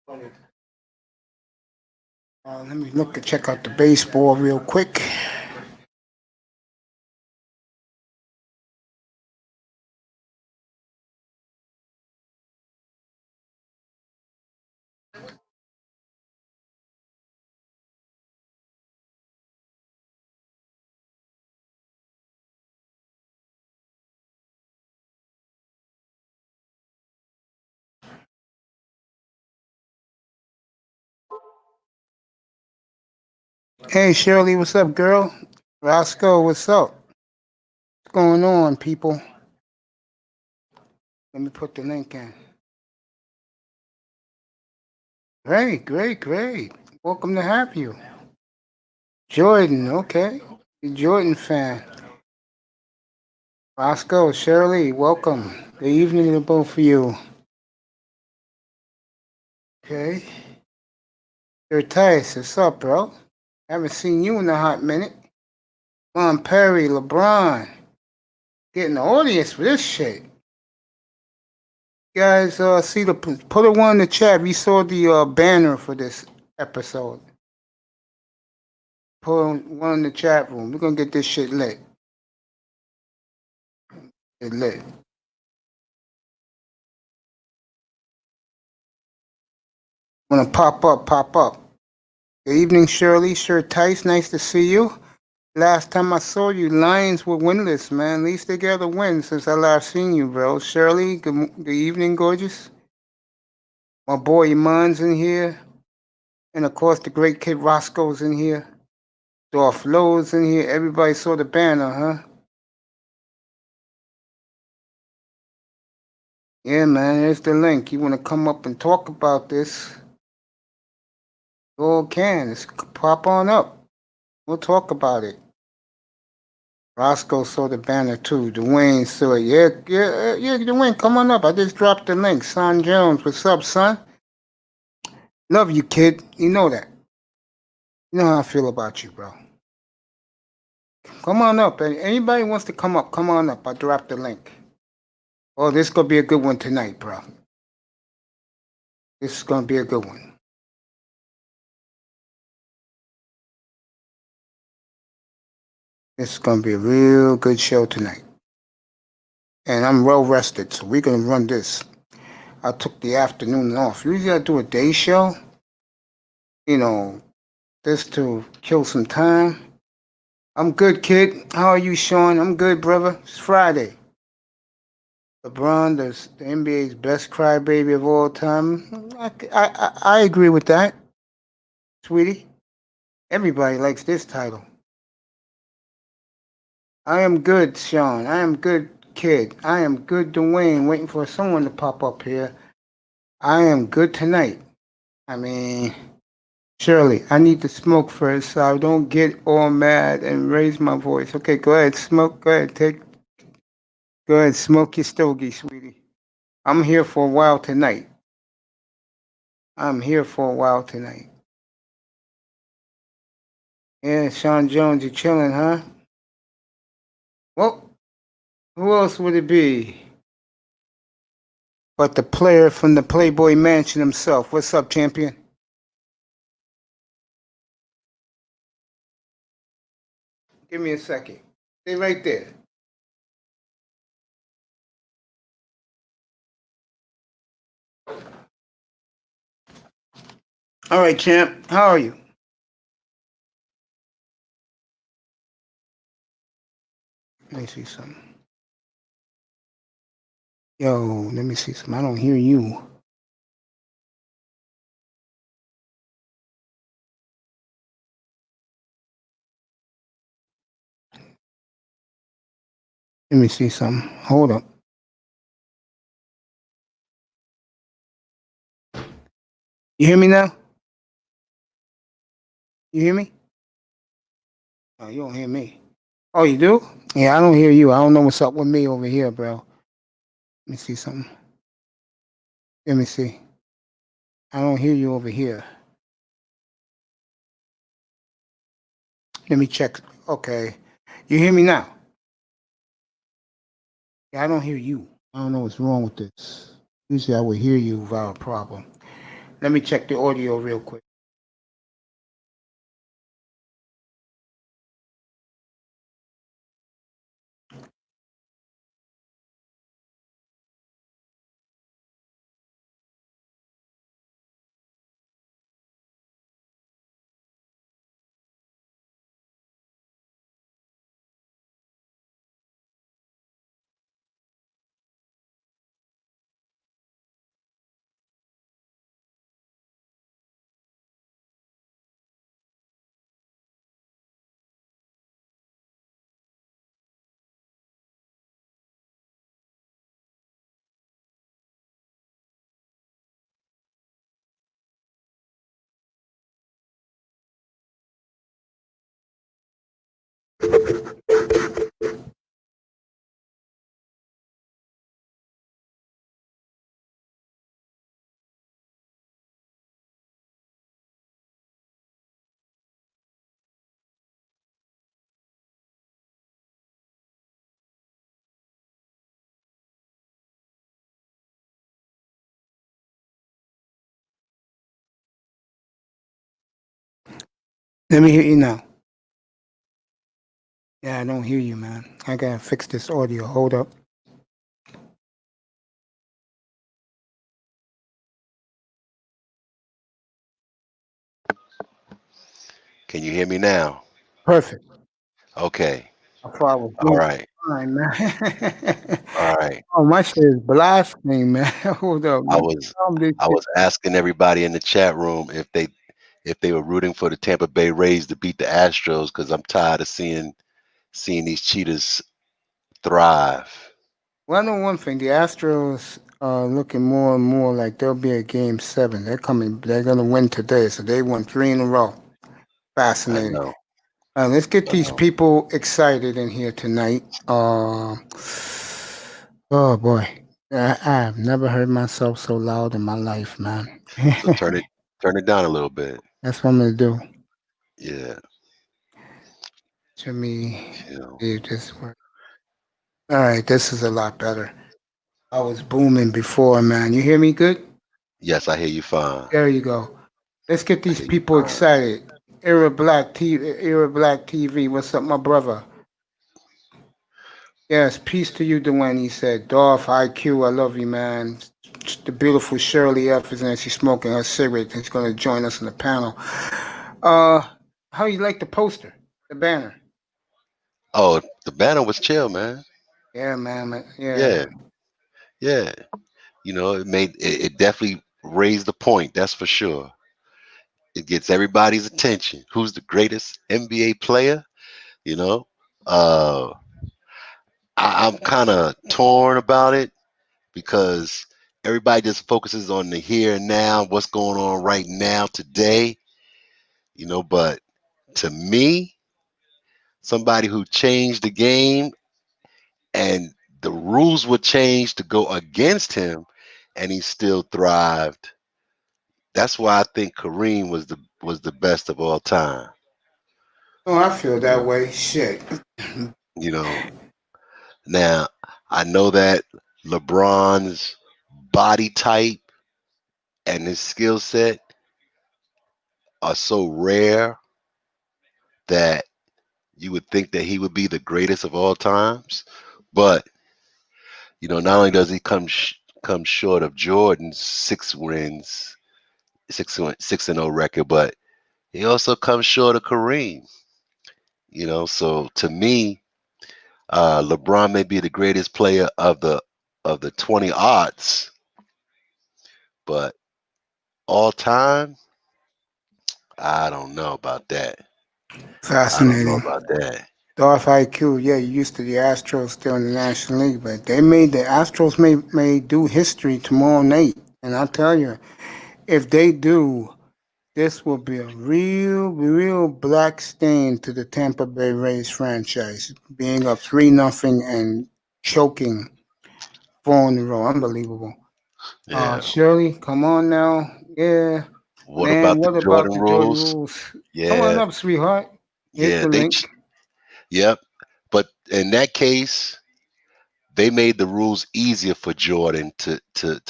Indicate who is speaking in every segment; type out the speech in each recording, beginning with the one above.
Speaker 1: Let me look and check out the baseball real quick. Hey Shirley, what's up, girl? Roscoe, what's up? What's going on, people? Let me put the link in. Great, great, great. Welcome to have you. Jordan, okay. The Jordan fan. Roscoe, Shirley, welcome. Good evening to both of you. Okay. You're Tice, what's up, bro? Haven't seen you in a hot minute. Come on, Perry, LeBron. Getting the audience for this shit. You guys, see put a one in the chat. We saw the banner for this episode. Put one in the chat room. We're gonna get this shit lit. Get lit. Wanna pop up, pop up. Good evening, Shirley. Sure Tice, nice to see you. Last time I saw you, Lions were winless, man. At least they got a win since I last seen you, bro. Shirley, good evening, gorgeous. My boy Iman's in here. And of course, the great kid Roscoe's in here. Dolph Lowe's in here. Everybody saw the banner, huh? Yeah, man, there's the link. You want to come up and talk about this? You all can. Just pop on up. We'll talk about it. Roscoe saw the banner too. Dwayne saw it. Yeah, Dwayne, come on up. I just dropped the link. Son Jones, what's up, son? Love you, kid. You know that. You know how I feel about you, bro. Come on up. Anybody wants to come up, come on up. I dropped the link. Oh, this is going to be a good one tonight, bro. This is going to be a good one. This is going to be a real good show tonight. And I'm well rested, so we're going to run this. I took the afternoon off. Usually I do a day show, you know, just to kill some time. I'm good, kid. How are you, Sean? I'm good, brother. It's Friday. LeBron, the N.B.A.'s best crybaby of all time. I agree with that, sweetie. Everybody likes this title. I am good, Sean. I am good, kid. I am good, Dwayne. Waiting for someone to pop up here. I am good tonight. I mean, Shirley, I need to smoke first so I don't get all mad and raise my voice. Okay, go ahead, smoke. Go ahead, smoke your stogie, sweetie. I'm here for a while tonight. I'm here for a while tonight. Yeah, Sean Jones, you chilling, huh? Well, who else would it be but the player from the Playboy Mansion himself? What's up, champion? Give me a second. Stay right there. All right, champ. How are you? Let me see something. Yo, let me see something. I don't hear you. Let me see something. Hold up. You hear me now? You hear me? Oh, you don't hear me. Oh, you do? Yeah, I don't hear you. I don't know what's up with me over here, bro. Let me see something. Let me see. I don't hear you over here. Let me check. Okay. You hear me now? Yeah, I don't hear you. I don't know what's wrong with this. Usually I would hear you without a problem. Let me check the audio real quick. Let me hear you now. Yeah, I don't hear you, man. I gotta fix this audio. Hold up.
Speaker 2: Can you hear me now?
Speaker 1: Perfect.
Speaker 2: Okay.
Speaker 1: I thought I was
Speaker 2: All
Speaker 1: doing
Speaker 2: right.
Speaker 1: fine, man.
Speaker 2: All right.
Speaker 1: Oh, my shit is blasting, man. Hold up.
Speaker 2: I
Speaker 1: Let me
Speaker 2: was
Speaker 1: calm this
Speaker 2: I
Speaker 1: shit.
Speaker 2: was asking everybody in the chat room if they were rooting for the Tampa Bay Rays to beat the Astros because I'm tired of seeing these cheaters thrive.
Speaker 1: Well, I know one thing. The Astros are looking more and more like they'll be at Game 7. They're coming. They're gonna win today, so they won 3 in a row.
Speaker 2: I
Speaker 1: Fascinating.
Speaker 2: know.
Speaker 1: Let's get
Speaker 2: I
Speaker 1: these
Speaker 2: know.
Speaker 1: people excited in here tonight. Oh boy, I've never heard myself so loud in my life, man.
Speaker 2: So turn it down a little bit.
Speaker 1: That's what I'm gonna do.
Speaker 2: Yeah.
Speaker 1: Let me
Speaker 2: You know.
Speaker 1: see if this works. All right, this is a lot better. I was booming before, man. You hear me good?
Speaker 2: Yes, I hear you fine.
Speaker 1: There you go. Let's get
Speaker 2: I
Speaker 1: these
Speaker 2: hear you
Speaker 1: people
Speaker 2: fine.
Speaker 1: excited. Era Black TV. What's up, my brother? Yes, peace to you, Dwayne. He said, Dolph, IQ, I love you, man. The beautiful Shirley F is in. She's smoking her cigarette. She's going to join us in the panel. Uh, how you like the poster, the banner?
Speaker 2: Oh, the banner was chill, man.
Speaker 1: Yeah, man. Yeah.
Speaker 2: Yeah. Yeah. It definitely raised the point, that's for sure. It gets everybody's attention. Who's the greatest NBA player? You know, uh, I'm kind of torn about it because everybody just focuses on the here and now, what's going on right now today. But to me, somebody who changed the game and the rules were changed to go against him, and he still thrived. That's why I think Kareem was the best of all time.
Speaker 1: Oh, I feel
Speaker 2: You
Speaker 1: that
Speaker 2: know,
Speaker 1: way. Shit.
Speaker 2: you know. Now, I know that LeBron's body type and his skill set are so rare that you would think that he would be the greatest of all times. But not only does he come short of Jordan's 6 wins, 6-0 record, but he also comes short of Kareem. So to me, LeBron may be the greatest player of the 20 odds, but all time, I don't know about that. I don't know
Speaker 1: Fascinating.
Speaker 2: about that.
Speaker 1: Darth IQ, yeah, you used to the Astros still in the National League, but they made the Astros may do history tomorrow night. And I tell you, if they do, this will be a real black stain to the Tampa Bay Rays franchise, being up 3-0 and choking 4 in a row. Unbelievable.
Speaker 2: Yeah.
Speaker 1: Shirley, come on now. Yeah,
Speaker 2: What
Speaker 1: man,
Speaker 2: about the
Speaker 1: what about
Speaker 2: Jordan
Speaker 1: the Jordan
Speaker 2: rules?
Speaker 1: rules? Come on
Speaker 2: Yeah.
Speaker 1: up, sweetheart. Here's
Speaker 2: Yeah.
Speaker 1: the link.
Speaker 2: Yep. But in that case, they made the rules easier for Jordan to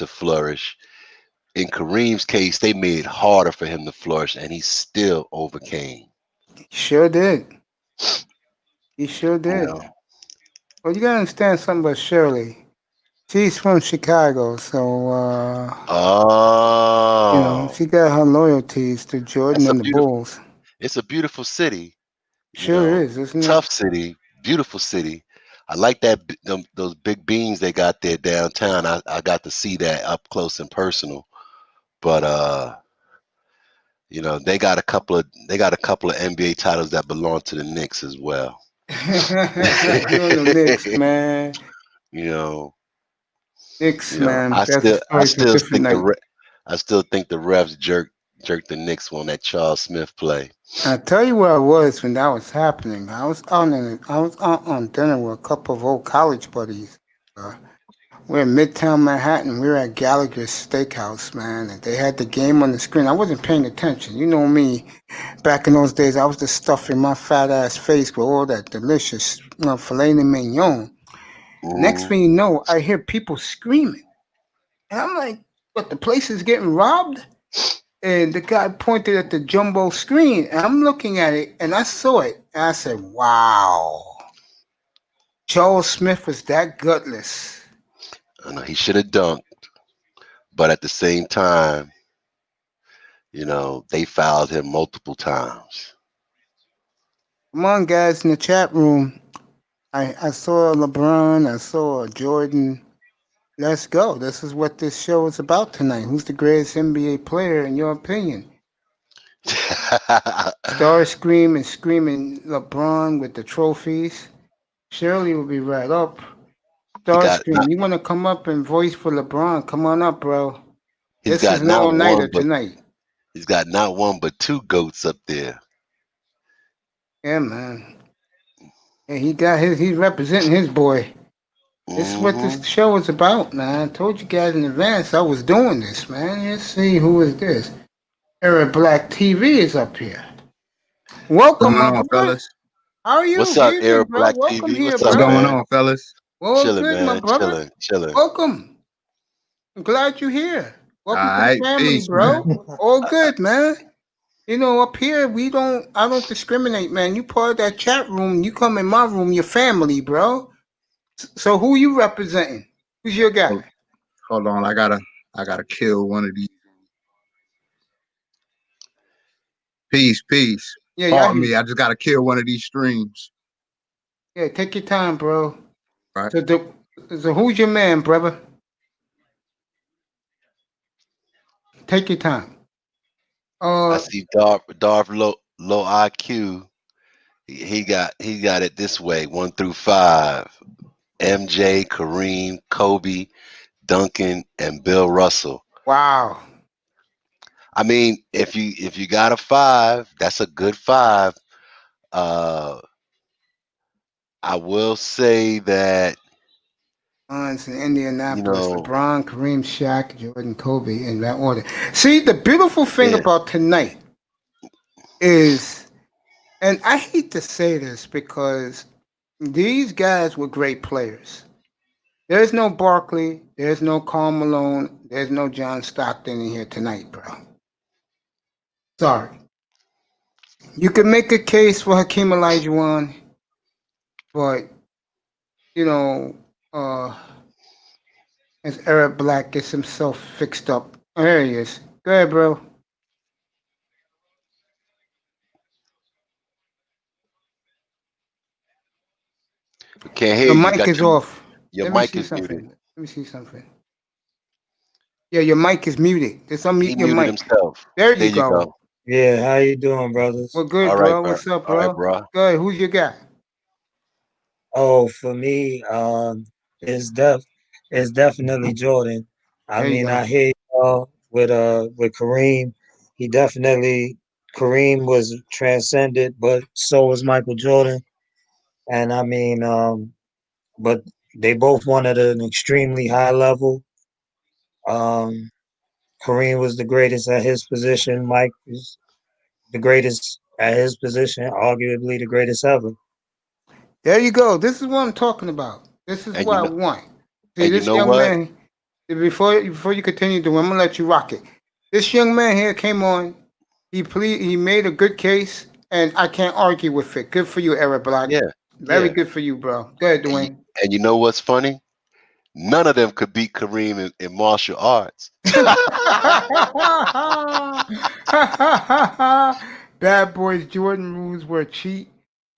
Speaker 2: flourish. in Kareem's case, they made it harder for him to flourish, and he still overcame.
Speaker 1: Sure did. He sure
Speaker 2: You
Speaker 1: did.
Speaker 2: know.
Speaker 1: Well, you gotta understand something about Shirley. She's from Chicago, so
Speaker 2: Oh,
Speaker 1: she got her loyalties to Jordan
Speaker 2: that's a
Speaker 1: and the
Speaker 2: beautiful.
Speaker 1: Bulls.
Speaker 2: It's a beautiful city. You
Speaker 1: Sure
Speaker 2: know,
Speaker 1: is, isn't it?
Speaker 2: tough city, beautiful city. I like those big beans they got there downtown. I got to see that up close and personal. But they got a couple of NBA titles that belong to the Knicks as well.
Speaker 1: You and the Knicks, man.
Speaker 2: you know,
Speaker 1: Knicks, man. That's a
Speaker 2: I
Speaker 1: story for a
Speaker 2: still
Speaker 1: different
Speaker 2: think
Speaker 1: night.
Speaker 2: I still think the refs jerked the Knicks on that Charles Smith play.
Speaker 1: I tell you where I was when that was happening. I was out on dinner with a couple of old college buddies. Uh, we're in Midtown Manhattan. We were at Gallagher's Steakhouse, man, and they had the game on the screen. I wasn't paying attention. You know me. Back in those days, I was just stuffing my fat ass face with all that delicious filet mignon. Next
Speaker 2: Hmm.
Speaker 1: thing you know, I hear people screaming, and I'm like, "What? The place is getting robbed?" And the guy pointed at the jumbo screen, and I'm looking at it, and I saw it, and I said, "Wow, Charles Smith was that gutless."
Speaker 2: I know he should have dunked, but at the same time, they fouled him multiple times.
Speaker 1: Come on, guys, in the chat room. I saw LeBron, I saw Jordan. Let's go. This is what this show is about tonight. Who's the greatest NBA player in your opinion? Star Scream and screaming LeBron with the trophies. Shirley will be right up.
Speaker 2: he got not
Speaker 1: Starscream, you want to come up and voice for LeBron? Come on up, bro.
Speaker 2: he's
Speaker 1: This
Speaker 2: got
Speaker 1: is an
Speaker 2: not
Speaker 1: all-nighter
Speaker 2: one but
Speaker 1: tonight.
Speaker 2: he's got not one but two goats up there.
Speaker 1: Yeah, man. Yeah, he got his. He's representing his boy. This is what
Speaker 2: Hmm.
Speaker 1: this show is about, man. I told you guys in advance I was doing this, man. Let's see who is this. Eric Black TV is up here.
Speaker 3: What's
Speaker 1: Welcome,
Speaker 3: going
Speaker 1: my
Speaker 3: on,
Speaker 1: brother.
Speaker 3: fellas?
Speaker 1: How are you?
Speaker 2: What's
Speaker 1: Good
Speaker 2: up,
Speaker 1: evening,
Speaker 2: Air
Speaker 1: bro.
Speaker 2: Black
Speaker 1: Welcome
Speaker 2: TV?
Speaker 1: here,
Speaker 2: What's
Speaker 3: What's
Speaker 2: up,
Speaker 1: bro.
Speaker 3: going
Speaker 2: man?
Speaker 3: on, fellas?
Speaker 1: Well,
Speaker 2: Chilling,
Speaker 1: good, my
Speaker 2: man.
Speaker 1: brother.
Speaker 2: Chilling, chilling.
Speaker 1: Welcome. I'm glad you're here.
Speaker 3: All
Speaker 1: Welcome to the
Speaker 3: right,
Speaker 1: family,
Speaker 3: peace, man.
Speaker 1: bro. All good, man. Up here I don't discriminate, man. You part of that chat room, you come in my room, your family, bro. So who you representing? Who's your
Speaker 3: Hold,
Speaker 1: guy?
Speaker 3: hold on, I gotta kill one of these. Peace, peace.
Speaker 1: Yeah, yeah, I
Speaker 3: Pardon
Speaker 1: hear
Speaker 3: me,
Speaker 1: you.
Speaker 3: I just gotta kill one of these streams.
Speaker 1: Yeah, take your time, bro.
Speaker 3: Right?
Speaker 1: So so who's your man, brother? Take your time.
Speaker 2: I
Speaker 1: Uh
Speaker 2: see Darth low IQ. He got it this way, 1 through 5. MJ, Kareem, Kobe, Duncan, and Bill Russell.
Speaker 1: wow.
Speaker 2: I mean, if you got a 5, that's a good 5. Uh, I will say that
Speaker 1: It's in
Speaker 2: you
Speaker 1: Indianapolis.
Speaker 2: know,
Speaker 1: LeBron, Kareem, Shaq, Jordan, Kobe, in that order. See, the beautiful thing
Speaker 2: yeah,
Speaker 1: about tonight is, and I hate to say this because these guys were great players. There's no Barkley. There's no Karl Malone. There's no John Stockton in here tonight, bro. Sorry. You can make a case for Hakeem Olajuwon, but you know, uh, as Eric Black gets himself fixed up. Oh, there he is. Go ahead, bro.
Speaker 2: we can't hear
Speaker 1: Your
Speaker 2: you. You
Speaker 1: mic
Speaker 2: got
Speaker 1: is off.
Speaker 2: your
Speaker 1: Let me
Speaker 2: mic
Speaker 1: see
Speaker 2: is muted.
Speaker 1: something. Let me see something. Yeah, your mic is muted. Just
Speaker 2: He
Speaker 1: unmute your
Speaker 2: muted
Speaker 1: mic.
Speaker 2: himself.
Speaker 1: There
Speaker 2: There
Speaker 1: you
Speaker 2: you
Speaker 1: go.
Speaker 2: go.
Speaker 4: Yeah, how you doing, brothers?
Speaker 1: Well, good,
Speaker 2: All right,
Speaker 1: bro.
Speaker 2: bro.
Speaker 1: What's up,
Speaker 2: All right,
Speaker 1: bro?
Speaker 2: bro.
Speaker 1: Go ahead. Who's your guy?
Speaker 4: Oh, for me, it's it's definitely Jordan. I
Speaker 1: There you
Speaker 4: mean,
Speaker 1: go.
Speaker 4: I hear with Kareem. He definitely Kareem was transcended, but so was Michael Jordan. And I mean, but they both won at an extremely high level. Um, Kareem was the greatest at his position. Mike was the greatest at his position, arguably the greatest ever.
Speaker 1: There you go. This is what I'm talking about. This is
Speaker 2: And
Speaker 1: what I want. See,
Speaker 2: you
Speaker 1: this
Speaker 2: know
Speaker 1: young
Speaker 2: what?
Speaker 1: man. Before you continue doing, I'm gonna let you rock it. This young man here came on. He made a good case, and I can't argue with it. Good for you, Eric Black.
Speaker 2: Yeah,
Speaker 1: Very
Speaker 2: yeah.
Speaker 1: good for you, bro. Go ahead,
Speaker 2: And you,
Speaker 1: Dwayne.
Speaker 2: and you know what's funny? None of them could beat Kareem in martial arts.
Speaker 1: Bad boys Jordan rules were cheat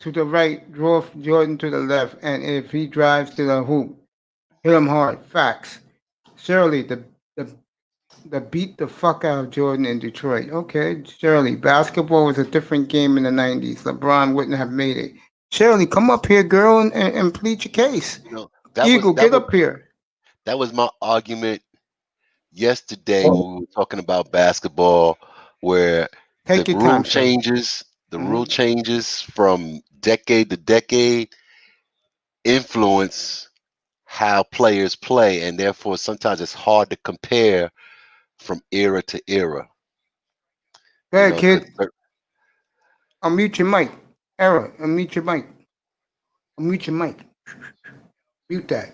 Speaker 1: to the right, draw Jordan to the left, and if he drives to the hoop, hit him hard. Facts. Shirley, the the beat the fuck out of Jordan in Detroit. Okay, Shirley, basketball was a different game in the 90s. LeBron wouldn't have made it. Shirley, come up here, girl, and plead your case.
Speaker 2: You know, that was
Speaker 1: Eagle,
Speaker 2: that
Speaker 1: get
Speaker 2: was
Speaker 1: up here.
Speaker 2: that was my argument yesterday when we were talking about basketball, where the
Speaker 1: Take your
Speaker 2: rule
Speaker 1: time, sir.
Speaker 2: changes, the rule
Speaker 1: Hmm.
Speaker 2: changes from decade to decade influence how players play, and therefore sometimes it's hard to compare from era to era.
Speaker 1: Go
Speaker 2: You
Speaker 1: ahead,
Speaker 2: know, because
Speaker 1: kid. Unmute your mic. Error. Unmute your mic. Unmute your mic. Mute that.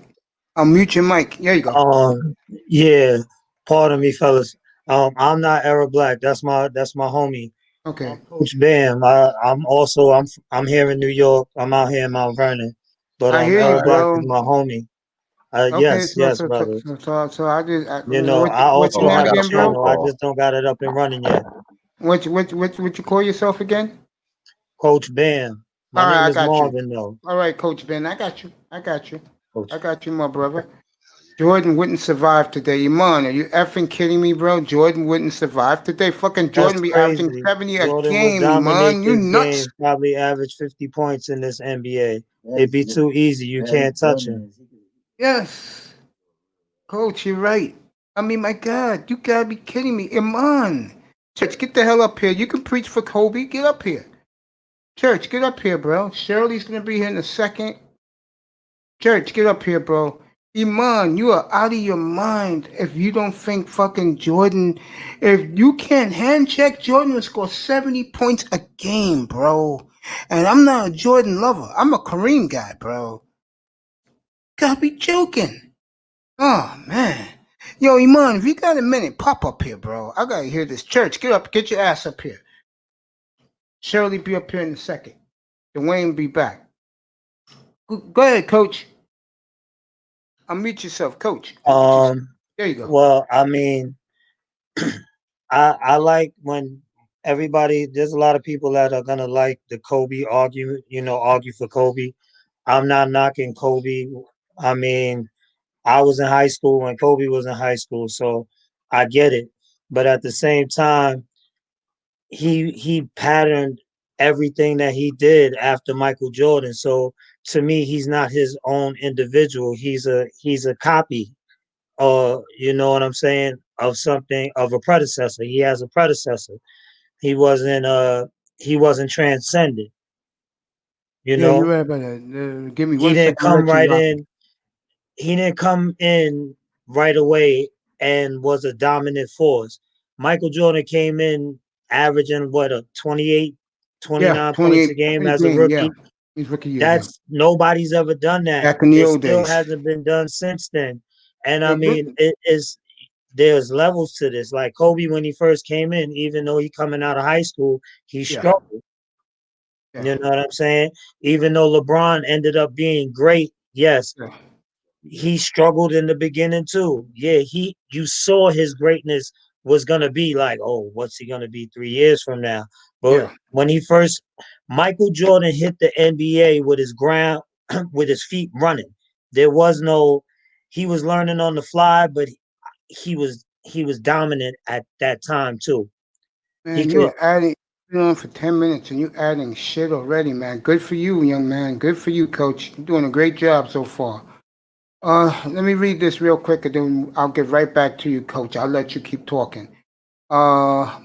Speaker 1: Unmute your mic. There you go.
Speaker 4: Yeah, pardon me, fellas. I'm not Arab Black. That's my homie.
Speaker 1: Okay.
Speaker 4: I'm Coach Bam. I'm here in New York. I'm out here in Mount Vernon, but
Speaker 1: I hear you,
Speaker 4: Arab Black is
Speaker 1: bro.
Speaker 4: my homie.
Speaker 1: Okay,
Speaker 4: Yes, brother.
Speaker 1: so I just
Speaker 4: You know, I
Speaker 1: what's your
Speaker 2: oh,
Speaker 4: also
Speaker 2: I
Speaker 1: name
Speaker 4: have
Speaker 2: got
Speaker 4: a
Speaker 2: a
Speaker 1: again,
Speaker 2: phone
Speaker 1: bro?
Speaker 4: channel. I
Speaker 2: call.
Speaker 4: just don't got it up and running yet.
Speaker 1: What you call yourself again?
Speaker 4: Coach Bam. My
Speaker 1: All right,
Speaker 4: name
Speaker 1: I
Speaker 4: is
Speaker 1: got you.
Speaker 4: Marvin though.
Speaker 1: All right, Coach Ben, I got you. I got you. I
Speaker 4: Coach.
Speaker 1: got you, my brother. Jordan wouldn't survive today. Iman, are you effing kidding me, bro? Jordan wouldn't survive today. Fucking
Speaker 4: That's
Speaker 1: Jordan be averaging
Speaker 4: crazy.
Speaker 1: 70 a
Speaker 4: Jordan would
Speaker 1: game,
Speaker 4: dominate
Speaker 1: Iman. You
Speaker 4: this
Speaker 1: nuts.
Speaker 4: game, probably average 50 points in this NBA. It'd be too easy. You can't touch him.
Speaker 1: Yes. Coach, you're right. I mean, my God, you gotta be kidding me. Iman. Church, get the hell up here. You can preach for Kobe. Get up here. Church, get up here, bro. Shirley's gonna be here in a second. Church, get up here, bro. Iman, you are out of your mind if you don't think fucking Jordan. If you can't hand check, Jordan will score 70 points a game, bro. And I'm not a Jordan lover. I'm a Kareem guy, bro. Gotta be joking. Oh, man. Yo, Iman, if you got a minute, pop up here, bro. I gotta hear this. Church, get up. Get your ass up here. Shirley be up here in a second. Dwayne be back. Go ahead, coach. Unmute yourself, coach. Unmute yourself.
Speaker 4: Um,
Speaker 1: There you go.
Speaker 4: well, I mean, I like when everybody. There's a lot of people that are gonna like the Kobe argument. Argue for Kobe. I'm not knocking Kobe. I mean, I was in high school when Kobe was in high school, so I get it. But at the same time, he patterned everything that he did after Michael Jordan. So to me, he's not his own individual. He's a copy, you know what I'm saying, of something, of a predecessor. He has a predecessor. He wasn't he wasn't transcended, you
Speaker 1: Yeah, you're
Speaker 4: know.
Speaker 1: right about that. Give me
Speaker 4: He
Speaker 1: one
Speaker 4: didn't
Speaker 1: second. I'll
Speaker 4: come
Speaker 1: let you
Speaker 4: right
Speaker 1: rock.
Speaker 4: in. He didn't come in right away and was a dominant force. Michael Jordan came in averaging what, a 28,
Speaker 1: Yeah,
Speaker 4: 29 points a
Speaker 1: 28
Speaker 4: game
Speaker 1: point
Speaker 4: as a
Speaker 1: game. Yeah,
Speaker 4: rookie.
Speaker 1: he's rookie year. Yeah,
Speaker 4: That's Nobody's ever done that.
Speaker 1: back in the
Speaker 4: It
Speaker 1: old
Speaker 4: still
Speaker 1: days.
Speaker 4: hasn't been done since then. And I
Speaker 1: Mhm.
Speaker 4: mean, it is there's levels to this. Like Kobe, when he first came in, even though he coming out of high school, he
Speaker 1: Yeah,
Speaker 4: struggled.
Speaker 1: yeah,
Speaker 4: You know what I'm saying? Even though LeBron ended up being great, yes,
Speaker 1: yeah,
Speaker 4: he struggled in the beginning too. Yeah, you saw his greatness was gonna be like, oh, what's he gonna be 3 years from now? But
Speaker 1: yeah,
Speaker 4: when he first Michael Jordan hit the NBA with his ground with his feet running. There was no He was learning on the fly, but he was dominant at that time too. He
Speaker 1: man, you
Speaker 4: could
Speaker 1: are adding. Been on for 10 minutes and you adding shit already, man. Good for you, young man. Good for you, coach. You're doing a great job so far. Let me read this real quick and then I'll get right back to you, coach. I'll let you keep talking. Uh,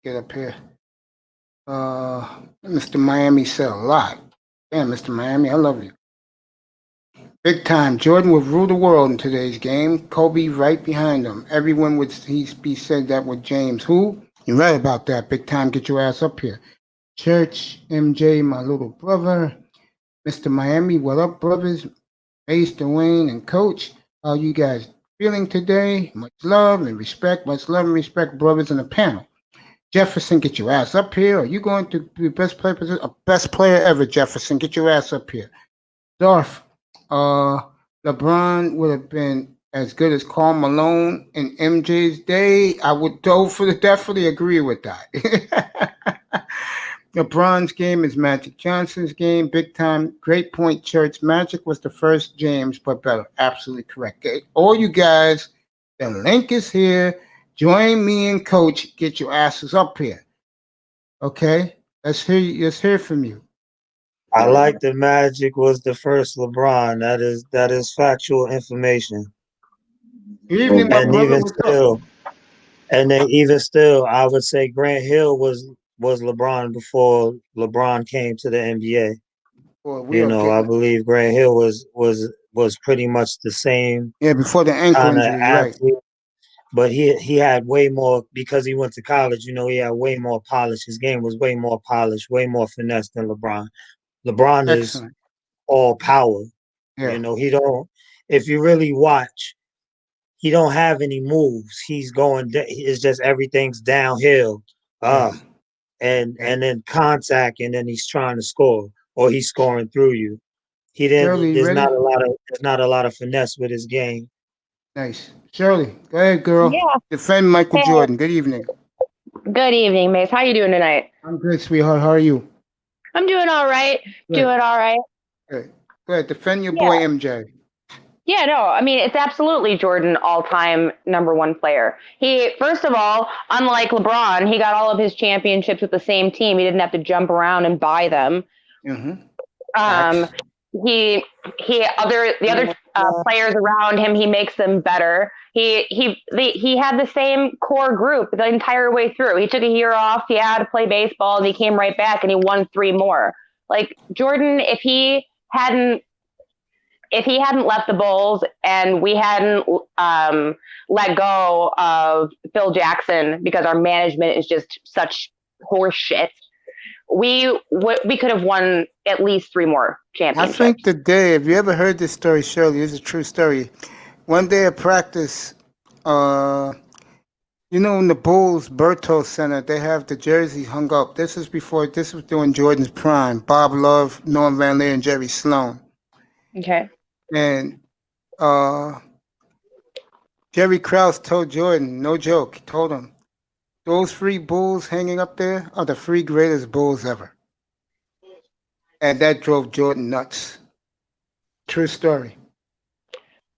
Speaker 1: get up here. Mr. Miami said a lot. Damn, Mr. Miami, I love you. Big time. Jordan would rule the world in today's game. Kobe right behind him. Everyone would be said that with James. Who? You're right about that. Big time. Get your ass up here. Church, MJ, my little brother. Mr. Miami, what up, brothers? Ace, Dwayne, and Coach. How you guys feeling today. Much love and respect. Much love and respect, brothers in the panel. Jefferson, get your ass up here. Are you going to be best player ever, Jefferson? Get your ass up here. Darth, LeBron would have been as good as Karl Malone in MJ's day. I would definitely agree with that. LeBron's game is Magic Johnson's game. Big time. Great point, Church. Magic was the first James, but better. Absolutely correct. Okay. All you guys, the link is here. Join me and Coach. Get your asses up here. Okay? Let's hear from you.
Speaker 4: I like the Magic was the first LeBron. That is factual information.
Speaker 1: Good evening, my
Speaker 4: And
Speaker 1: brother.
Speaker 4: even
Speaker 1: What's up?
Speaker 4: still, and then even still, I would say Grant Hill was LeBron before LeBron came to the NBA.
Speaker 1: Boy, we are
Speaker 4: I
Speaker 1: getting
Speaker 4: believe Grant Hill was pretty much the same
Speaker 1: before the ankle
Speaker 4: kind of
Speaker 1: injury, right?
Speaker 4: athlete, but he had way more because he went to college. He had way more polish. His game was way more polished, way more finesse than LeBron. LeBron is
Speaker 1: Excellent.
Speaker 4: all power.
Speaker 1: Yeah.
Speaker 4: He don't. If you really watch, he don't have any moves. It's just everything's downhill.
Speaker 1: Yeah. Yeah.
Speaker 4: And then contact, and then he's trying to score, or he's scoring through you.
Speaker 1: Shirley, you ready?
Speaker 4: There's not a lot of finesse with his game.
Speaker 1: Nice. Shirley, go ahead, girl.
Speaker 5: Yeah.
Speaker 1: Defend Michael
Speaker 5: Hey,
Speaker 1: Jordan. Good evening.
Speaker 5: good evening, Mace. How you doing tonight?
Speaker 1: I'm good, sweetheart. How are you?
Speaker 5: I'm doing all right.
Speaker 1: Good.
Speaker 5: Doing all right.
Speaker 1: Good. Go ahead. Defend your
Speaker 5: Yeah.
Speaker 1: boy MJ.
Speaker 5: Yeah, no, I mean, it's absolutely Jordan all-time number one player. He, first of all, unlike LeBron, he got all of his championships with the same team. He didn't have to jump around and buy them.
Speaker 1: Mm-hmm.
Speaker 5: Um, the other players around him, he makes them better. He had the same core group the entire way through. He took a year off. He had to play baseball, and he came right back, and he won 3 more. Like Jordan, if he hadn't left the Bulls and we hadn't let go of Phil Jackson because our management is just such horse shit, we could have won at least 3 more championships.
Speaker 1: I think today, have you ever heard this story, Shirley? It's a true story. One day at practice, in the Bulls Berto Center, they have the jerseys hung up. This was during Jordan's prime. Bob Love, Norm Van Leer, and Jerry Sloan.
Speaker 5: Okay.
Speaker 1: And Jerry Krause told Jordan, no joke, he told him, those 3 Bulls hanging up there are the 3 greatest Bulls ever. And that drove Jordan nuts. True story.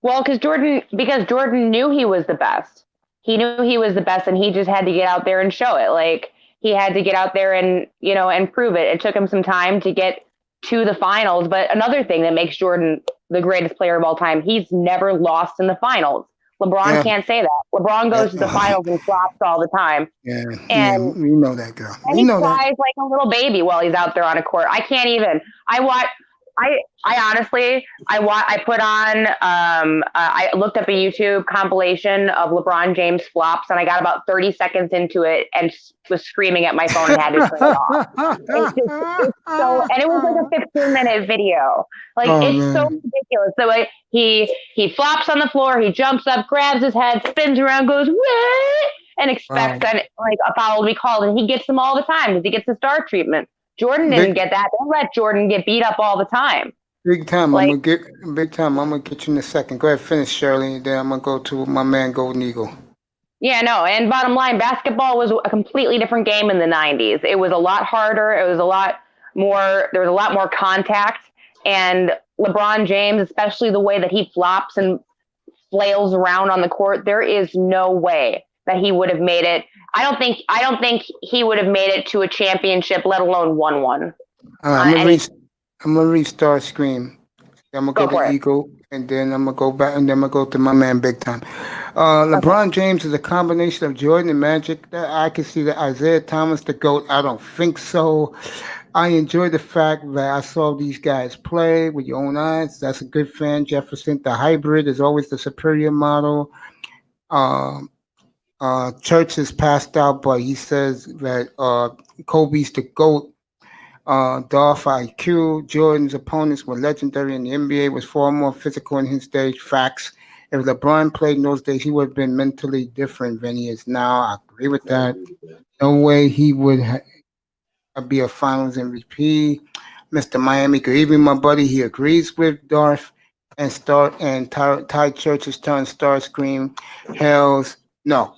Speaker 5: Well, because Jordan knew he was the best. He knew he was the best, and he just had to get out there and show it. Like, he had to get out there and, and prove it. It took him some time to get to the finals. But another thing that makes Jordan the greatest player of all time, he's never lost in the finals. LeBron can't say that. LeBron goes to the finals and flops all the time.
Speaker 1: Yeah,
Speaker 5: and
Speaker 1: we know that, girl.
Speaker 5: And
Speaker 1: we
Speaker 5: he
Speaker 1: know
Speaker 5: cries like a little baby while he's out there on a court. I can't even. I honestly, I put on, I looked up a YouTube compilation of LeBron James flops, and I got about 30 seconds into it and was screaming at my phone and had to turn it off. And it was like a 15-minute video. Like, it's so ridiculous. So like, he flops on the floor, he jumps up, grabs his head, spins around, goes, what? And expects a foul to be called, and he gets them all the time because he gets the star treatment. Jordan didn't get that. Don't let Jordan get beat up all the time.
Speaker 1: Big time. I'm gonna get you in a second. Go ahead, finish, Shirley, and then I'm gonna go to my man Golden Eagle.
Speaker 5: Yeah, no, and bottom line, basketball was a completely different game in the 90s. It was a lot harder. It was a lot more, there was a lot more contact. And LeBron James, especially the way that he flops and flails around on the court, there is no way that he would have made it. I don't think he would have made it to a championship, let alone won one.
Speaker 1: I'm gonna restart Scream. I'm gonna go to Eagle, and then I'm gonna go back, and then I'm gonna go to my man Big Time. LeBron James is a combination of Jordan and Magic. I can see that. Isaiah Thomas, the GOAT. I don't think so. I enjoy the fact that I saw these guys play with your own eyes. That's a good fan, Jefferson. The hybrid is always the superior model. Church is passed out, but he says that Kobe's the GOAT. Dolph IQ, Jordan's opponents were legendary, and the N.B.A. was far more physical in his day. Facts. If LeBron played in those days, he would have been mentally different than he is now. I agree with that. No way he would be a Finals MVP. Mr. Miami could even my buddy. He agrees with Darth and Ty Church's turn Star Scream. Hells no.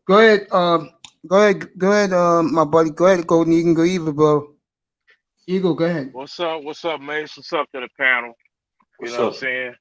Speaker 1: Go ahead. Go ahead. My buddy. Go ahead. Go. You can go Eagle, bro. Eagle, go ahead.
Speaker 6: What's up? What's up, Mace? What's up to the panel? You know what I'm saying?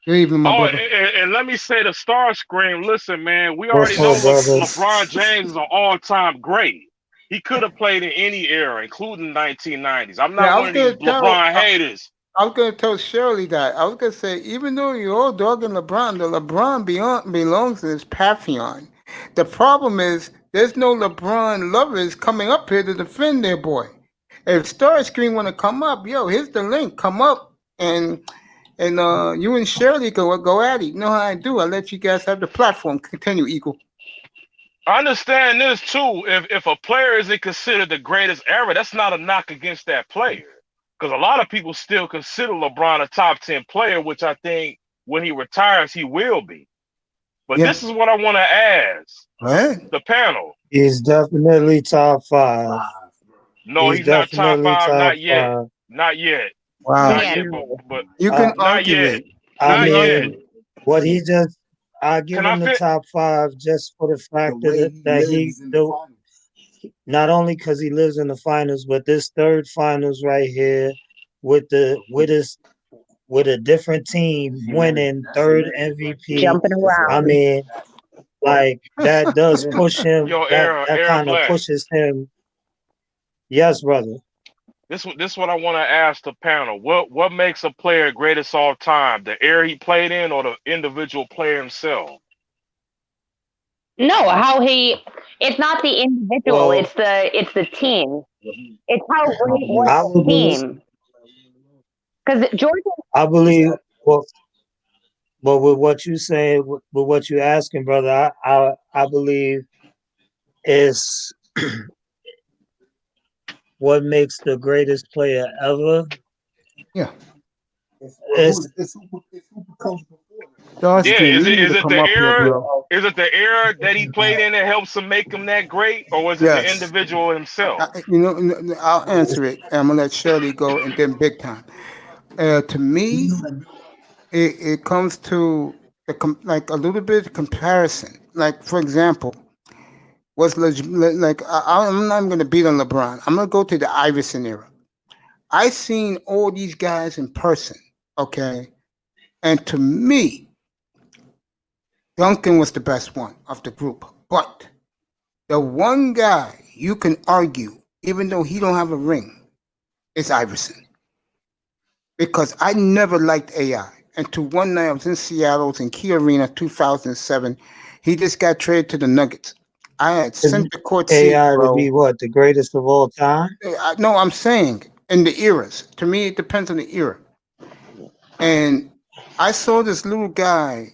Speaker 1: Good evening, my
Speaker 6: Oh,
Speaker 1: brother.
Speaker 6: and let me say the Star Scream. Listen, man, we
Speaker 4: What's
Speaker 6: already know
Speaker 4: up, brother?
Speaker 6: LeBron James is an all-time great. He could have played in any era, including the 1990s. I'm not one of these LeBron haters.
Speaker 1: I was gonna tell Shirley that. I was gonna say, even though you're all dogging LeBron, the LeBron belongs to this pantheon. The problem is there's no LeBron lovers coming up here to defend their boy. If Starscream want to come up, yo, here's the link. Come up and you and Shirley go at it. You know how I do. I let you guys have the platform. Continue, Eagle.
Speaker 6: I understand this too. If a player isn't considered the greatest ever, that's not a knock against that player. Because a lot of people still consider LeBron a top 10 player, which I think when he retires, he will be. But this is what I want to ask the panel.
Speaker 4: He's definitely top 5.
Speaker 6: No, he's not top 5. Not yet. Not yet.
Speaker 1: Wow.
Speaker 6: Not yet, but
Speaker 1: you can
Speaker 6: not
Speaker 1: argue
Speaker 6: yet.
Speaker 1: it.
Speaker 6: Not yet.
Speaker 4: What he just, I give him the top 5 just for the fact that he not only because he lives in the finals, but this third finals right here with a different team winning third MVP.
Speaker 5: Jumping around.
Speaker 4: I mean, like that does push him. That kind of pushes him. Yes, brother.
Speaker 6: This what I want to ask the panel. What makes a player greatest all time? The era he played in, or the individual player himself?
Speaker 5: No, it's not the individual,
Speaker 4: Well,
Speaker 5: it's the team. It's how great was the team. Because Jordan,
Speaker 4: I believe, well, but with what you saying, with what you asking, brother, I believe is what makes the greatest player ever.
Speaker 1: Yeah.
Speaker 6: Is it the era? Is it the era that he played in that helps him make him that great, or was it the individual himself?
Speaker 1: I'll answer it. I'm gonna let Shirley go, and then Big Time. To me, it comes to like a little bit of comparison. Like for example, I'm not going to beat on LeBron. I'm going to go to the Iverson era. I seen all these guys in person. Okay, and to me, Duncan was the best one of the group. But the one guy you can argue, even though he don't have a ring, is Iverson. Because I never liked AI. Until one night I was in Seattle, it was in Key Arena, 2007. He just got traded to the Nuggets. I had center court seat,
Speaker 4: AI
Speaker 1: bro.
Speaker 4: to be what, the greatest of all time?
Speaker 1: No, I'm saying in the eras. To me, it depends on the era. And I saw this little guy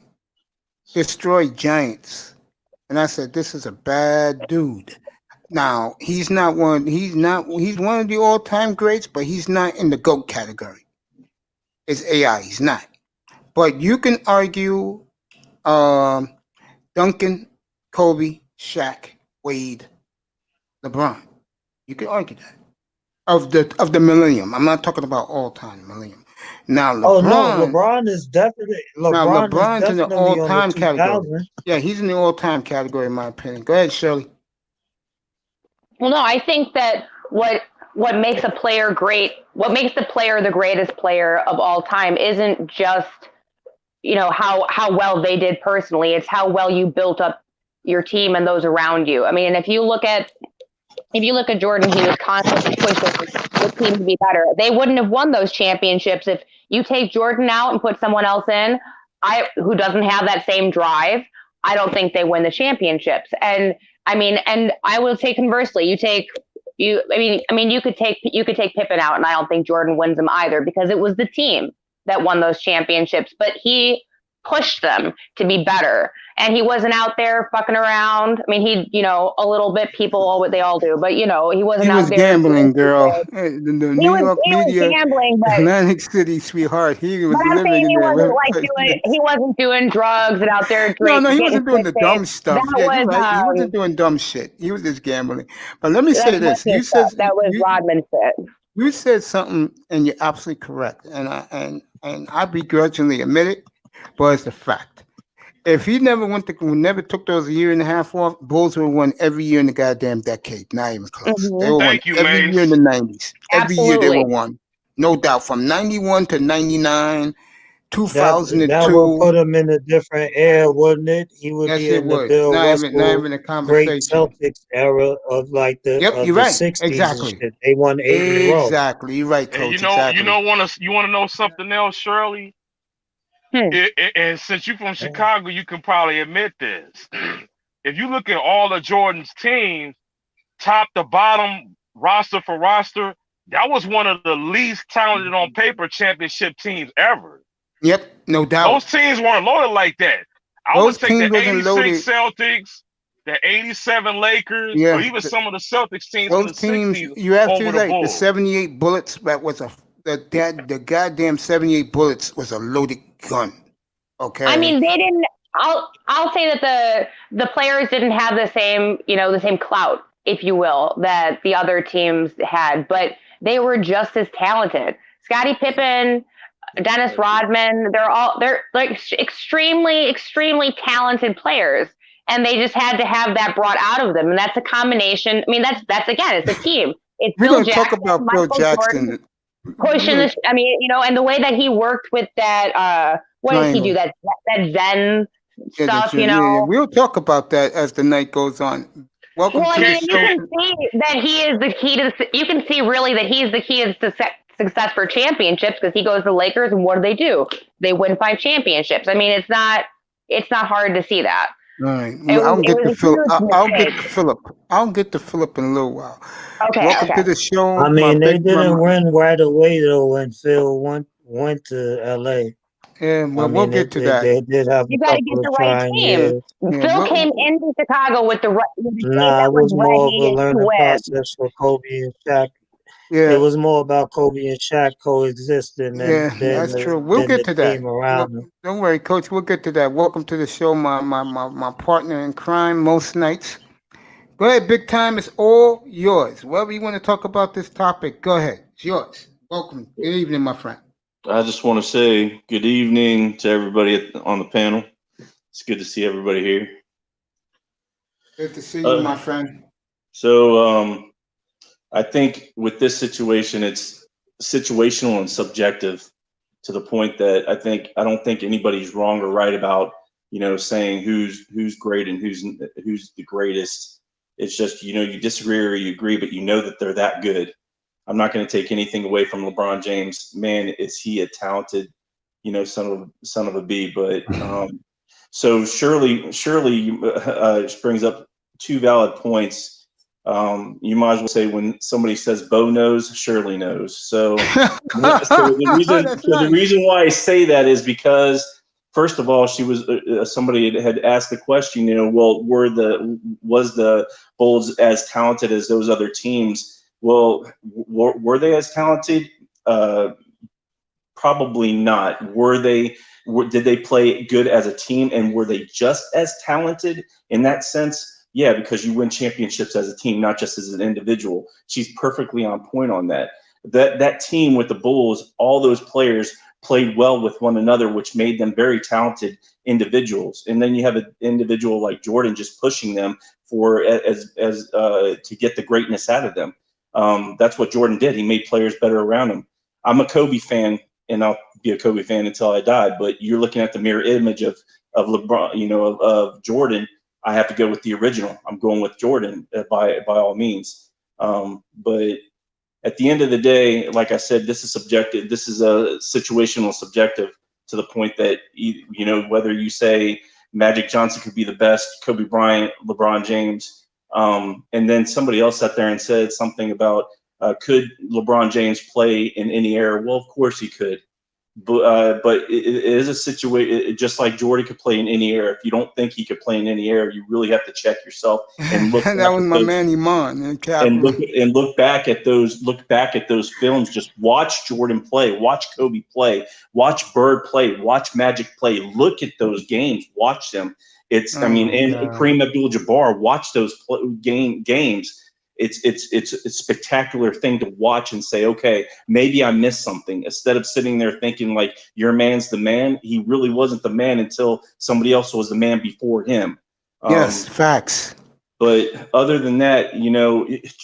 Speaker 1: destroy giants, and I said, "This is a bad dude." Now he's one of the all-time greats, but he's not in the GOAT category. It's AI. He's not. But you can argue Duncan, Kobe, Shaq, Wade, LeBron. You can argue that of the millennium. I'm not talking about all-time millennium. Now LeBron.
Speaker 4: Oh no, LeBron's
Speaker 1: LeBron's in the all-time category. Yeah, he's in the all-time category in my opinion. Go ahead, Shirley.
Speaker 5: Well, no, I think that what makes a player great, what makes the player the greatest player of all time isn't just, how well they did personally. It's how well you built up your team and those around you. I mean, if you look at Jordan, he was constantly pushing the team to be better. They wouldn't have won those championships if you take Jordan out and put someone else in, who doesn't have that same drive. I don't think they win the championships. And I mean, and I will say conversely, you could take Pippen out, and I don't think Jordan wins them either, because it was the team that won those championships. But he pushed them to be better. And he wasn't out there fucking around. I mean, he, a little bit, they all do, but he wasn't
Speaker 1: He
Speaker 5: out
Speaker 1: was
Speaker 5: there
Speaker 1: gambling,
Speaker 5: doing
Speaker 1: girl.
Speaker 5: stupid.
Speaker 1: The
Speaker 5: He
Speaker 1: New
Speaker 5: was
Speaker 1: York
Speaker 5: he was
Speaker 1: media,
Speaker 5: gambling,
Speaker 1: Atlantic City, sweetheart. He was
Speaker 5: but I'm
Speaker 1: living
Speaker 5: saying
Speaker 1: in
Speaker 5: he
Speaker 1: that
Speaker 5: wasn't like
Speaker 1: place.
Speaker 5: he wasn't doing drugs and out there
Speaker 1: No, he
Speaker 5: getting
Speaker 1: wasn't doing the
Speaker 5: twisted.
Speaker 1: dumb stuff.
Speaker 5: That
Speaker 1: Yeah, you're
Speaker 5: was
Speaker 1: right. He wasn't doing dumb shit. He was just gambling. But let me say
Speaker 5: that's
Speaker 1: this:
Speaker 5: Wicked stuff. That was Rodman shit.
Speaker 1: you said something, and you're absolutely correct. And I begrudgingly admit it, but it's a fact. If he never took those year and a half off, Bulls would have won every year in the goddamn decade. Not even close. They were won
Speaker 6: Thank you,
Speaker 1: every year in the
Speaker 6: Mace.
Speaker 1: '90s. Every year they
Speaker 5: Absolutely.
Speaker 1: were won, no doubt. From '91 to '99,
Speaker 4: That would
Speaker 1: 2002.
Speaker 4: put him in a different era, wouldn't it? He would
Speaker 1: Yes,
Speaker 4: be
Speaker 1: it
Speaker 4: in the
Speaker 1: would.
Speaker 4: Bill
Speaker 1: Not
Speaker 4: Russell
Speaker 1: even a
Speaker 4: great
Speaker 1: conversation.
Speaker 4: Celtics era of like
Speaker 1: Yep, you're
Speaker 4: the
Speaker 1: right.
Speaker 4: '60s and
Speaker 1: Exactly.
Speaker 4: shit. They won 8 in a row.
Speaker 1: Exactly. You're right,
Speaker 6: And
Speaker 1: Coach. Exactly.
Speaker 6: you wanna know something else, Shirley?
Speaker 5: Hmm.
Speaker 6: And since you're from Chicago, you can probably admit this. If you look at all of Jordan's teams, top to bottom, roster for roster, that was one of the least talented on paper championship teams ever.
Speaker 1: Yep, no
Speaker 6: Those
Speaker 1: doubt.
Speaker 6: teams weren't loaded like that. I would
Speaker 1: Those
Speaker 6: take
Speaker 1: teams
Speaker 6: the
Speaker 1: wasn't
Speaker 6: '86
Speaker 1: loaded.
Speaker 6: Celtics, the '87 Lakers, or
Speaker 1: Yeah,
Speaker 6: even some of the Celtics teams from
Speaker 1: those
Speaker 6: the
Speaker 1: teams.
Speaker 6: '60s
Speaker 1: You're
Speaker 6: over
Speaker 1: absolutely
Speaker 6: the
Speaker 1: right. The
Speaker 6: Bulls.
Speaker 1: '78 Bullets. That was the goddamn '78 Bullets was a loaded gun.
Speaker 5: I
Speaker 1: Okay.
Speaker 5: mean, they didn't. I'll say that the players didn't have the same clout, if you will, that the other teams had, but they were just as talented. Scottie Pippen, Dennis Rodman, they're like extremely talented players, and they just had to have that brought out of them, and that's a combination. I mean, that's again, it's a team. It's
Speaker 1: We're
Speaker 5: Phil
Speaker 1: gonna talk
Speaker 5: Jackson,
Speaker 1: about Phil
Speaker 5: Michael Jordan,
Speaker 1: Jackson. We're
Speaker 5: pushing
Speaker 1: gonna
Speaker 5: this. I mean, and the way that he worked with that. What does he do?
Speaker 1: triangle.
Speaker 5: That Zen
Speaker 1: Yeah,
Speaker 5: stuff,
Speaker 1: yeah. We'll talk about that as the night goes on. Welcome
Speaker 5: Well, I
Speaker 1: to the
Speaker 5: mean, you
Speaker 1: show.
Speaker 5: can see that he is the key to. You can see really that he's the key to success for championships because he goes to the Lakers and what do? They win 5 championships. I mean, it's not hard to see that.
Speaker 1: All right.
Speaker 5: It
Speaker 1: I'll get
Speaker 5: was
Speaker 1: to
Speaker 5: a
Speaker 1: Philip.
Speaker 5: huge
Speaker 1: I'll get to
Speaker 5: mistake.
Speaker 1: Philip. I'll get to Philip in a little while.
Speaker 5: Okay.
Speaker 1: Welcome to the show,
Speaker 4: I
Speaker 1: my
Speaker 4: mean, they
Speaker 1: big
Speaker 4: didn't
Speaker 1: mama.
Speaker 4: win right away though when Phil went to LA.
Speaker 1: Yeah,
Speaker 4: I
Speaker 1: well, we'll
Speaker 4: mean,
Speaker 1: get to that.
Speaker 4: they did have
Speaker 5: You
Speaker 4: a
Speaker 5: got to get
Speaker 4: couple of
Speaker 5: the right
Speaker 4: trying
Speaker 5: team.
Speaker 4: years.
Speaker 1: Yeah,
Speaker 5: Phil came into Chicago with the team
Speaker 4: Nah,
Speaker 5: that
Speaker 4: it
Speaker 5: was
Speaker 4: was more of a
Speaker 5: ready to
Speaker 4: learning
Speaker 5: win.
Speaker 4: process for Kobe and Shaq. It
Speaker 1: yeah,
Speaker 4: was more about Kobe and Shaq coexisting
Speaker 1: yeah. That's true. We'll
Speaker 4: than
Speaker 1: get
Speaker 4: the
Speaker 1: to that.
Speaker 4: team
Speaker 1: Well,
Speaker 4: around them.
Speaker 1: don't worry, Coach. We'll get to that. Welcome to the show, my partner in crime most nights. Go ahead, big time. It's all yours. Whatever you want to talk about this topic, go ahead. It's yours. Welcome. Good evening, my friend.
Speaker 7: I just want to say good evening to everybody on the panel. It's good to see everybody here.
Speaker 1: Good to see you,
Speaker 7: Uh,
Speaker 1: my friend.
Speaker 7: so I think with this situation, it's situational and subjective to the point that I don't think anybody's wrong or right about saying who's great and who's the greatest. It's just you disagree or you agree, but you know that they're that good. I'm not going to take anything away from LeBron James. Man, is he a talented, son of a B. But so Shirley brings up 2 valid points. You might as well say when somebody says Bo knows, Shirley knows. So,
Speaker 1: That's
Speaker 7: the
Speaker 1: nice.
Speaker 7: reason why I say that is because first of all, she was somebody had asked the question. Well, was the Bulls as talented as those other teams? Well, were they as talented? Probably not. Did they play good as a team, and were they just as talented in that sense? Yeah, because you win championships as a team, not just as an individual. She's perfectly on point on that. That team with the Bulls, all those players played well with one another, which made them very talented individuals. And then you have an individual like Jordan just pushing them to get the greatness out of them. That's what Jordan did. He made players better around him. I'm a Kobe fan, and I'll be a Kobe fan until I die. But you're looking at the mirror image of LeBron, of Jordan. I have to go with the original. I'm going with Jordan by all means. But at the end of the day, like I said, this is subjective. This is a situational subjective to the point that whether you say Magic Johnson could be the best, Kobe Bryant, LeBron James. And then somebody else sat there and said something about could LeBron James play in any era? Well, of course he could. But it is a situation just like Jordan could play in any era. If you don't think he could play in any era, you really have to check yourself and look
Speaker 1: That
Speaker 7: back
Speaker 1: was
Speaker 7: at
Speaker 1: my
Speaker 7: those
Speaker 1: man Iman in the cap
Speaker 7: and
Speaker 1: room.
Speaker 7: look back at those films. Just watch Jordan play, watch Kobe play, watch Bird play, watch Magic play. Look at those games, watch them. It's I
Speaker 1: Oh
Speaker 7: mean,
Speaker 1: my
Speaker 7: and
Speaker 1: God.
Speaker 7: Kareem Abdul-Jabbar, watch those games. It's a spectacular thing to watch and say, okay, maybe I missed something. Instead of sitting there thinking like your man's the man, he really wasn't the man until somebody else was the man before him.
Speaker 1: Yes,
Speaker 7: Um,
Speaker 1: facts.
Speaker 7: but other than that,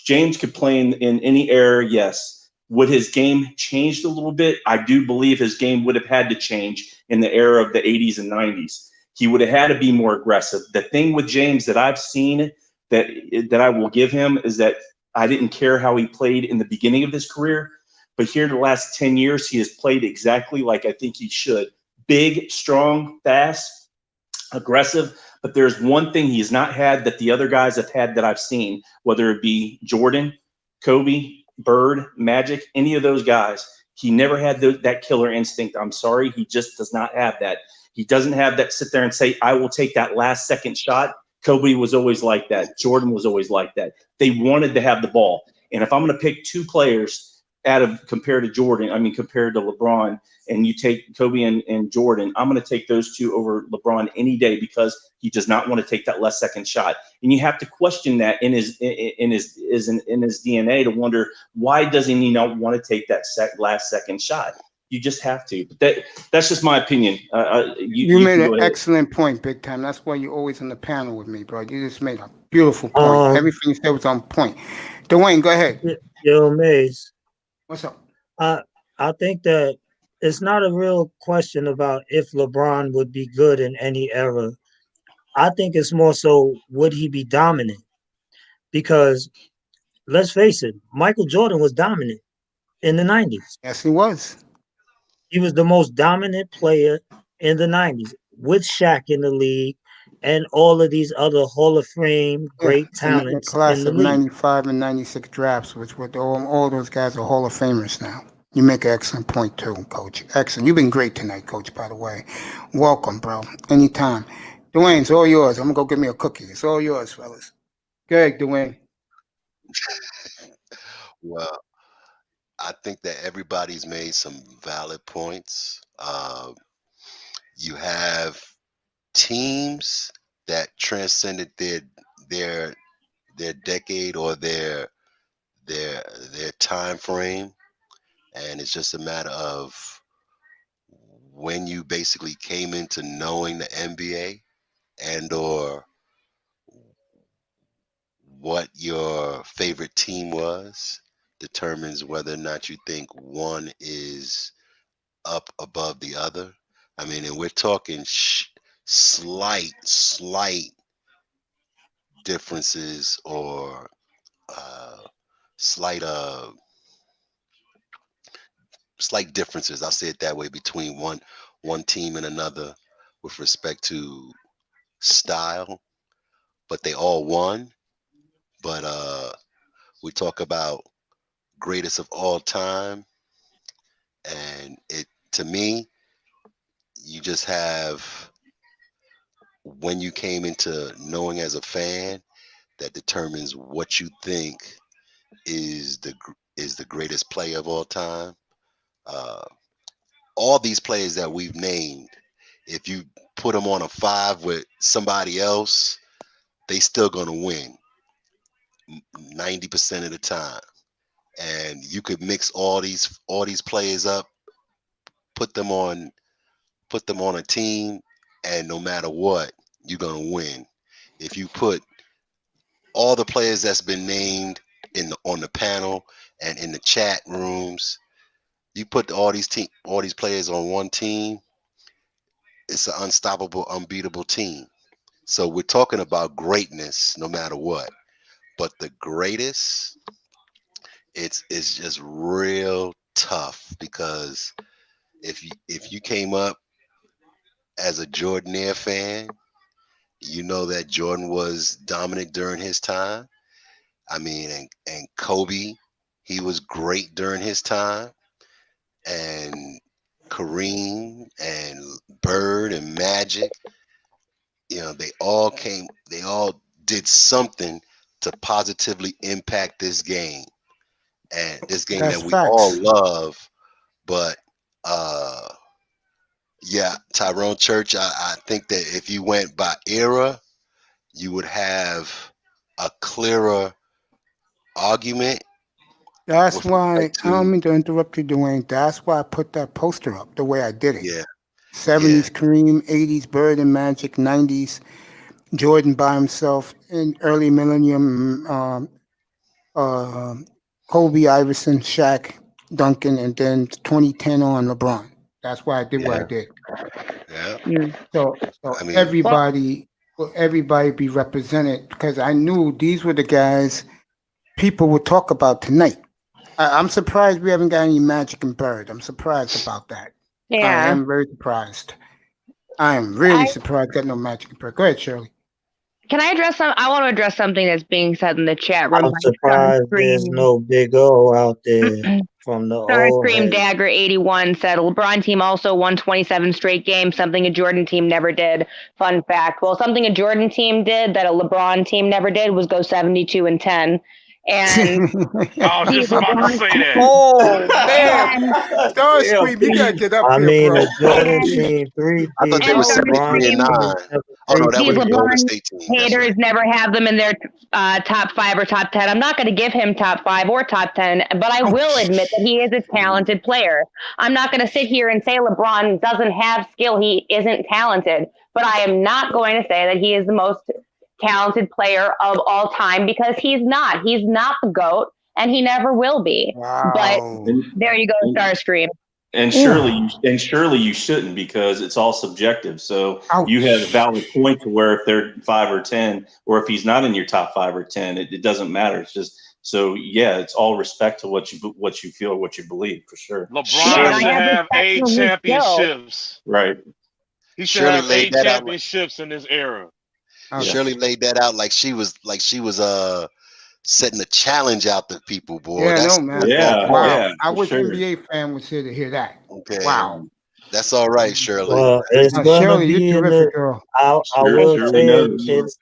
Speaker 7: James could play in any era, yes. Would his game changed a little bit? I do believe his game would have had to change in the era of the 80s and 90s. He would have had to be more aggressive. The thing with James that I've seen that that I will give him is that I didn't care how he played in the beginning of his career, but here the last 10 years he has played exactly like I think he should. Big, strong, fast, aggressive. But there's one thing he's not had that the other guys have had that I've seen, whether it be Jordan, Kobe, Bird, Magic, any of those guys. He never had that killer instinct. I'm sorry, he just does not have that. He doesn't have that sit there and say, I will take that last second shot. Kobe was always like that. Jordan was always like that. They wanted to have the ball. And if I'm going to pick two players out of compared to Jordan, I mean, compared to LeBron, and you take Kobe and Jordan, I'm going to take those two over LeBron any day because he does not want to take that last second shot. And you have to question that in his DNA to wonder why doesn't he not want to take that last second shot? You just have to. But that's just my opinion.
Speaker 1: You
Speaker 7: You
Speaker 1: made
Speaker 7: can
Speaker 1: an
Speaker 7: go ahead.
Speaker 1: excellent point, big time. That's why you're always on the panel with me, bro. You just made a beautiful point.
Speaker 4: Um,
Speaker 1: Everything you said was on point. Dwayne, go ahead.
Speaker 4: Yo, Maze,
Speaker 1: What's up?
Speaker 4: I I think that it's not a real question about if LeBron would be good in any era. I think it's more so would he be dominant? Because let's face it, Michael Jordan was dominant in the 90s.
Speaker 1: Yes, he was.
Speaker 4: He was the most dominant player in the 90s with Shaq in the league and all of these other Hall of Fame
Speaker 1: Yeah,
Speaker 4: great
Speaker 1: in the
Speaker 4: talents in
Speaker 1: class
Speaker 4: the
Speaker 1: of
Speaker 4: league.
Speaker 1: '95 and '96 drafts, which were all those guys are Hall of Famers now. You make an excellent point too, Coach. Excellent. You've been great tonight, Coach. By the way, welcome, bro. Anytime. Dwayne, it's all yours. I'm gonna go get me a cookie. It's all yours, fellas. Go ahead, Dwayne.
Speaker 2: Well, I think that everybody's made some valid points. You have teams that transcended their their decade or their time frame, and it's just a matter of when you basically came into knowing the NBA and or what your favorite team was determines whether or not you think one is up above the other. I mean, and we're talking slight differences or uh, slight slight differences. I'll say it that way between one team and another with respect to style, but they all won. But we talk about greatest of all time, and it to me, you just have when you came into knowing as a fan that determines what you think is the greatest player of all time. Uh, all these players that we've named, if you put them on a five with somebody else, they still gonna win 90% of the time. And you could mix all these players up, put them on put them on a team, and no matter what, you're gonna win. If you put all the players that's been named on the panel and in the chat rooms, you put all these players on one team, it's an unstoppable, unbeatable team. So we're talking about greatness no matter what. But the greatest, it's just real tough because if you came up as a Jordanaire fan, you know that Jordan was dominant during his time. I mean, and Kobe, he was great during his time. And Kareem and Bird and Magic, they all did something to positively impact this game. And this game
Speaker 1: That's
Speaker 2: that we all
Speaker 1: facts.
Speaker 2: love. But yeah, Tyrone Church, I think that if you went by era, you would have a clearer argument
Speaker 1: That's
Speaker 2: with respect
Speaker 1: why I don't
Speaker 2: to,
Speaker 1: mean to interrupt you, Dwayne. That's why I put that poster up the way I did it.
Speaker 2: yeah,
Speaker 1: 70s Kareem, 80s Bird and Magic, 90s Jordan by himself, in early millennium uh, Kobe, Iverson, Shaq, Duncan, and then 2010 on LeBron. That's why I did what I
Speaker 2: yeah,
Speaker 1: did.
Speaker 2: yeah.
Speaker 1: So
Speaker 2: I mean,
Speaker 5: Well,
Speaker 1: everybody be represented because I knew these were the guys people would talk about tonight. I'm surprised we haven't got any Magic and Bird. I'm surprised about that. I
Speaker 5: yeah.
Speaker 1: am very surprised. I am really
Speaker 5: I
Speaker 1: surprised got no Magic and Bird. Go ahead, Shirley.
Speaker 5: can I address some? I want to address something that's being said in the chat room
Speaker 4: I'm
Speaker 5: by
Speaker 4: surprised there's
Speaker 5: Starscream.
Speaker 4: no Big O out there from the old
Speaker 5: Starscream
Speaker 4: head.
Speaker 5: Dagger 81 said LeBron team also won 27 straight games, something a Jordan team never did. Fun fact. Well, something a Jordan team did that a LeBron team never did was go 72-10. And
Speaker 6: I was
Speaker 5: the
Speaker 6: just about to
Speaker 5: LeBron
Speaker 6: say that.
Speaker 1: Oh man,
Speaker 5: and
Speaker 1: Starscream, you gotta get up
Speaker 4: I
Speaker 1: here,
Speaker 4: mean,
Speaker 1: bro.
Speaker 4: a Jordan
Speaker 5: and
Speaker 4: team
Speaker 2: I thought they
Speaker 5: and
Speaker 2: were
Speaker 4: three-peat. LeBron
Speaker 2: 73 and
Speaker 5: Starscream,
Speaker 2: 9.
Speaker 4: team is
Speaker 2: Oh no, that
Speaker 5: these
Speaker 2: was the
Speaker 4: 73.
Speaker 2: Golden
Speaker 5: LeBron
Speaker 2: State team. That's
Speaker 5: haters
Speaker 2: right.
Speaker 5: never have them in their top 5 or top 10. I'm not going to give him top 5 or top 10, but I
Speaker 1: Oh,
Speaker 5: will admit that he is a talented player. I'm not going to sit here and say LeBron doesn't have skill. He isn't talented, but I am not going to say that he is the most talented player of all time because he's not. He's not the GOAT, and he never will be. But
Speaker 1: wow.
Speaker 7: And,
Speaker 5: there you go,
Speaker 7: and,
Speaker 5: Starscream.
Speaker 7: surely you shouldn't because it's all subjective. So you have a
Speaker 1: Ouch.
Speaker 7: valid point to where if they're 5 or 10, or if he's not in your top 5 or 10, it doesn't matter. It's just so yeah, it's all respect to what you feel or what you believe for sure.
Speaker 5: Yeah, and
Speaker 6: LeBron
Speaker 5: I
Speaker 6: should
Speaker 2: Shirley,
Speaker 5: have
Speaker 6: have
Speaker 5: respect
Speaker 6: 8
Speaker 5: for his skill.
Speaker 6: championships.
Speaker 7: Right.
Speaker 6: He should
Speaker 2: Shirley
Speaker 6: have
Speaker 2: laid
Speaker 6: 8
Speaker 2: that out.
Speaker 6: championships in this era.
Speaker 7: Yeah.
Speaker 2: Shirley laid that out like she was setting a challenge out to people, boy.
Speaker 1: Yeah, no,
Speaker 2: That's
Speaker 1: man.
Speaker 2: on
Speaker 7: Yeah.
Speaker 2: point.
Speaker 1: Wow.
Speaker 7: Yeah.
Speaker 1: I
Speaker 7: For
Speaker 1: wish
Speaker 7: sure.
Speaker 1: NBA fan was here to hear that.
Speaker 2: Okay,
Speaker 1: Wow.
Speaker 2: that's all right, Shirley.
Speaker 4: Well, it's gonna
Speaker 1: Shirley, you're
Speaker 4: be in the.
Speaker 1: terrific, girl.
Speaker 4: I will
Speaker 7: Shirley
Speaker 4: say
Speaker 7: knows.
Speaker 4: it's.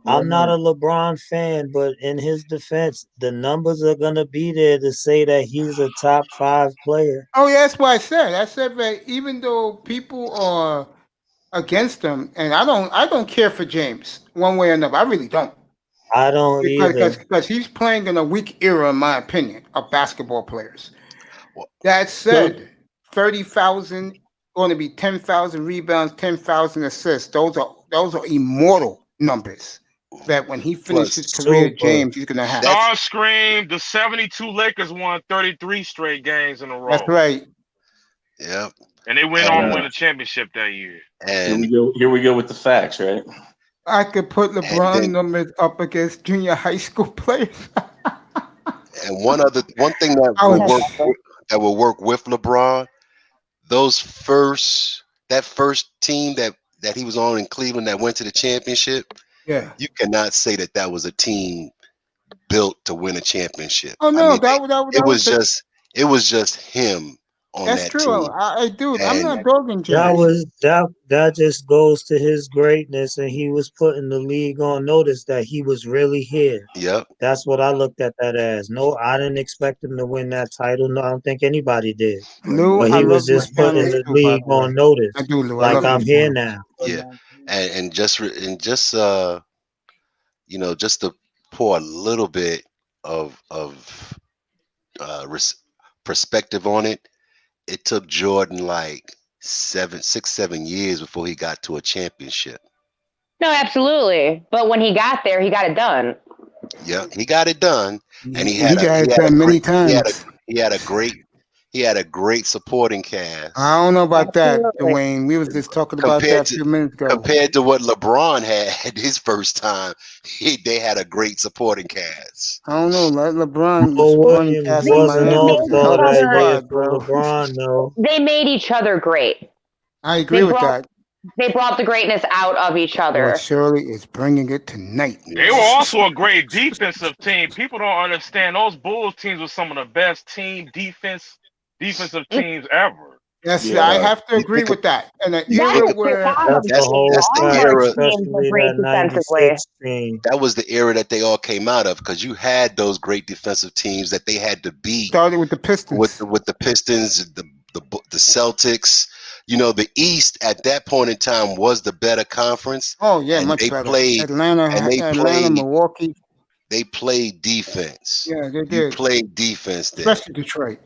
Speaker 4: I'm not a LeBron fan, but in his defense, the numbers are gonna be there to say that he's a top 5 player.
Speaker 1: Oh, yeah, that's what I said. I said that even though people are against him, and I don't care for James one way or another. I really don't.
Speaker 4: I don't either.
Speaker 1: Because he's playing in a weak era, in my opinion, of basketball players.
Speaker 2: Well,
Speaker 1: That
Speaker 7: So
Speaker 1: said, 30,000 going to be 10,000 rebounds, 10,000 assists. Those are immortal numbers. That when he finishes his
Speaker 2: plus,
Speaker 1: career,
Speaker 4: Super.
Speaker 1: James, he's gonna have.
Speaker 2: that's
Speaker 6: Starscream, the 72 Lakers won 33 straight games in a
Speaker 1: That's
Speaker 6: row.
Speaker 1: right.
Speaker 2: yeah,
Speaker 6: And they went on to
Speaker 2: and
Speaker 6: win a championship that year.
Speaker 7: here we
Speaker 2: and
Speaker 7: go. Here we go with the facts, right?
Speaker 1: I could put
Speaker 2: and
Speaker 1: LeBron
Speaker 2: then
Speaker 1: numbers up against junior high school players.
Speaker 2: and one thing that
Speaker 1: I
Speaker 2: will
Speaker 1: was,
Speaker 2: work with LeBron, that first team that he was on in Cleveland that went to the championship,
Speaker 1: yeah.
Speaker 2: you cannot say that was a team built to win a championship.
Speaker 1: Oh
Speaker 2: I
Speaker 1: no,
Speaker 2: mean, it was
Speaker 1: the,
Speaker 2: just him on
Speaker 1: that's
Speaker 2: that
Speaker 1: true.
Speaker 2: team,
Speaker 1: Dude, I'm
Speaker 2: and
Speaker 1: not dogging
Speaker 4: That
Speaker 1: James.
Speaker 4: was that just goes to his greatness, and he was putting the league on notice that he was really here.
Speaker 2: yep,
Speaker 4: That's what I looked at that as. No, I didn't expect him to win that title. No, I don't think anybody did.
Speaker 1: Lou,
Speaker 4: But
Speaker 1: I
Speaker 4: he was
Speaker 1: love your
Speaker 4: just putting
Speaker 1: sandwich
Speaker 4: the
Speaker 1: too, by
Speaker 4: league
Speaker 1: the way.
Speaker 4: on
Speaker 1: I
Speaker 4: notice.
Speaker 1: do, Lou. I
Speaker 4: Like
Speaker 1: love your
Speaker 4: I'm here
Speaker 1: sandwich.
Speaker 4: now.
Speaker 2: yeah, and just just to pour a little bit of perspective on it. It took Jordan like 7 years before he got to a championship.
Speaker 5: No, absolutely. But when he got there, he got it done.
Speaker 2: Yeah, he got it done, and
Speaker 1: He got it done many times.
Speaker 2: he had a great supporting cast
Speaker 1: I don't know about that,
Speaker 5: Absolutely.
Speaker 1: Dwayne. We was just talking about that a few minutes ago.
Speaker 2: compared to what LeBron had his first time. They had a great supporting cast.
Speaker 1: I don't know. LeBron, the
Speaker 4: Mo
Speaker 1: supporting
Speaker 4: Williams
Speaker 1: cast in
Speaker 4: wasn't
Speaker 5: They
Speaker 1: Miami
Speaker 4: all
Speaker 1: was
Speaker 5: made
Speaker 1: a
Speaker 5: each
Speaker 1: hell of a
Speaker 4: that
Speaker 5: other.
Speaker 4: year
Speaker 1: squad,
Speaker 4: for
Speaker 1: bro.
Speaker 4: LeBron, though.
Speaker 5: They made each other great.
Speaker 1: I agree with that.
Speaker 5: They brought the greatness out of each
Speaker 1: Well,
Speaker 5: other.
Speaker 1: Shirley is bringing it tonight.
Speaker 6: They were also a great defensive team. People don't understand those Bulls teams were some of the best defensive teams ever.
Speaker 1: Yes,
Speaker 7: Yeah.
Speaker 1: I have to
Speaker 2: You
Speaker 1: agree
Speaker 2: think
Speaker 1: with that. And an
Speaker 5: That
Speaker 1: era
Speaker 5: is
Speaker 1: where
Speaker 4: That's the
Speaker 5: common.
Speaker 4: whole
Speaker 2: that's the
Speaker 5: All of
Speaker 4: fact,
Speaker 5: our
Speaker 2: era.
Speaker 5: teams were
Speaker 4: especially
Speaker 5: great
Speaker 4: that
Speaker 5: defensively.
Speaker 4: 96 team.
Speaker 2: That was the era that they all came out of because you had those great defensive teams that they had to beat
Speaker 1: started with the Pistons.
Speaker 2: with the Pistons, the Celtics. You know, the East at that point in time was the better conference,
Speaker 1: Oh yeah,
Speaker 2: and
Speaker 1: much
Speaker 2: they
Speaker 1: better.
Speaker 2: played
Speaker 1: Atlanta, Milwaukee.
Speaker 2: they played defense.
Speaker 1: Yeah, they
Speaker 2: You
Speaker 1: did.
Speaker 2: played defense then.
Speaker 1: Especially Detroit.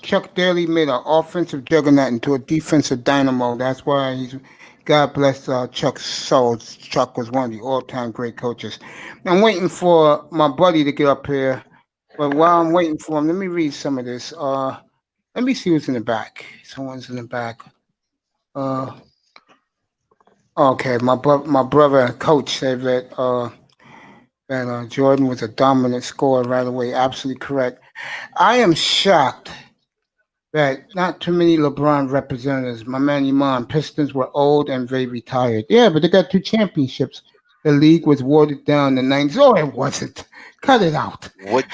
Speaker 1: Chuck Daly made an offensive juggernaut into a defensive dynamo. That's why God bless Chuck's soul. Chuck was one of the all-time great coaches. I'm waiting for my buddy to get up here, but while I'm waiting for him, let me read some of this. Let me see who's in the back. Someone's in the back. Okay, my brother coach said that Jordan was a dominant scorer right away. Absolutely correct. I am shocked that not too many LeBron representatives. My man Iman, Pistons were old and very retired. Yeah, but they got 2 championships. The league was watered down in the 90s. Oh, it wasn't. Cut it out.
Speaker 2: What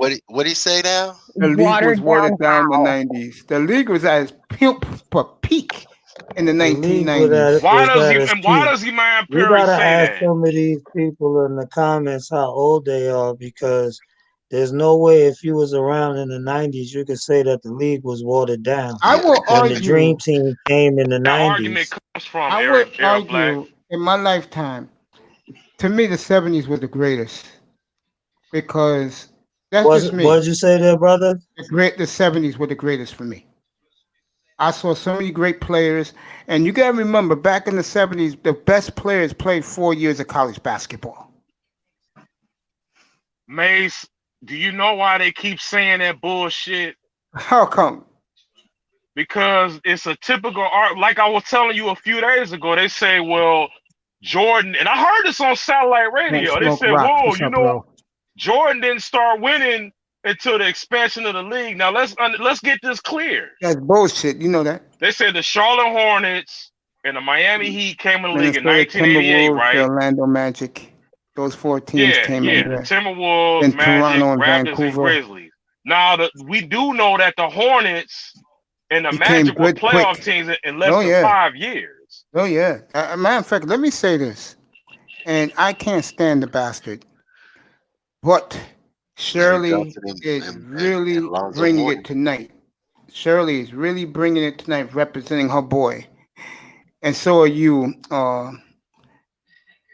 Speaker 2: did he say now?
Speaker 1: The league was
Speaker 5: Watered down
Speaker 1: watered down in the
Speaker 5: how?
Speaker 1: 90s. The league was at its peak in the
Speaker 4: The league was
Speaker 1: 1990s.
Speaker 4: at its
Speaker 6: Why
Speaker 4: peak.
Speaker 6: does Iman
Speaker 4: You
Speaker 6: Perry
Speaker 4: gotta
Speaker 6: say
Speaker 4: ask
Speaker 6: that?
Speaker 4: some of these people in the comments how old they are because there's no way if you was around in the 90s you could say that the league was watered down.
Speaker 1: I
Speaker 2: Yeah,
Speaker 1: will
Speaker 4: When the Dream
Speaker 1: argue.
Speaker 4: Team came in the
Speaker 6: That argument
Speaker 4: 90s.
Speaker 6: comes from
Speaker 1: I would
Speaker 6: Errol Black.
Speaker 1: argue in my lifetime. To me, the 70s were the greatest because that's just me.
Speaker 4: What'd you say there, brother?
Speaker 1: The 70s were the greatest for me. I saw so many great players, and you gotta remember, back in the 70s, the best players played 4 years of college basketball.
Speaker 6: Mace, do you know why they keep saying that bullshit?
Speaker 1: How come?
Speaker 6: Because it's a typical art. Like I was telling you a few days ago, they say, well, Jordan, and I heard this on satellite radio. They
Speaker 1: Smoke
Speaker 6: said,
Speaker 1: rocks.
Speaker 6: whoa,
Speaker 1: What's
Speaker 6: you
Speaker 1: up,
Speaker 6: know,
Speaker 1: bro?
Speaker 6: Jordan didn't start winning until the expansion of the league. Now let's get this clear.
Speaker 1: That's bullshit. You know that.
Speaker 6: They said the Charlotte Hornets and the Miami Heat came in the league in
Speaker 1: Minnesota
Speaker 6: 1988,
Speaker 1: Timberwolves, the
Speaker 6: right?
Speaker 1: Orlando Magic. Those 4 teams came in
Speaker 6: The
Speaker 1: there.
Speaker 6: Timberwolves,
Speaker 1: Then
Speaker 6: Magic,
Speaker 1: Toronto and
Speaker 6: Raptors, and
Speaker 1: Vancouver
Speaker 6: Grizzlies. Now we do know that the Hornets and the
Speaker 1: became
Speaker 6: Magic were
Speaker 1: good
Speaker 6: playoff
Speaker 1: quick.
Speaker 6: teams in less
Speaker 1: Oh
Speaker 6: than
Speaker 1: yeah.
Speaker 6: 5 years.
Speaker 1: Oh yeah. Matter of fact, let me say this, and I can't stand the bastard, but
Speaker 2: Larry
Speaker 1: Shirley
Speaker 2: Johnson
Speaker 1: is
Speaker 2: and
Speaker 1: really
Speaker 2: Alonzo
Speaker 1: bringing
Speaker 2: Mourning.
Speaker 1: it tonight. Shirley is really bringing it tonight, representing her boy, and so are you,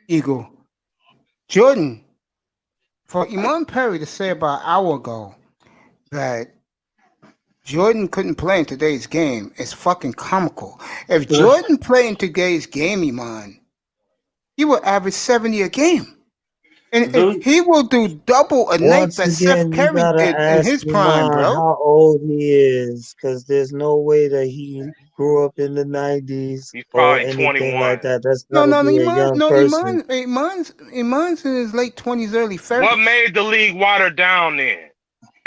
Speaker 1: Eagle. Jordan, for Iman Perry to say about an hour ago that Jordan couldn't play in today's game is fucking comical. If Jordan played in today's game, Iman, he will average 70 a game. And
Speaker 7: Those,
Speaker 1: he will do double a night
Speaker 4: Once
Speaker 1: that Seth
Speaker 4: again, you
Speaker 1: Curry
Speaker 4: gotta
Speaker 1: did in
Speaker 4: ask
Speaker 1: his prime,
Speaker 4: Iman
Speaker 1: bro.
Speaker 4: how old he is, because there's no way that he grew up in the 90s
Speaker 6: He's
Speaker 4: or
Speaker 6: probably
Speaker 4: anything like
Speaker 6: 21.
Speaker 4: that. That's
Speaker 1: No,
Speaker 4: gotta
Speaker 1: no, no,
Speaker 4: be a young person.
Speaker 1: Iman's in his late 20s, early
Speaker 6: What
Speaker 1: 30s.
Speaker 6: made the league watered down then?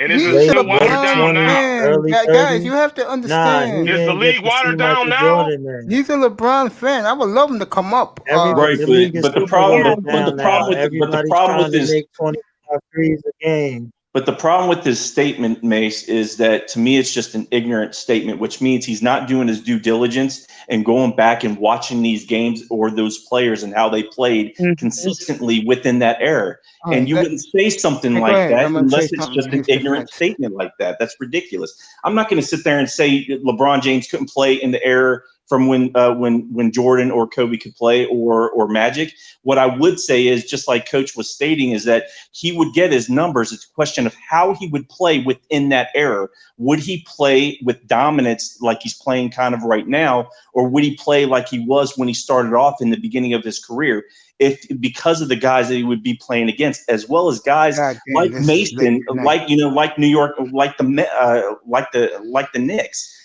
Speaker 6: And is it
Speaker 1: He's a
Speaker 6: still
Speaker 4: Late
Speaker 6: watered down
Speaker 1: LeBron
Speaker 4: 20s,
Speaker 6: now?
Speaker 1: fan.
Speaker 4: early
Speaker 1: Guys, you
Speaker 4: 30s.
Speaker 1: have to
Speaker 4: Nah, he
Speaker 1: understand.
Speaker 6: Is the
Speaker 4: didn't get
Speaker 6: league
Speaker 4: to see
Speaker 6: watered down
Speaker 4: Michael
Speaker 6: now?
Speaker 4: Jordan then.
Speaker 1: He's a LeBron fan. I would love him to come up.
Speaker 7: right,
Speaker 4: The league is
Speaker 7: but the
Speaker 4: super
Speaker 7: problem,
Speaker 4: watered
Speaker 7: but
Speaker 4: down
Speaker 7: the problem
Speaker 4: now.
Speaker 7: with
Speaker 4: Everybody's trying to make 25 threes a game.
Speaker 7: But the problem with this statement, Mace, is that to me it's just an ignorant statement, which means he's not doing his due diligence and going back and watching these games or those players and how they played consistently within that era.
Speaker 1: All
Speaker 7: And
Speaker 1: right,
Speaker 7: you wouldn't say something
Speaker 1: go
Speaker 7: like
Speaker 1: ahead.
Speaker 7: that
Speaker 1: I'm going to say
Speaker 7: unless it's
Speaker 1: something
Speaker 7: just
Speaker 1: in
Speaker 7: an
Speaker 1: his
Speaker 7: ignorant
Speaker 1: defense.
Speaker 7: statement like that. That's ridiculous. I'm not going to sit there and say LeBron James couldn't play in the era from when Jordan or Kobe could play or Magic. What I would say is, just like Coach was stating, is that he would get his numbers. It's a question of how he would play within that era. Would he play with dominance like he's playing kind of right now, or would he play like he was when he started off in the beginning of his career? If because of the guys that he would be playing against, as well as guys
Speaker 1: God damn,
Speaker 7: like
Speaker 1: this is late
Speaker 7: Mason,
Speaker 1: tonight.
Speaker 7: like New York, like the Knicks.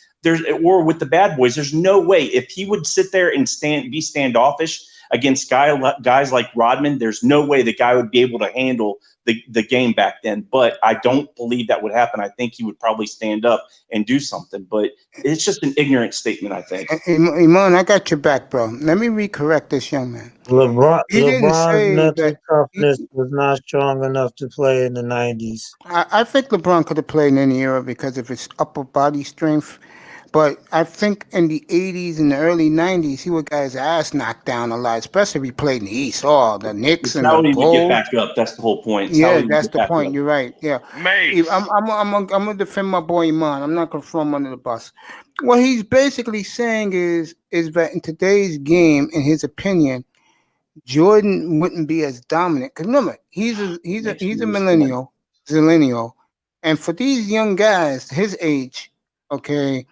Speaker 7: Or with the bad boys, there's no way if he would sit there and be standoffish against guys like Rodman, there's no way the guy would be able to handle the game back then. But I don't believe that would happen. I think he would probably stand up and do something. But it's just an ignorant statement, I think.
Speaker 1: Iman, I got your back, bro. Let me recorrect this young man. He didn't
Speaker 4: LeBron's
Speaker 1: say
Speaker 4: mental
Speaker 1: that.
Speaker 4: toughness was not strong enough to play in the 90s.
Speaker 1: I think LeBron could have played in any era because of his upper body strength. But I think in the 80s and the early 90s, he would get his ass knocked down a lot, especially if he played in the East. Oh, the Knicks
Speaker 7: It's
Speaker 1: and
Speaker 7: how
Speaker 1: the
Speaker 7: he would get
Speaker 1: Bulls.
Speaker 7: back up. That's the whole point. It's how
Speaker 1: Yeah,
Speaker 7: he would
Speaker 1: that's
Speaker 7: get
Speaker 1: the
Speaker 7: back
Speaker 1: point.
Speaker 7: up.
Speaker 1: You're right. Yeah.
Speaker 6: Mace.
Speaker 1: I'm gonna defend my boy Iman. I'm not gonna throw him under the bus. What he's basically saying is that in today's game, in his opinion, Jordan wouldn't be as dominant. Because remember, he's a millennial, zillennial, and for these young guys his age, okay,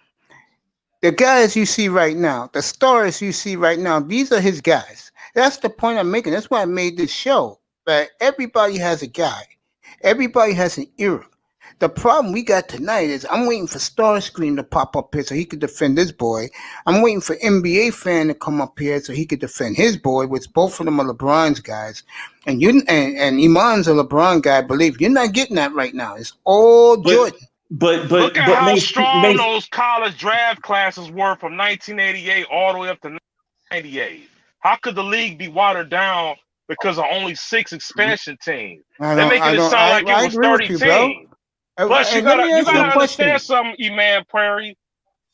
Speaker 1: the guys you see right now, the stars you see right now, these are his guys. That's the point I'm making. That's why I made this show. That everybody has a guy. Everybody has an era. The problem we got tonight is I'm waiting for Starscream to pop up here so he could defend this boy. I'm waiting for N.B.A. fan to come up here so he could defend his boy, which both of them are LeBron's guys. And Iman's a LeBron guy. Believe you're not getting that right now. It's all Jordan.
Speaker 7: But
Speaker 6: Look at how
Speaker 7: Mace,
Speaker 6: strong those college draft classes were from 1988 all the way up to 98. How could the league be watered down because of only 6 expansion teams? They're making it sound like it was
Speaker 1: agree
Speaker 6: 30
Speaker 1: with you, bro.
Speaker 6: teams. Plus, you
Speaker 1: Let me ask you
Speaker 6: gotta
Speaker 1: a question.
Speaker 6: understand something, E-Man Prairie.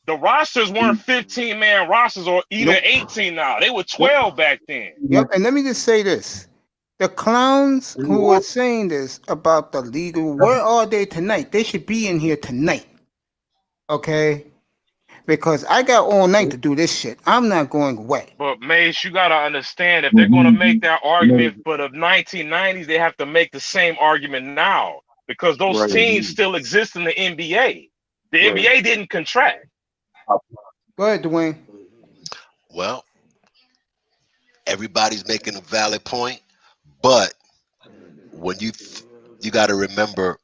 Speaker 6: The rosters weren't 15-man rosters or even
Speaker 1: Nope.
Speaker 6: 18 now. They were 12 back then.
Speaker 1: Yep, and let me just say this. The clowns who are saying this about the legal, where are they tonight? They should be in here tonight. Okay? Because I got all night to do this shit. I'm not going away.
Speaker 6: But Mace, you gotta understand, if they're gonna make that argument for the 1990s, they have to make the same argument now because those teams still exist in the NBA. The NBA didn't contract.
Speaker 1: Go ahead, Dwayne.
Speaker 2: Well, everybody's making a valid point, but when you got to remember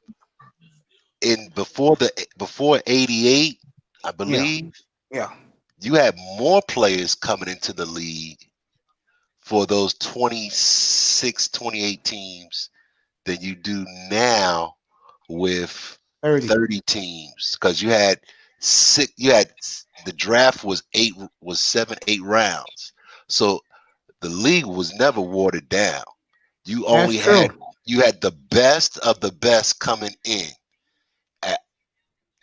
Speaker 2: before 88, I believe,
Speaker 1: Yeah.
Speaker 2: you had more players coming into the league for those 26, 28 teams than you do now with 30 teams, because you had the draft was 7, 8 rounds. So the league was never watered down. You only had the best of the best coming in at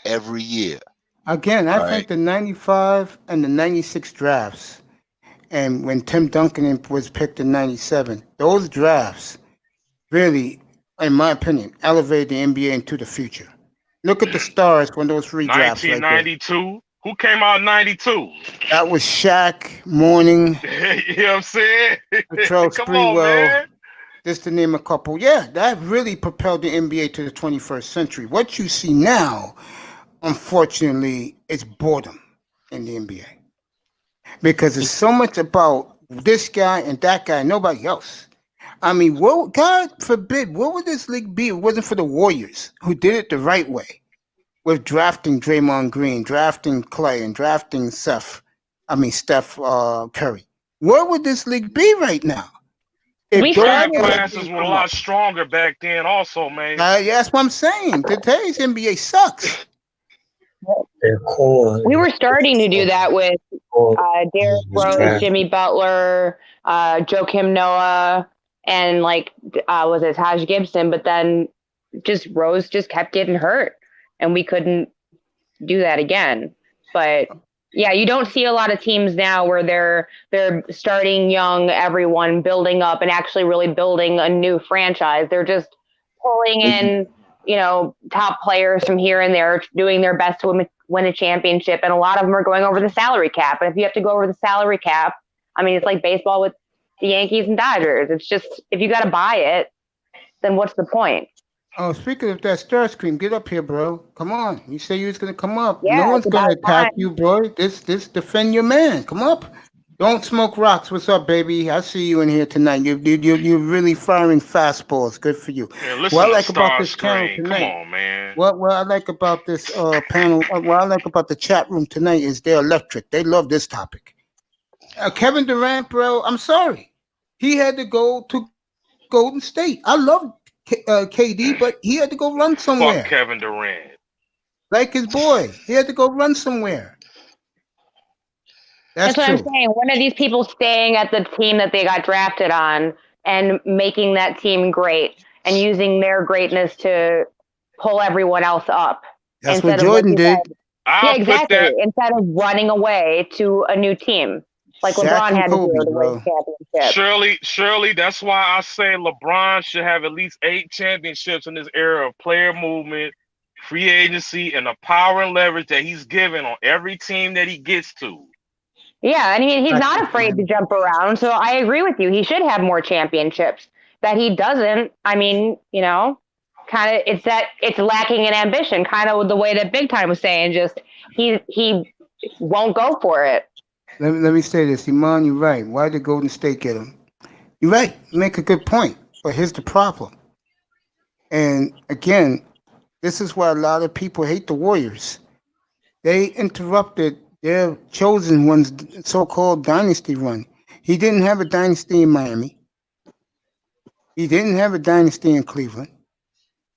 Speaker 2: every year.
Speaker 1: Again, I think the 95 and the 96 drafts, and when Tim Duncan was picked in 97, those drafts really, in my opinion, elevated the NBA into the future. Look at the stars when those three drafts right there.
Speaker 6: 1992. Who came out in 92?
Speaker 1: That was Shaq, Mourning,
Speaker 6: You know what I'm saying?
Speaker 1: Latrell
Speaker 6: Come on, man.
Speaker 1: just to name a couple. Yeah, that really propelled the NBA to the 21st century. What you see now, unfortunately, is boredom in the NBA. Because it's so much about this guy and that guy, nobody else. I mean, God forbid, what would this league be if it wasn't for the Warriors who did it the right way with drafting Draymond Green, drafting Clay, and drafting Steph Curry? Where would this league be right now?
Speaker 6: Draft classes were a lot stronger back then also, man.
Speaker 1: Yeah, that's what I'm saying. Today's NBA sucks.
Speaker 5: We were starting to do that with Derrick Rose, Jimmy Butler, Joakim Noah, and was it Taj Gibson? But then Rose just kept getting hurt, and we couldn't do that again. But yeah, you don't see a lot of teams now where they're starting young, everyone building up, and actually really building a new franchise. They're just pulling in, top players from here and there, doing their best to win a championship, and a lot of them are going over the salary cap. And if you have to go over the salary cap, I mean, it's like baseball with the Yankees and Dodgers. It's just, if you got to buy it, then what's the point?
Speaker 1: Oh, speaking of that Starscream, get up here, bro. Come on. You say you was gonna come up.
Speaker 5: Yeah,
Speaker 1: no one's gonna attack you, bro. This defend your man. Come up. Don't smoke rocks. What's up, baby? I see you in here tonight. You're really firing fastballs. Good for you.
Speaker 6: Man, listen
Speaker 1: what I
Speaker 6: to
Speaker 1: like about this panel
Speaker 6: Starscream.
Speaker 1: tonight.
Speaker 6: Come on, man.
Speaker 1: What I like about this panel, what I like about the chat room tonight is they're electric. They love this topic. Kevin Durant, bro. I'm sorry. He had to go to Golden State. I love KD, but he had to go run somewhere.
Speaker 6: Fuck Kevin Durant.
Speaker 1: Like his boy. He had to go run somewhere. That's
Speaker 5: what
Speaker 1: true.
Speaker 5: I'm saying. One of these people staying at the team that they got drafted on and making that team great and using their greatness to pull everyone else up.
Speaker 1: That's what Jordan did.
Speaker 5: Yeah,
Speaker 6: I'll put
Speaker 5: exactly.
Speaker 6: that.
Speaker 5: Instead of running away to a new team, like
Speaker 1: Shaq
Speaker 5: LeBron
Speaker 1: and
Speaker 5: had to do
Speaker 1: Kobe,
Speaker 5: to win
Speaker 1: bro.
Speaker 5: championship.
Speaker 6: Shirley, that's why I say LeBron should have at least 8 championships in this era of player movement, free agency, and the power and leverage that he's given on every team that he gets to.
Speaker 5: Yeah, I mean, he's
Speaker 1: I
Speaker 5: not
Speaker 1: think,
Speaker 5: afraid to
Speaker 1: man.
Speaker 5: jump around. So I agree with you. He should have more championships. That he doesn't, I mean, kind of it's lacking in ambition, kind of the way that Big Time was saying. Just he won't go for it.
Speaker 1: Let me say this, Iman, you're right. Why did Golden State get him? You're right. You make a good point. But here's the problem. And again, this is why a lot of people hate the Warriors. They interrupted their chosen one's so-called dynasty run. He didn't have a dynasty in Miami. He didn't have a dynasty in Cleveland.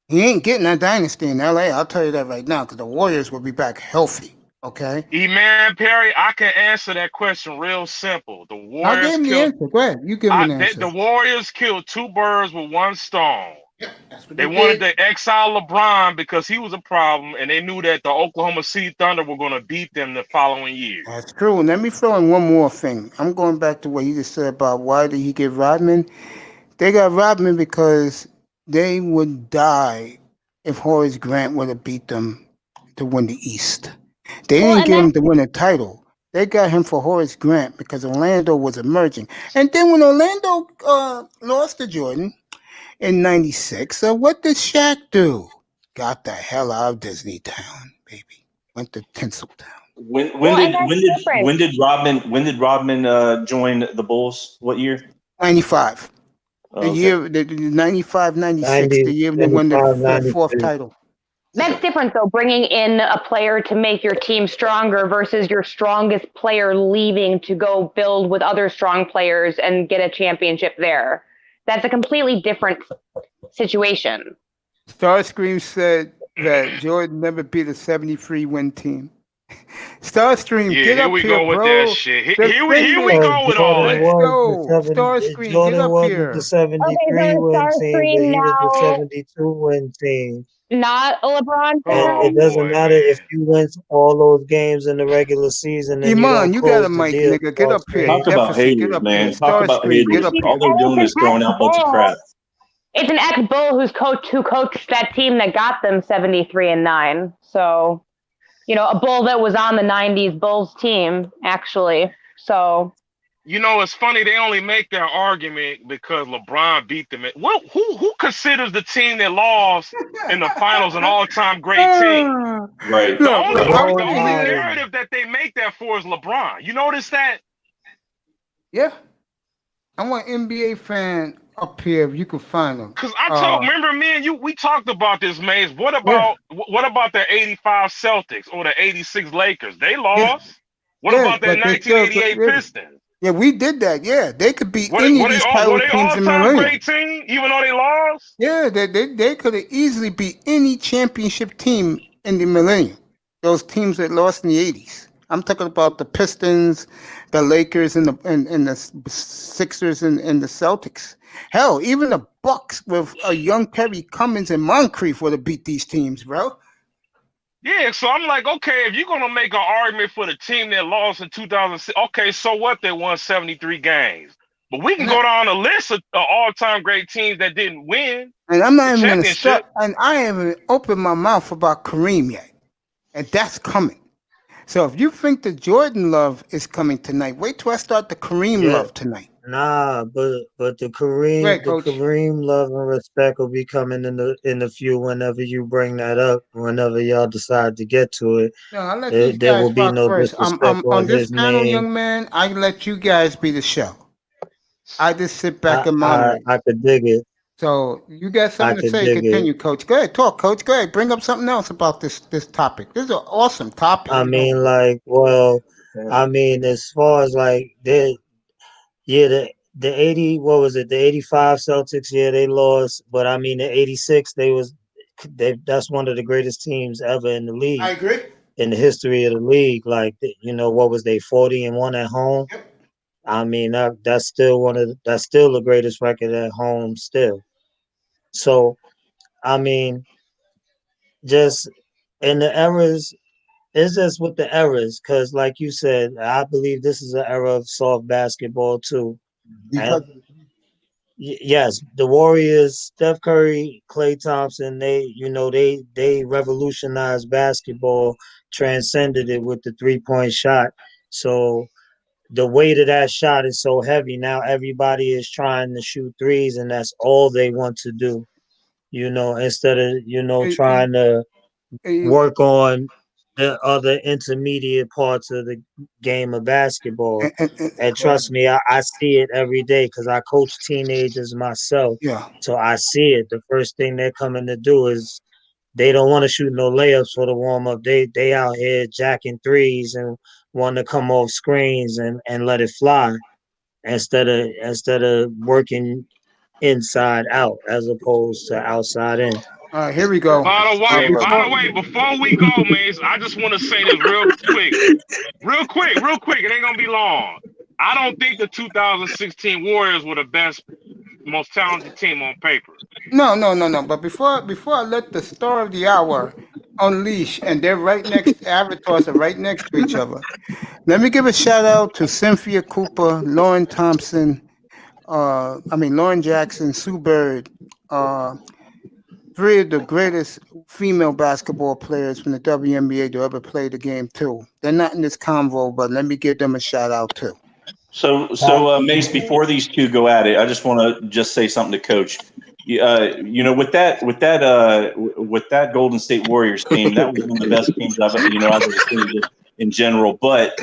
Speaker 1: He ain't getting a dynasty in LA. I'll tell you that right now, because the Warriors will be back healthy. Okay.
Speaker 6: E-Man Perry, I can answer that question real simple. The
Speaker 1: I gave
Speaker 6: Warriors
Speaker 1: him the
Speaker 6: killed
Speaker 1: answer. Go ahead. You give him an answer.
Speaker 6: the Warriors killed two birds with one stone.
Speaker 1: That's what
Speaker 6: They
Speaker 1: they
Speaker 6: wanted
Speaker 1: did.
Speaker 6: to exile LeBron because he was a problem, and they knew that the Oklahoma City Thunder were going to beat them the following year.
Speaker 1: That's true. And let me throw in one more thing. I'm going back to what you just said about why did he get Rodman. They got Rodman because they would die if Horace Grant would have beat them to win the East. They
Speaker 5: Well,
Speaker 1: didn't
Speaker 5: and
Speaker 1: get him
Speaker 5: that's
Speaker 1: to win a title. They got him for Horace Grant because Orlando was emerging. And then when Orlando lost to Jordan in '96, what did Shaq do? Got the hell out of Disney Town, baby. Went to Tinseltown.
Speaker 7: When
Speaker 5: well, and
Speaker 7: did
Speaker 5: that's
Speaker 7: when did
Speaker 5: different.
Speaker 7: Rodman join the Bulls? What year?
Speaker 1: 95. The
Speaker 7: Oh, okay.
Speaker 1: year, the 95, 96,
Speaker 4: 90,
Speaker 1: the year they won the
Speaker 4: 95,
Speaker 1: fourth
Speaker 4: 96.
Speaker 1: title.
Speaker 5: That's different though, bringing in a player to make your team stronger versus your strongest player leaving to go build with other strong players and get a championship there. That's a completely different situation.
Speaker 1: Starscream said that Jordan never beat a 73 win team. Starscream,
Speaker 6: Yeah,
Speaker 1: get
Speaker 6: here
Speaker 1: up
Speaker 6: we
Speaker 1: here,
Speaker 6: go with that
Speaker 1: bro.
Speaker 6: shit.
Speaker 1: Defend
Speaker 6: Here we
Speaker 1: it.
Speaker 4: Oh,
Speaker 6: go with all
Speaker 4: Jordan
Speaker 1: Let's
Speaker 6: that.
Speaker 4: was the
Speaker 1: go.
Speaker 4: seven.
Speaker 1: Starscream, get
Speaker 4: Jordan
Speaker 1: up
Speaker 4: wasn't the
Speaker 1: here.
Speaker 5: Okay, so
Speaker 4: 73
Speaker 5: is
Speaker 4: win team, but
Speaker 5: Starscream
Speaker 4: he was the
Speaker 5: now
Speaker 4: 72 win team.
Speaker 5: not a LeBron
Speaker 4: And
Speaker 5: fan?
Speaker 6: Oh
Speaker 4: it doesn't
Speaker 6: boy,
Speaker 4: matter if
Speaker 6: man.
Speaker 4: you win all those games in the regular season and you don't
Speaker 1: Iman, you got a
Speaker 4: close the
Speaker 1: mic,
Speaker 4: deal.
Speaker 1: nigga. Get up here.
Speaker 4: Starscream.
Speaker 7: Talk about
Speaker 1: Deficit, get
Speaker 7: haters,
Speaker 1: up here.
Speaker 7: man. Talk about
Speaker 1: Starscream, get
Speaker 7: haters.
Speaker 1: up
Speaker 5: And
Speaker 7: All
Speaker 1: here.
Speaker 7: they're
Speaker 5: it's
Speaker 7: doing
Speaker 5: an
Speaker 7: is throwing out a bunch of
Speaker 5: ex-Bull.
Speaker 7: crap.
Speaker 5: It's an ex-Bull who coached that team that got them 73-9. So, a Bull that was on the 90s Bulls team, actually. So,
Speaker 6: You know, it's funny they only make that argument because LeBron beat them. Who considers the team that lost in the finals an all-time great team?
Speaker 1: Ah,
Speaker 7: Right.
Speaker 6: The
Speaker 1: look,
Speaker 6: only
Speaker 1: look, I
Speaker 4: No
Speaker 6: the
Speaker 1: want
Speaker 4: one
Speaker 1: to
Speaker 6: only
Speaker 1: hear.
Speaker 4: matters.
Speaker 6: narrative that they make that for is LeBron. You notice that?
Speaker 1: Yeah, I want NBA fan up here if you can find them.
Speaker 6: Cause remember me and you, we talked about this, Maze.
Speaker 1: Yeah,
Speaker 6: What about the '85 Celtics or the '86 Lakers? They
Speaker 1: yeah,
Speaker 6: lost. What
Speaker 1: yeah,
Speaker 6: about that
Speaker 1: but they still,
Speaker 6: 1988
Speaker 1: yeah,
Speaker 6: Pistons?
Speaker 1: yeah, we did that. Yeah, they could beat any of these
Speaker 6: Were
Speaker 1: title
Speaker 6: they
Speaker 1: teams
Speaker 6: all
Speaker 1: in
Speaker 6: time
Speaker 1: Millennium.
Speaker 6: great team even though they lost?
Speaker 1: Yeah, they could have easily beat any championship team in the millennium. Those teams that lost in the '80s. I'm talking about the Pistons, the Lakers, and the Sixers and the Celtics. Hell, even the Bucks with a young Perry Cummins and Moncrief would have beat these teams, bro.
Speaker 6: Yeah, so I'm like, okay, if you're gonna make an argument for the team that lost in 2006, okay, so what? They won 73 games, but we can
Speaker 1: And
Speaker 6: go
Speaker 1: I,
Speaker 6: down a list of all-time great teams that didn't win
Speaker 1: and I'm
Speaker 6: the
Speaker 1: not even gonna
Speaker 6: championship.
Speaker 1: start. And I haven't opened my mouth about Kareem yet, and that's coming. So if you think the Jordan love is coming tonight, wait till I start the Kareem
Speaker 4: Yeah,
Speaker 1: love tonight.
Speaker 4: nah, but
Speaker 1: Right,
Speaker 4: The
Speaker 1: Coach.
Speaker 4: Kareem love and respect will be coming in the few whenever you bring that up. Whenever y'all decide to get to it,
Speaker 1: No, I'll let these
Speaker 4: there will
Speaker 1: guys
Speaker 4: be
Speaker 1: rock
Speaker 4: no
Speaker 1: first.
Speaker 4: disrespect
Speaker 1: On
Speaker 4: on
Speaker 1: this
Speaker 4: his
Speaker 1: panel,
Speaker 4: name.
Speaker 1: young man, I let you guys be the show. I just sit back and moderate.
Speaker 4: I could dig it.
Speaker 1: So you got
Speaker 4: I
Speaker 1: something to
Speaker 4: could
Speaker 1: say?
Speaker 4: dig it.
Speaker 1: Continue, Coach. Go ahead, talk, Coach. Go ahead, bring up something else about this topic. This is an awesome topic.
Speaker 4: I mean, like, well, I mean, as far as like yeah, the 80, what was it? The 85 Celtics, yeah, they lost, but I mean, the 86, that's one of the greatest teams ever in the
Speaker 1: I
Speaker 4: league,
Speaker 1: agree.
Speaker 4: in the history of the league. Like, what was they 40-1 at home?
Speaker 1: Yep.
Speaker 4: I mean, that's still the greatest record at home still. So, I mean, just in the eras it's just with the eras, because like you said, I believe this is an era of soft basketball too. And
Speaker 3: Because
Speaker 4: yes, the Warriors, Steph Curry, Klay Thompson, they revolutionized basketball, transcended it with the 3-point shot. So the weight of that shot is so heavy. Now everybody is trying to shoot threes, and that's all they want to do. Instead of
Speaker 1: Hey,
Speaker 4: trying to
Speaker 1: hey,
Speaker 4: work on the other intermediate parts of the game of basketball. And trust me, I see it every day because I coach teenagers myself.
Speaker 1: yeah.
Speaker 4: So I see it. The first thing they're coming to do is they don't want to shoot no layups for the warm up. They out here jacking threes and want to come off screens and let it fly instead of working inside out as opposed to outside in.
Speaker 1: All right, here we go.
Speaker 6: By
Speaker 1: Before
Speaker 6: the way, before we go, Mace, I just want to say this quick, real quick. It ain't gonna be long. I don't think the 2016 Warriors were the best, most talented team on paper.
Speaker 1: no. But before I let the star of the hour unleash, and they're right next, avatars are right next to each other. Let me give a shout out to Cynthia Cooper, Lauren Thompson, Lauren Jackson, Sue Bird, uh, three of the greatest female basketball players from the WNBA to ever play the game too. They're not in this convo, but let me give them a shout out too.
Speaker 7: So Mace, before these two go at it, I just want to just say something to Coach. With that Golden State Warriors team, that was one of the best teams I've ever seen just in general. But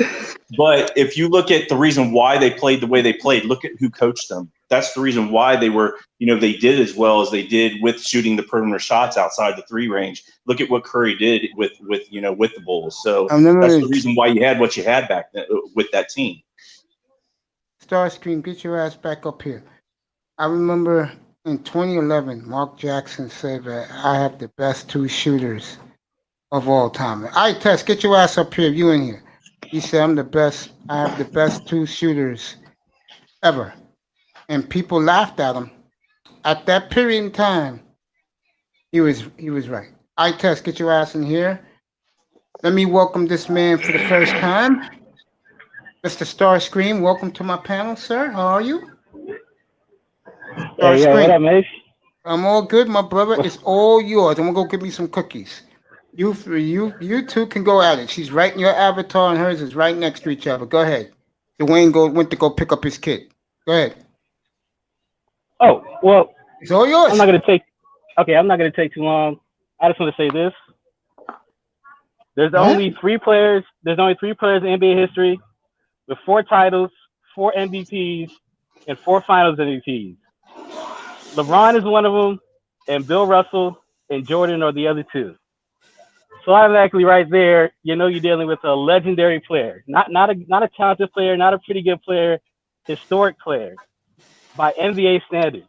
Speaker 7: if you look at the reason why they played the way they played, look at who coached them. That's the reason why they were, they did as well as they did with shooting the perimeter shots outside the 3 range. Look at what Curry did with the Bulls. So that's the reason why you had what you had back then with that team.
Speaker 1: Starscream, get your ass back up here. I remember in 2011, Mark Jackson said that I have the best 2 shooters of all time. All right, Tess, get your ass up here. You in here? He said I'm the best. I have the best 2 shooters ever, and people laughed at him. At that period in time, he was right. All right, Tess, get your ass in here. Let me welcome this man for the first time, Mr. Starscream. Welcome to my panel, sir. How are you?
Speaker 8: Hey, yo, what up, Mace?
Speaker 1: I'm all good, my brother. It's all yours. I'm gonna go get me some cookies. You two can go at it. She's right in your avatar, and hers is right next to each other. Go ahead. Dwayne went to go pick up his kid. Go ahead.
Speaker 8: Oh, well,
Speaker 1: It's all yours.
Speaker 8: I'm not gonna take too long. I just want to say this. There's only 3 players. There's only 3 players in NBA history with 4 titles, 4 MVPs, and 4 Finals MVPs. LeBron is one of them, and Bill Russell and Jordan are the other 2. So automatically, right there, you're dealing with a legendary player, not a talented player, not a pretty good player, historic player by NBA standards.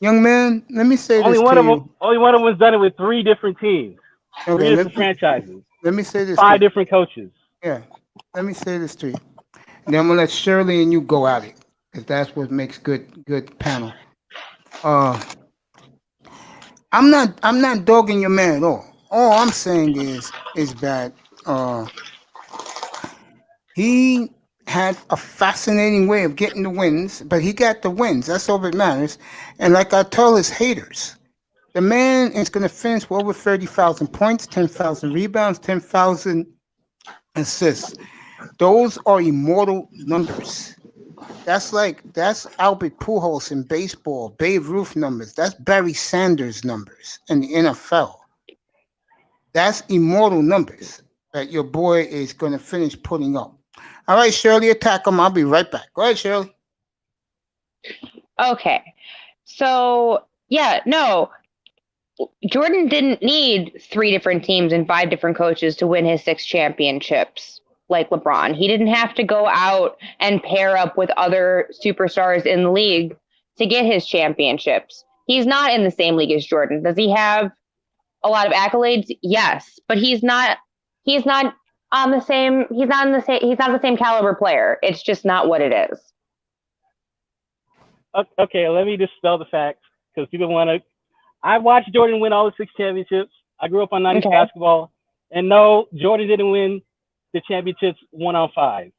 Speaker 1: Young man, let me say
Speaker 8: Only
Speaker 1: this
Speaker 8: one
Speaker 1: to
Speaker 8: of them.
Speaker 1: you.
Speaker 8: Only one of them has done it with 3 different teams,
Speaker 1: Okay,
Speaker 8: 3 different franchises,
Speaker 1: let me say this
Speaker 8: 5
Speaker 1: to you.
Speaker 8: different coaches.
Speaker 1: Yeah, let me say this to you. And then I'm gonna let Shirley and you go at it, because that's what makes good panel. I'm not dogging your man at all. All I'm saying is that he had a fascinating way of getting the wins, but he got the wins. That's all that matters. And like I tell his haters, the man is going to finish with over 30,000 points, 10,000 rebounds, 10,000 assists. Those are immortal numbers. That's Albert Pujols in baseball, Babe Ruth numbers. That's Barry Sanders numbers in the NFL. That's immortal numbers that your boy is going to finish putting up. All right, Shirley, attack him. I'll be right back. Go ahead, Shirley.
Speaker 5: Okay. So, yeah, no, Jordan didn't need 3 different teams and 5 different coaches to win his 6 championships like LeBron. He didn't have to go out and pair up with other superstars in the league to get his championships. He's not in the same league as Jordan. Does he have a lot of accolades? Yes, but he's not on the same he's not the same caliber player. It's just not what it is.
Speaker 8: Okay, let me dispel the facts because people want to. I watched Jordan win all the 6 championships. I grew up on 90s basketball. And no, Jordan didn't win the championships 1-on-5.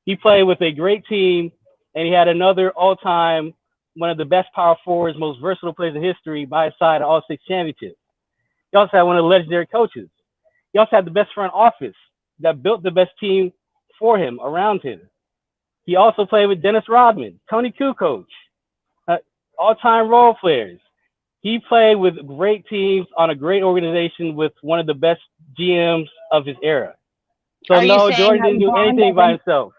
Speaker 8: He played with a great team, and he had another all-time, one of the best power forwards, most versatile players in history by his side at all 6 championships. He also had one of the legendary coaches. He also had the best front office that built the best team for him, around him. He also played with Dennis Rodman, Tony Kukoc, all-time role players. He played with great teams on a great organization with one of the best GMs of his era. So
Speaker 5: Are you
Speaker 8: no,
Speaker 5: saying
Speaker 8: Jordan
Speaker 5: that
Speaker 8: didn't do
Speaker 5: LeBron
Speaker 8: anything by
Speaker 5: doesn't?
Speaker 8: himself.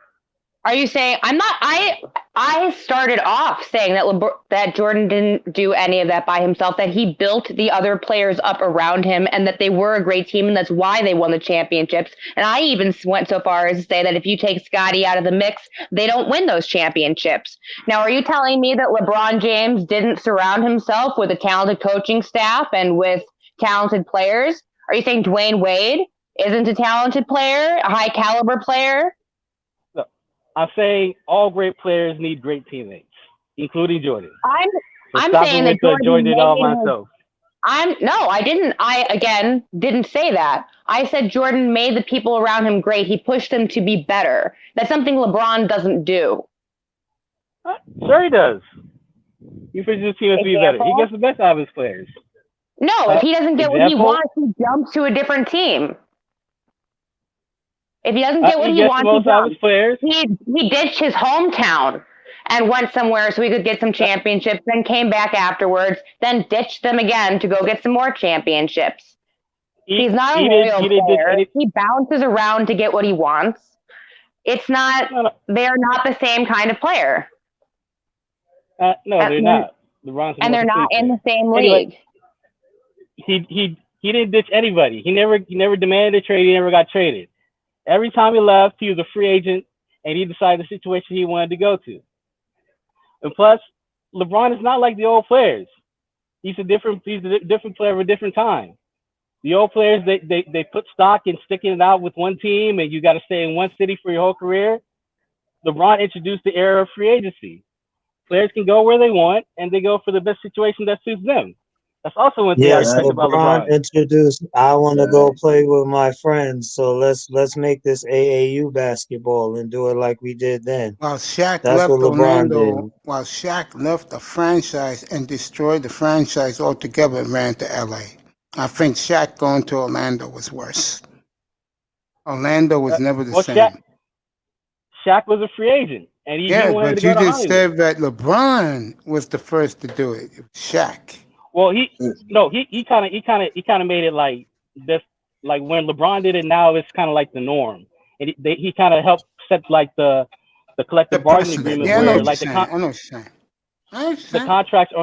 Speaker 5: Are you saying I'm not? I started off saying that Jordan didn't do any of that by himself. That he built the other players up around him, and that they were a great team, and that's why they won the championships. And I even went so far as to say that if you take Scottie out of the mix, they don't win those championships. Now, are you telling me that LeBron James didn't surround himself with a talented coaching staff and with talented players? Are you saying Dwayne Wade isn't a talented player, a high caliber player?
Speaker 8: So, I'm saying all great players need great teammates, including Jordan. So
Speaker 5: I'm
Speaker 8: stop it
Speaker 5: saying
Speaker 8: with
Speaker 5: that
Speaker 8: Jordan did it all by
Speaker 5: made
Speaker 8: himself.
Speaker 5: I didn't. I again didn't say that. I said Jordan made the people around him great. He pushed them to be better. That's something LeBron doesn't do.
Speaker 8: Sure he does. He pushes his team to be better. He gets the best out of his players.
Speaker 5: No, if he doesn't get what he
Speaker 8: Example?
Speaker 5: wants, he jumps to a different team. If he doesn't get what
Speaker 8: He
Speaker 5: he
Speaker 8: gets
Speaker 5: wants,
Speaker 8: the most out of his players.
Speaker 5: He ditched his hometown and went somewhere so he could get some championships, then came back afterwards, then ditched them again to go get some more championships. He's not a loyal player. He bounces around to get what he wants. It's not. They're not the same kind of player.
Speaker 8: No, they're not.
Speaker 5: And they're not in the same
Speaker 8: league.
Speaker 5: Anyway,
Speaker 8: he didn't ditch anybody. He never demanded a trade. He never got traded. Every time he left, he was a free agent, and he decided the situation he wanted to go to. And plus, LeBron is not like the old players. He's a different player of a different time. The old players, they put stock in sticking it out with one team, and you got to stay in one city for your whole career. LeBron introduced the era of free agency. Players can go where they want, and they go for the best situation that suits them. That's also one thing I respect about LeBron.
Speaker 4: Introduced, I want to go play with my friends, so let's make this AAU basketball and do it like we did then.
Speaker 1: While Shaq
Speaker 4: That's
Speaker 1: left
Speaker 4: what LeBron
Speaker 1: Orlando,
Speaker 4: did.
Speaker 1: while Shaq left the franchise and destroyed the franchise altogether and ran to LA. I think Shaq going to Orlando was worse. Orlando was never the same.
Speaker 8: Shaq was a free agent, and he wanted to go to Hollywood.
Speaker 1: But you just said that LeBron was the first to do it. It was Shaq.
Speaker 8: Well, he kind of made it like this, like when LeBron did it. Now it's kind of like the norm, and he kind of helped set like the collective bargaining agreement where like the contracts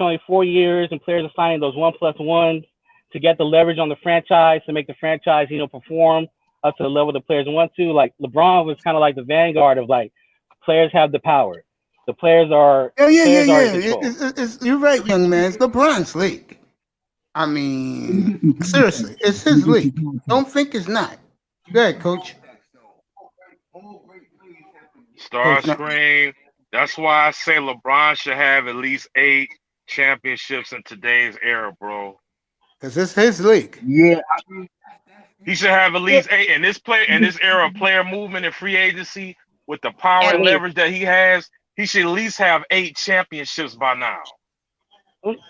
Speaker 8: only 4 years, and players are signing those 1+1s to get the leverage on the franchise to make the franchise perform up to the level the players want to. Like LeBron was kind of like the vanguard of like players have the power. The players are
Speaker 1: You're right, young man. It's LeBron's league. I mean, seriously, it's his league. Don't think it's not. Go ahead, Coach.
Speaker 6: Screen. That's why I say LeBron should have at least 8 championships in today's era, bro.
Speaker 1: Because it's his league.
Speaker 3: Yeah.
Speaker 6: He should have at least 8 in this era of player movement and free agency with the power and leverage that he has. He should at least have 8 championships by now.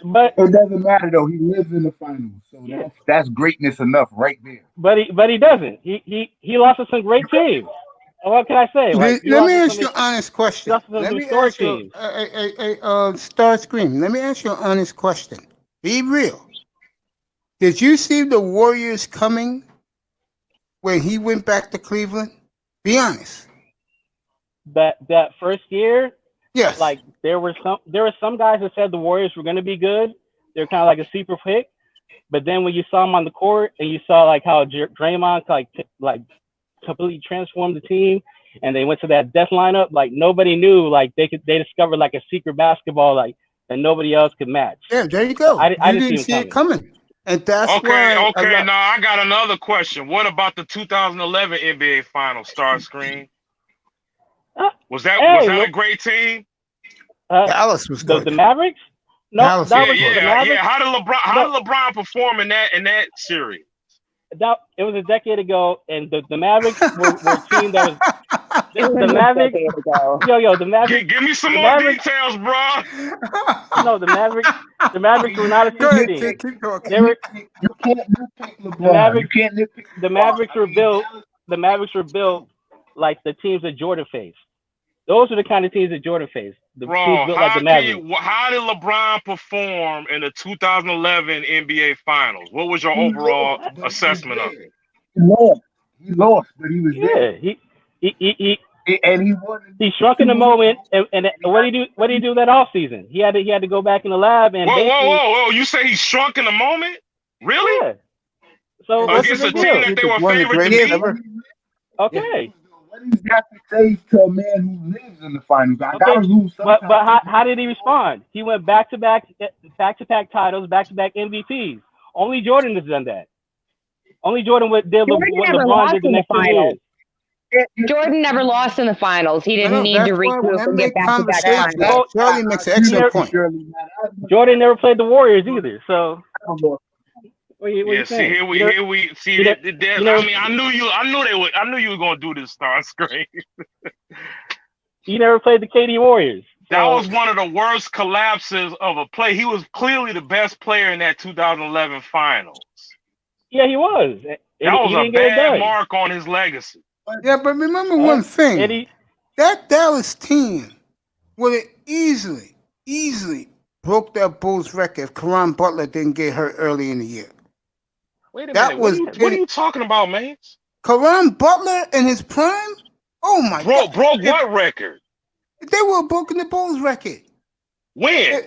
Speaker 8: But
Speaker 3: it doesn't matter though. He lives in the finals, so that's greatness enough right there.
Speaker 8: But he doesn't. He lost to some great teams. What can I say?
Speaker 1: Let me ask you an honest question. Let me ask you, Starscream. Let me ask you an honest question. Be real. Did you see the Warriors coming when he went back to Cleveland? Be honest.
Speaker 8: That first year,
Speaker 1: yes.
Speaker 8: Like there were some guys that said the Warriors were going to be good. They're kind of like a sleeper pick. But then when you saw them on the court and you saw like how Draymond like completely transformed the team, and they went to that death lineup, like nobody knew, like they discovered like a secret basketball like that nobody else could match.
Speaker 1: Yeah, there you go.
Speaker 8: I
Speaker 1: didn't see it coming. And that's
Speaker 6: why. Okay, now I got another question. What about the 2011 NBA Finals, Starscreen? Was that a great team?
Speaker 1: Dallas was good.
Speaker 8: The Mavericks? No,
Speaker 6: Dallas was the Mavericks. How did LeBron perform in that series?
Speaker 8: it was a decade ago, and the Mavericks were a team that was
Speaker 5: It was
Speaker 8: the
Speaker 5: a
Speaker 8: Mavericks.
Speaker 5: decade ago.
Speaker 8: The Mavericks.
Speaker 6: Give me some
Speaker 8: The
Speaker 6: more
Speaker 8: Mavericks.
Speaker 6: details, bro.
Speaker 8: No, the Mavericks. The Mavericks were not a
Speaker 1: Go
Speaker 8: super
Speaker 1: ahead,
Speaker 8: team.
Speaker 1: keep talking.
Speaker 8: They were
Speaker 3: You can't nitpick
Speaker 8: the
Speaker 3: LeBron.
Speaker 8: Mavericks.
Speaker 3: You can't nitpick
Speaker 8: The
Speaker 3: LeBron.
Speaker 8: Mavericks
Speaker 3: I
Speaker 8: were
Speaker 3: mean,
Speaker 8: built.
Speaker 3: Dallas,
Speaker 8: The Mavericks were built like the teams that Jordan faced. Those are the kind of teams that Jordan faced. The teams
Speaker 6: Bro,
Speaker 8: built like the Mavericks.
Speaker 6: how did LeBron perform in the 2011 NBA Finals? What was your
Speaker 3: he
Speaker 6: overall
Speaker 3: lost, but he was
Speaker 6: assessment of
Speaker 3: there.
Speaker 6: it?
Speaker 3: He lost. He lost, but he was
Speaker 8: Yeah,
Speaker 3: there.
Speaker 8: he
Speaker 3: And he wasn't.
Speaker 8: he shrunk in the moment. And what did he do? What did he do that off season? He had to go back in the lab and basically.
Speaker 6: Whoa! You say he shrunk in the moment? Really?
Speaker 8: Yeah. So
Speaker 1: That's
Speaker 8: what's the
Speaker 6: Against a
Speaker 8: big
Speaker 6: team
Speaker 8: deal?
Speaker 6: that they were
Speaker 1: one of the
Speaker 6: favored to
Speaker 1: greatest
Speaker 6: beat?
Speaker 1: ever.
Speaker 8: Okay.
Speaker 3: What do you got to say to a man who lives in the finals? I gotta
Speaker 8: Okay.
Speaker 3: lose
Speaker 8: But
Speaker 3: sometimes.
Speaker 8: how did he respond? He went back to back titles, back to back MVPs. Only Jordan has done that. Only Jordan did
Speaker 5: Jordan
Speaker 8: what
Speaker 5: never
Speaker 8: LeBron
Speaker 5: lost
Speaker 8: did the
Speaker 5: in the
Speaker 8: next 2
Speaker 5: finals.
Speaker 8: years.
Speaker 5: Jordan never lost in the finals. He
Speaker 1: I
Speaker 5: didn't
Speaker 1: know.
Speaker 5: need to
Speaker 1: That's why when
Speaker 5: recoup
Speaker 1: I
Speaker 5: and get
Speaker 1: make
Speaker 5: back-to-back
Speaker 1: conversation,
Speaker 5: finals.
Speaker 8: Well,
Speaker 1: Charlie makes an
Speaker 3: I
Speaker 1: excellent
Speaker 8: never-
Speaker 1: point.
Speaker 3: Shirley, man.
Speaker 8: Jordan never played the Warriors either. So what you
Speaker 6: Yeah, see
Speaker 8: saying?
Speaker 6: here we see
Speaker 8: you know-
Speaker 6: that.
Speaker 8: you know-
Speaker 6: I mean, I knew you were gonna do this star screen.
Speaker 8: He never played the KD Warriors.
Speaker 6: That
Speaker 8: So,
Speaker 6: was one of the worst collapses of a play. He was clearly the best player in that 2011 Finals.
Speaker 8: yeah, he was.
Speaker 6: That
Speaker 8: He
Speaker 6: was a
Speaker 8: didn't get it
Speaker 6: bad
Speaker 8: done.
Speaker 6: mark on his legacy.
Speaker 1: Yeah, but remember one
Speaker 8: And
Speaker 1: thing.
Speaker 8: he,
Speaker 1: That Dallas team would have easily broke that Bulls record if Caron Butler didn't get hurt early in the year.
Speaker 6: Wait a
Speaker 1: That
Speaker 6: minute.
Speaker 1: was
Speaker 6: What are you talking about, man?
Speaker 1: Caron Butler in his prime? Oh my God.
Speaker 6: Broke what record?
Speaker 1: They would have broken the Bulls record.
Speaker 6: When?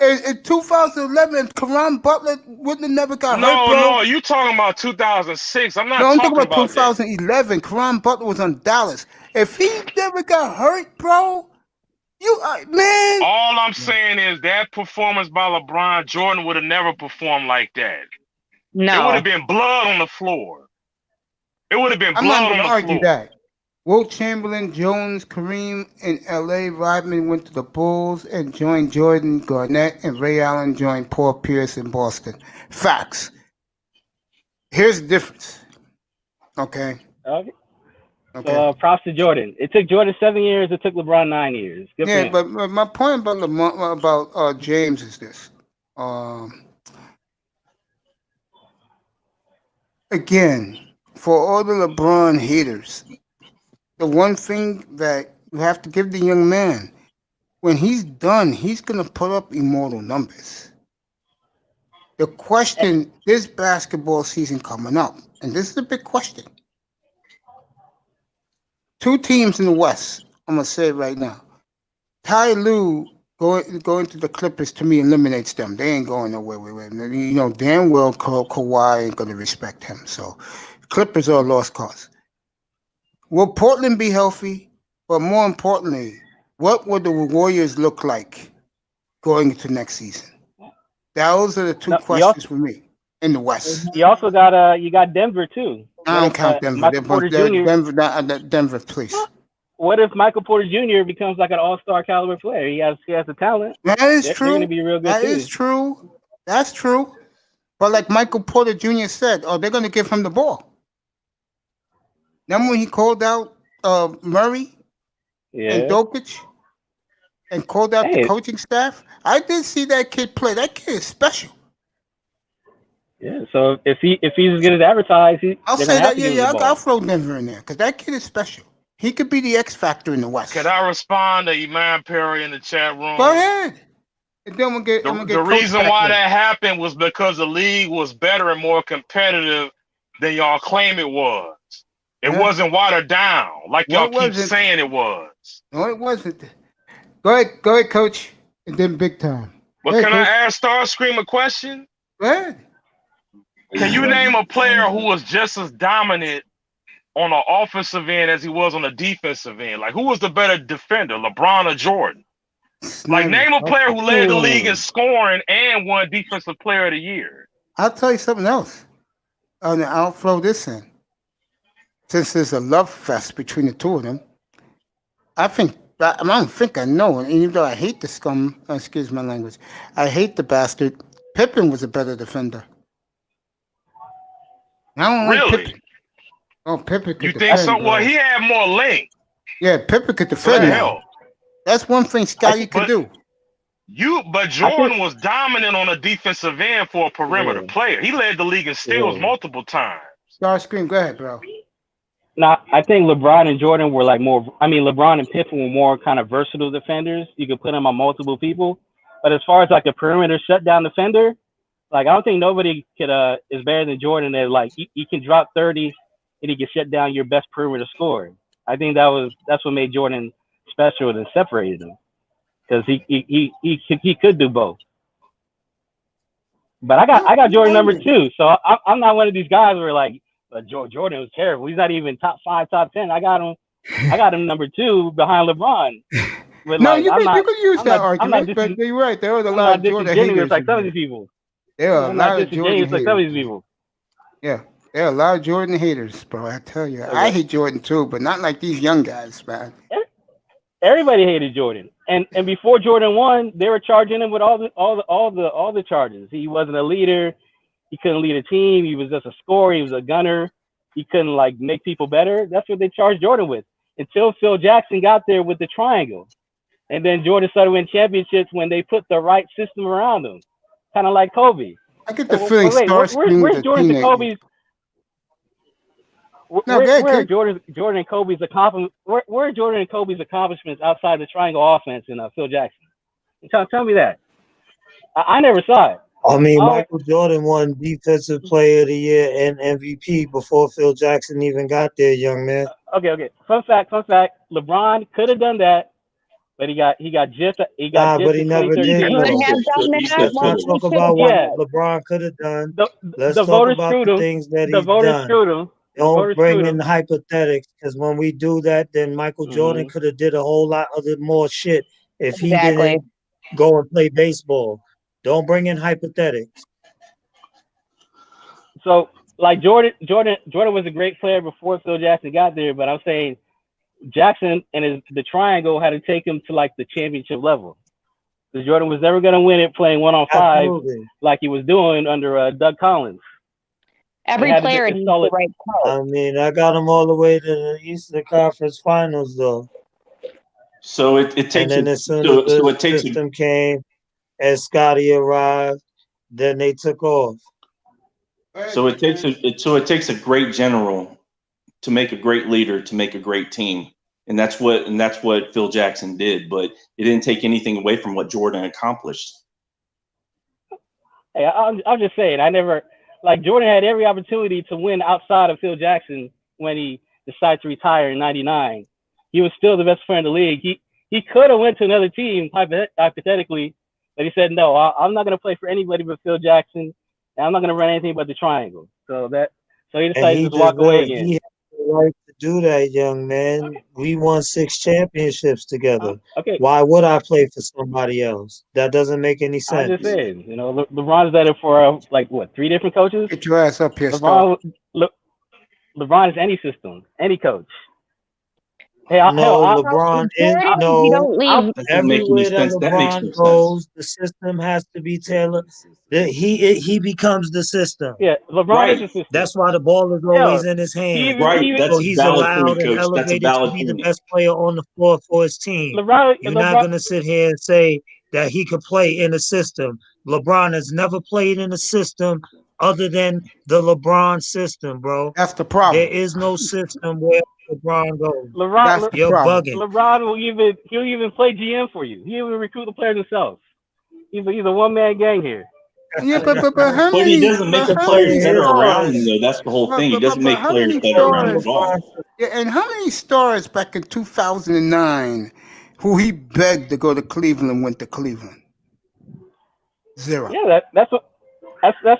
Speaker 1: In 2011, Caron Butler wouldn't have never got hurt, bro.
Speaker 6: No, you talking about 2006. I'm not
Speaker 1: No, I'm
Speaker 6: talking
Speaker 1: talking about
Speaker 6: about that.
Speaker 1: 2011. Caron Butler was on Dallas. If he never got hurt, bro, man.
Speaker 6: All I'm saying is that performance by LeBron, Jordan would have never performed like that. It would
Speaker 5: No.
Speaker 6: have been blood on the floor. It would have been
Speaker 1: I'm not
Speaker 6: blood
Speaker 1: going
Speaker 6: on
Speaker 1: to
Speaker 6: the
Speaker 1: argue
Speaker 6: floor.
Speaker 1: that. Wilt Chamberlain, Jones, Kareem in LA, Rodman went to the Bulls and joined Jordan, Garnett, and Ray Allen joined Paul Pierce in Boston. Facts. Here's the difference. Okay.
Speaker 8: okay.
Speaker 1: Okay.
Speaker 8: So props to Jordan. It took Jordan 7 years. It took LeBron 9 years. Good for
Speaker 1: Yeah,
Speaker 8: him.
Speaker 1: but my point about James is this. Again, for all the LeBron haters, the one thing that you have to give the young man, when he's done, he's going to put up immortal numbers. The question, this basketball season coming up, and this is a big question. 2 teams in the West, I'm going to say it right now. Ty Lue going to the Clippers, to me, eliminates them. They ain't going nowhere with him. You know, damn well Kawhi ain't going to respect him. So Clippers are a lost cause. Will Portland be healthy? But more importantly, what would the Warriors look like going into next season? Those are the 2 questions for me in the West.
Speaker 8: You also got you got Denver too.
Speaker 1: I don't count Denver.
Speaker 8: Michael Porter Jr.
Speaker 1: Denver, please.
Speaker 8: What if Michael Porter Jr. becomes like an all-star caliber player? He has the talent.
Speaker 1: That is
Speaker 8: They're
Speaker 1: true.
Speaker 8: going to be real good
Speaker 1: That
Speaker 8: too.
Speaker 1: is true. That's true. But like Michael Porter Jr. said, they're going to give him the ball. Remember when he called out Murray and Jokic and called out the coaching staff? I did see that kid play. That kid is special.
Speaker 8: Yeah. So if he's as good as advertised,
Speaker 1: I'll say that. Yeah. I'll throw Denver in there because that kid is special. He could be the X factor in the West.
Speaker 6: Could I respond to Iman Perry in the chat room?
Speaker 1: Go ahead. And then I'm gonna get
Speaker 6: the reason why that happened was because the league was better and more competitive than y'all claim it was. It wasn't watered down like y'all keep saying it was.
Speaker 1: No, it wasn't. Go ahead, Coach. And then big time.
Speaker 6: But can I ask Starscream a question?
Speaker 1: Go ahead.
Speaker 6: Can you name a player who was just as dominant on the offensive end as he was on the defensive end? Like, who was the better defender, LeBron or Jordan? Like, name a player who led the league in scoring and won Defensive Player of the Year.
Speaker 1: I'll tell you something else. I'll throw this in. Since there's a love fest between the 2 of them, I don't think I know, and even though I hate the scum, excuse my language, I hate the bastard, Pippen was a better defender. I don't like
Speaker 6: Really?
Speaker 1: Pippen. Oh, Pippen could
Speaker 6: You think
Speaker 1: defend,
Speaker 6: so?
Speaker 1: bro.
Speaker 6: Well, he had more length,
Speaker 1: Yeah, Pippen could
Speaker 6: so
Speaker 1: defend
Speaker 6: that
Speaker 1: now.
Speaker 6: helped.
Speaker 1: That's one thing Scotty could
Speaker 6: But
Speaker 1: do.
Speaker 6: but Jordan was dominant on a defensive end for a perimeter player. He led the league in steals multiple times.
Speaker 1: Star Scream, go ahead, bro.
Speaker 8: Now, I think LeBron and Jordan were like more. I mean, LeBron and Pippen were more kind of versatile defenders. You could put them on multiple people. But as far as like a perimeter shutdown defender, like I don't think nobody could is better than Jordan. That like he can drop 30 and he can shut down your best perimeter scorer. I think that's what made Jordan special and separated him because he could do both. But I got Jordan number 2, so I'm not one of these guys where like Jordan was terrible. He's not even top 5, top 10. I got him number 2 behind LeBron. But
Speaker 1: No,
Speaker 8: like,
Speaker 1: you could use that
Speaker 8: I'm not
Speaker 1: argument, but you're right. There was a
Speaker 8: I'm
Speaker 1: lot
Speaker 8: not
Speaker 1: of Jordan
Speaker 8: disingenuous
Speaker 1: haters.
Speaker 8: like some of these people.
Speaker 1: There are a
Speaker 8: I'm
Speaker 1: lot
Speaker 8: not
Speaker 1: of Jordan
Speaker 8: disingenuous like some of
Speaker 1: haters.
Speaker 8: these people.
Speaker 1: Yeah, there are a lot of Jordan haters, bro. I tell you, I
Speaker 8: Okay.
Speaker 1: hate Jordan too, but not like these young guys, man.
Speaker 8: Everybody hated Jordan, and before Jordan won, they were charging him with all the charges. He wasn't a leader. He couldn't lead a team. He was just a scorer. He was a gunner. He couldn't like make people better. That's what they charged Jordan with until Phil Jackson got there with the triangle, and then Jordan started winning championships when they put the right system around him, kind of like Kobe.
Speaker 1: I get the feeling
Speaker 8: Wait,
Speaker 1: Star Scream was
Speaker 8: where's
Speaker 1: a
Speaker 8: Jordan's and
Speaker 1: teenager.
Speaker 8: Kobe's?
Speaker 1: No, go ahead,
Speaker 8: Where are
Speaker 1: kid.
Speaker 8: Jordan and Kobe's accomplishments? Where are Jordan and Kobe's accomplishments outside the triangle offense and Phil Jackson? Tell me that. I never saw it.
Speaker 4: I mean, Michael Jordan won Defensive Player of the Year and MVP before Phil Jackson even got there, young man.
Speaker 8: Okay. Fun fact. LeBron could have done that, but he got gypped.
Speaker 4: But he never did.
Speaker 5: Could have done that.
Speaker 4: Let's not talk about what LeBron could have done. Let's talk about the things that he's done.
Speaker 8: Screwed him.
Speaker 4: Don't bring in hypothetics, because when we do that, then Michael Jordan could have did a whole lot of more shit if he didn't go and play baseball. Don't bring in hypothetics.
Speaker 8: So, like Jordan was a great player before Phil Jackson got there, but I'm saying Jackson and the triangle had to take him to like the championship level. Because Jordan was never going to win it playing 1-on-5 like he was doing under Doug Collins.
Speaker 5: Every player needs the right coach.
Speaker 4: I mean, I got him all the way to the Eastern Conference Finals, though.
Speaker 7: So it takes.
Speaker 4: And then as soon as the system came and Scotty arrived, then they took off.
Speaker 7: So it takes a great general to make a great leader, to make a great team, and that's what Phil Jackson did. But it didn't take anything away from what Jordan accomplished.
Speaker 8: Hey, I'm just saying, Jordan had every opportunity to win outside of Phil Jackson when he decided to retire in '99. He was still the best player in the league. He could have went to another team hypothetically, but he said no. I'm not going to play for anybody but Phil Jackson, and I'm not going to run anything but the triangle. So he decided to just walk away again.
Speaker 4: He had the right to do that, young man. We won 6 championships together. Why would I play for somebody else? That doesn't make any sense.
Speaker 8: I'm just saying, LeBron's done it for 3 different coaches.
Speaker 1: Get your ass up here,
Speaker 8: LeBron is any system, any coach. Hey,
Speaker 4: LeBron is everywhere that LeBron goes, the system has to be tailored. He becomes the system.
Speaker 8: Yeah, LeBron is the system.
Speaker 4: That's why the ball is always in his hand. So he's allowed and elevated to be the best player on the floor for his team. You're not going to sit here and say that he could play in a system. LeBron has never played in a system other than the LeBron system, bro.
Speaker 1: That's the problem.
Speaker 4: There is no system where LeBron goes.
Speaker 8: You're
Speaker 4: bugging.
Speaker 8: LeBron he'll even play GM for you. He'll even recruit the players himself. He's a one-man gang here.
Speaker 1: Yeah, but how many?
Speaker 7: But he doesn't make the players better around him, though. That's the whole thing. He doesn't make players better around him at all.
Speaker 1: Yeah, and how many stars back in 2009 who he begged to go to Cleveland went to Cleveland? 0.
Speaker 8: Yeah, that's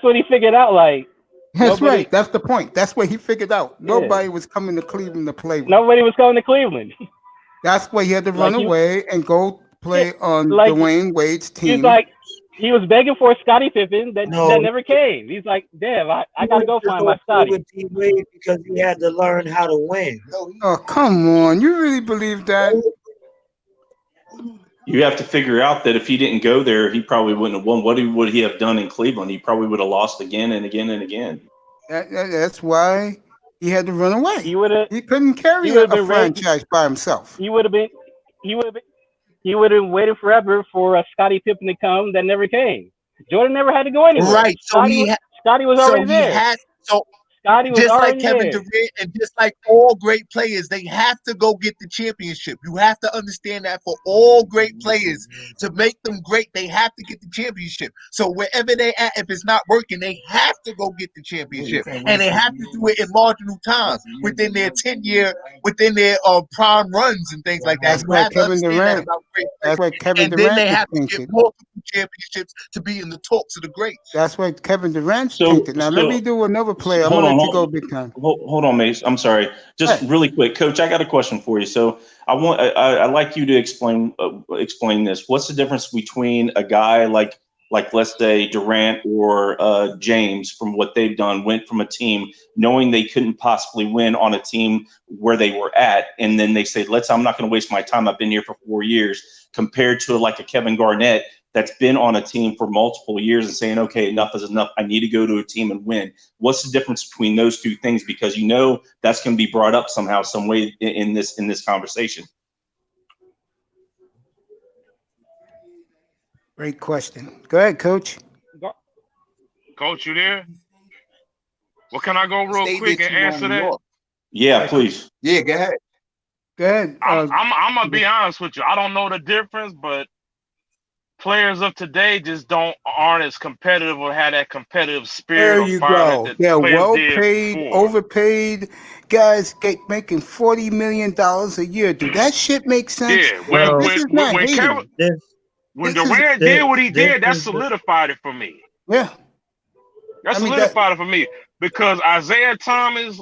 Speaker 8: what he figured out.
Speaker 1: That's right. That's the point. That's what he figured out. Nobody was coming to Cleveland to play with.
Speaker 8: Nobody was coming to Cleveland.
Speaker 1: That's why he had to run away and go play on Dwayne Wade's team.
Speaker 8: He was begging for a Scottie Pippen that never came. He's like, damn, I gotta go find my Scottie.
Speaker 4: With D-Wade because he had to learn how to win.
Speaker 1: Oh, come on. You really believe that?
Speaker 7: You have to figure out that if he didn't go there, he probably wouldn't have won. What would he have done in Cleveland? He probably would have lost again and again and again.
Speaker 1: That's why he had to run away.
Speaker 8: He would have.
Speaker 1: He couldn't carry
Speaker 8: He would have
Speaker 1: a
Speaker 8: been ready.
Speaker 1: franchise by himself.
Speaker 8: He would have been. He would have been. He would have waited forever for Scottie Pippen to come. That never came. Jordan never had to go anywhere.
Speaker 3: Right. So
Speaker 8: Scottie was already there. Scottie was
Speaker 3: just like
Speaker 8: already
Speaker 3: Kevin
Speaker 8: there.
Speaker 3: Durant and just like all great players, they have to go get the championship. You have to understand that for all great players, to make them great, they have to get the championship. So wherever they at, if it's not working, they have to go get the championship. And they have to do it in marginal times within their 10-year, within their prime runs and things like that.
Speaker 1: That's
Speaker 3: You
Speaker 1: why
Speaker 3: have to
Speaker 1: Kevin
Speaker 3: understand that
Speaker 1: Durant.
Speaker 3: about great
Speaker 1: That's
Speaker 3: players.
Speaker 1: why Kevin
Speaker 3: And then
Speaker 1: Durant
Speaker 3: they
Speaker 1: is
Speaker 3: have to get
Speaker 1: tainted.
Speaker 3: multiple championships to be in the talks of the greats.
Speaker 1: That's why Kevin Durant's
Speaker 7: So-
Speaker 1: tainted. Now let
Speaker 7: so-
Speaker 1: me do another play. I'm
Speaker 7: hold
Speaker 1: gonna
Speaker 7: on,
Speaker 1: let you
Speaker 7: hold-
Speaker 1: go big time.
Speaker 7: Hold on, Mace. I'm sorry. Just
Speaker 1: Hey.
Speaker 7: really quick, Coach. I got a question for you. So I like you to explain this. What's the difference between a guy like let's say Durant or James, from what they've done, went from a team knowing they couldn't possibly win on a team where they were at, and then they say, I'm not going to waste my time. I've been here for 4 years, compared to like a Kevin Garnett that's been on a team for multiple years and saying, okay, enough is enough. I need to go to a team and win. What's the difference between those two things? Because that's going to be brought up somehow, some way in this conversation.
Speaker 1: Great question. Go ahead, Coach.
Speaker 6: Coach, you there? Well, can I go real
Speaker 3: Stay
Speaker 6: quick
Speaker 3: there
Speaker 6: and
Speaker 3: too long
Speaker 6: answer
Speaker 3: in
Speaker 6: that?
Speaker 3: York.
Speaker 7: Yeah, please.
Speaker 3: Yeah, go ahead.
Speaker 1: Go ahead.
Speaker 6: I'm gonna be honest with you. I don't know the difference, but players of today just aren't as competitive or have that competitive spirit
Speaker 1: There
Speaker 6: or
Speaker 1: you
Speaker 6: fire
Speaker 1: go.
Speaker 6: that
Speaker 1: They're
Speaker 6: players
Speaker 1: well
Speaker 6: did
Speaker 1: paid,
Speaker 6: before.
Speaker 1: overpaid. Guys making $40 million a year. Do that shit make sense?
Speaker 6: Yeah, when
Speaker 1: This is not
Speaker 6: when
Speaker 1: hating.
Speaker 6: Kevin, when
Speaker 1: This is-
Speaker 6: Durant did what he did, that
Speaker 4: is the-
Speaker 6: solidified it for me.
Speaker 1: Yeah.
Speaker 6: That
Speaker 1: I mean,
Speaker 6: solidified it for me because Isaiah Thomas,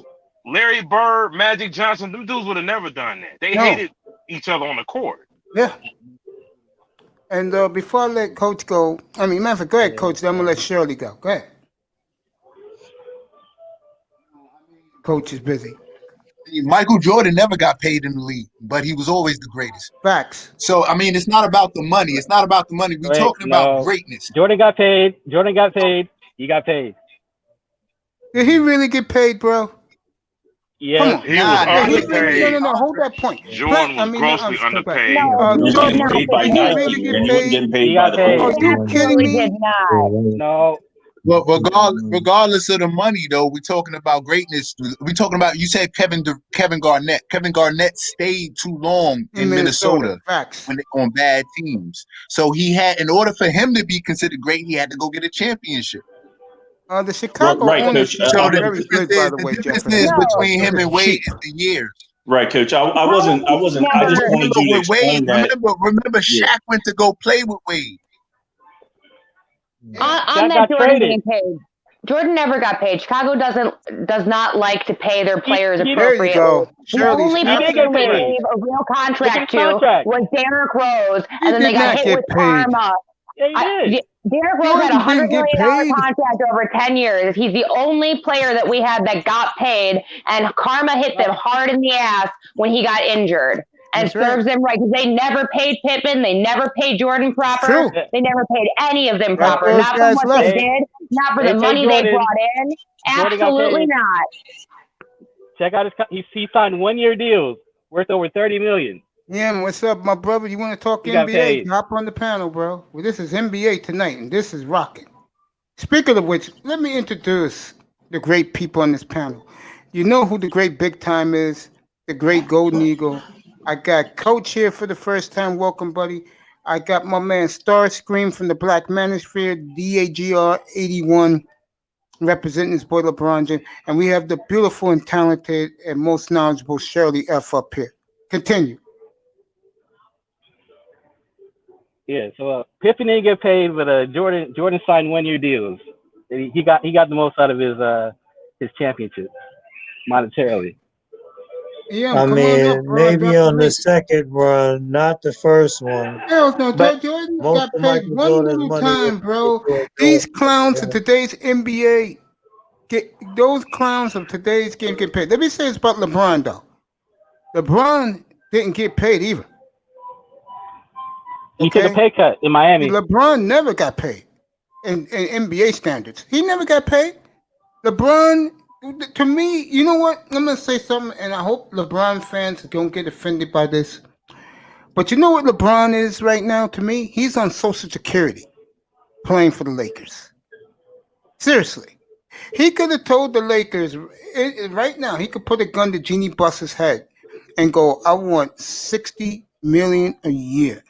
Speaker 6: Larry Bird, Magic Johnson, them dudes would have never done that. They
Speaker 1: No.
Speaker 6: hated each other on the court.
Speaker 1: Yeah. And before I let Coach go, matter of fact, go ahead, Coach. Then I'm gonna let Shirley go. Go ahead. Coach is busy.
Speaker 3: Michael Jordan never got paid in the league, but he was always the greatest.
Speaker 1: Facts.
Speaker 3: So, it's not about the money. It's not about the money. We're talking about greatness.
Speaker 8: Jordan got paid. He got paid.
Speaker 1: Did he really get paid, bro?
Speaker 8: Yeah.
Speaker 1: Come on.
Speaker 6: He was underpaid.
Speaker 1: No, hold that point.
Speaker 6: Jordan was grossly underpaid.
Speaker 7: He was getting
Speaker 5: No,
Speaker 7: paid by
Speaker 5: he
Speaker 7: Nike,
Speaker 1: really get
Speaker 7: and he wasn't getting paid
Speaker 8: He
Speaker 7: by
Speaker 8: got
Speaker 7: the
Speaker 8: paid.
Speaker 7: players.
Speaker 1: Are you kidding
Speaker 5: Absolutely did
Speaker 1: me?
Speaker 5: not.
Speaker 8: No.
Speaker 3: But regardless of the money, though, we're talking about greatness. We're talking about, you said Kevin Garnett. Kevin Garnett stayed too long in Minnesota
Speaker 1: Facts.
Speaker 3: on bad teams. So he had, in order for him to be considered great, he had to go get a championship.
Speaker 1: The Chicago
Speaker 7: Right,
Speaker 1: ownership
Speaker 7: Coach.
Speaker 1: is
Speaker 3: So
Speaker 1: very good, by the way,
Speaker 3: the difference
Speaker 1: Jeff.
Speaker 3: is
Speaker 5: No.
Speaker 3: between him and Wade
Speaker 1: Cheap.
Speaker 3: is the years.
Speaker 7: Right, Coach. I just wanted you to explain that.
Speaker 3: Remember, Shaq went to go play with Wade.
Speaker 5: On
Speaker 8: Shaq
Speaker 5: that
Speaker 8: got
Speaker 5: Jordan
Speaker 8: traded.
Speaker 5: being paid. Jordan never got paid. Chicago does not like to pay their players
Speaker 8: There you
Speaker 5: appropriately.
Speaker 1: go.
Speaker 5: The
Speaker 1: Shirley's
Speaker 5: only
Speaker 8: He did
Speaker 5: person
Speaker 8: get
Speaker 5: they
Speaker 8: paid.
Speaker 5: gave a real contract
Speaker 8: Look at
Speaker 5: to
Speaker 8: his contract.
Speaker 5: was Derrick Rose,
Speaker 1: He
Speaker 5: and then they
Speaker 1: did
Speaker 5: got
Speaker 1: not
Speaker 5: hit
Speaker 1: get
Speaker 5: with
Speaker 1: paid.
Speaker 5: karma.
Speaker 8: Yeah, he did.
Speaker 5: Derrick Rose had a
Speaker 1: Jordan
Speaker 5: $100
Speaker 1: didn't get
Speaker 5: million
Speaker 1: paid.
Speaker 5: contract over 10 years. He's the only player that we had that got paid, and karma hit them hard in the ass when he got injured. And
Speaker 1: That's right.
Speaker 5: serves them right because they never paid Pippen, they never paid Jordan proper,
Speaker 1: True.
Speaker 5: they never paid any of them
Speaker 1: That's
Speaker 5: proper.
Speaker 1: those
Speaker 5: Not for
Speaker 1: guys
Speaker 5: what
Speaker 1: left.
Speaker 5: they did, not for
Speaker 8: They
Speaker 5: the
Speaker 8: paid
Speaker 5: money they
Speaker 8: Jordan.
Speaker 5: brought in.
Speaker 8: Jordan got
Speaker 5: Absolutely
Speaker 8: paid.
Speaker 5: not.
Speaker 8: Check out he signed 1-year deals worth over $30 million.
Speaker 1: Yeah, what's up, my brother? You want to talk
Speaker 8: He got
Speaker 1: NBA?
Speaker 8: paid.
Speaker 1: Hop on the panel, bro. Well, this is NBA tonight, and this is rocking. Speaking of which, let me introduce the great people on this panel. You know who the great big time is, the great Golden Eagle. I got Coach here for the first time. Welcome, buddy. I got my man Starscream from the Black Manosphere, DAGR 81, representing his boy LeBron James. And we have the beautiful and talented and most knowledgeable Shirley F. up here. Continue.
Speaker 8: Yeah, so Pippen didn't get paid, but Jordan signed 1-year deals. He got the most out of his championship monetarily.
Speaker 1: Yeah,
Speaker 4: I
Speaker 1: come
Speaker 4: mean,
Speaker 1: on up,
Speaker 4: maybe
Speaker 1: drop
Speaker 4: on the
Speaker 1: link.
Speaker 4: second run, not the first one.
Speaker 1: Hell no,
Speaker 4: But
Speaker 1: Jordan
Speaker 4: most
Speaker 1: got
Speaker 4: of
Speaker 1: paid
Speaker 4: Michael
Speaker 1: one
Speaker 4: Jordan's
Speaker 1: little
Speaker 4: money
Speaker 1: time,
Speaker 4: was
Speaker 1: bro.
Speaker 4: for
Speaker 1: These
Speaker 4: Jordan.
Speaker 1: clowns of today's NBA those clowns of today's game get paid. Let me say this about LeBron though. LeBron didn't get paid either.
Speaker 8: He took a pay cut in Miami.
Speaker 1: LeBron never got paid in NBA standards. He never got paid. LeBron, to me, you know what? I'm gonna say something, and I hope LeBron fans don't get offended by this. But you know what LeBron is right now? To me, he's on Social Security, playing for the Lakers. Seriously, he could have told the Lakers right now. He could put a gun to Jeannie Buss's head and go, "I want $60 million a year,"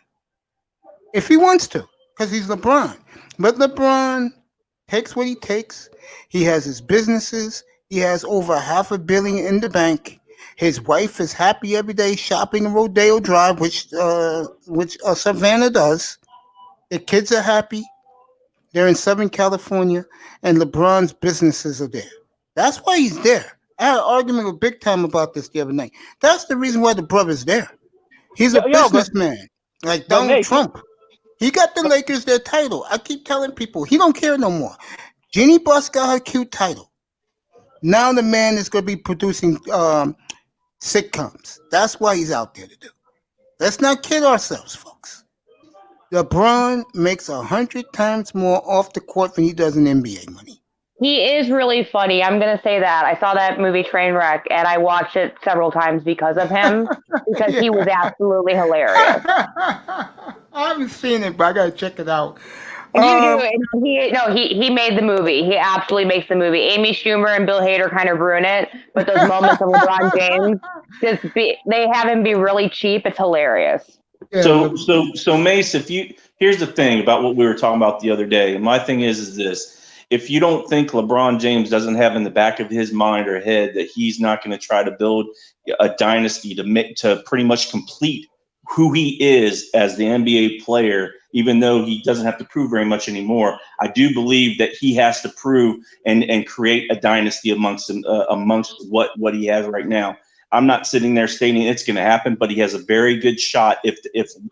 Speaker 1: if he wants to, because he's LeBron. But LeBron takes what he takes. He has his businesses. He has over $500 million in the bank. His wife is happy every day shopping in Rodeo Drive, which Savannah does. The kids are happy. They're in Southern California, and LeBron's businesses are there. That's why he's there. I had an argument with Big Time about this the other night. That's the reason why the brother's there. He's a
Speaker 8: Yo,
Speaker 1: businessman, like
Speaker 8: but
Speaker 1: Donald
Speaker 8: Nate,
Speaker 1: Trump. He got the Lakers their title. I keep telling people he don't care no more. Jeannie Buss got her cute title. Now the man is going to be producing sitcoms. That's why he's out there to do. Let's not kid ourselves, folks. LeBron makes 100 times more off the court than he does in NBA money.
Speaker 5: He is really funny. I'm going to say that. I saw that movie Trainwreck, and I watched it several times because of him, because he was absolutely hilarious.
Speaker 1: I haven't seen it, but I gotta check it out.
Speaker 5: You do. He made the movie. He absolutely makes the movie. Amy Schumer and Bill Hader kind of ruin it, but those moments of LeBron James, they have him be really cheap. It's hilarious.
Speaker 1: Yeah,
Speaker 7: So Mace, here's the thing about what we were talking about the other day. And my thing is this: if you don't think LeBron James doesn't have in the back of his mind or head that he's not going to try to build a dynasty to pretty much complete who he is as the NBA player, even though he doesn't have to prove very much anymore, I do believe that he has to prove and create a dynasty amongst what he has right now. I'm not sitting there stating it's going to happen, but he has a very good shot if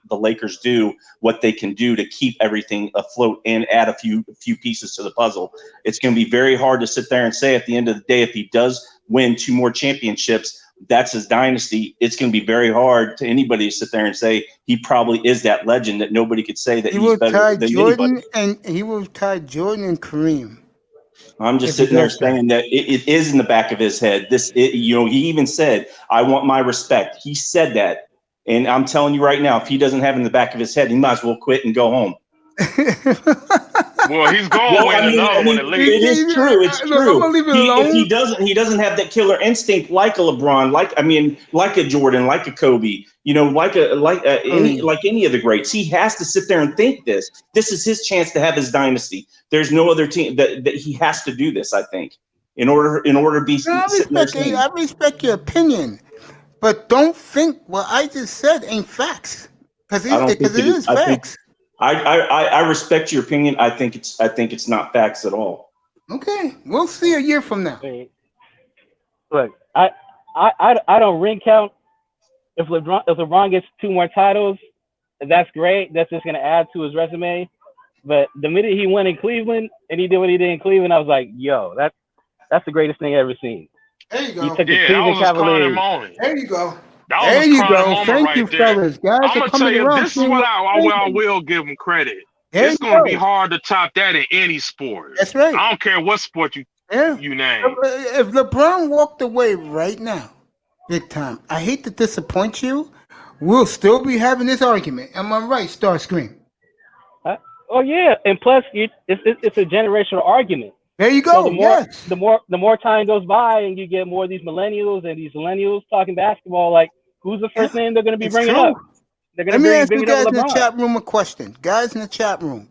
Speaker 7: the Lakers do what they can do to keep everything afloat and add a few pieces to the puzzle. It's going to be very hard to sit there and say at the end of the day, if he does win 2 more championships, that's his dynasty. It's going to be very hard to anybody to sit there and say he probably is that legend that nobody could say that he's better than
Speaker 1: Jordan,
Speaker 7: anybody.
Speaker 1: and he will tie Jordan and Kareem.
Speaker 7: I'm just sitting there saying that it is in the back of his head. He even said, "I want my respect." He said that, and I'm telling you right now, if he doesn't have it in the back of his head, he might as well quit and go home.
Speaker 6: Well, he's going to win another one at least.
Speaker 7: It is true. It's true.
Speaker 1: I'm gonna leave it alone.
Speaker 7: If he doesn't have that killer instinct like a LeBron, like a Jordan, like a Kobe, like any of the greats. He has to sit there and think this. This is his chance to have his dynasty. There's no other team that he has to do this. I think in order to be.
Speaker 1: I respect your opinion, but don't think what I just said ain't facts, because it is facts.
Speaker 7: I respect your opinion. I think it's not facts at all.
Speaker 1: Okay, we'll see a year from now.
Speaker 8: Look, I don't ring count. If LeBron gets 2 more titles, that's great. That's just gonna add to his resume. But the minute he went in Cleveland and he did what he did in Cleveland, I was like, yo, that's the greatest thing I've ever seen.
Speaker 1: There you go.
Speaker 8: He took the Cleveland Cavaliers.
Speaker 1: There you go.
Speaker 6: There you go.
Speaker 1: Thank you, fellas. Guys,
Speaker 6: I'm gonna tell you, this is what I will give him credit. It's gonna be hard to top that in any sport.
Speaker 1: That's right.
Speaker 6: I don't care what sport you name.
Speaker 1: If LeBron walked away right now, Big Time, I hate to disappoint you, we'll still be having this argument. Am I right, Starscream?
Speaker 8: Oh yeah, and plus it's a generational argument.
Speaker 1: There you go.
Speaker 8: So the more time goes by, and you get more of these millennials and these millennials talking basketball, like who's the first name they're going to be bringing up?
Speaker 1: Let me ask you guys in the chat room a question. Guys in the chat room,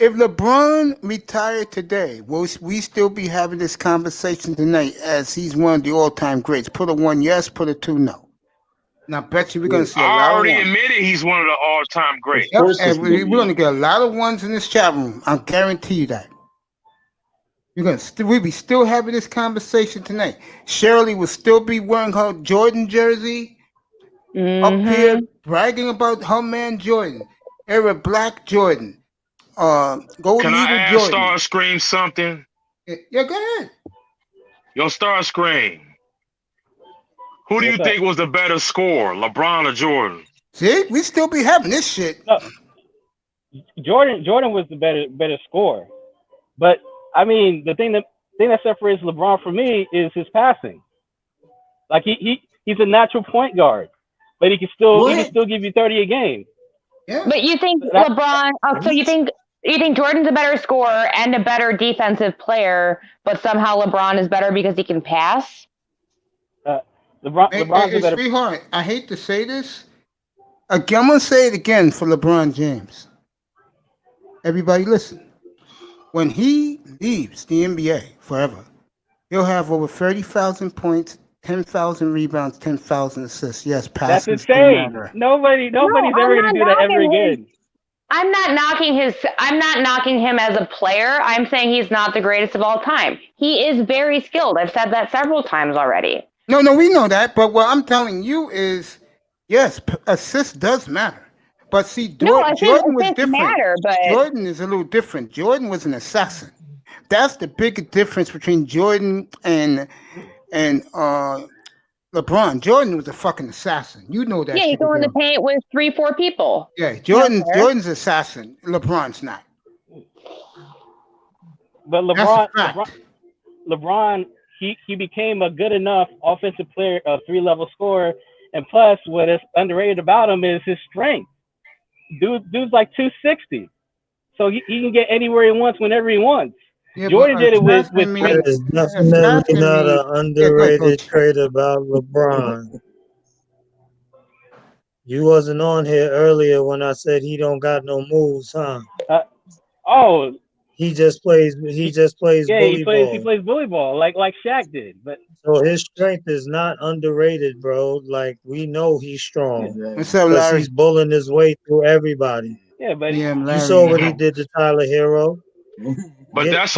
Speaker 1: if LeBron retired today, will we still be having this conversation tonight as he's one of the all-time greats? Put a 1 yes, put a 2 no. Now, I bet you we're going to see a lot of ones.
Speaker 6: I already admitted he's one of the all-time greats.
Speaker 1: Yep, and we're going to get a lot of ones in this chat room. I guarantee you that. We'll be still having this conversation tonight. Shirley will still be wearing her Jordan jersey up here, bragging about her man Jordan. Eric Black Jordan. Golden
Speaker 6: Can I ask
Speaker 1: Jordan.
Speaker 6: Starscream something?
Speaker 1: Yeah, go ahead.
Speaker 6: Yo, Starscream. Who do you think was the better scorer, LeBron or Jordan?
Speaker 1: See, we still be having this shit.
Speaker 8: No. Jordan was the better scorer, but I mean the thing thing that separates LeBron from me is his passing. Like he's a natural point guard, but he can still give you 30 a game.
Speaker 1: Yeah.
Speaker 5: But you think LeBron? So you think Jordan's a better scorer and a better defensive player, but somehow LeBron is better because he can pass?
Speaker 8: LeBron's a better.
Speaker 1: Sweetheart, I hate to say this. Again, I'm gonna say it again for LeBron James. Everybody, listen. When he leaves the NBA forever, he'll have over 30,000 points, 10,000 rebounds, 10,000 assists. Yes,
Speaker 8: That's
Speaker 1: passing.
Speaker 8: insane. Nobody's ever gonna do that ever again.
Speaker 5: I'm not knocking him as a player. I'm saying he's not the greatest of all time. He is very skilled. I've said that several times already.
Speaker 1: No, we know that. But what I'm telling you is, yes, assist does matter. But see, Jordan was different.
Speaker 5: Matter, but
Speaker 1: Jordan is a little different. Jordan was an assassin. That's the big difference between Jordan and LeBron. Jordan was a fucking assassin. You know that.
Speaker 5: Yeah, he go in the paint with 3-4 people.
Speaker 1: Yeah, Jordan's assassin. LeBron's not.
Speaker 8: But LeBron, he became a good enough offensive player, a 3-level scorer, and plus, what is underrated about him is his strength. Dude's like 260, so he can get anywhere he wants whenever he wants.
Speaker 1: Yeah,
Speaker 8: Jordan did it with
Speaker 4: That is definitely not an underrated trait about LeBron. You wasn't on here earlier when I said he don't got no moves, huh? He just plays. He plays
Speaker 8: bully ball like Shaq did. But
Speaker 4: so his strength is not underrated, bro. Like we know he's strong.
Speaker 1: What's up, Larry?
Speaker 4: He's bullying his way through everybody.
Speaker 8: Yeah, but
Speaker 4: you saw what he did to Tyler Hero.
Speaker 6: But that's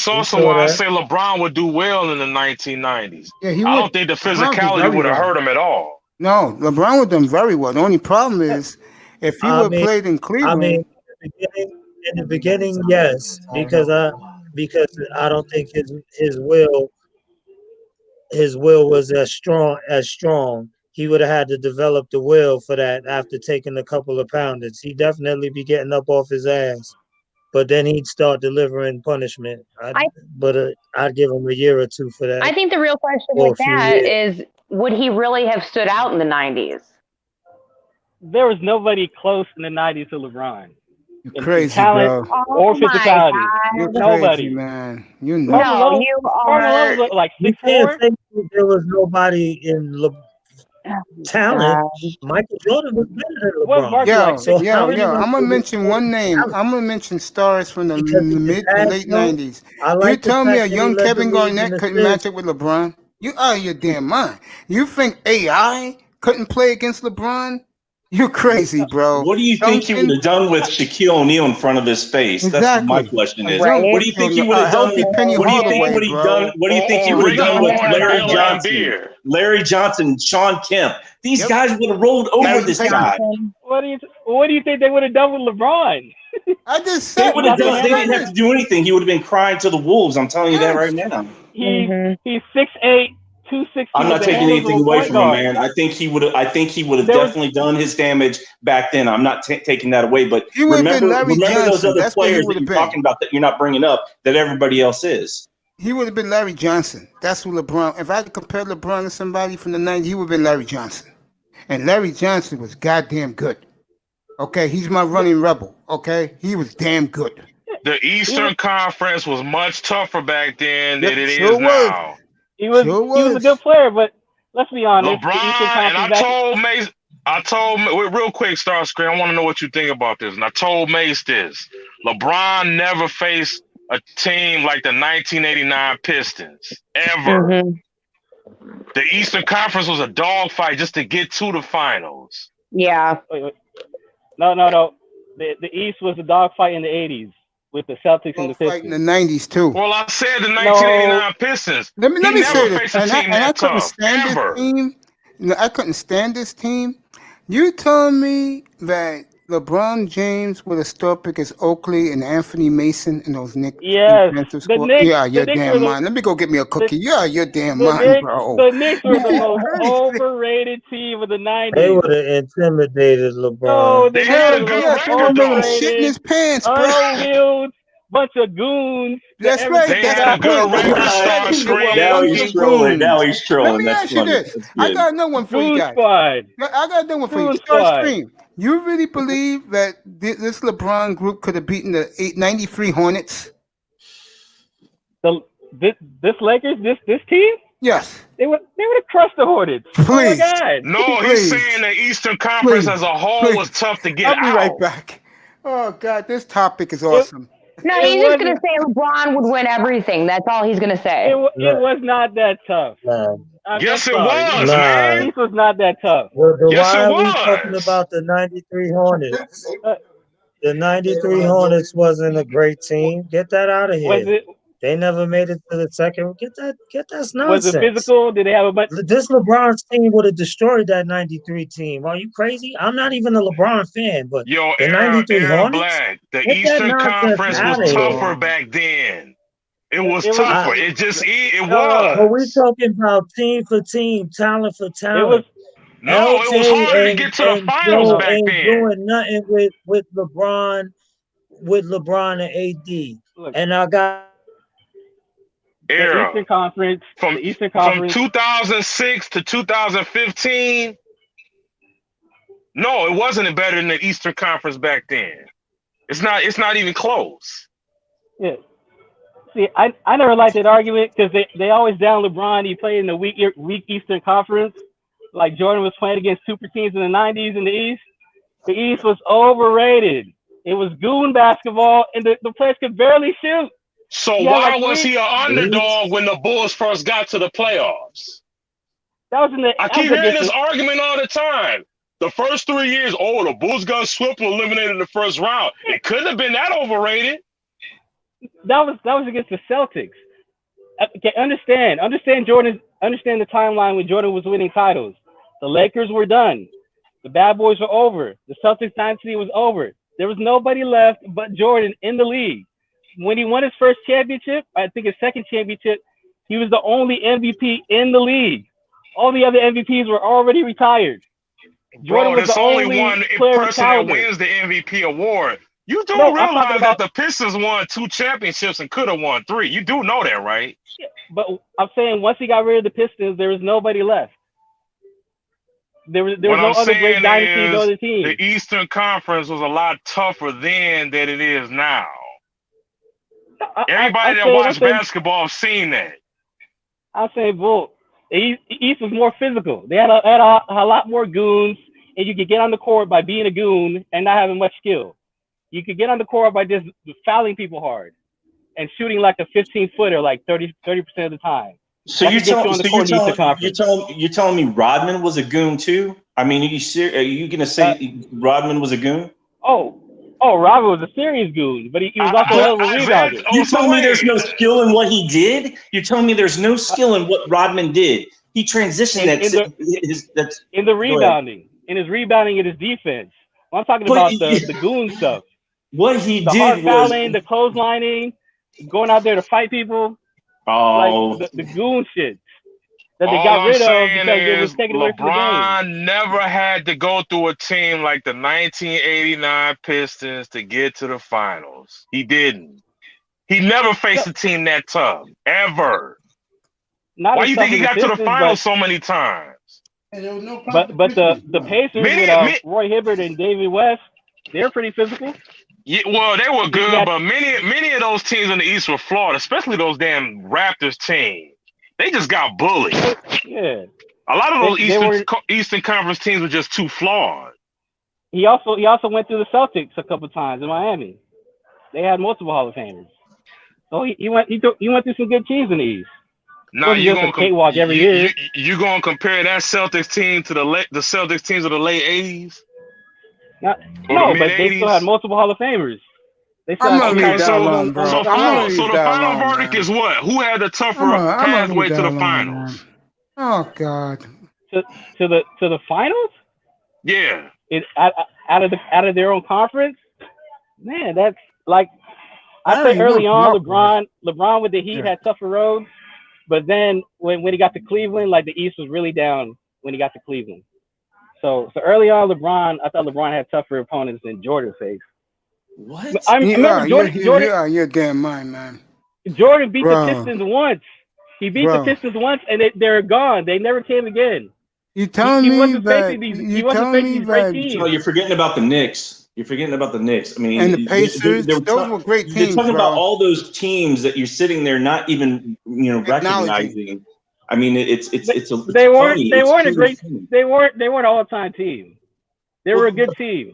Speaker 6: also why I say LeBron would do well in the 1990s.
Speaker 1: Yeah,
Speaker 6: I don't think the physicality would have hurt him at all.
Speaker 1: No, LeBron would have done very well. The only problem is if he would have played in Cleveland.
Speaker 4: I mean, in the beginning, yes, because I don't think his will was as strong. He would have had to develop the will for that after taking a couple of pounders. He'd definitely be getting up off his ass. But then he'd start delivering punishment. I'd give him a year or two for that.
Speaker 5: I think the real question with that is, would he really have stood out in the 90s?
Speaker 8: There was nobody close in the 90s to LeBron.
Speaker 1: You're crazy,
Speaker 8: talent
Speaker 1: bro.
Speaker 8: Or physicality.
Speaker 1: You're
Speaker 8: nobody,
Speaker 1: crazy, man. You know.
Speaker 5: No, you are.
Speaker 8: Like 6'4".
Speaker 4: You can't think there was nobody in talent. Michael Jordan was better than LeBron.
Speaker 1: Yo, I'm gonna mention one name. I'm gonna mention stars from the mid to late 90s. You tell me a young Kevin Garnett couldn't match up with LeBron? You out of your damn mind. You think AI couldn't play against LeBron? You're crazy, bro.
Speaker 7: What do you think he would have done with Shaquille O'Neal in front of his face?
Speaker 1: Exactly.
Speaker 7: That's what my question is.
Speaker 5: Right.
Speaker 7: What do you think he would have done? What do you think he would have done? What do you think he would have done with Larry Johnson, Sean Kemp? These guys would have rolled over this guy.
Speaker 8: What do you think they would have done with LeBron?
Speaker 1: I just said
Speaker 7: they didn't have to do anything. He would have been crying to the wolves. I'm telling you that right now.
Speaker 8: He's 6'8". 260.
Speaker 7: I'm not taking anything away from him, man. I think he would have definitely done his damage back then. I'm not taking that away. But remember those other players that you're talking about that you're not bringing up that everybody else is.
Speaker 1: He would have been Larry Johnson. That's who LeBron. If I had to compare LeBron to somebody from the 90s, he would have been Larry Johnson. And Larry Johnson was goddamn good. Okay, he's my running rebel. Okay, he was damn good.
Speaker 6: The Eastern Conference was much tougher back then than it is now.
Speaker 8: He was a good player, but let's be honest.
Speaker 6: LeBron, and I told real quick, Starscream, I want to know what you think about this. And I told Mace this. LeBron never faced a team like the 1989 Pistons, ever. Mm-hmm. The Eastern Conference was a dogfight just to get to the finals.
Speaker 5: Yeah.
Speaker 8: Wait. No. The East was a dogfight in the 80s. With the Celtics and the Pistons.
Speaker 1: In the 90s, too.
Speaker 6: Well, I said the 1989 Pistons.
Speaker 1: Let me say this.
Speaker 6: And
Speaker 1: I couldn't stand this team. I couldn't stand this team. You told me that LeBron James would have stood up against Oakley and Anthony Mason and those Knicks.
Speaker 8: Yes.
Speaker 1: Yeah, your damn mind. Let me go get me a cookie. Yeah, your damn mind, bro.
Speaker 8: The Knicks were the most overrated team of the 90s.
Speaker 4: They would have intimidated LeBron.
Speaker 8: No,
Speaker 6: they had a good record, though.
Speaker 1: Shit in his pants, bro.
Speaker 8: Unskilled, bunch of goons.
Speaker 1: That's
Speaker 8: that
Speaker 1: right.
Speaker 6: They
Speaker 1: That's
Speaker 6: had
Speaker 1: the
Speaker 6: a good
Speaker 1: point. That's what
Speaker 6: record
Speaker 1: I said
Speaker 6: start
Speaker 1: to you. They were a
Speaker 7: Now
Speaker 1: bunch
Speaker 6: screaming.
Speaker 7: he's
Speaker 1: of
Speaker 7: trolling. Now
Speaker 1: goons.
Speaker 7: he's
Speaker 1: Let
Speaker 7: trolling.
Speaker 1: me
Speaker 7: That's
Speaker 1: ask you
Speaker 7: funny.
Speaker 1: this.
Speaker 7: That's
Speaker 1: I
Speaker 7: good.
Speaker 1: got another one for you
Speaker 8: Goon
Speaker 1: guys.
Speaker 8: squad.
Speaker 1: I got another one for you.
Speaker 8: Goon
Speaker 1: Start
Speaker 8: squad.
Speaker 1: stream. You really believe that this LeBron group could have beaten the 93 Hornets?
Speaker 8: This Lakers, this team,
Speaker 1: Yes.
Speaker 8: they would have crushed the Hornets. Oh my
Speaker 1: Please.
Speaker 8: God.
Speaker 6: No, he's
Speaker 1: Please.
Speaker 6: saying the Eastern Conference as a whole was
Speaker 1: Please.
Speaker 6: tough to get
Speaker 1: I'll be right
Speaker 6: out.
Speaker 1: back. Oh God, this topic is awesome.
Speaker 5: No,
Speaker 8: It
Speaker 5: he's just gonna
Speaker 8: wasn't.
Speaker 5: say LeBron would win everything. That's all he's gonna say.
Speaker 8: It was not that tough.
Speaker 4: Nah.
Speaker 8: I'm
Speaker 6: Yes, it
Speaker 8: sorry.
Speaker 6: was,
Speaker 4: Nah.
Speaker 6: man.
Speaker 8: East was not that tough.
Speaker 4: Well, then
Speaker 6: Yes,
Speaker 4: why
Speaker 6: it
Speaker 4: are we talking
Speaker 6: was.
Speaker 4: about the 93 Hornets?
Speaker 8: Uh,
Speaker 4: The 93 Hornets wasn't a great team. Get that out of
Speaker 8: was
Speaker 4: here.
Speaker 8: it
Speaker 4: They never made it to the second. That's
Speaker 8: was it
Speaker 4: nonsense.
Speaker 8: physical? Did they have a bunch?
Speaker 4: This LeBron's team would have destroyed that 93 team. Are you crazy? I'm not even a LeBron fan, but
Speaker 6: Yo,
Speaker 4: the 93
Speaker 6: era
Speaker 4: Hornets?
Speaker 6: black. The
Speaker 4: Get that
Speaker 6: Eastern
Speaker 4: nonsense
Speaker 6: Conference was
Speaker 4: out of
Speaker 6: tougher
Speaker 4: here.
Speaker 6: back then. It was
Speaker 8: It was.
Speaker 6: tougher. It
Speaker 8: No.
Speaker 4: But we
Speaker 6: was.
Speaker 4: talking about team for team, talent for
Speaker 8: It
Speaker 4: talent.
Speaker 8: was.
Speaker 6: No, it was
Speaker 4: LJ
Speaker 6: harder to get to the
Speaker 4: and
Speaker 6: finals
Speaker 4: Joe
Speaker 6: back
Speaker 4: ain't
Speaker 6: then.
Speaker 4: doing nothing with LeBron and AD.
Speaker 8: Look,
Speaker 4: And I got
Speaker 8: the
Speaker 6: Era.
Speaker 8: Eastern Conference.
Speaker 6: From
Speaker 8: The Eastern
Speaker 6: from
Speaker 8: Conference.
Speaker 6: 2006 to 2015. No, it wasn't better than the Eastern Conference back then. It's not even close.
Speaker 8: Yeah. See, I never liked that argument because they always down LeBron. He played in the weak Eastern Conference. Like Jordan was playing against super teams in the 90s in the East. The East was overrated. It was goon basketball, and the players could barely shoot.
Speaker 6: So
Speaker 8: Yeah,
Speaker 6: why
Speaker 8: like
Speaker 6: was
Speaker 8: three.
Speaker 6: he an underdog when the Bulls first got to the playoffs?
Speaker 8: That was in the.
Speaker 6: I
Speaker 8: That was
Speaker 6: keep hearing
Speaker 8: against
Speaker 6: this
Speaker 8: the.
Speaker 6: argument all the time. The first 3 years, the Bulls got swept and eliminated in the first round. It couldn't have been that overrated.
Speaker 8: That was against the Celtics. Okay, understand Jordan. Understand the timeline when Jordan was winning titles. The Lakers were done. The bad boys were over. The Celtics dynasty was over. There was nobody left but Jordan in the league. When he won his first championship, I think his second championship, he was the only MVP in the league. All the other MVPs were already retired. Jordan
Speaker 6: Bro,
Speaker 8: was
Speaker 6: there's
Speaker 8: the
Speaker 6: only
Speaker 8: only
Speaker 6: one
Speaker 8: player with
Speaker 6: person that
Speaker 8: caliber.
Speaker 6: wins the MVP award. You do
Speaker 8: No, I'm talking
Speaker 6: realize that
Speaker 8: about.
Speaker 6: the Pistons won 2 championships and could have won 3. You do know that, right?
Speaker 8: But I'm saying once he got rid of the Pistons, there was nobody left. There was
Speaker 6: What
Speaker 8: no
Speaker 6: I'm
Speaker 8: other great
Speaker 6: saying
Speaker 8: dynasty, no
Speaker 6: is
Speaker 8: other team.
Speaker 6: the Eastern Conference was a lot tougher then than it is now. Everybody that watched basketball have seen that.
Speaker 8: I'm saying, bull. The East was more physical. They had a lot more goons, and you could get on the court by being a goon and not having much skill. You could get on the court by just fouling people hard and shooting like a 15-footer like 30% of the time.
Speaker 7: So you're telling me Rodman was a goon too? I mean, are you gonna say Rodman was a goon?
Speaker 8: Oh, Rodman was a serious goon, but he was also a hell of a rebounder.
Speaker 7: You telling me there's no skill in what he did? You're telling me there's no skill in what Rodman did? He transitioned
Speaker 8: in the rebounding, in his rebounding, in his defense. I'm talking about the goon stuff.
Speaker 7: What he
Speaker 8: the
Speaker 7: did
Speaker 8: hard
Speaker 7: was
Speaker 8: fouling, the clotheslining, going out there to fight people. Like the goon shit that they got rid of because it was taken away from the game.
Speaker 6: LeBron never had to go through a team like the 1989 Pistons to get to the finals. He didn't. He never faced a team that tough, ever. Why do you think he got to the finals so many times?
Speaker 8: But the Pacers with Roy Hibbert and David West, they're pretty physical.
Speaker 6: Yeah, well, they were good, but many of those teams in the East were flawed, especially those damn Raptors teams. They just got bullied.
Speaker 8: Yeah.
Speaker 6: A lot of those Eastern Conference teams were just too flawed.
Speaker 8: He also went through the Celtics a couple times in Miami. They had multiple Hall of Famers. So he went through some good teams in the East.
Speaker 6: Now you
Speaker 8: gonna cakewalk every year.
Speaker 6: You gonna compare that Celtics team to the Celtics teams of the late '80s?
Speaker 8: No, but they still had multiple Hall of Famers. They still
Speaker 1: I'm gonna leave that alone, bro.
Speaker 6: So the final verdict is what? Who had the tougher pathway to the finals?
Speaker 1: Oh God.
Speaker 8: To the finals?
Speaker 6: Yeah.
Speaker 8: Out of their own conference? Man, that's like I say early on, LeBron with the Heat had tougher roads, but then when he got to Cleveland, like the East was really down when he got to Cleveland. So early on, I thought LeBron had tougher opponents than Jordan faced.
Speaker 7: What?
Speaker 8: I remember Jordan.
Speaker 1: You're out of your damn mind, man.
Speaker 8: Jordan beat the
Speaker 1: Bro,
Speaker 8: Pistons once. He beat the
Speaker 1: bro.
Speaker 8: Pistons once, and they're gone. They never came again.
Speaker 1: You telling
Speaker 8: He
Speaker 1: me
Speaker 8: wasn't
Speaker 1: that
Speaker 8: facing these.
Speaker 1: you
Speaker 8: He wasn't
Speaker 1: telling
Speaker 8: facing
Speaker 1: me
Speaker 8: these great
Speaker 1: that
Speaker 7: Joe,
Speaker 8: teams.
Speaker 7: you're forgetting about the Knicks. You're forgetting about the Knicks. I
Speaker 1: and the
Speaker 7: mean,
Speaker 1: Pacers, those were great
Speaker 7: you're
Speaker 1: teams,
Speaker 7: talking about
Speaker 1: bro.
Speaker 7: all those teams that you're sitting there not even
Speaker 1: Acknowledging.
Speaker 7: recognizing. I mean, it's
Speaker 8: They weren't.
Speaker 7: funny.
Speaker 8: They
Speaker 7: It's
Speaker 8: weren't a
Speaker 7: truly
Speaker 8: great.
Speaker 7: funny.
Speaker 8: They weren't an all-time team. They were a good team.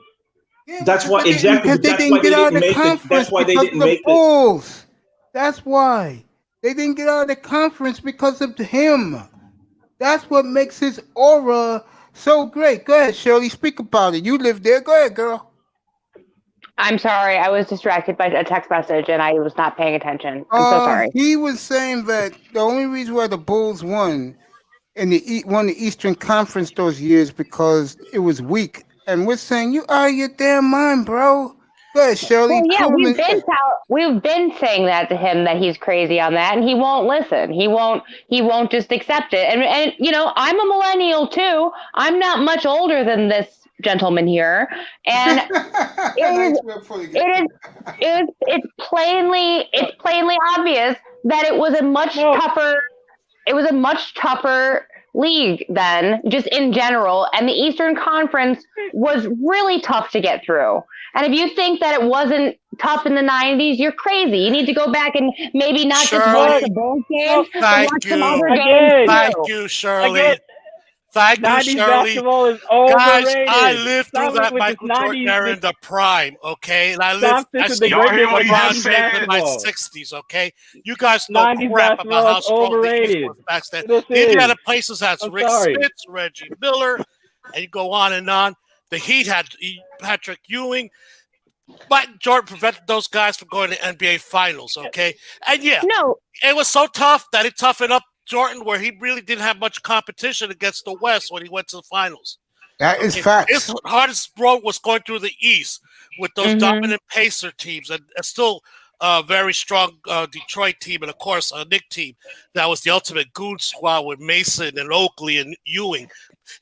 Speaker 1: Yeah,
Speaker 7: That's why
Speaker 1: because
Speaker 7: exactly.
Speaker 1: they
Speaker 7: That's why
Speaker 1: didn't get
Speaker 7: they
Speaker 1: out of
Speaker 7: didn't
Speaker 1: the
Speaker 7: make it.
Speaker 1: conference
Speaker 7: That's why they
Speaker 1: because of
Speaker 7: didn't
Speaker 1: the
Speaker 7: make it.
Speaker 1: Bulls. That's why they didn't get out of the conference because of him. That's what makes his aura so great. Go ahead, Shirley. Speak about it. You live there. Go ahead, girl.
Speaker 5: I'm sorry. I was distracted by a text message and I was not paying attention. I'm so sorry.
Speaker 1: He was saying that the only reason why the Bulls won won the Eastern Conference those years because it was weak. And we're saying you out of your damn mind, bro. Go ahead, Shirley.
Speaker 5: Well, yeah,
Speaker 1: Cool.
Speaker 5: we've been saying that to him that he's crazy on that, and he won't listen. He won't just accept it. And you know, I'm a millennial too. I'm not much older than this gentleman here, and
Speaker 1: Nice way of putting it.
Speaker 5: it's plainly obvious that it was a much tougher. It was a much tougher league then, just in general, and the Eastern Conference was really tough to get through. And if you think that it wasn't tough in the 90s, you're crazy. You need to go back and maybe not just watch the Bulls games, but watch some other games
Speaker 9: Thank
Speaker 5: too.
Speaker 9: you, Shirley. Thank you,
Speaker 8: 90s
Speaker 9: Shirley.
Speaker 8: basketball is
Speaker 9: Guys,
Speaker 8: overrated.
Speaker 9: I lived through
Speaker 8: Stop
Speaker 9: that
Speaker 8: with this
Speaker 9: Michael Jordan
Speaker 8: 90s.
Speaker 9: era in the prime, okay? And I
Speaker 8: Stop this with the
Speaker 6: Y'all hear
Speaker 8: greatness
Speaker 6: what
Speaker 8: of
Speaker 6: he just
Speaker 8: 90s
Speaker 6: said?
Speaker 9: in my
Speaker 8: basketball.
Speaker 9: 60s, okay? You guys know
Speaker 8: 90s
Speaker 9: crap about
Speaker 8: basketball
Speaker 9: how
Speaker 8: is
Speaker 9: strong the East
Speaker 8: overrated.
Speaker 9: was back then.
Speaker 8: This
Speaker 9: The Indiana
Speaker 8: is.
Speaker 9: Pacers had
Speaker 8: I'm
Speaker 9: Rick
Speaker 8: sorry.
Speaker 9: Smith, Reggie Miller, and you go on and on. The Heat had Patrick Ewing. But Jordan prevented those guys from going to NBA Finals, okay? And yeah,
Speaker 5: No,
Speaker 9: it was so tough that it toughened up Jordan where he really didn't have much competition against the West when he went to the finals.
Speaker 1: That is
Speaker 9: Okay.
Speaker 1: facts.
Speaker 9: His hardest road was going through the East with those dominant Pacer teams and still a very strong Detroit team and, of course, a Knick team that was the ultimate goon squad with Mason and Oakley and Ewing.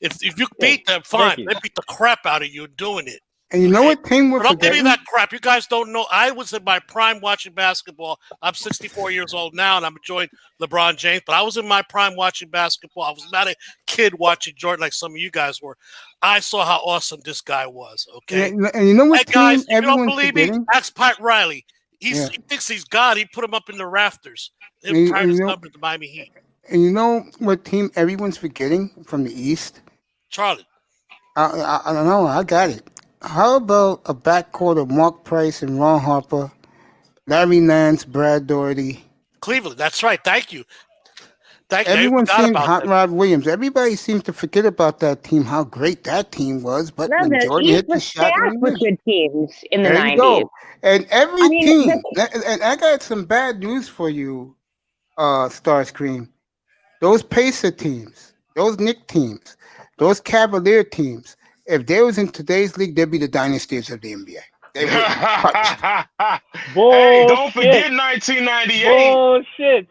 Speaker 9: If you beat them, fine. They beat the crap out of you doing it.
Speaker 1: And you know what team we're
Speaker 9: But don't give me
Speaker 1: forgetting?
Speaker 9: that crap. You guys don't know. I was in my prime watching basketball. I'm 64 years old now, and I'm enjoying LeBron James. But I was in my prime watching basketball. I was not a kid watching Jordan like some of you guys were. I saw how awesome this guy was, okay?
Speaker 1: And you know what
Speaker 9: Hey,
Speaker 1: team
Speaker 9: guys, if you don't
Speaker 1: everyone's
Speaker 9: believe me,
Speaker 1: forgetting?
Speaker 9: ask Pat Riley. He
Speaker 1: Yeah.
Speaker 9: thinks he's God. He put him up in the rafters.
Speaker 1: And
Speaker 9: He tried his
Speaker 1: you know,
Speaker 9: numbers to Miami Heat.
Speaker 1: and you know what team everyone's forgetting from the East?
Speaker 9: Charlotte.
Speaker 1: I don't know. I got it. How about a backcourt of Mark Price and Ron Harper, Larry Nance, Brad Doherty?
Speaker 9: Cleveland. That's right. Thank you. Thank you. I
Speaker 1: Everyone's
Speaker 9: forgot
Speaker 1: seen
Speaker 9: about
Speaker 1: Hot
Speaker 9: that.
Speaker 1: Rod Williams. Everybody seems to forget about that team, how great that team was. But
Speaker 5: no,
Speaker 1: when
Speaker 5: the
Speaker 1: Jordan
Speaker 5: East
Speaker 1: hit the
Speaker 5: was
Speaker 1: shot,
Speaker 5: stacked
Speaker 1: we
Speaker 5: with
Speaker 1: win.
Speaker 5: good teams in the
Speaker 1: There
Speaker 5: 90s.
Speaker 1: you go. And every
Speaker 5: I mean,
Speaker 1: team, and I got some bad news for you, Starscream. Those Pacer teams, those Knick teams, those Cavalier teams, if they was in today's league, they'd be the dynasties of the NBA. They wouldn't touch.
Speaker 6: Hey, don't
Speaker 8: Bullshit.
Speaker 6: forget 1998.
Speaker 8: Bullshit.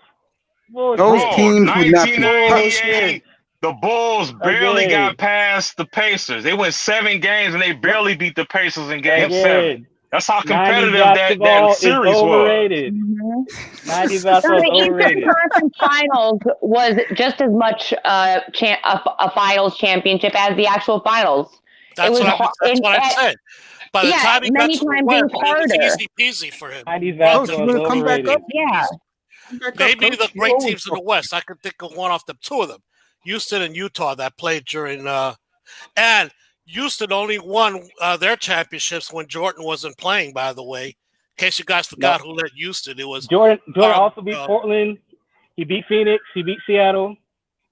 Speaker 1: Those
Speaker 6: Bro,
Speaker 1: teams would not be touched.
Speaker 6: 1998, the Bulls barely got past the Pacers. They went 7 games and they barely beat the Pacers in Game 7. That's how
Speaker 8: 90s
Speaker 6: competitive
Speaker 8: basketball
Speaker 6: that series
Speaker 8: is
Speaker 6: was.
Speaker 8: overrated. 90s basketball is
Speaker 5: The Eastern
Speaker 8: overrated.
Speaker 5: Conference Finals was just as much a finals championship as the actual finals.
Speaker 9: That's what I said. By the time he got
Speaker 5: many
Speaker 9: to the
Speaker 5: times
Speaker 9: West,
Speaker 5: it was harder.
Speaker 9: it was easy peasy for him.
Speaker 8: 90s
Speaker 1: Coach,
Speaker 8: basketball
Speaker 1: you
Speaker 8: is
Speaker 1: want to come back
Speaker 8: overrated.
Speaker 1: up?
Speaker 5: Yeah.
Speaker 1: Come back up,
Speaker 9: Maybe
Speaker 1: Coach.
Speaker 9: the
Speaker 1: You
Speaker 9: great
Speaker 1: always
Speaker 9: teams in the West. I could think of one off the two of them, Houston and Utah, that played during. And Houston only won their championships when Jordan wasn't playing. By the way, in case you guys forgot who led Houston, it was
Speaker 8: Jordan also beat Portland. He beat Phoenix. He beat Seattle.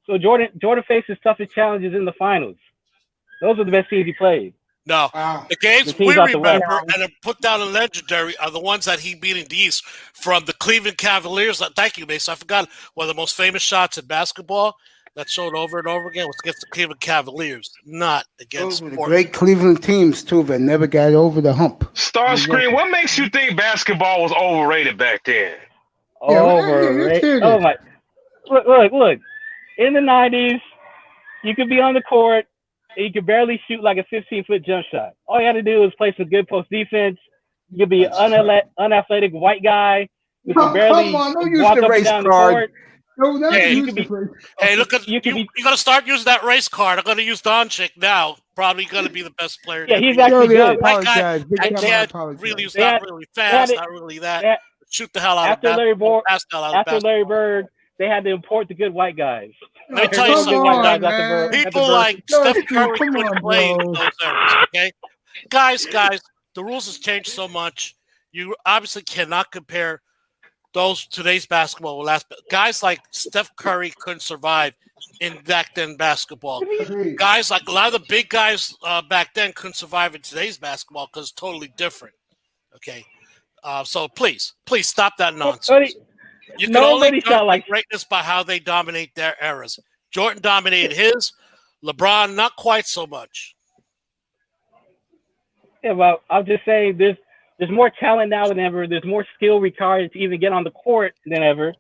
Speaker 8: So Jordan faced his toughest challenges in the finals. Those are the best teams he played.
Speaker 9: No,
Speaker 1: Wow.
Speaker 9: the games
Speaker 8: The teams
Speaker 9: we
Speaker 8: out the West.
Speaker 9: remember and have put down a legendary are the ones that he beat in the East from the Cleveland Cavaliers. Thank you, Mason. I forgot one of the most famous shots in basketball that showed over and over again was against the Cleveland Cavaliers, not against
Speaker 1: Those were the
Speaker 9: Portland.
Speaker 1: great Cleveland teams, too, that never got over the hump.
Speaker 6: Starscream, what makes you think basketball was overrated back then?
Speaker 8: Overrated. Oh my! Look! In the 90s, you could be on the court and you could barely shoot like a 15-foot jump shot. All you had to do was play some good post defense, You could be an unathletic white guy who can
Speaker 1: Oh, come
Speaker 8: barely
Speaker 1: on, don't use
Speaker 8: walk
Speaker 1: the
Speaker 8: up and
Speaker 1: race
Speaker 8: down the
Speaker 1: card.
Speaker 8: court.
Speaker 1: No, not
Speaker 9: Hey,
Speaker 8: You
Speaker 1: use
Speaker 8: could
Speaker 1: the
Speaker 8: be
Speaker 1: race
Speaker 9: Hey, look at
Speaker 8: you
Speaker 9: you.
Speaker 8: could be
Speaker 9: You got to start using that race card. I'm going to use Doncic now. Probably going to be the best player in
Speaker 8: yeah,
Speaker 9: the
Speaker 8: he's
Speaker 9: NBA.
Speaker 8: actually
Speaker 1: Jody, I
Speaker 8: good.
Speaker 9: That guy,
Speaker 1: apologize. Big
Speaker 8: They
Speaker 1: time,
Speaker 8: they,
Speaker 1: I
Speaker 9: really was
Speaker 1: apologize.
Speaker 8: they
Speaker 9: not
Speaker 8: had
Speaker 9: really
Speaker 8: they had
Speaker 9: fast,
Speaker 8: it
Speaker 9: not really that.
Speaker 8: they had,
Speaker 9: Shoot the hell out of
Speaker 8: after Larry
Speaker 9: basketball,
Speaker 8: Bird
Speaker 9: pass the hell out of
Speaker 8: after Larry
Speaker 9: basketball.
Speaker 8: Bird, they had to import the good white guys.
Speaker 9: Let me
Speaker 1: Oh,
Speaker 8: There's
Speaker 9: tell you
Speaker 8: no
Speaker 1: come
Speaker 8: good
Speaker 9: something,
Speaker 8: white
Speaker 9: man.
Speaker 8: guys
Speaker 1: on, man.
Speaker 8: after
Speaker 9: People
Speaker 8: Bird.
Speaker 9: like
Speaker 1: Jody,
Speaker 9: Steph Curry
Speaker 1: come
Speaker 9: couldn't
Speaker 1: on,
Speaker 9: play in
Speaker 1: bro.
Speaker 9: those eras. Okay, guys, the rules has changed so much. You obviously cannot compare today's basketball with last. Guys like Steph Curry couldn't survive in back then basketball.
Speaker 1: Agreed.
Speaker 9: Guys like a lot of the big guys back then couldn't survive in today's basketball because it's totally different. Okay, so please stop that nonsense. You can only
Speaker 8: Nobody
Speaker 9: judge
Speaker 8: shot
Speaker 9: the
Speaker 8: like
Speaker 9: greatness by how they dominate their eras. Jordan dominated his. LeBron, not quite so much.
Speaker 8: yeah. Well, I'll just say there's more talent now than ever. There's more skill required to even get on the court than ever.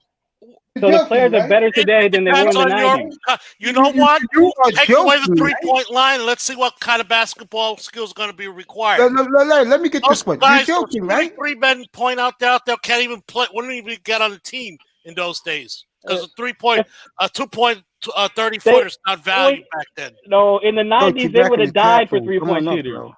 Speaker 1: You're
Speaker 8: So the
Speaker 1: joking,
Speaker 8: players are
Speaker 1: right?
Speaker 8: better today
Speaker 9: It
Speaker 8: than they were
Speaker 9: depends
Speaker 8: in the
Speaker 9: on your.
Speaker 8: 90s.
Speaker 9: You know what?
Speaker 1: You are
Speaker 9: Take away the
Speaker 1: joking, right?
Speaker 9: 3-point line. And let's see what kind of basketball skills are going to be required.
Speaker 1: Let me get
Speaker 9: Those
Speaker 1: this one.
Speaker 9: guys,
Speaker 1: You're
Speaker 9: those
Speaker 1: joking, right?
Speaker 9: 3 men point out there can't even play. Wouldn't even get on the team in those days because a 3-point, a 2-point, 30-footer is not valued back then.
Speaker 8: No, in the
Speaker 1: Don't
Speaker 8: 90s
Speaker 1: you
Speaker 8: they
Speaker 1: back
Speaker 8: would
Speaker 1: in
Speaker 8: have
Speaker 1: the cat
Speaker 8: died for
Speaker 1: food. Come
Speaker 8: 3-point
Speaker 1: on up,
Speaker 8: shooters.
Speaker 1: bro.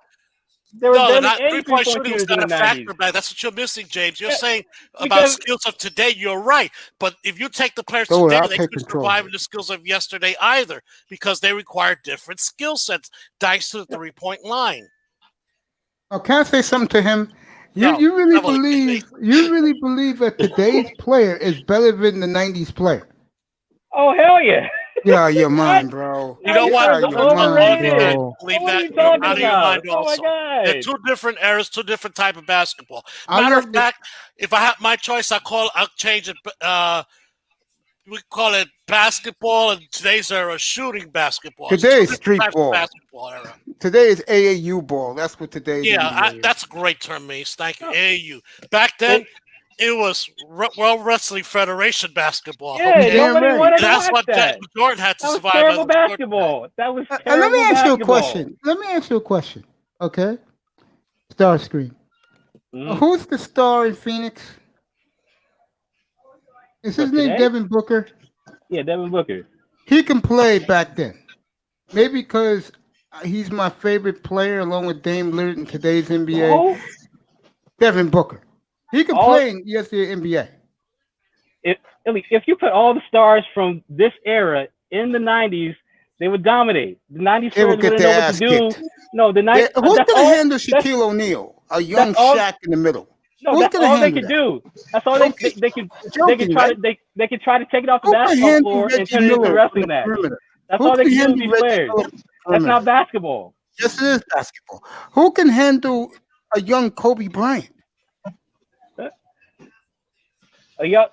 Speaker 8: There was
Speaker 9: No,
Speaker 8: barely any
Speaker 9: 3-point
Speaker 8: 3-point
Speaker 9: shooting was
Speaker 8: shooters in
Speaker 9: not
Speaker 8: the
Speaker 9: a
Speaker 8: 90s.
Speaker 9: factor back. That's what you're missing, James. You're
Speaker 8: Yeah,
Speaker 9: saying about
Speaker 8: because
Speaker 9: skills of today. You're right, but if you take the players
Speaker 1: Go,
Speaker 9: today,
Speaker 1: I'll
Speaker 9: they
Speaker 1: take
Speaker 9: couldn't
Speaker 1: control.
Speaker 9: survive with the skills of yesterday either because they require different skill sets. Thanks to the 3-point line.
Speaker 1: Oh, can I say something to him?
Speaker 9: No,
Speaker 1: You really
Speaker 9: definitely
Speaker 1: believe that today's player is better than the '90s player?
Speaker 8: oh hell yeah.
Speaker 1: Yeah, your
Speaker 8: What?
Speaker 1: mind, bro.
Speaker 9: You know
Speaker 8: These
Speaker 9: what?
Speaker 1: Yeah,
Speaker 8: players
Speaker 9: I'm
Speaker 8: are
Speaker 9: going
Speaker 1: your
Speaker 9: to tell all of
Speaker 1: mind,
Speaker 9: you guys
Speaker 8: overrated.
Speaker 1: bro.
Speaker 9: believe
Speaker 8: What are
Speaker 9: that
Speaker 8: you
Speaker 9: you're
Speaker 8: talking
Speaker 9: out of your mind
Speaker 8: about? Oh my
Speaker 9: also. They're
Speaker 8: god.
Speaker 9: 2 different eras, 2 different type of basketball.
Speaker 1: I
Speaker 9: Matter
Speaker 1: love
Speaker 9: of
Speaker 1: the
Speaker 9: fact, if I have my choice, I'll change it. We call it basketball, and today's era shooting basketball. It's 2
Speaker 1: today's
Speaker 9: different
Speaker 1: street
Speaker 9: types of
Speaker 1: ball.
Speaker 9: basketball era.
Speaker 1: Today is AAU ball. That's what today's
Speaker 9: Yeah,
Speaker 1: NBA is.
Speaker 9: that's a great term, Mace. Thank you.
Speaker 8: No,
Speaker 9: AAU. Back then,
Speaker 8: it,
Speaker 9: it was World Wrestling Federation basketball.
Speaker 8: yeah,
Speaker 1: You
Speaker 9: Okay,
Speaker 1: damn
Speaker 8: nobody
Speaker 1: right.
Speaker 8: wanted
Speaker 9: and
Speaker 8: to
Speaker 9: that's
Speaker 8: watch
Speaker 9: what
Speaker 8: that.
Speaker 9: Jordan had to
Speaker 8: That was
Speaker 9: survive as
Speaker 8: terrible
Speaker 9: a Jordan.
Speaker 8: basketball. That was
Speaker 1: Let me
Speaker 8: terrible
Speaker 1: ask you a
Speaker 8: basketball.
Speaker 1: question. Let me ask you a question. Okay, Star Screen.
Speaker 8: Mm.
Speaker 1: Who's the star in Phoenix? Is his
Speaker 8: For
Speaker 1: name
Speaker 8: today?
Speaker 1: Devin Booker?
Speaker 8: Yeah, Devin Booker.
Speaker 1: He can play back then. Maybe because he's my favorite player along with Dame Lillard in today's NBA.
Speaker 8: Who?
Speaker 1: Devin Booker. He can
Speaker 8: All
Speaker 1: play in yesterday's NBA.
Speaker 8: if you put all the stars from this era in the 90s, they would dominate. The 90s
Speaker 1: They will
Speaker 8: players
Speaker 1: get
Speaker 8: wouldn't know
Speaker 1: their
Speaker 8: what to
Speaker 1: ass
Speaker 8: do.
Speaker 1: kicked.
Speaker 8: No, the night.
Speaker 1: Who's
Speaker 8: That's
Speaker 1: going to
Speaker 8: all.
Speaker 1: handle
Speaker 8: That's
Speaker 1: Shaquille O'Neal? A young
Speaker 8: that's all.
Speaker 1: Shaq in the middle.
Speaker 8: No,
Speaker 1: Who's
Speaker 8: that's
Speaker 1: going to
Speaker 8: all they
Speaker 1: handle
Speaker 8: could
Speaker 1: that?
Speaker 8: do. That's all
Speaker 1: Okay,
Speaker 8: they could
Speaker 1: joking,
Speaker 8: try
Speaker 1: right?
Speaker 8: to they could try to take it off the
Speaker 1: Who can
Speaker 8: basketball
Speaker 1: handle
Speaker 8: floor and
Speaker 1: Reggie
Speaker 8: turn it into a
Speaker 1: Miller on
Speaker 8: wrestling
Speaker 1: the
Speaker 8: match.
Speaker 1: perimeter?
Speaker 8: That's
Speaker 1: Who
Speaker 8: all they
Speaker 1: can
Speaker 8: can do with
Speaker 1: handle
Speaker 8: these
Speaker 1: Reggie
Speaker 8: players.
Speaker 1: Miller on the
Speaker 8: That's
Speaker 1: perimeter?
Speaker 8: not basketball.
Speaker 1: Yes, it is basketball. Who can handle a young Kobe Bryant?
Speaker 8: Yeah,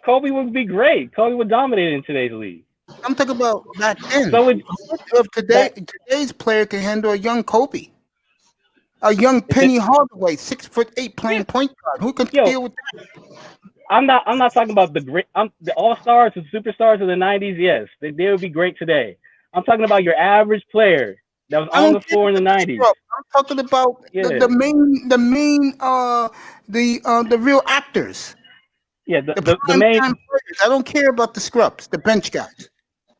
Speaker 8: Kobe would be great. Kobe would dominate in today's league.
Speaker 1: I'm talking about back then.
Speaker 8: So would
Speaker 1: Of today's player can handle a young Kobe, a young Penny Hardaway, 6'8", playing point guard. Who can
Speaker 8: yo,
Speaker 1: deal with that?
Speaker 8: I'm not talking about the great. The all stars and superstars of the '90s. Yes, they would be great today. I'm talking about your average player that was
Speaker 1: I
Speaker 8: on
Speaker 1: don't
Speaker 8: the
Speaker 1: care
Speaker 8: floor in the
Speaker 1: about the
Speaker 8: '90s.
Speaker 1: scrub. I'm talking about
Speaker 8: Yeah,
Speaker 1: the real actors,
Speaker 8: yeah.
Speaker 1: the
Speaker 8: The
Speaker 1: prime
Speaker 8: main
Speaker 1: time players. I don't care about the scrubs, the bench guys.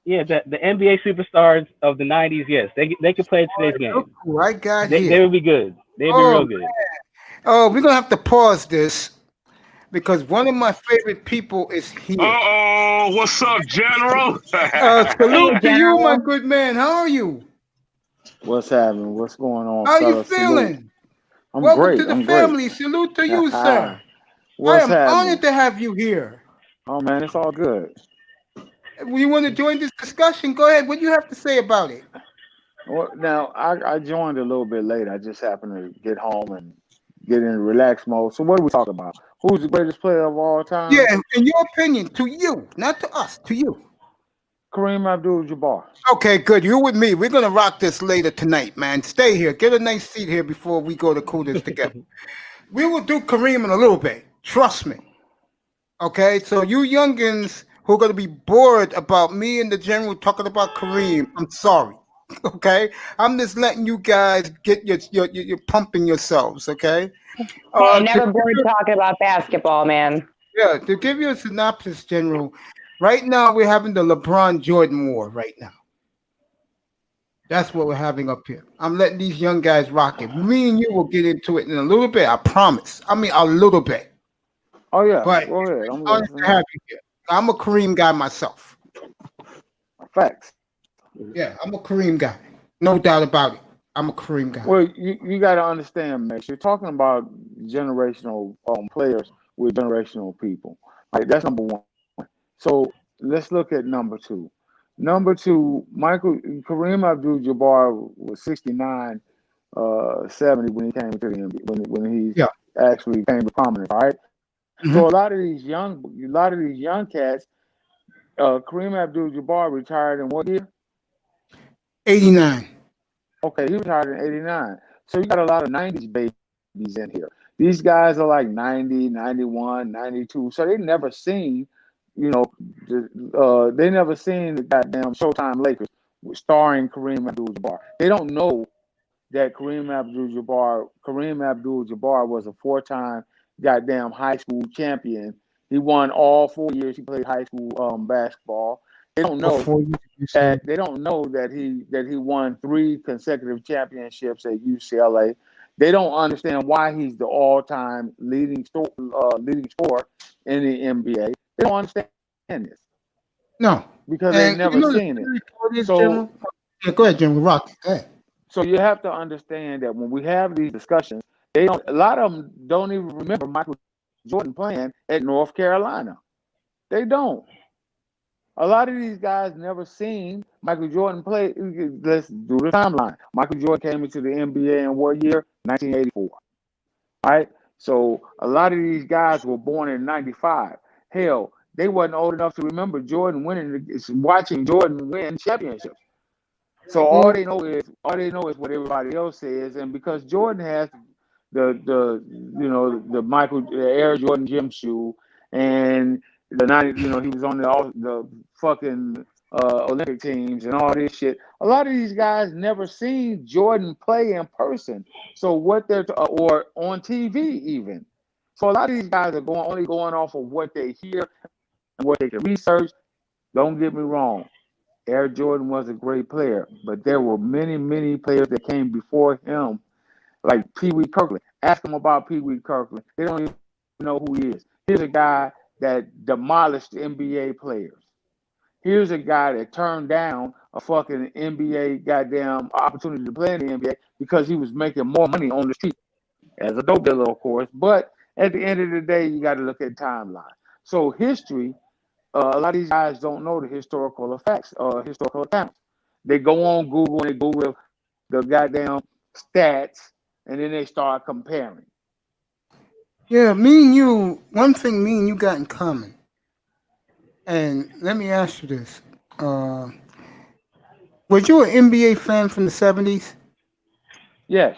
Speaker 8: yeah the NBA superstars of the '90s. Yes, they could play today's game.
Speaker 1: Look who I got
Speaker 8: They
Speaker 1: here.
Speaker 8: would be good. They'd be
Speaker 1: Oh,
Speaker 8: real good.
Speaker 1: oh, we're gonna have to pause this because one of my favorite people is here.
Speaker 6: Uh-oh, what's up, General?
Speaker 1: Salute to you, my
Speaker 5: General.
Speaker 1: good man. How are you?
Speaker 10: What's happening? What's going on,
Speaker 1: How you
Speaker 10: fellas? Salute.
Speaker 1: feeling?
Speaker 10: I'm
Speaker 1: Welcome
Speaker 10: great.
Speaker 1: to the
Speaker 10: I'm
Speaker 1: family. Salute to you,
Speaker 10: great.
Speaker 1: sir. I
Speaker 10: What's
Speaker 1: am
Speaker 10: happening?
Speaker 1: honored to have you here.
Speaker 10: Oh man, it's all good.
Speaker 1: You want to join this discussion? Go ahead. What do you have to say about it?
Speaker 10: Well, now I joined a little bit late. I just happened to get home and get in relax mode. So what are we talking about? Who's the greatest player of all time?
Speaker 1: Yeah, in your opinion, to you, not to us, to you.
Speaker 10: Kareem Abdul-Jabbar.
Speaker 1: Okay, good. You with me. We're gonna rock this later tonight, man. Stay here. Get a nice seat here before we go to cool this together. We will do Kareem in a little bit. Trust me. Okay, so you youngins who are gonna be bored about me and the general talking about Kareem, I'm sorry. Okay, I'm just letting you guys get your pumping yourselves. Okay.
Speaker 5: Hey,
Speaker 1: To
Speaker 5: never bored talking about basketball, man.
Speaker 1: Yeah, to give you a synopsis, General, right now we're having the LeBron Jordan war right now. That's what we're having up here. I'm letting these young guys rock it. Me and you will get into it in a little bit, I promise. I mean, a little bit.
Speaker 10: Oh yeah,
Speaker 1: But
Speaker 10: go
Speaker 1: it's
Speaker 10: ahead.
Speaker 1: an
Speaker 10: I'm
Speaker 1: honor to
Speaker 10: listening.
Speaker 1: have you here. I'm a Kareem guy myself.
Speaker 10: Facts.
Speaker 1: Yeah, I'm a Kareem guy. No doubt about it. I'm a Kareem guy.
Speaker 10: Well, you got to understand, Max. You're talking about generational players with generational people. Right, that's number one. So let's look at number two. Number two, Kareem Abdul-Jabbar was 69, 70 when he came to the NBA, when he
Speaker 1: Yeah.
Speaker 10: actually came to prominence. All right. So
Speaker 1: hmm
Speaker 10: a lot of these young cats, Kareem Abdul-Jabbar retired in what year?
Speaker 1: 89.
Speaker 10: Okay, he retired in 89. So you got a lot of 90s babies in here. These guys are like 90, 91, 92. So they never seen, you know, they never seen the goddamn Showtime Lakers starring Kareem Abdul-Jabbar. They don't know that Kareem Abdul-Jabbar was a four-time goddamn high school champion. He won all 4 years he played high school basketball. They don't know
Speaker 1: Before you
Speaker 10: that
Speaker 1: said,
Speaker 10: they don't know that he won 3 consecutive championships at UCLA. They don't understand why he's the all-time leading scorer in the NBA. They don't understand this
Speaker 1: no.
Speaker 10: because they've
Speaker 1: And you
Speaker 10: never
Speaker 1: know the
Speaker 10: seen it.
Speaker 1: scary part is,
Speaker 10: So
Speaker 1: General? Yeah, go ahead, General. Rock it. Go ahead.
Speaker 10: so you have to understand that when we have these discussions, they don't. A lot of them don't even remember Michael Jordan playing at North Carolina. They don't. A lot of these guys never seen Michael Jordan play. Let's do the timeline. Michael Jordan came into the NBA in what year? 1984. All right. So a lot of these guys were born in 95. Hell, they wasn't old enough to remember Jordan watching Jordan win championships. So
Speaker 1: Well,
Speaker 10: all they know is what everybody else says, and because Jordan has the the Air Jordan gym shoe, and the 90, he was on the fucking Olympic teams and all this shit. A lot of these guys never seen Jordan play in person, so what or on TV even. So a lot of these guys are only going off of what they hear and what they can research. Don't get me wrong. Air Jordan was a great player, but there were many, many players that came before him, like Pee Wee Kirkland. Ask them about Pee Wee Kirkland. They don't even know who he is. Here's a guy that demolished NBA players. Here's a guy that turned down a fucking NBA goddamn opportunity to play in the NBA because he was making more money on the street as a dope dealer, of course. But at the end of the day, you got to look at timeline. So history, a lot of these guys don't know the historical effects or historical accounts. They go on Google and they Google the goddamn stats, and then they start comparing.
Speaker 1: yeah, me and you, one thing me and you got in common. And let me ask you this. Uh, was you an NBA fan from the 70s?
Speaker 10: Yes,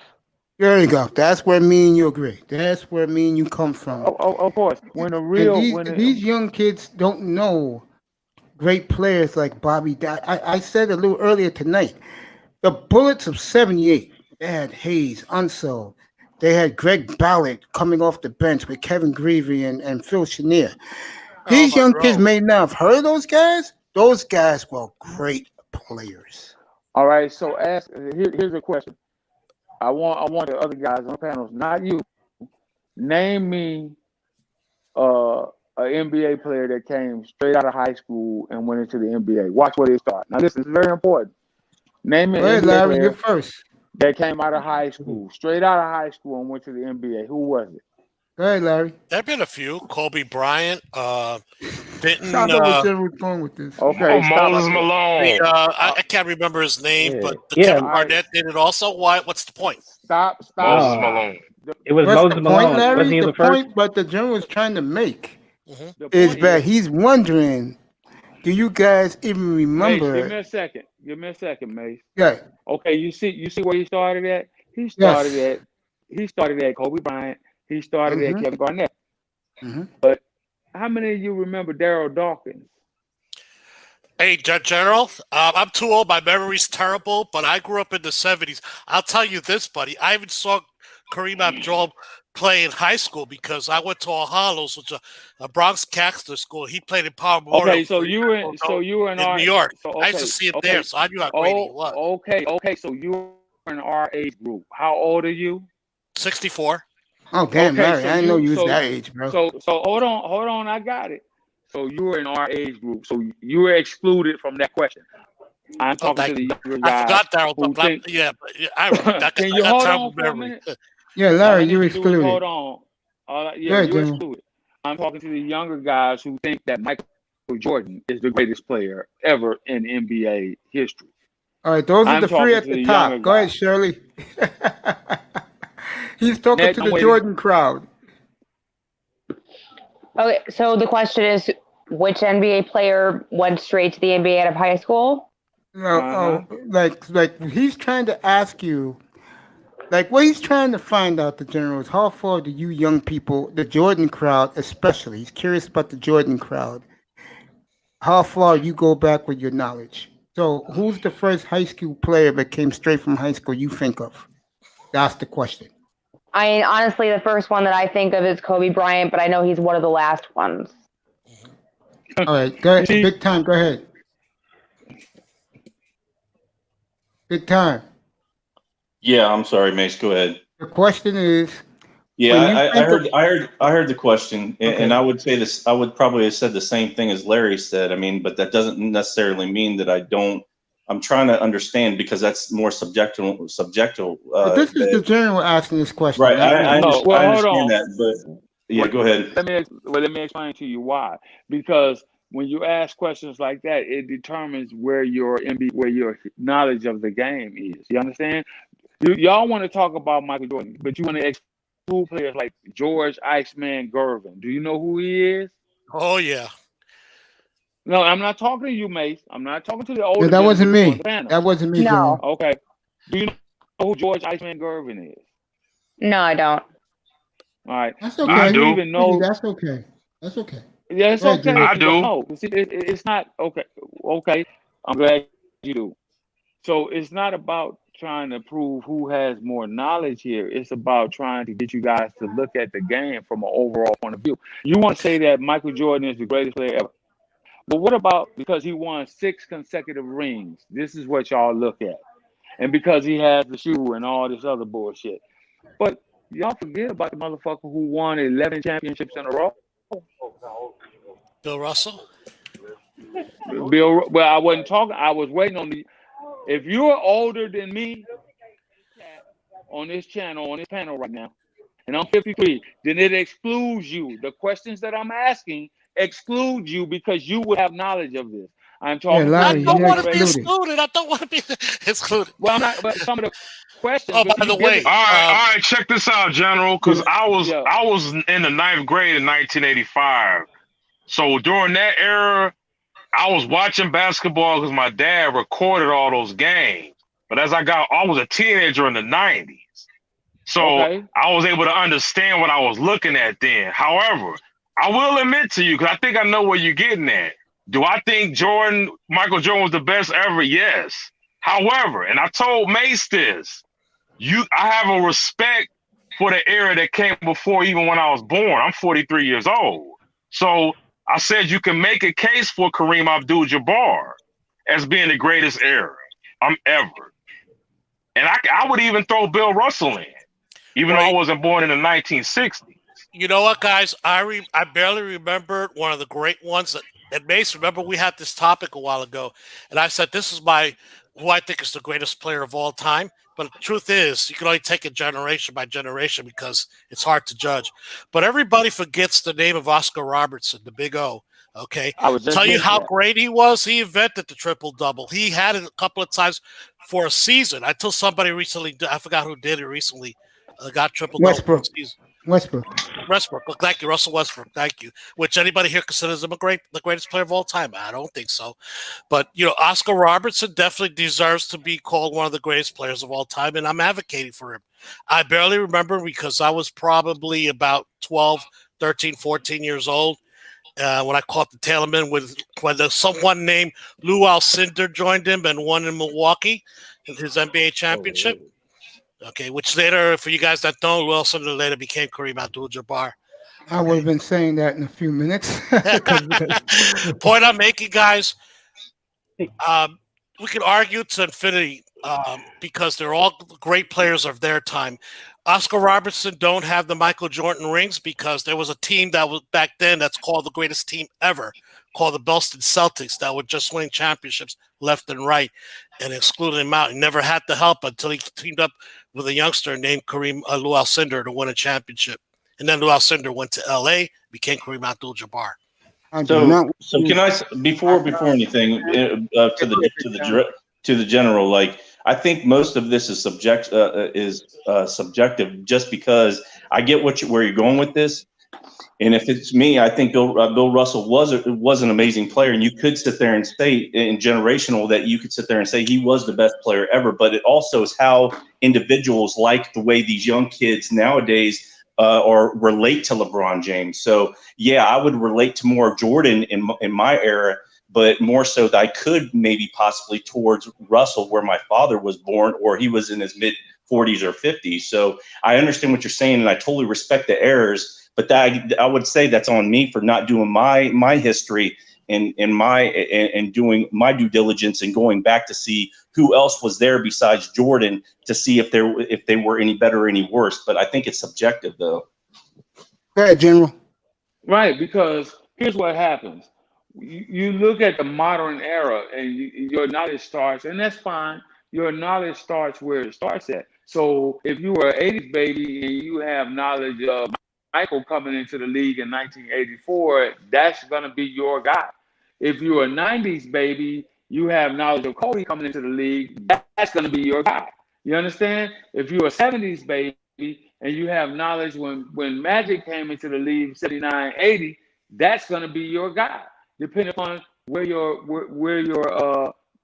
Speaker 1: There you go. That's where me and you agree. That's where me and you come from.
Speaker 10: of course.
Speaker 1: And these young kids don't know great players like Bobby. I said a little earlier tonight. The Bullets of '78. They had Hayes, Unseld. They had Greg Ballard coming off the bench with Kevin Greavy and Phil Chenier.
Speaker 9: Al
Speaker 1: These young kids
Speaker 9: Monroe.
Speaker 1: may not have heard of those guys. Those guys were great players.
Speaker 10: All right. So here's a question. I want the other guys on the panels, not you. Name me uh, an NBA player that came straight out of high school and went into the NBA. Watch where they start. Now this is very important. Name me
Speaker 1: Go
Speaker 10: an
Speaker 1: ahead,
Speaker 10: NBA
Speaker 1: Larry. You're
Speaker 10: player
Speaker 1: first.
Speaker 10: that came out of high school, straight out of high school, and went to the NBA. Who was it?
Speaker 1: Go ahead, Larry.
Speaker 9: There have been a few. Kobe Bryant.
Speaker 1: I
Speaker 9: Didn't
Speaker 1: know what General was going with this.
Speaker 10: Okay,
Speaker 6: Oh,
Speaker 10: stop
Speaker 6: Moses
Speaker 10: right there.
Speaker 6: Malone.
Speaker 9: I can't remember his name,
Speaker 8: Yeah,
Speaker 9: but the
Speaker 8: yeah.
Speaker 9: Kevin
Speaker 10: All right,
Speaker 9: Garnett did it also. Why? What's the point?
Speaker 10: stop, stop,
Speaker 6: Moses
Speaker 8: No,
Speaker 10: stop.
Speaker 6: Malone.
Speaker 10: The,
Speaker 8: it was
Speaker 1: What's the
Speaker 8: Moses
Speaker 1: point,
Speaker 8: Malone.
Speaker 10: the,
Speaker 8: Wasn't
Speaker 1: Larry?
Speaker 8: he
Speaker 1: The
Speaker 8: the first?
Speaker 1: point, but the General was trying to make
Speaker 9: Hmm.
Speaker 10: the
Speaker 1: is
Speaker 10: point
Speaker 1: that
Speaker 10: is,
Speaker 1: he's wondering, do you guys even
Speaker 10: Mace, give me
Speaker 1: remember?
Speaker 10: a second. Give me a second, Mace.
Speaker 1: Yeah.
Speaker 10: Okay, you see where he started at?
Speaker 1: Yes.
Speaker 10: He started at Kobe Bryant. He started at
Speaker 1: Mm-hmm.
Speaker 10: Kevin Garnett.
Speaker 1: Mm-hmm.
Speaker 10: But how many of you remember Daryl Dawkins?
Speaker 9: Hey, General, I'm too old. My memory's terrible, but I grew up in the 70s. I'll tell you this, buddy. I even saw Kareem Abdul play in high school because I went to All Hallows, which is a Bronx Catholic school. He played in Power Memorial
Speaker 10: Okay, so
Speaker 9: for
Speaker 10: you were in
Speaker 9: in
Speaker 10: our
Speaker 9: New York.
Speaker 10: so
Speaker 9: I used to see him
Speaker 10: okay.
Speaker 9: there, so I knew how great he
Speaker 10: Oh,
Speaker 9: was.
Speaker 10: okay. So you were in our age group. How old are you?
Speaker 9: 64.
Speaker 1: Oh damn,
Speaker 10: Okay,
Speaker 1: Larry,
Speaker 10: so
Speaker 1: I didn't know
Speaker 10: you
Speaker 1: you was
Speaker 10: so
Speaker 1: that age, bro.
Speaker 10: so hold on, I got it. So you were in our age group. So you were excluded from that question. I'm
Speaker 9: Oh,
Speaker 10: talking to
Speaker 9: thank
Speaker 10: the
Speaker 9: you.
Speaker 10: younger
Speaker 9: I
Speaker 10: guys
Speaker 9: forgot Daryl,
Speaker 10: who think.
Speaker 9: yeah, but I
Speaker 10: Can you
Speaker 9: got
Speaker 10: hold
Speaker 9: terrible
Speaker 10: on for a
Speaker 9: memory.
Speaker 10: minute?
Speaker 1: Yeah,
Speaker 10: All
Speaker 1: Larry,
Speaker 10: I
Speaker 1: you
Speaker 10: need to do is
Speaker 1: excluded.
Speaker 10: hold on.
Speaker 1: Go
Speaker 10: Yeah,
Speaker 1: ahead,
Speaker 10: you're
Speaker 1: General.
Speaker 10: excluded. I'm talking to the younger guys who think that Michael Jordan is the greatest player ever in NBA history.
Speaker 1: All right, those are
Speaker 10: I'm
Speaker 1: the three
Speaker 10: talking
Speaker 1: at
Speaker 10: to
Speaker 1: the
Speaker 10: the younger
Speaker 1: top. Go ahead,
Speaker 10: guys.
Speaker 1: Shirley. He's talking
Speaker 10: Next,
Speaker 1: to
Speaker 10: I'm
Speaker 1: the
Speaker 10: waiting.
Speaker 1: Jordan crowd.
Speaker 5: Okay, so the question is, which NBA player went straight to the NBA out of high school?
Speaker 1: No,
Speaker 10: Uh-huh.
Speaker 1: like he's trying to ask you, like what he's trying to find out, the general, is how far do you young people, the Jordan crowd especially, he's curious about the Jordan crowd, how far you go back with your knowledge. So who's the first high school player that came straight from high school you think of? That's the question.
Speaker 5: I mean, honestly, the first one that I think of is Kobe Bryant, but I know he's one of the last ones.
Speaker 1: All right, go
Speaker 10: You
Speaker 1: ahead.
Speaker 10: see,
Speaker 1: Big time, go ahead. Big time.
Speaker 7: Yeah, I'm sorry, Mace. Go ahead.
Speaker 1: The question is,
Speaker 7: Yeah,
Speaker 1: when you
Speaker 7: I
Speaker 1: think of,
Speaker 7: heard the question, and
Speaker 1: okay,
Speaker 7: I would say this. I would probably have said the same thing as Larry said. I mean, but that doesn't necessarily mean that I don't. I'm trying to understand because that's more subjective. Subjective.
Speaker 1: but this is the
Speaker 7: That
Speaker 1: general asking this question,
Speaker 7: right.
Speaker 1: not me.
Speaker 10: no.
Speaker 7: I
Speaker 10: Well, hold
Speaker 7: understand
Speaker 10: on.
Speaker 7: that, but yeah,
Speaker 10: Well,
Speaker 7: go ahead.
Speaker 10: let me explain to you why. Because when you ask questions like that, it determines where where your knowledge of the game is. You understand? Y'all want to talk about Michael Jordan, but you want to exclude players like George Iceman Gervin. Do you know who he is?
Speaker 9: Oh, yeah.
Speaker 10: No, I'm not talking to you, Mace. I'm not talking to the
Speaker 1: No,
Speaker 10: older
Speaker 1: that wasn't
Speaker 10: gentlemen on the
Speaker 1: me.
Speaker 10: panel.
Speaker 1: That wasn't me,
Speaker 5: No,
Speaker 1: General.
Speaker 10: Okay. Do you know who George Iceman Gervin is?
Speaker 5: no, I don't.
Speaker 10: All right.
Speaker 1: That's
Speaker 10: Do
Speaker 6: I
Speaker 1: okay.
Speaker 10: you
Speaker 6: do.
Speaker 10: even
Speaker 1: Biggie,
Speaker 10: know?
Speaker 1: that's okay. That's okay.
Speaker 10: Yeah, it's
Speaker 1: Go ahead,
Speaker 10: okay
Speaker 1: General.
Speaker 10: if
Speaker 6: I
Speaker 10: you don't
Speaker 6: do.
Speaker 10: know. See, it's not okay. Okay. I'm glad you do. So it's not about trying to prove who has more knowledge here. It's about trying to get you guys to look at the game from an overall point of view. You want to say that Michael Jordan is the greatest player ever. But what about because he won 6 consecutive rings? This is what y'all look at. And because he has the shoe and all this other bullshit. But y'all forget about the motherfucker who won 11 championships in a row.
Speaker 9: Bill Russell?
Speaker 10: Bill, well, I wasn't talking. I was waiting on the. If you're older than me on this channel, on this panel right now, and I'm 53, then it excludes you. The questions that I'm asking exclude you because you would have knowledge of this. I'm
Speaker 1: Yeah,
Speaker 10: talking to
Speaker 9: I
Speaker 10: the
Speaker 1: Larry,
Speaker 9: don't
Speaker 1: you're
Speaker 10: younger
Speaker 9: want to be
Speaker 10: generation.
Speaker 1: excluded.
Speaker 9: excluded. I don't want to be excluded.
Speaker 10: Well, I'm not. But some of the questions,
Speaker 9: Oh,
Speaker 10: but
Speaker 9: by
Speaker 10: you
Speaker 9: the
Speaker 10: give
Speaker 9: way,
Speaker 10: it.
Speaker 6: All right. Check this out, General. Because
Speaker 10: Yeah.
Speaker 6: I was in the ninth grade in 1985. So during that era, I was watching basketball because my dad recorded all those games. But I was a teenager in the 90s. So
Speaker 10: Okay.
Speaker 6: I was able to understand what I was looking at then. However, I will admit to you, because I think I know where you're getting at. Do I think Michael Jordan was the best ever? Yes. However, and I told Mace this, I have a respect for the era that came before even when I was born. I'm 43 years old. So I said you can make a case for Kareem Abdul-Jabbar as being the greatest era ever. And I would even throw Bill Russell in, even though
Speaker 9: well,
Speaker 6: I wasn't born in the 1960s.
Speaker 9: you know what, guys? I barely remember one of the great ones that Mace. Remember, we had this topic a while ago, and I said this is who I think is the greatest player of all time. But the truth is, you can only take it generation by generation because it's hard to judge. But everybody forgets the name of Oscar Robertson, the Big O. Okay,
Speaker 10: I was just
Speaker 9: tell you
Speaker 10: getting to
Speaker 9: how
Speaker 10: that.
Speaker 9: great he was. He invented the triple double. He had it a couple of times for a season. Until somebody recently, I forgot who did it recently, got triple double for a
Speaker 1: Westbrook.
Speaker 9: season.
Speaker 1: Westbrook.
Speaker 9: Westbrook. Well, thank you, Russell Westbrook. Thank you. Which anybody here considers him the greatest player of all time? I don't think so. But Oscar Robertson definitely deserves to be called one of the greatest players of all time, and I'm advocating for him. I barely remember because I was probably about 12, 13, 14 years old. when I caught the tail end when someone named Lou Alcindor joined him and won in Milwaukee in his NBA championship. Okay, which later, for you guys that don't, Lou Alcindor later became Kareem Abdul-Jabbar.
Speaker 1: I would have been saying that in a few minutes.
Speaker 9: Point I'm making, guys, we could argue to infinity because they're all great players of their time. Oscar Robertson don't have the Michael Jordan rings because there was a team that was back then that's called the greatest team ever, called the Boston Celtics, that were just winning championships left and right and excluding him out. He never had the help until he teamed up with a youngster named Lou Alcindor to win a championship. And then Lou Alcindor went to L.A., became Kareem Abdul-Jabbar.
Speaker 7: So can I before anything to the general, like, I think most of this is subjective, just because I get where you're going with this. And if it's me, I think Bill Russell was an amazing player, and you could sit there and say in generational that you could sit there and say he was the best player ever. But it also is how individuals like the way these young kids nowadays or relate to LeBron James. So yeah, I would relate to more Jordan in my era, but more so that I could maybe possibly towards Russell, where my father was born, or he was in his mid 40s or 50s. So I understand what you're saying, and I totally respect the errors, but that I would say that's on me for not doing my history and doing my due diligence and going back to see who else was there besides Jordan to see if they were any better or any worse. But I think it's subjective, though.
Speaker 1: Go ahead, General.
Speaker 10: Right, because here's what happens. You look at the modern era and your knowledge starts, and that's fine. Your knowledge starts where it starts at. So if you were an 80s baby and you have knowledge of Michael coming into the league in 1984, that's going to be your guy. If you're a 90s baby, you have knowledge of Kobe coming into the league, that's going to be your guy. You understand? If you're a 70s baby and you have knowledge when Magic came into the league, 79, 80, that's going to be your guy, depending upon where your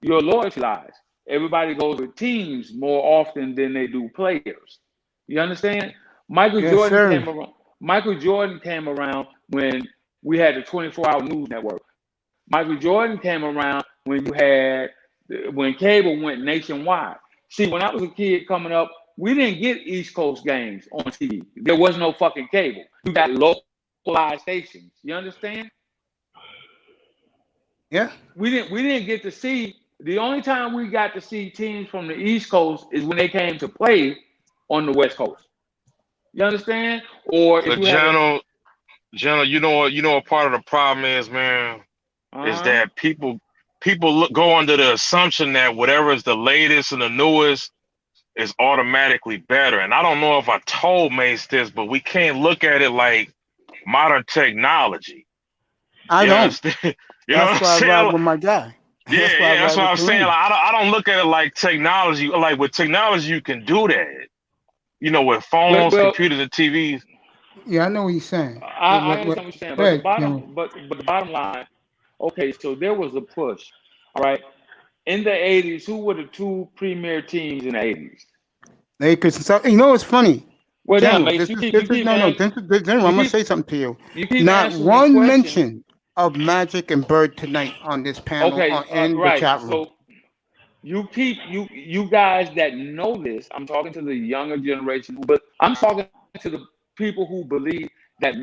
Speaker 10: loyalty lies. Everybody goes with teams more often than they do players. You understand? Michael Jordan came around when we had the 24-hour news network. Michael Jordan came around when cable went nationwide. See, when I was a kid coming up, we didn't get East Coast games on TV. There was no fucking cable. You got localized stations. You understand?
Speaker 1: Yeah.
Speaker 10: We didn't get to see. The only time we got to see teams from the East Coast is when they came to play on the West Coast. You understand? Or if
Speaker 6: General, you know what part of the problem is, man, is that people go under the assumption that whatever is the latest and the newest is automatically better. And I don't know if I told Mace this, but we can't look at it like modern technology.
Speaker 1: I don't.
Speaker 6: You know what I'm saying?
Speaker 1: I ride with my guy.
Speaker 6: That's what I'm saying. Like, I don't look at it like technology. Like with technology, you can do that. You know, with phones, computers, and TVs.
Speaker 1: Yeah, I know what you're saying.
Speaker 10: I understand what you're saying. But the bottom line, okay, so there was a push. All right. In the 80s, who were the two premier teams in the 80s?
Speaker 1: Lakers and stuff. You know what's funny?
Speaker 10: Well,
Speaker 1: General,
Speaker 10: I'm
Speaker 1: going to say something to you. Not one mention of Magic and Bird tonight on this panel the chat room.
Speaker 10: So you guys that know this, I'm talking to the younger generation, but I'm talking to the people who believe that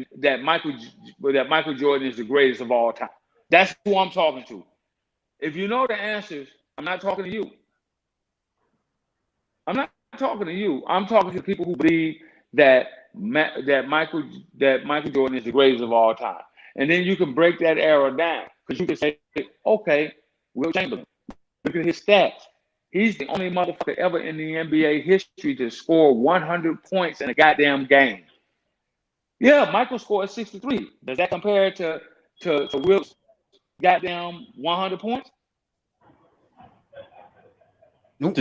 Speaker 10: Michael Jordan is the greatest of all time. That's who I'm talking to. If you know the answers, I'm not talking to you. I'm not talking to you. I'm talking to people who believe that Michael Jordan is the greatest of all time. And then you can break that era down, because you can say, okay, Will Chamberlain, look at his stats. He's the only motherfucker ever in the N.B.A. history to score 100 points in a goddamn game. Yeah, Michael scored 63. Does that compare to Will's goddamn 100 points?
Speaker 1: Nope.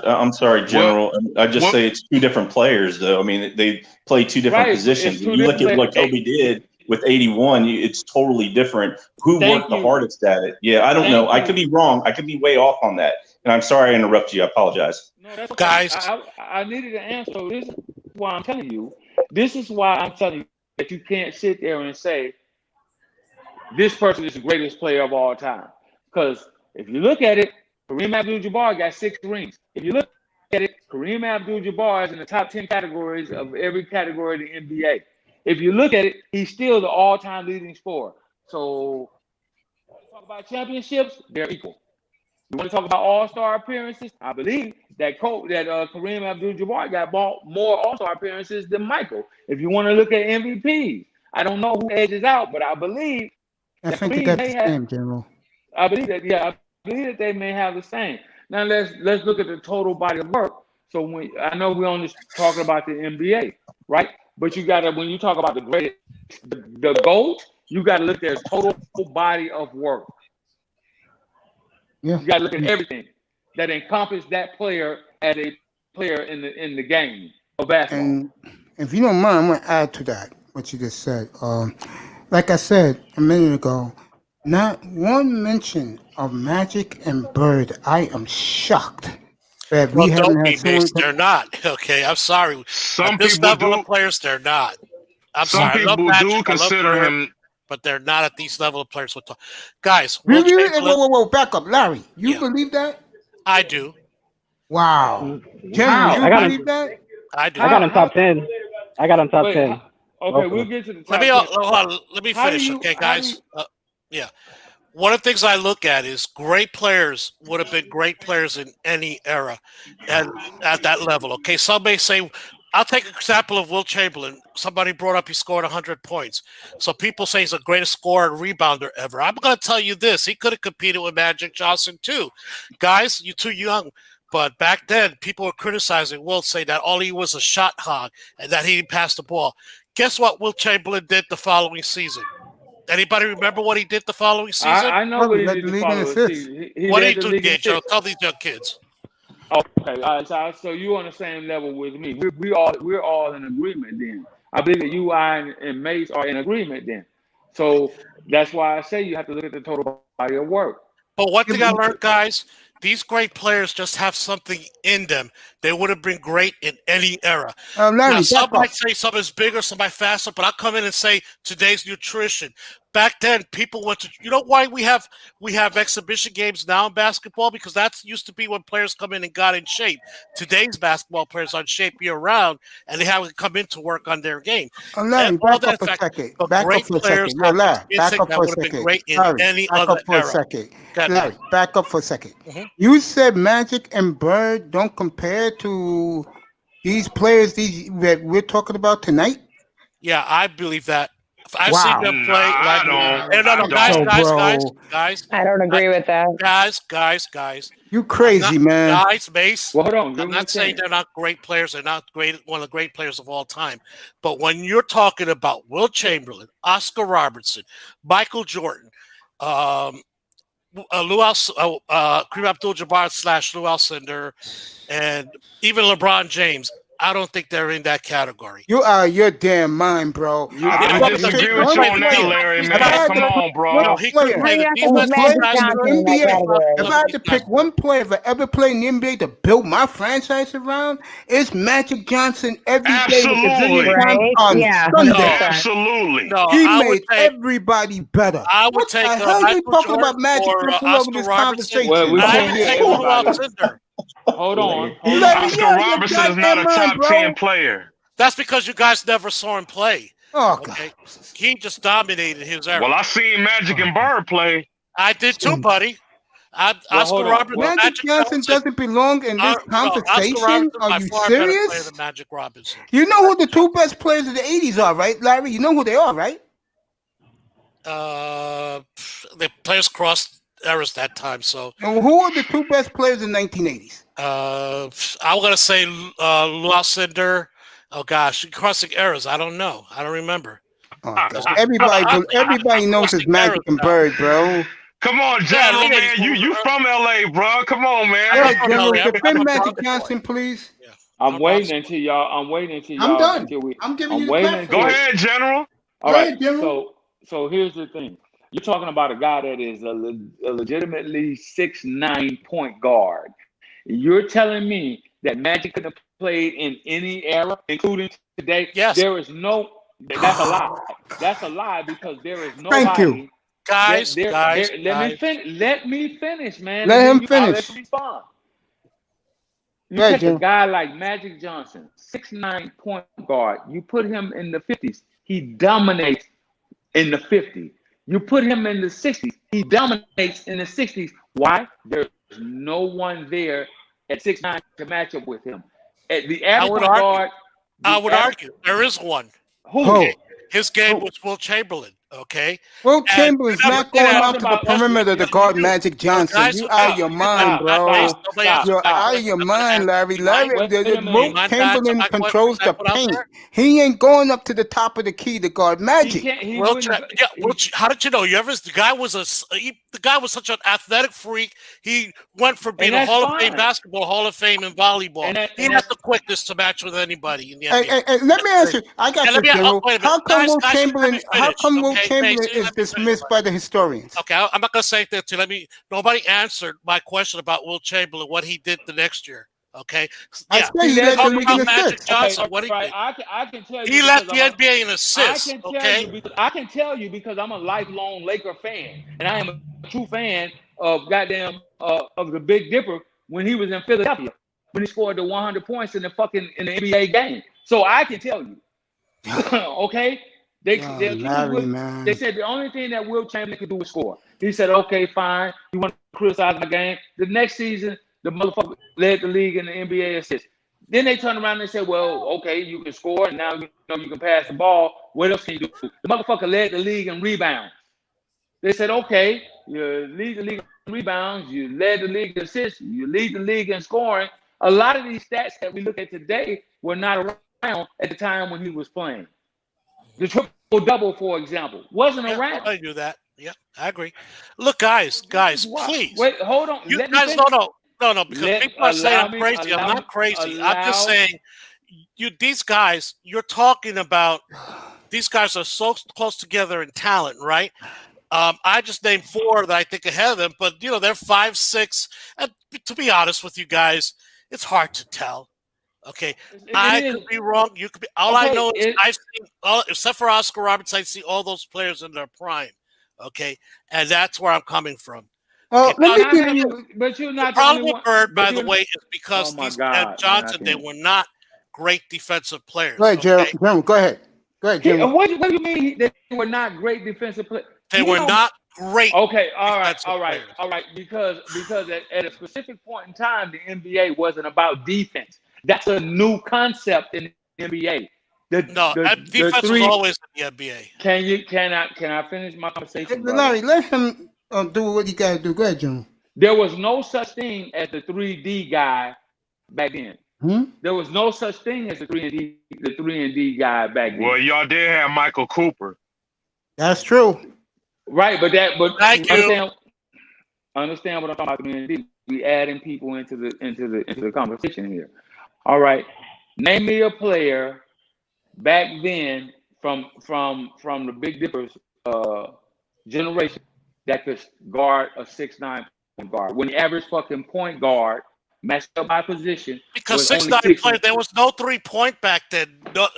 Speaker 7: I'm sorry, General. I just say it's two different players, though. I mean, they play two different positions. When you look at what Kobe did with 81, it's totally different. Who worked the hardest at it? Yeah, I don't know. I could be wrong. I could be way off on that. And I'm sorry I interrupted you. I apologize.
Speaker 10: No, that's okay. Guys, I needed an answer. So this is why I'm telling you. This is why I'm telling you that you can't sit there and say this person is the greatest player of all time. Because if you look at it, Kareem Abdul-Jabbar got 6 rings. If you look at it, Kareem Abdul-Jabbar is in the top 10 categories of every category of the NBA. If you look at it, he's still the all-time leading scorer. So, talk about championships, they're equal. You want to talk about all-star appearances? I believe that Kareem Abdul-Jabbar got more all-star appearances than Michael. If you want to look at MVPs, I don't know who edges out, but I believe
Speaker 1: I
Speaker 10: that
Speaker 1: think they
Speaker 10: Kareem
Speaker 1: got
Speaker 10: may
Speaker 1: the
Speaker 10: have.
Speaker 1: same, General.
Speaker 10: I believe that. Yeah, I believe that they may have the same. Now let's look at the total body of work. So I know we're only talking about the N.B.A., right? But you gotta, when you talk about the greatest, the GOAT, you gotta look at their total body of work.
Speaker 1: Yeah.
Speaker 10: You gotta look at everything that encompasses that player as a player in the game of basketball.
Speaker 1: And if you don't mind, I'm going to add to that what you just said. Like I said a minute ago, not one mention of Magic and Bird. I am shocked that we
Speaker 9: Well,
Speaker 1: haven't
Speaker 9: don't
Speaker 1: had
Speaker 9: be,
Speaker 1: someone.
Speaker 9: Mace. They're not. Okay, I'm sorry.
Speaker 6: Some
Speaker 9: At this
Speaker 6: people
Speaker 9: level
Speaker 6: do.
Speaker 9: of players, they're not. I'm
Speaker 6: Some
Speaker 9: sorry. I love
Speaker 6: people
Speaker 9: Magic.
Speaker 6: do
Speaker 9: I love
Speaker 6: consider
Speaker 9: Bird,
Speaker 6: him.
Speaker 9: but they're not at these level of players. Guys,
Speaker 1: Really,
Speaker 9: Will Chamberlain,
Speaker 1: whoa, back up, Larry. You
Speaker 9: Yeah.
Speaker 1: believe that?
Speaker 9: I do.
Speaker 1: Wow, General,
Speaker 10: How?
Speaker 1: you
Speaker 8: I got him.
Speaker 1: believe that?
Speaker 9: I do.
Speaker 8: I got him top 10. I got him top
Speaker 10: Wait,
Speaker 8: 10.
Speaker 10: okay, we'll get to the top
Speaker 9: Let me
Speaker 10: 10.
Speaker 9: hold on, let me
Speaker 10: How do
Speaker 9: finish,
Speaker 10: you-
Speaker 9: okay,
Speaker 10: how
Speaker 9: guys.
Speaker 10: do
Speaker 9: Yeah. One of the things I look at is great players would have been great players in any era, and at that level. Okay, some may say, I'll take an example of Will Chamberlain. Somebody brought up he scored 100 points. So people say he's the greatest scorer and rebounder ever. I'm going to tell you this: he could have competed with Magic Johnson too. Guys, you're too young. But back then, people were criticizing Will, saying that all he was a shot hog and that he didn't pass the ball. Guess what Will Chamberlain did the following season? Anybody remember what he did the following season?
Speaker 10: I know what he
Speaker 1: Led
Speaker 10: did
Speaker 1: the
Speaker 10: to
Speaker 1: league in
Speaker 10: follow the
Speaker 1: assists.
Speaker 10: season. He
Speaker 9: What
Speaker 10: led
Speaker 9: did
Speaker 10: the
Speaker 9: he
Speaker 10: league
Speaker 9: do,
Speaker 10: in
Speaker 9: Joe?
Speaker 10: assists.
Speaker 9: Tell these young kids.
Speaker 10: Okay, all right, so you're on the same level with me. We're all in agreement then. I believe that you, I, and Mace are in agreement then. So that's why I say you have to look at the total body of work.
Speaker 9: But one thing I learned, guys, these great players just have something in them. They would have been great in any era. Now,
Speaker 1: Larry,
Speaker 9: some
Speaker 1: back
Speaker 9: might
Speaker 1: up.
Speaker 9: say some is bigger, some might faster, but I'll come in and say today's nutrition. Back then, people went to. You know why we have exhibition games now in basketball? Because that used to be when players come in and got in shape. Today's basketball players are in shape year round, and they have to come in to work on their game.
Speaker 1: Larry,
Speaker 9: And all
Speaker 1: back up
Speaker 9: that
Speaker 1: a
Speaker 9: fact,
Speaker 1: second.
Speaker 9: but
Speaker 1: Back up
Speaker 9: great
Speaker 1: for a
Speaker 9: players
Speaker 1: second. Yo,
Speaker 9: have
Speaker 1: Larry,
Speaker 9: this
Speaker 1: back
Speaker 9: instinct
Speaker 1: up
Speaker 9: that
Speaker 1: for a
Speaker 9: would have been
Speaker 1: second.
Speaker 9: great in
Speaker 1: Larry,
Speaker 9: any
Speaker 1: back
Speaker 9: other
Speaker 1: up for a
Speaker 9: era.
Speaker 1: second.
Speaker 9: Got it.
Speaker 1: Larry, back up for a second.
Speaker 9: Mhm.
Speaker 1: You said Magic and Bird don't compare to these players that we're talking about tonight?
Speaker 9: Yeah, I believe that. I've seen
Speaker 1: Wow.
Speaker 9: them
Speaker 6: Nah,
Speaker 9: play.
Speaker 6: I don't.
Speaker 9: No,
Speaker 6: I
Speaker 9: guys,
Speaker 6: don't.
Speaker 9: guys.
Speaker 5: I don't agree with that.
Speaker 9: Guys.
Speaker 1: You
Speaker 9: I'm
Speaker 1: crazy,
Speaker 9: not,
Speaker 1: man.
Speaker 9: guys, Mace.
Speaker 10: Well, hold on.
Speaker 9: I'm
Speaker 10: Give me
Speaker 9: not saying
Speaker 10: chance.
Speaker 9: they're not great players. They're not one of the great players of all time. But when you're talking about Will Chamberlain, Oscar Robertson, Michael Jordan, Kareem Abdul-Jabbar / Lou Alcindor, and even LeBron James, I don't think they're in that category.
Speaker 1: You are your damn mind, bro.
Speaker 6: I
Speaker 9: because he
Speaker 6: disagree
Speaker 9: couldn't
Speaker 6: with you
Speaker 9: play
Speaker 6: on
Speaker 9: the
Speaker 6: that,
Speaker 9: defense.
Speaker 6: Larry,
Speaker 9: These
Speaker 6: man.
Speaker 9: guys-
Speaker 6: Come on, bro.
Speaker 9: No, he couldn't play the
Speaker 5: How do
Speaker 9: defense.
Speaker 5: you
Speaker 9: These
Speaker 5: Magic
Speaker 9: guys
Speaker 5: Johnson
Speaker 9: couldn't.
Speaker 5: in that
Speaker 1: NBA.
Speaker 5: category?
Speaker 1: If I had to pick one player if I ever played in the NBA to build my franchise around, it's Magic Johnson every day with the
Speaker 6: Absolutely.
Speaker 1: Virginia Times
Speaker 5: Right?
Speaker 1: on
Speaker 5: Yeah,
Speaker 1: Sunday.
Speaker 5: 100%.
Speaker 6: Absolutely.
Speaker 9: No,
Speaker 1: He
Speaker 9: I would
Speaker 1: made
Speaker 9: take.
Speaker 1: everybody better.
Speaker 9: I would
Speaker 1: What
Speaker 9: take
Speaker 1: the hell you
Speaker 9: Michael
Speaker 1: talking
Speaker 9: Jordan
Speaker 1: about Magic
Speaker 9: or
Speaker 1: Johnson over
Speaker 9: Oscar
Speaker 1: this
Speaker 9: Robertson.
Speaker 10: Well, we
Speaker 1: conversation?
Speaker 9: I
Speaker 10: can't
Speaker 9: would
Speaker 10: hear
Speaker 9: take Lou
Speaker 10: everybody.
Speaker 9: Alcindor.
Speaker 10: Hold on.
Speaker 1: Larry,
Speaker 6: Oscar
Speaker 1: you're out of your
Speaker 6: Robertson is not
Speaker 1: goddamn
Speaker 6: a
Speaker 1: mind,
Speaker 6: top
Speaker 1: bro.
Speaker 6: 10 player.
Speaker 9: That's because you guys never saw him play.
Speaker 1: Oh,
Speaker 9: Okay,
Speaker 1: God.
Speaker 9: he just dominated his era.
Speaker 6: Well, I seen Magic and Bird play.
Speaker 9: I did too, buddy.
Speaker 10: Well,
Speaker 9: Oscar
Speaker 10: hold on.
Speaker 9: Robertson,
Speaker 10: Well,
Speaker 1: Magic Johnson doesn't belong in this
Speaker 9: No, Oscar
Speaker 1: conversation?
Speaker 9: Robertson
Speaker 1: Are
Speaker 9: by
Speaker 1: you
Speaker 9: far a better player
Speaker 1: serious?
Speaker 9: than Magic Robinson.
Speaker 1: You know who the two best players of the 80s are, right, Larry? You know who they are, right?
Speaker 9: The players crossed eras that time, so
Speaker 1: And who are the two best players in the 1980s?
Speaker 9: I'm gonna say Lou Alcindor. Oh gosh, crossing eras. I don't know. I don't remember.
Speaker 1: Oh, God. Everybody knows it's Magic and Bird, bro.
Speaker 6: Come on, General, man. You from LA, bro. Come on, man.
Speaker 1: Hey,
Speaker 9: from
Speaker 1: General,
Speaker 9: LA. I'm
Speaker 1: defend
Speaker 9: a
Speaker 1: Magic
Speaker 9: Bronx boy.
Speaker 1: Johnson, please.
Speaker 10: I'm
Speaker 9: I'm
Speaker 10: waiting
Speaker 9: not-
Speaker 10: until y'all.
Speaker 1: I'm done.
Speaker 10: Until we.
Speaker 1: I'm giving you the
Speaker 10: waiting
Speaker 1: platform.
Speaker 6: Go
Speaker 10: until.
Speaker 6: ahead, General.
Speaker 10: All
Speaker 1: Go
Speaker 10: right.
Speaker 1: ahead, General.
Speaker 10: So here's the thing. You're talking about a guy that is a legitimately 6'9" point guard. You're telling me that Magic could have played in any era, including today?
Speaker 9: Yes.
Speaker 10: There is no. That's a lie. That's a lie because there is
Speaker 1: Thank you.
Speaker 10: nobody
Speaker 9: Guys,
Speaker 10: Let me finish, man.
Speaker 1: Let
Speaker 10: And
Speaker 1: him
Speaker 10: then I'll let
Speaker 1: finish.
Speaker 10: you respond. You
Speaker 1: Go ahead,
Speaker 10: take a
Speaker 1: Jim.
Speaker 10: guy like Magic Johnson, 6'9" point guard. You put him in the 50s, he dominates in the 50s. You put him in the 60s, he dominates in the 60s. Why? There's no one there at 6'9" to match up with him. At the
Speaker 9: I
Speaker 10: average
Speaker 9: would
Speaker 10: point
Speaker 9: argue.
Speaker 10: guard,
Speaker 9: I would argue there is one.
Speaker 10: who?
Speaker 9: Okay, his game
Speaker 1: Who?
Speaker 9: was Will Chamberlain. Okay,
Speaker 1: Wilt
Speaker 9: and
Speaker 1: Chamberlain's
Speaker 9: you never
Speaker 1: not
Speaker 9: see
Speaker 1: going
Speaker 9: that.
Speaker 1: out to the
Speaker 10: About-
Speaker 1: perimeter to guard Magic Johnson.
Speaker 9: guys
Speaker 1: You
Speaker 9: who
Speaker 1: out of
Speaker 9: think-
Speaker 1: your
Speaker 9: you
Speaker 1: mind,
Speaker 9: think-
Speaker 1: bro.
Speaker 9: Nobody asked
Speaker 1: You're
Speaker 9: my
Speaker 1: out of
Speaker 9: question.
Speaker 1: your
Speaker 9: I'm gonna
Speaker 1: mind,
Speaker 9: ask-
Speaker 1: Larry.
Speaker 9: you mind-
Speaker 1: Larry,
Speaker 10: wait a minute.
Speaker 1: Wilt
Speaker 9: mind to answer
Speaker 1: Chamberlain
Speaker 9: my question
Speaker 1: controls
Speaker 9: that I
Speaker 1: the
Speaker 9: put out
Speaker 1: paint.
Speaker 9: there?
Speaker 1: He ain't going up to the top of the key to guard
Speaker 10: He
Speaker 1: Magic.
Speaker 10: can't. He
Speaker 9: Will
Speaker 10: wouldn't.
Speaker 9: how did you know? The guy was the guy was such an athletic freak. He went from being a
Speaker 10: that's
Speaker 9: Hall of Fame
Speaker 10: fine.
Speaker 9: basketball, Hall of Fame in volleyball.
Speaker 10: And
Speaker 9: He had the quickness to match with anybody in the NBA.
Speaker 1: And let me ask you, I got
Speaker 9: And let
Speaker 1: this,
Speaker 9: me-
Speaker 1: General.
Speaker 9: wait a minute.
Speaker 1: How come
Speaker 9: Guys,
Speaker 1: Wilt
Speaker 9: guys, let me
Speaker 1: Chamberlain? How
Speaker 9: finish,
Speaker 1: come Wilt
Speaker 9: okay?
Speaker 1: Chamberlain
Speaker 9: Mason,
Speaker 1: is
Speaker 9: let me finish,
Speaker 1: dismissed by the historians?
Speaker 9: Okay, I'm not going to say that. Nobody answered my question about Will Chamberlain, what he did the next year. Okay,
Speaker 1: I
Speaker 9: yeah.
Speaker 1: say he led the
Speaker 9: Talk
Speaker 1: league
Speaker 9: about
Speaker 1: in
Speaker 9: Magic
Speaker 1: assists.
Speaker 9: Johnson, what he
Speaker 10: right.
Speaker 9: did.
Speaker 10: I can tell you.
Speaker 9: He led
Speaker 10: because
Speaker 9: the
Speaker 10: I'm a-
Speaker 9: NBA in
Speaker 10: I
Speaker 9: assists.
Speaker 10: can tell
Speaker 9: Okay,
Speaker 10: you because I can tell you because I'm a lifelong Laker fan, and I am a true fan of goddamn of the Big Dipper when he was in Philadelphia when he scored the 100 points in the NBA game. So I can tell you, okay. They
Speaker 1: Larry, man.
Speaker 10: They said the only thing that Will Chamberlain could do was score. He said, "Okay, fine. You want to criticize my game?" The next season, the motherfucker led the league in the NBA assists. Then they turned around and said, "Well, okay, you can score, and now you know you can pass the ball. What else can you do?" The motherfucker led the league in rebounds. They said, "Okay, you lead the league in rebounds, you led the league in assists, you lead the league in scoring." A lot of these stats that we look at today were not around at the time when he was playing. The triple-double, for example, wasn't around.
Speaker 9: I knew that. Yeah, I agree. Look, guys, please.
Speaker 10: Wait, hold on.
Speaker 9: You
Speaker 10: Let me
Speaker 9: guys,
Speaker 10: finish.
Speaker 9: no, because people are saying I'm crazy. I'm not crazy. I'm just
Speaker 10: allow-
Speaker 9: saying, these guys, you're talking about, these guys are so close together in talent, right? I just named 4 that I think ahead of them, but they're 5, 6. And to be honest with you guys, it's hard to tell. Okay, I could be wrong. You could be. All I know is I've seen, except for Oscar Robertson, I see all those players in their prime. Okay, and that's where I'm coming from.
Speaker 1: Let me give you.
Speaker 10: But you're not
Speaker 9: the problem
Speaker 10: the only
Speaker 9: with Bird,
Speaker 10: one,
Speaker 9: by the way, is because these and Johnson, they were not great defensive players.
Speaker 1: Go ahead, Jeremy. Go ahead. Go ahead, Jeremy.
Speaker 10: What do you mean they were not great defensive players?
Speaker 9: They were not great.
Speaker 10: Okay, all right. Because at a specific point in time, the NBA wasn't about defense. That's a new concept in the NBA.
Speaker 9: Defense was always in the NBA.
Speaker 10: Can I finish my conversation?
Speaker 1: Hey, Larry, let him do what he got to do. Go ahead, Jeremy.
Speaker 10: There was no such thing as the 3D guy back then. There was no such thing as the 3D guy back then.
Speaker 6: Well, y'all did have Michael Cooper.
Speaker 1: That's true.
Speaker 10: Right, but
Speaker 9: Thank you.
Speaker 10: Understand what I'm talking about. 3D. We adding people into the conversation here. All right. Name me a player back then from the Big Dipper's generation that could guard a 6'9" point guard. When the average fucking point guard matched up by position.
Speaker 9: Because 6'9" players, there was no 3-point back then. No,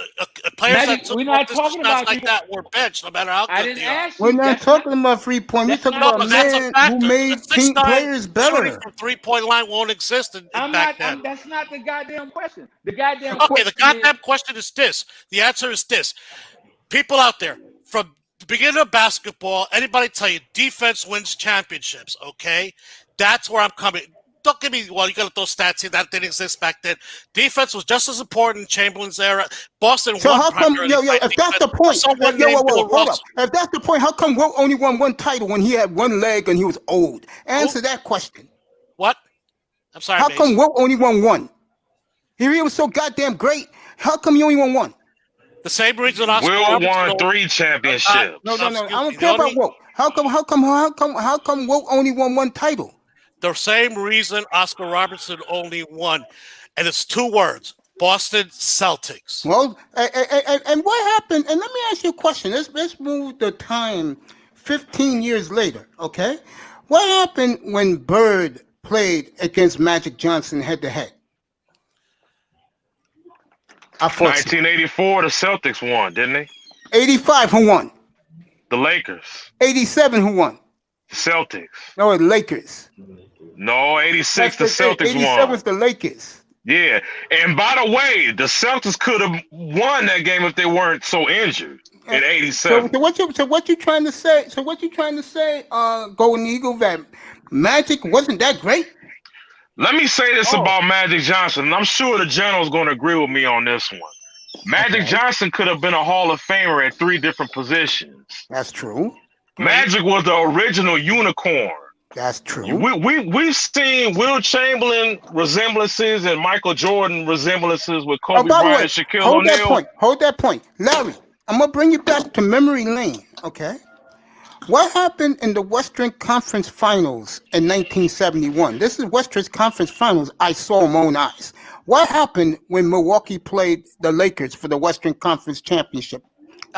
Speaker 9: players that took
Speaker 10: talking about
Speaker 9: like that were benched, no matter how good they are.
Speaker 1: We're not talking about 3-point. We're talking about a man who made team players better.
Speaker 9: Shooting from 3-point line won't exist back then.
Speaker 10: That's not the goddamn question. The goddamn
Speaker 9: question is this. The answer is this. People out there, from the beginning of basketball, anybody tell you defense wins championships, okay? That's where I'm coming. Don't give me, you got to throw stats here. That didn't exist back then. Defense was just as important in Chamberlain's era. Boston
Speaker 1: so
Speaker 9: won.
Speaker 1: How come, if that's the point, hold up. If that's the point, how come Wilt only won 1 title when he had 1 leg and he was old? Answer that question.
Speaker 9: What? I'm sorry,
Speaker 1: How come Wilt only won 1? He was so goddamn great. How come he only won 1?
Speaker 9: The same reason Oscar
Speaker 6: Will won 3 championships.
Speaker 1: No. I don't care about Wilt. How come Wilt only won 1 title?
Speaker 9: The same reason Oscar Robertson only won, and it's 2 words: Boston Celtics.
Speaker 1: Well, and what happened? And let me ask you a question. Let's move the time 15 years later, okay? What happened when Bird played against Magic Johnson head-to-head?
Speaker 6: 1984, the Celtics won, didn't they?
Speaker 1: 85, who won?
Speaker 6: The Lakers.
Speaker 1: 87, who won?
Speaker 6: The Celtics.
Speaker 1: No, the Lakers.
Speaker 6: No, 86, the
Speaker 1: That's
Speaker 6: Celtics
Speaker 1: 87
Speaker 6: won.
Speaker 1: was the Lakers.
Speaker 6: Yeah. And by the way, the Celtics could have won that game if they weren't so injured in 87.
Speaker 1: So what you trying to say? Golden Eagle, that Magic wasn't that great?
Speaker 6: Let me say this about Magic Johnson, and I'm sure the General's going to agree with me on this one. Magic Johnson could have been a Hall of Famer at 3 different positions.
Speaker 1: That's true.
Speaker 6: Magic was the original unicorn.
Speaker 1: That's true.
Speaker 6: We've seen Will Chamberlain resemblances and Michael Jordan resemblances with Kobe Bryant and Shaquille O'Neal.
Speaker 1: Hold that point. Larry, I'm going to bring you back to memory lane, okay? What happened in the Western Conference Finals in 1971? This is Western Conference Finals I saw with my own eyes. What happened when Milwaukee played the Lakers for the Western Conference Championship?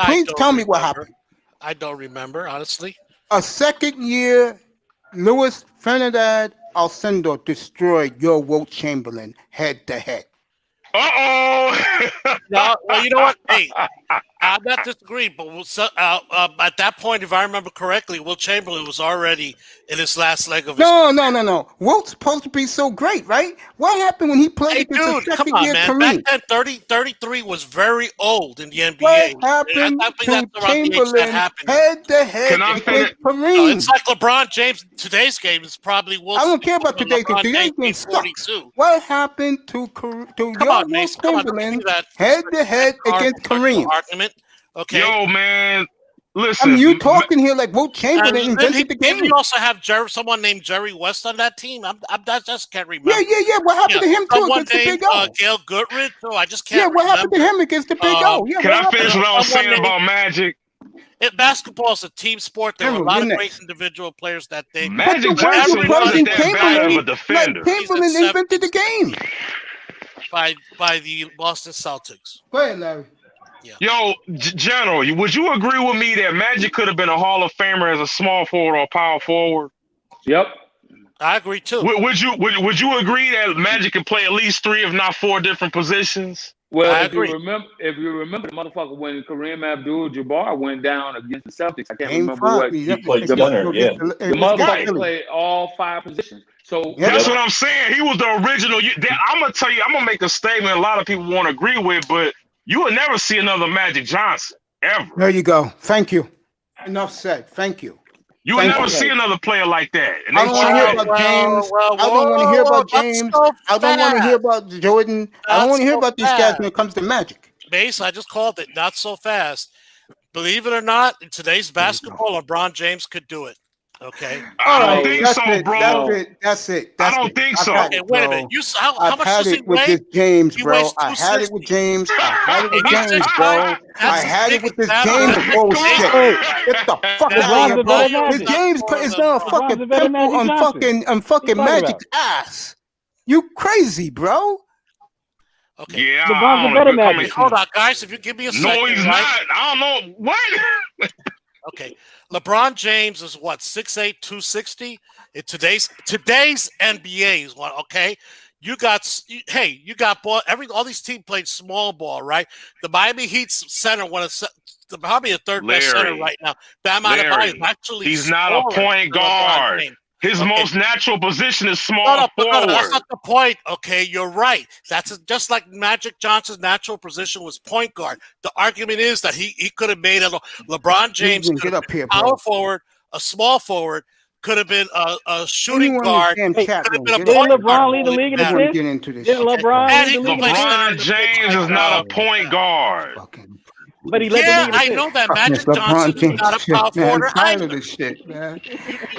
Speaker 1: Please tell me what happened.
Speaker 9: I don't remember, honestly.
Speaker 1: A second-year Luis Ferdinand Alcindor destroyed your Wilt Chamberlain head-to-head.
Speaker 9: No, well, you know what? Hey, I'm not disagreeing, but at that point, if I remember correctly, Will Chamberlain was already in his last leg of his
Speaker 1: No. Wilt's supposed to be so great, right? What happened when he played against the second-year Kareem?
Speaker 9: Back then, 33 was very old in the NBA.
Speaker 1: What happened to Chamberlain head-to-head against Kareem?
Speaker 9: No, it's like LeBron James. Today's game is probably Wilt's.
Speaker 1: I don't care about today's game. Today's game sucks. What happened to Wilt Chamberlain head-to-head against Kareem?
Speaker 9: Argument. Okay.
Speaker 6: Yo, man, listen.
Speaker 1: I mean, you talking here like Wilt Chamberlain invented the game.
Speaker 9: Didn't you also have someone named Jerry West on that team? I just can't remember.
Speaker 1: Yeah. What happened to him too against the Big O?
Speaker 9: Gail Goodrich. So I just can't.
Speaker 1: Yeah, what happened to him against the Big O? Yeah,
Speaker 6: can I finish what I was saying about Magic?
Speaker 9: Basketball is a team sport. There were a lot of great individual players that day.
Speaker 6: Magic Johnson wasn't that bad of a defender.
Speaker 1: Chamberlain invented the game.
Speaker 9: By the Boston Celtics.
Speaker 1: Go ahead, Larry.
Speaker 6: Yeah. Yo, General, would you agree with me that Magic could have been a Hall of Famer as a small forward or power forward?
Speaker 10: Yep.
Speaker 9: I agree too.
Speaker 6: Would you agree that Magic can play at least 3, if not 4, different positions?
Speaker 10: Well, if you remember the motherfucker when Kareem Abdul-Jabbar went down against the Celtics, I can't remember what
Speaker 7: he played center. Yeah,
Speaker 10: the motherfucker played all 5 positions. So
Speaker 6: that's what I'm saying. He was the original. I'm gonna tell you. I'm gonna make a statement a lot of people won't agree with, but you will never see another Magic Johnson ever.
Speaker 1: There you go. Thank you. Enough said. Thank you.
Speaker 6: You will never see another player like that. And
Speaker 1: I don't want to hear about James. I don't want to hear about James. I don't want to hear about Jordan. I don't want to hear about these guys when it comes to Magic.
Speaker 9: Mace, I just called it. Not so fast. Believe it or not, in today's basketball, LeBron James could do it. Okay.
Speaker 6: I don't think so, bro.
Speaker 1: That's it.
Speaker 6: I don't think so.
Speaker 9: Okay, wait a minute. How much does he
Speaker 1: weigh? This James, bro. I had it with James. I had it with James, bro. I had it with this James bullshit. Get the fuck out of here, bro. This James is not a fucking pimple on fucking Magic's ass. You crazy, bro.
Speaker 9: Okay.
Speaker 6: Yeah,
Speaker 8: LeBron's a better Magic.
Speaker 9: Hold on, guys. If you give me a second.
Speaker 6: No, he's not. I don't know. What?
Speaker 9: Okay. LeBron James is what, 6'8", 260? In today's NBA is what, okay? You got ball. All these teams played small ball, right? The Miami Heat's center, probably the third best center right now. Bam Adebayo is actually
Speaker 6: he's not a point guard. His most natural position is small forward.
Speaker 9: That's not the point. Okay, you're right. That's just like Magic Johnson's natural position was point guard. The argument is that he could have made LeBron James
Speaker 1: get up here,
Speaker 9: power forward, a small forward, could have been a shooting guard.
Speaker 8: Didn't LeBron lead the league in assists? Didn't LeBron lead the league in assists?
Speaker 6: LeBron James is not a point guard.
Speaker 8: But he led the league in
Speaker 9: I know that Magic Johnson is not a power forward.
Speaker 1: I'm tired of this shit, man.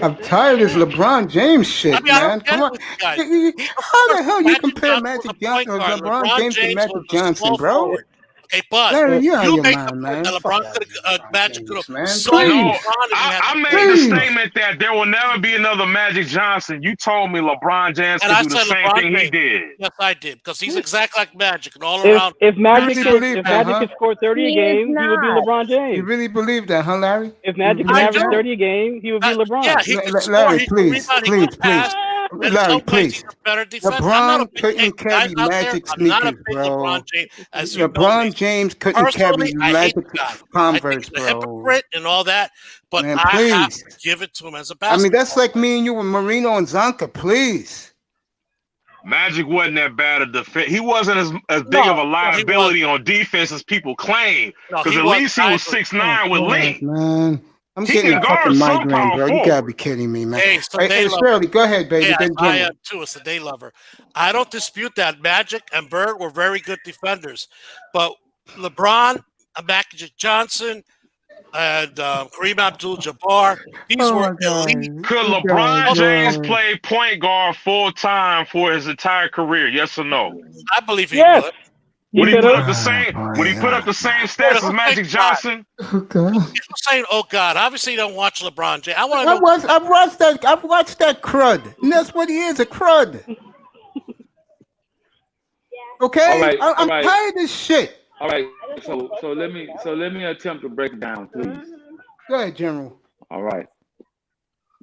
Speaker 1: I'm tired of this LeBron James shit, man. Come on. How the hell you compare Magic Johnson or LeBron James to Magic Johnson, bro?
Speaker 9: Okay, but
Speaker 1: Larry, you're out of your
Speaker 9: make
Speaker 1: mind,
Speaker 9: the
Speaker 1: man.
Speaker 9: point that LeBron could have Magic could have.
Speaker 6: I made the statement that there will never be another Magic Johnson. You told me LeBron James could do the same thing he did.
Speaker 9: Yes, I did, because he's exactly like Magic and all around.
Speaker 8: If Magic could score 30 a game, he would be LeBron James.
Speaker 1: You really believe that, huh, Larry?
Speaker 8: If Magic could average 30 a game, he would be LeBron.
Speaker 9: Yeah, he could
Speaker 1: Larry,
Speaker 9: score,
Speaker 1: please.
Speaker 9: in
Speaker 1: Larry,
Speaker 9: some ways, he's
Speaker 1: please.
Speaker 9: a better defender. I'm not a
Speaker 1: LeBron
Speaker 9: big
Speaker 1: couldn't
Speaker 9: guys
Speaker 1: carry
Speaker 9: out there.
Speaker 1: Magic
Speaker 9: I'm not a
Speaker 1: sneakers,
Speaker 9: big
Speaker 1: bro.
Speaker 9: LeBron James, as you know.
Speaker 1: LeBron James couldn't carry
Speaker 9: Personally, I hate
Speaker 1: Magic
Speaker 9: the guy. I think
Speaker 1: Converse,
Speaker 9: he's a
Speaker 1: bro.
Speaker 9: hypocrite and all that, but
Speaker 1: Man,
Speaker 9: I have
Speaker 1: please.
Speaker 9: to give it to him as a
Speaker 1: I
Speaker 9: basketball
Speaker 1: mean, that's like
Speaker 9: player.
Speaker 1: me and you with Marino and Zonka, please.
Speaker 6: Magic wasn't that bad a defense. He wasn't as big of a liability on defense as people claim. Because at least he was 6'9" with length.
Speaker 1: Man, I'm
Speaker 6: He
Speaker 1: getting
Speaker 6: can
Speaker 1: a
Speaker 6: guard
Speaker 1: fucking
Speaker 6: some
Speaker 1: migraine,
Speaker 6: power
Speaker 1: bro. You gotta
Speaker 6: forward.
Speaker 1: be kidding me, man.
Speaker 9: Hey, it's the
Speaker 1: Hey,
Speaker 9: day lover.
Speaker 1: Shirley, go ahead, baby.
Speaker 9: Yeah,
Speaker 1: Then
Speaker 9: I
Speaker 1: Jimmy.
Speaker 9: am too. It's the day lover. I don't dispute that. Magic and Bird were very good defenders, but LeBron, Magic Johnson, and Kareem Abdul-Jabbar, these were elite.
Speaker 6: Could LeBron James play point guard full time for his entire career? Yes or no?
Speaker 9: I believe he
Speaker 8: Yes.
Speaker 9: would.
Speaker 6: Would he
Speaker 8: could've.
Speaker 6: put up the same? Would he put up the same stats as Magic Johnson?
Speaker 1: Okay.
Speaker 9: People saying, "Oh God," obviously you don't watch LeBron James. I want to
Speaker 1: I
Speaker 9: know.
Speaker 1: watched that crud. And that's what he is, a crud. Okay?
Speaker 10: All right,
Speaker 1: I'm
Speaker 10: all right.
Speaker 1: tired of this shit.
Speaker 10: All right, so let me attempt to break it down, please.
Speaker 1: Go ahead, General.
Speaker 10: All right.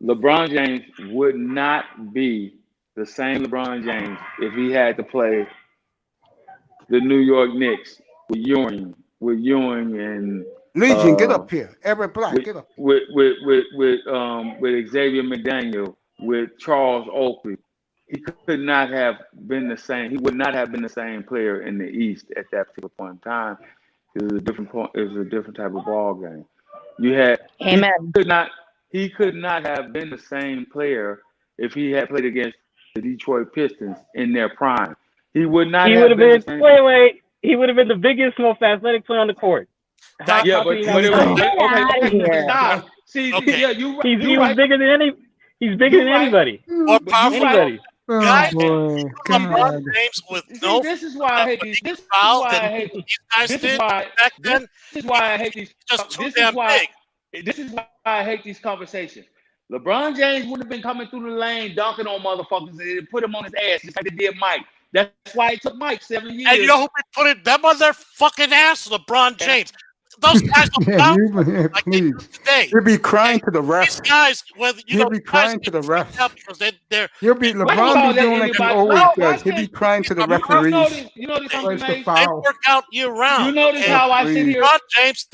Speaker 10: LeBron James would not be the same LeBron James if he had to play the New York Knicks with Ewing and
Speaker 1: Legion, get up here. Everett Black, get up.
Speaker 10: with Xavier McDaniel, with Charles Oakley. He could not have been the same. He would not have been the same player in the East at that particular point in time. It was a different point. It was a different type of ball game. You had
Speaker 5: Amen.
Speaker 10: He could not have been the same player if he had played against the Detroit Pistons in their prime. He would not.
Speaker 8: He would have been. Wait. He would have been the biggest, most athletic player on the court.
Speaker 10: Stop. See,
Speaker 8: He's bigger than any. He's bigger than anybody.
Speaker 9: More powerful.
Speaker 8: Anybody.
Speaker 1: Oh,
Speaker 9: Guy,
Speaker 1: boy.
Speaker 9: LeBron James with no.
Speaker 3: This is why I hate these. This is
Speaker 9: foul
Speaker 3: why I
Speaker 9: than
Speaker 3: hate.
Speaker 9: these guys
Speaker 3: This
Speaker 9: did
Speaker 3: is why.
Speaker 9: back then.
Speaker 3: This is why I hate these.
Speaker 9: Just too
Speaker 3: This is
Speaker 9: damn
Speaker 3: why.
Speaker 9: big.
Speaker 3: This is why I hate these conversations. LeBron James wouldn't have been coming through the lane, dunking on motherfuckers, and put him on his ass just like they did Mike. That's why it took Mike 7 years.
Speaker 9: And you know who put it them on their fucking ass? LeBron James. Those guys will bounce like they do today.
Speaker 1: He'll be crying to the
Speaker 9: These
Speaker 1: ref.
Speaker 9: guys, whether you
Speaker 1: He'll
Speaker 9: know,
Speaker 1: be
Speaker 9: guys
Speaker 1: crying
Speaker 9: get
Speaker 1: to the
Speaker 9: freaked
Speaker 1: ref.
Speaker 9: out because they're
Speaker 1: He'll be LeBron be doing like he always does. He'll be crying to the referees.
Speaker 3: You notice how
Speaker 1: Where's the
Speaker 9: they
Speaker 1: foul?
Speaker 9: work out year round.
Speaker 3: You notice
Speaker 9: And
Speaker 3: how I sit here.
Speaker 9: LeBron James,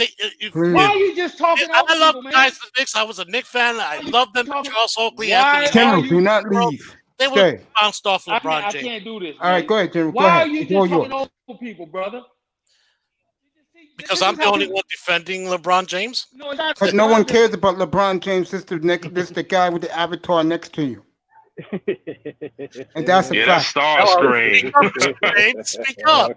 Speaker 3: Why are you just talking over
Speaker 9: I love
Speaker 3: people, man?
Speaker 9: guys. The Knicks. I was a Knicks fan. I love them. Charles Oakley,
Speaker 3: Why
Speaker 9: Anthony.
Speaker 1: General,
Speaker 3: are
Speaker 1: do
Speaker 3: you-
Speaker 1: not leave.
Speaker 9: They
Speaker 1: Stay.
Speaker 9: were bounced off
Speaker 3: I
Speaker 9: LeBron James.
Speaker 3: can't do this.
Speaker 1: All right,
Speaker 3: man.
Speaker 1: go ahead, General. Go
Speaker 3: Why are
Speaker 1: ahead.
Speaker 3: you
Speaker 1: It's
Speaker 3: just
Speaker 1: all
Speaker 3: talking
Speaker 1: yours.
Speaker 3: over people, brother?
Speaker 9: Because
Speaker 3: This
Speaker 9: I'm
Speaker 3: is
Speaker 9: the
Speaker 3: how
Speaker 9: only
Speaker 3: people-
Speaker 9: one defending LeBron James.
Speaker 3: No, it's not.
Speaker 1: But no one cares about LeBron James. This is the guy with the avatar next to you. And that's a
Speaker 6: Yeah,
Speaker 1: fact.
Speaker 6: that's Star Screen.
Speaker 9: James, speak up.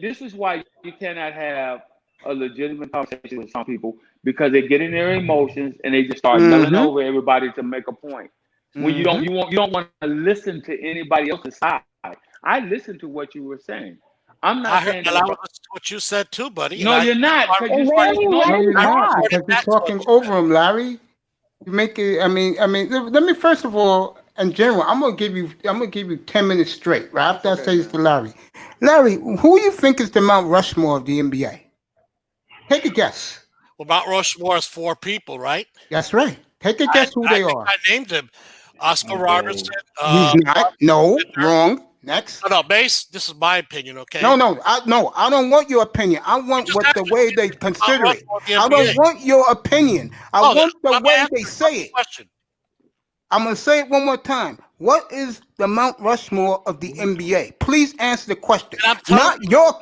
Speaker 10: This is why you cannot have a legitimate conversation with some people because they get in their emotions and they just start yelling over everybody to make a point. When you don't want to listen to anybody else's side. I listened to what you were saying. I'm not
Speaker 9: I
Speaker 10: saying
Speaker 9: heard
Speaker 10: that.
Speaker 9: what you said too, buddy.
Speaker 10: No, you're not.
Speaker 5: Well, where are you
Speaker 1: No,
Speaker 5: letting
Speaker 1: you're not,
Speaker 5: God?
Speaker 1: because you're talking over him, Larry. You make it. I mean. Let me first of all, in general, I'm gonna give you 10 minutes straight. Right after I say this to Larry. Larry, who you think is the Mount Rushmore of the NBA? Take a guess.
Speaker 9: Well, Mount Rushmore is 4 people, right?
Speaker 1: That's right. Take a guess who they
Speaker 9: think
Speaker 1: are.
Speaker 9: I named him. Oscar Robertson.
Speaker 1: He's not. No, wrong. Next.
Speaker 9: No, Mace. This is my opinion, okay?
Speaker 1: No. I don't want your opinion. I want
Speaker 9: just
Speaker 1: what the
Speaker 9: asked
Speaker 1: way
Speaker 9: me
Speaker 1: they
Speaker 9: Mount
Speaker 1: consider it.
Speaker 9: Rushmore of the
Speaker 1: I
Speaker 9: NBA.
Speaker 1: don't want your opinion. I want the
Speaker 9: I'm
Speaker 1: way
Speaker 9: asking
Speaker 1: they say it.
Speaker 9: Question.
Speaker 1: I'm going to say it one more time. What is the Mount Rushmore of the NBA? Please answer the question.
Speaker 9: And I'm telling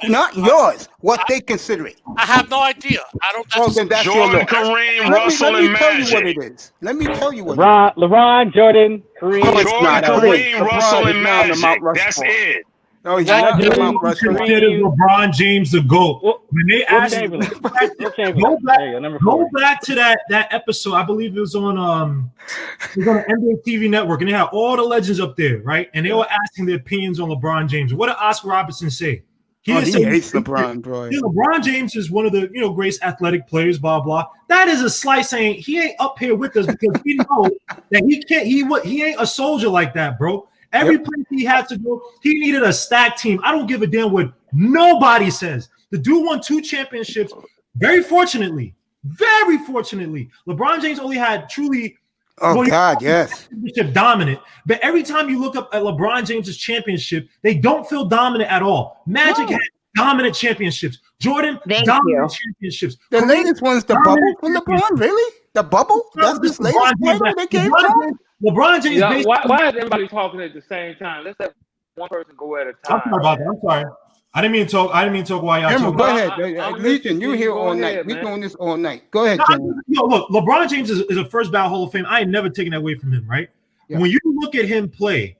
Speaker 1: Not yours. What they consider it.
Speaker 9: I have no idea. I don't.
Speaker 1: Oh, then that's your
Speaker 6: Jordan,
Speaker 1: look.
Speaker 6: Kareem,
Speaker 1: Let
Speaker 6: Russell,
Speaker 1: me
Speaker 6: and
Speaker 1: tell you what
Speaker 6: Magic.
Speaker 1: it is. Let me tell you what it is.
Speaker 8: LeBron, Jordan, Kareem.
Speaker 1: No, it's
Speaker 6: Jordan,
Speaker 1: not.
Speaker 6: Kareem,
Speaker 1: LeBron
Speaker 6: Russell,
Speaker 1: is
Speaker 6: and
Speaker 1: now on the Mount
Speaker 6: Magic. That's
Speaker 1: Rushmore.
Speaker 6: it.
Speaker 1: No, he's not the Mount Rushmore.
Speaker 11: Consider LeBron James the GOAT. When they asked,
Speaker 8: Chamberlain.
Speaker 11: go back to that episode. I believe it was on N.B.A. TV network, and they had all the legends up there, right? And they were asking their opinions on LeBron James. What did Oscar Robertson say?
Speaker 1: He hates LeBron, bro.
Speaker 11: Yeah, LeBron James is one of the greatest athletic players, blah blah. That is a slight saying he ain't up here with us because we know that he can't. He ain't a soldier like that, bro. Every place he had to go, he needed a stacked team. I don't give a damn what nobody says. The dude won 2 championships. Very fortunately, LeBron James only had truly
Speaker 1: Oh
Speaker 11: Well,
Speaker 1: God, yes.
Speaker 11: championship dominant. But every time you look up at LeBron James's championship, they don't feel dominant at all. Magic
Speaker 1: No.
Speaker 11: had dominant championships. Jordan,
Speaker 5: Thank
Speaker 11: dominant
Speaker 5: you.
Speaker 11: championships.
Speaker 1: The
Speaker 11: Kareem,
Speaker 1: latest one's the bubble
Speaker 11: dominant
Speaker 1: for
Speaker 11: championships.
Speaker 1: LeBron. Really? The bubble? That's the latest title they gave to him?
Speaker 11: LeBron James
Speaker 10: Yeah,
Speaker 11: basically.
Speaker 10: why is everybody talking at the same time? Let's have one person go at a
Speaker 11: I'm
Speaker 10: time.
Speaker 11: sorry about that. I'm sorry. I didn't mean to talk. I didn't mean to talk while y'all
Speaker 1: General,
Speaker 11: talking.
Speaker 1: go ahead.
Speaker 10: I'm
Speaker 1: Legion, you
Speaker 10: listening.
Speaker 1: here
Speaker 10: Go
Speaker 1: all night.
Speaker 10: ahead,
Speaker 1: We're
Speaker 10: man.
Speaker 1: doing this all night. Go ahead,
Speaker 11: No,
Speaker 1: General.
Speaker 11: look, LeBron James is a first ballot Hall of Fame. I ain't never taken that away from him, right?
Speaker 1: Yeah.
Speaker 11: When you look at him play,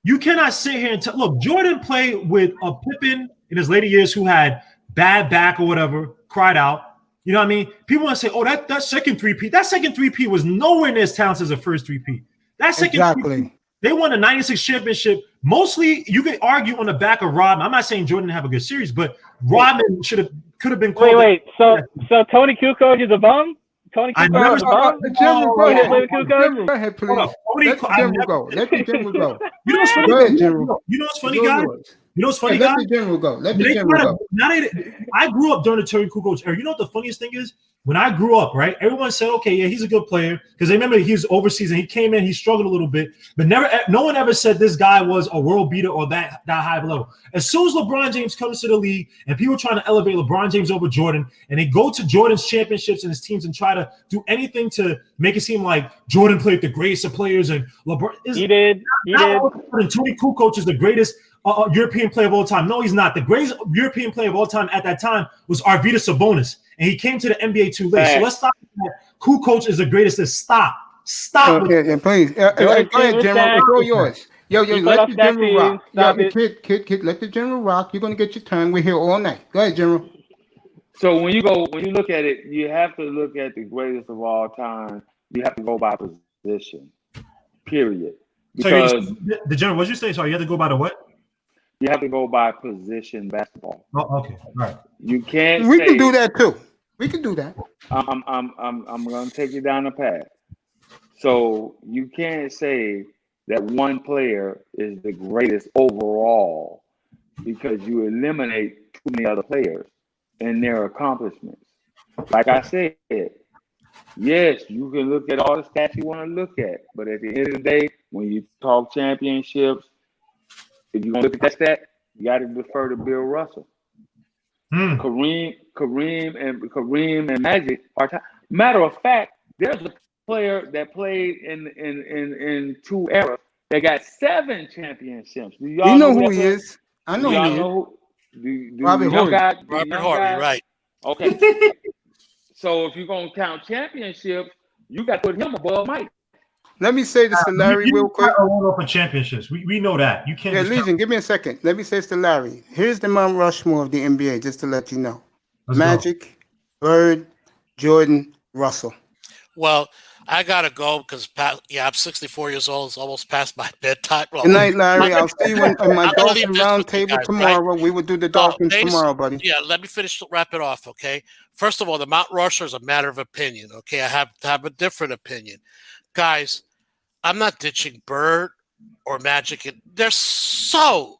Speaker 11: you cannot sit here and tell. Look, Jordan played with a Pippen in his later years who had bad back or whatever, cried out. You know what I mean? People want to say, "Oh, that second 3P, that second 3P was nowhere near as talented as the first 3P." That second 3P, they won the '96 championship. Mostly, you could argue on the back of Rodman. I'm not saying Jordan didn't have a good series, but Rodman could have been called.
Speaker 8: Wait. So Tony Kukoc is a bum? Tony
Speaker 11: I
Speaker 8: Kukoc
Speaker 11: never
Speaker 8: is a bum?
Speaker 1: The General, go
Speaker 8: He didn't
Speaker 1: ahead.
Speaker 8: play with Kukoc?
Speaker 1: General, go ahead, please. Let the General go. Let the General go.
Speaker 11: You know what's funny?
Speaker 1: Go ahead, General.
Speaker 11: You know what's funny,
Speaker 1: It's all
Speaker 11: guys?
Speaker 1: yours.
Speaker 11: You know what's funny,
Speaker 1: Yeah,
Speaker 11: guys?
Speaker 1: let the General go. Let the
Speaker 11: They
Speaker 1: General
Speaker 11: try
Speaker 1: go.
Speaker 11: I grew up during the Terry Kukoc era. You know what the funniest thing is? When I grew up, right, everyone said, okay, yeah, he's a good player. Because they remember he was overseas and he came in, he struggled a little bit. But no one ever said this guy was a world beater or that high of a level. As soon as LeBron James comes to the league and people are trying to elevate LeBron James over Jordan, and they go to Jordan's championships and his teams and try to do anything to make it seem like Jordan played the greatest of players and LeBron
Speaker 8: He did.
Speaker 11: And Tony Kukoc is the greatest European player of all time. No, he's not. The greatest European player of all time at that time was Arvydas Sabonis, and he came to the NBA too late. So let's stop. Kukoc is the greatest. Stop.
Speaker 1: Okay, and please. Go ahead, General. It's all yours. Yo, let the General rock. Kid, let the General rock. You're gonna get your turn. We're here all night. Go ahead, General.
Speaker 10: So when you look at it, you have to look at the greatest of all time. You have to go by position. Period. Because
Speaker 11: so the General, what'd you say? Sorry, you have to go by the what?
Speaker 10: You have to go by position basketball.
Speaker 11: Oh, okay, all right.
Speaker 10: You can't.
Speaker 1: We can do that too. We can do that.
Speaker 10: I'm gonna take you down the path. So you can't say that one player is the greatest overall because you eliminate too many other players and their accomplishments. Like I said, yes, you can look at all the stats you want to look at, but at the end of the day, when you talk championships, if you're gonna look at that stat, you got to defer to Bill Russell. Kareem and Magic are. Matter of fact, there's a player that played in two eras that got 7 championships. Do y'all
Speaker 1: know who he is? I know who he is.
Speaker 10: Robert
Speaker 9: Horry, right?
Speaker 10: Okay. So if you're gonna count championships, you got to put him above Mike.
Speaker 1: Let me say this to Larry real quick.
Speaker 11: For championships, we know that you can't.
Speaker 1: Yeah, Legion, give me a second. Let me say this to Larry. Here's the Mount Rushmore of the NBA, just to let you know: Magic, Bird, Jordan, Russell.
Speaker 9: Well, I gotta go because I'm 64 years old. It's almost past my bedtime. Well,
Speaker 1: Good night, Larry. I'll see you on my Dolphin round table
Speaker 9: guys,
Speaker 1: tomorrow.
Speaker 9: right?
Speaker 1: We will do the Dolphins tomorrow, buddy.
Speaker 9: Yeah, let me wrap it off, okay? First of all, the Mount Rushmore is a matter of opinion, okay? I have to have a different opinion. Guys, I'm not ditching Bird or Magic. They're so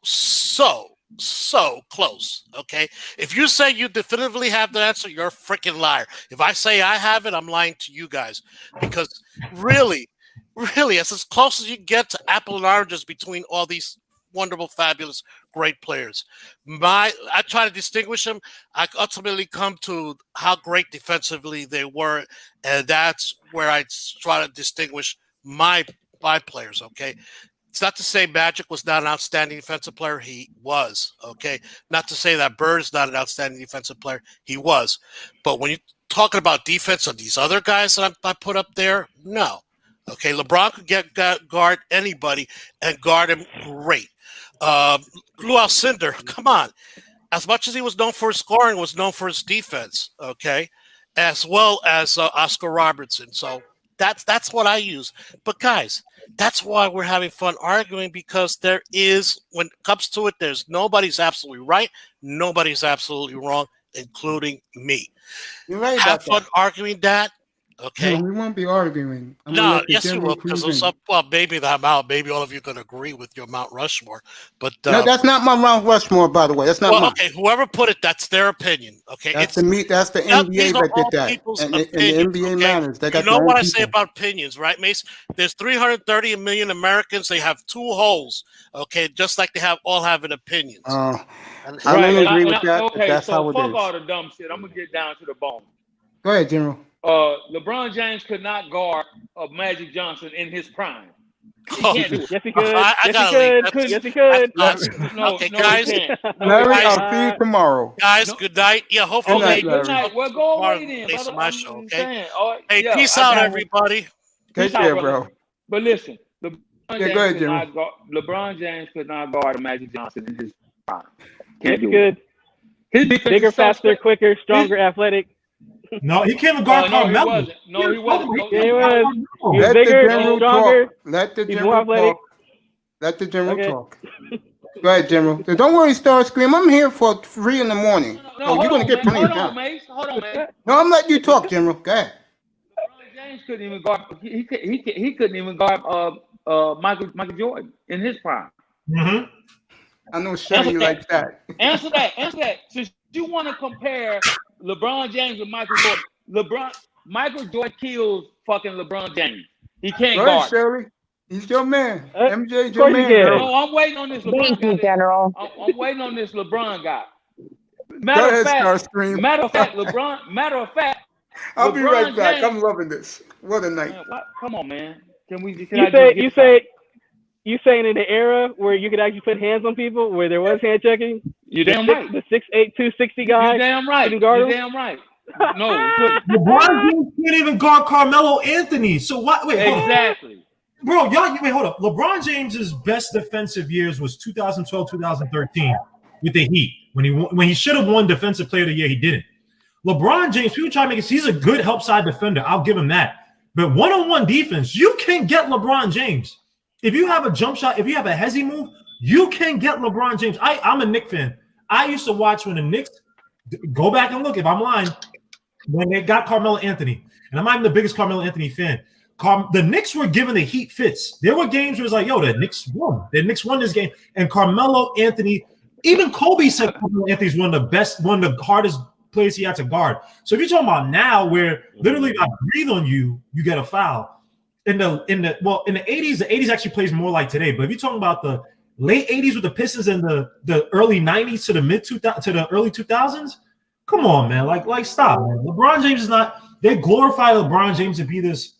Speaker 9: close, okay? If you say you definitively have the answer, you're a freaking liar. If I say I have it, I'm lying to you guys. Because really, it's as close as you get to apple and oranges between all these wonderful, fabulous, great players. I try to distinguish them. I ultimately come to how great defensively they were, and that's where I try to distinguish my players, okay? It's not to say Magic was not an outstanding defensive player. He was, okay? Not to say that Bird is not an outstanding defensive player. He was. But when you're talking about defense of these other guys that I put up there, no. Okay, LeBron could guard anybody and guard him great. Lou Alcindor, come on. As much as he was known for his scoring, was known for his defense, okay? As well as Oscar Robertson. So that's what I use. But guys, that's why we're having fun arguing, because when it comes to it, nobody's absolutely right, nobody's absolutely wrong, including me.
Speaker 1: You're right.
Speaker 9: Have fun arguing that, Okay.
Speaker 1: We won't be arguing. I'm gonna
Speaker 9: No,
Speaker 1: let the
Speaker 9: yes, you
Speaker 1: general
Speaker 9: will, because
Speaker 1: cruise in.
Speaker 9: well, maybe maybe all of you can agree with your Mount Rushmore, but
Speaker 1: No, that's not my Mount Rushmore, by the way. That's not
Speaker 9: well,
Speaker 1: mine.
Speaker 9: okay, whoever put it, that's their opinion. Okay,
Speaker 1: That's the N.B.A.
Speaker 9: these are
Speaker 1: that did
Speaker 9: all
Speaker 1: that,
Speaker 9: people's
Speaker 1: and the
Speaker 9: opinions.
Speaker 1: N.B.A.
Speaker 9: Okay,
Speaker 1: matters. They
Speaker 9: you
Speaker 1: got
Speaker 9: know
Speaker 1: their own
Speaker 9: what I say
Speaker 1: people.
Speaker 9: about opinions, right, Mace? There's 330 million Americans. They have two holes. Okay, just like they all have an opinions.
Speaker 1: I
Speaker 10: Right.
Speaker 1: don't agree with that, but
Speaker 10: Okay,
Speaker 1: that's
Speaker 10: so
Speaker 1: how it
Speaker 10: fuck
Speaker 1: is.
Speaker 10: all the dumb shit. I'm gonna get down to the bone.
Speaker 1: Go ahead, General.
Speaker 10: LeBron James could not guard Magic Johnson in his prime. He can't do it.
Speaker 8: Yes, he could.
Speaker 9: I
Speaker 8: Yes, he
Speaker 9: gotta leave.
Speaker 8: could. Yes, he could.
Speaker 10: No,
Speaker 9: Okay,
Speaker 10: no,
Speaker 9: guys.
Speaker 10: he can't. No,
Speaker 1: Larry,
Speaker 10: he
Speaker 1: I'll
Speaker 10: can't.
Speaker 1: see you tomorrow.
Speaker 9: Guys,
Speaker 10: No.
Speaker 9: good night. Yeah,
Speaker 1: Good
Speaker 9: hopefully.
Speaker 1: night,
Speaker 10: Good
Speaker 1: Larry.
Speaker 10: night. Well, go
Speaker 9: tomorrow
Speaker 10: away then,
Speaker 9: based
Speaker 10: brother.
Speaker 9: on my
Speaker 10: I'm
Speaker 9: show,
Speaker 10: just
Speaker 9: okay?
Speaker 10: saying. Oh,
Speaker 9: Hey,
Speaker 10: yeah,
Speaker 9: peace
Speaker 10: I
Speaker 9: out,
Speaker 10: got-
Speaker 9: everybody.
Speaker 1: Take
Speaker 10: Peace out,
Speaker 1: care,
Speaker 10: brother.
Speaker 1: bro.
Speaker 10: But listen, LeBron
Speaker 1: Yeah,
Speaker 10: James
Speaker 1: go ahead,
Speaker 10: could
Speaker 1: Jimmy.
Speaker 10: not guard. LeBron James could not guard Magic Johnson in his prime.
Speaker 8: Yes,
Speaker 10: Can't
Speaker 8: he
Speaker 10: do it.
Speaker 8: could.
Speaker 10: His defense
Speaker 8: Bigger,
Speaker 10: is so
Speaker 8: faster, quicker, stronger, athletic.
Speaker 11: No, he can't even guard
Speaker 10: no, he
Speaker 11: Carmelo.
Speaker 10: wasn't. No, he wasn't. No,
Speaker 8: Yeah, he was. He was
Speaker 1: Let
Speaker 8: bigger,
Speaker 1: the general
Speaker 8: stronger.
Speaker 1: talk. Let the
Speaker 8: He's more
Speaker 1: general
Speaker 8: athletic.
Speaker 1: talk. Let the general
Speaker 8: Okay.
Speaker 1: talk. Go ahead, General. So don't worry, Starscream. I'm here for 3 in the morning.
Speaker 10: No,
Speaker 1: So
Speaker 10: hold
Speaker 1: you're gonna
Speaker 10: on,
Speaker 1: get
Speaker 10: man.
Speaker 1: plenty of
Speaker 10: Hold on,
Speaker 1: time.
Speaker 10: Mace. Hold on, man.
Speaker 1: No, I'm letting you talk, General. Go ahead.
Speaker 10: LeBron James couldn't even guard. He couldn't even guard Michael Jordan in his prime.
Speaker 11: Mm-hmm.
Speaker 1: I know Shirley likes that.
Speaker 10: Answer that. Since you want to compare LeBron James with Michael Jordan, Michael Jordan kills fucking LeBron James. He can't
Speaker 1: Go ahead,
Speaker 10: guard.
Speaker 1: Shirley. He's your man. MJ's
Speaker 8: of
Speaker 1: your
Speaker 8: course he
Speaker 1: man,
Speaker 8: can.
Speaker 1: girl.
Speaker 10: No, I'm waiting on this LeBron
Speaker 5: Thank you,
Speaker 10: guy.
Speaker 5: General.
Speaker 10: I'm waiting on this LeBron guy.
Speaker 1: Go
Speaker 10: Matter
Speaker 1: ahead,
Speaker 10: of fact,
Speaker 1: Starscream. I'll be
Speaker 10: LeBron
Speaker 1: right back.
Speaker 10: James-
Speaker 1: I'm loving this. What a night.
Speaker 10: Man, come on, man. Can
Speaker 8: You saying in the era where you could actually put hands on people, where there was hand checking?
Speaker 10: You damn right.
Speaker 8: The 6'8", 260 guy.
Speaker 10: You damn right.
Speaker 8: couldn't guard
Speaker 10: You
Speaker 8: him?
Speaker 10: damn right. No, he couldn't.
Speaker 11: LeBron James can't even guard Carmelo Anthony. So what? Wait, hold on.
Speaker 10: Exactly.
Speaker 11: Bro, wait, hold up. LeBron James's best defensive years was 2012, 2013 with the Heat. When he should have won Defensive Player of the Year, he didn't. LeBron James, people try to make it, he's a good help side defender. I'll give him that. But one-on-one defense, you can get LeBron James. If you have a jump shot, if you have a hezzy move, you can get LeBron James. I'm a Knicks fan. I used to watch when the Knicks, go back and look if I'm lying, when they got Carmelo Anthony. And I'm not even the biggest Carmelo Anthony fan. The Knicks were giving the Heat fits. There were games where it was like, yo, the Knicks won. The Knicks won this game. And Carmelo Anthony, even Kobe said Carmelo Anthony's one of the hardest players he had to guard. So if you're talking about now where literally if I breathe on you, you get a foul. In the 80s, the 80s actually plays more like today. But if you're talking about the late 80s with the Pistons and the early 90s to the early 2000s, come on, man. Like stop, man. LeBron James is not, they glorify LeBron James to be this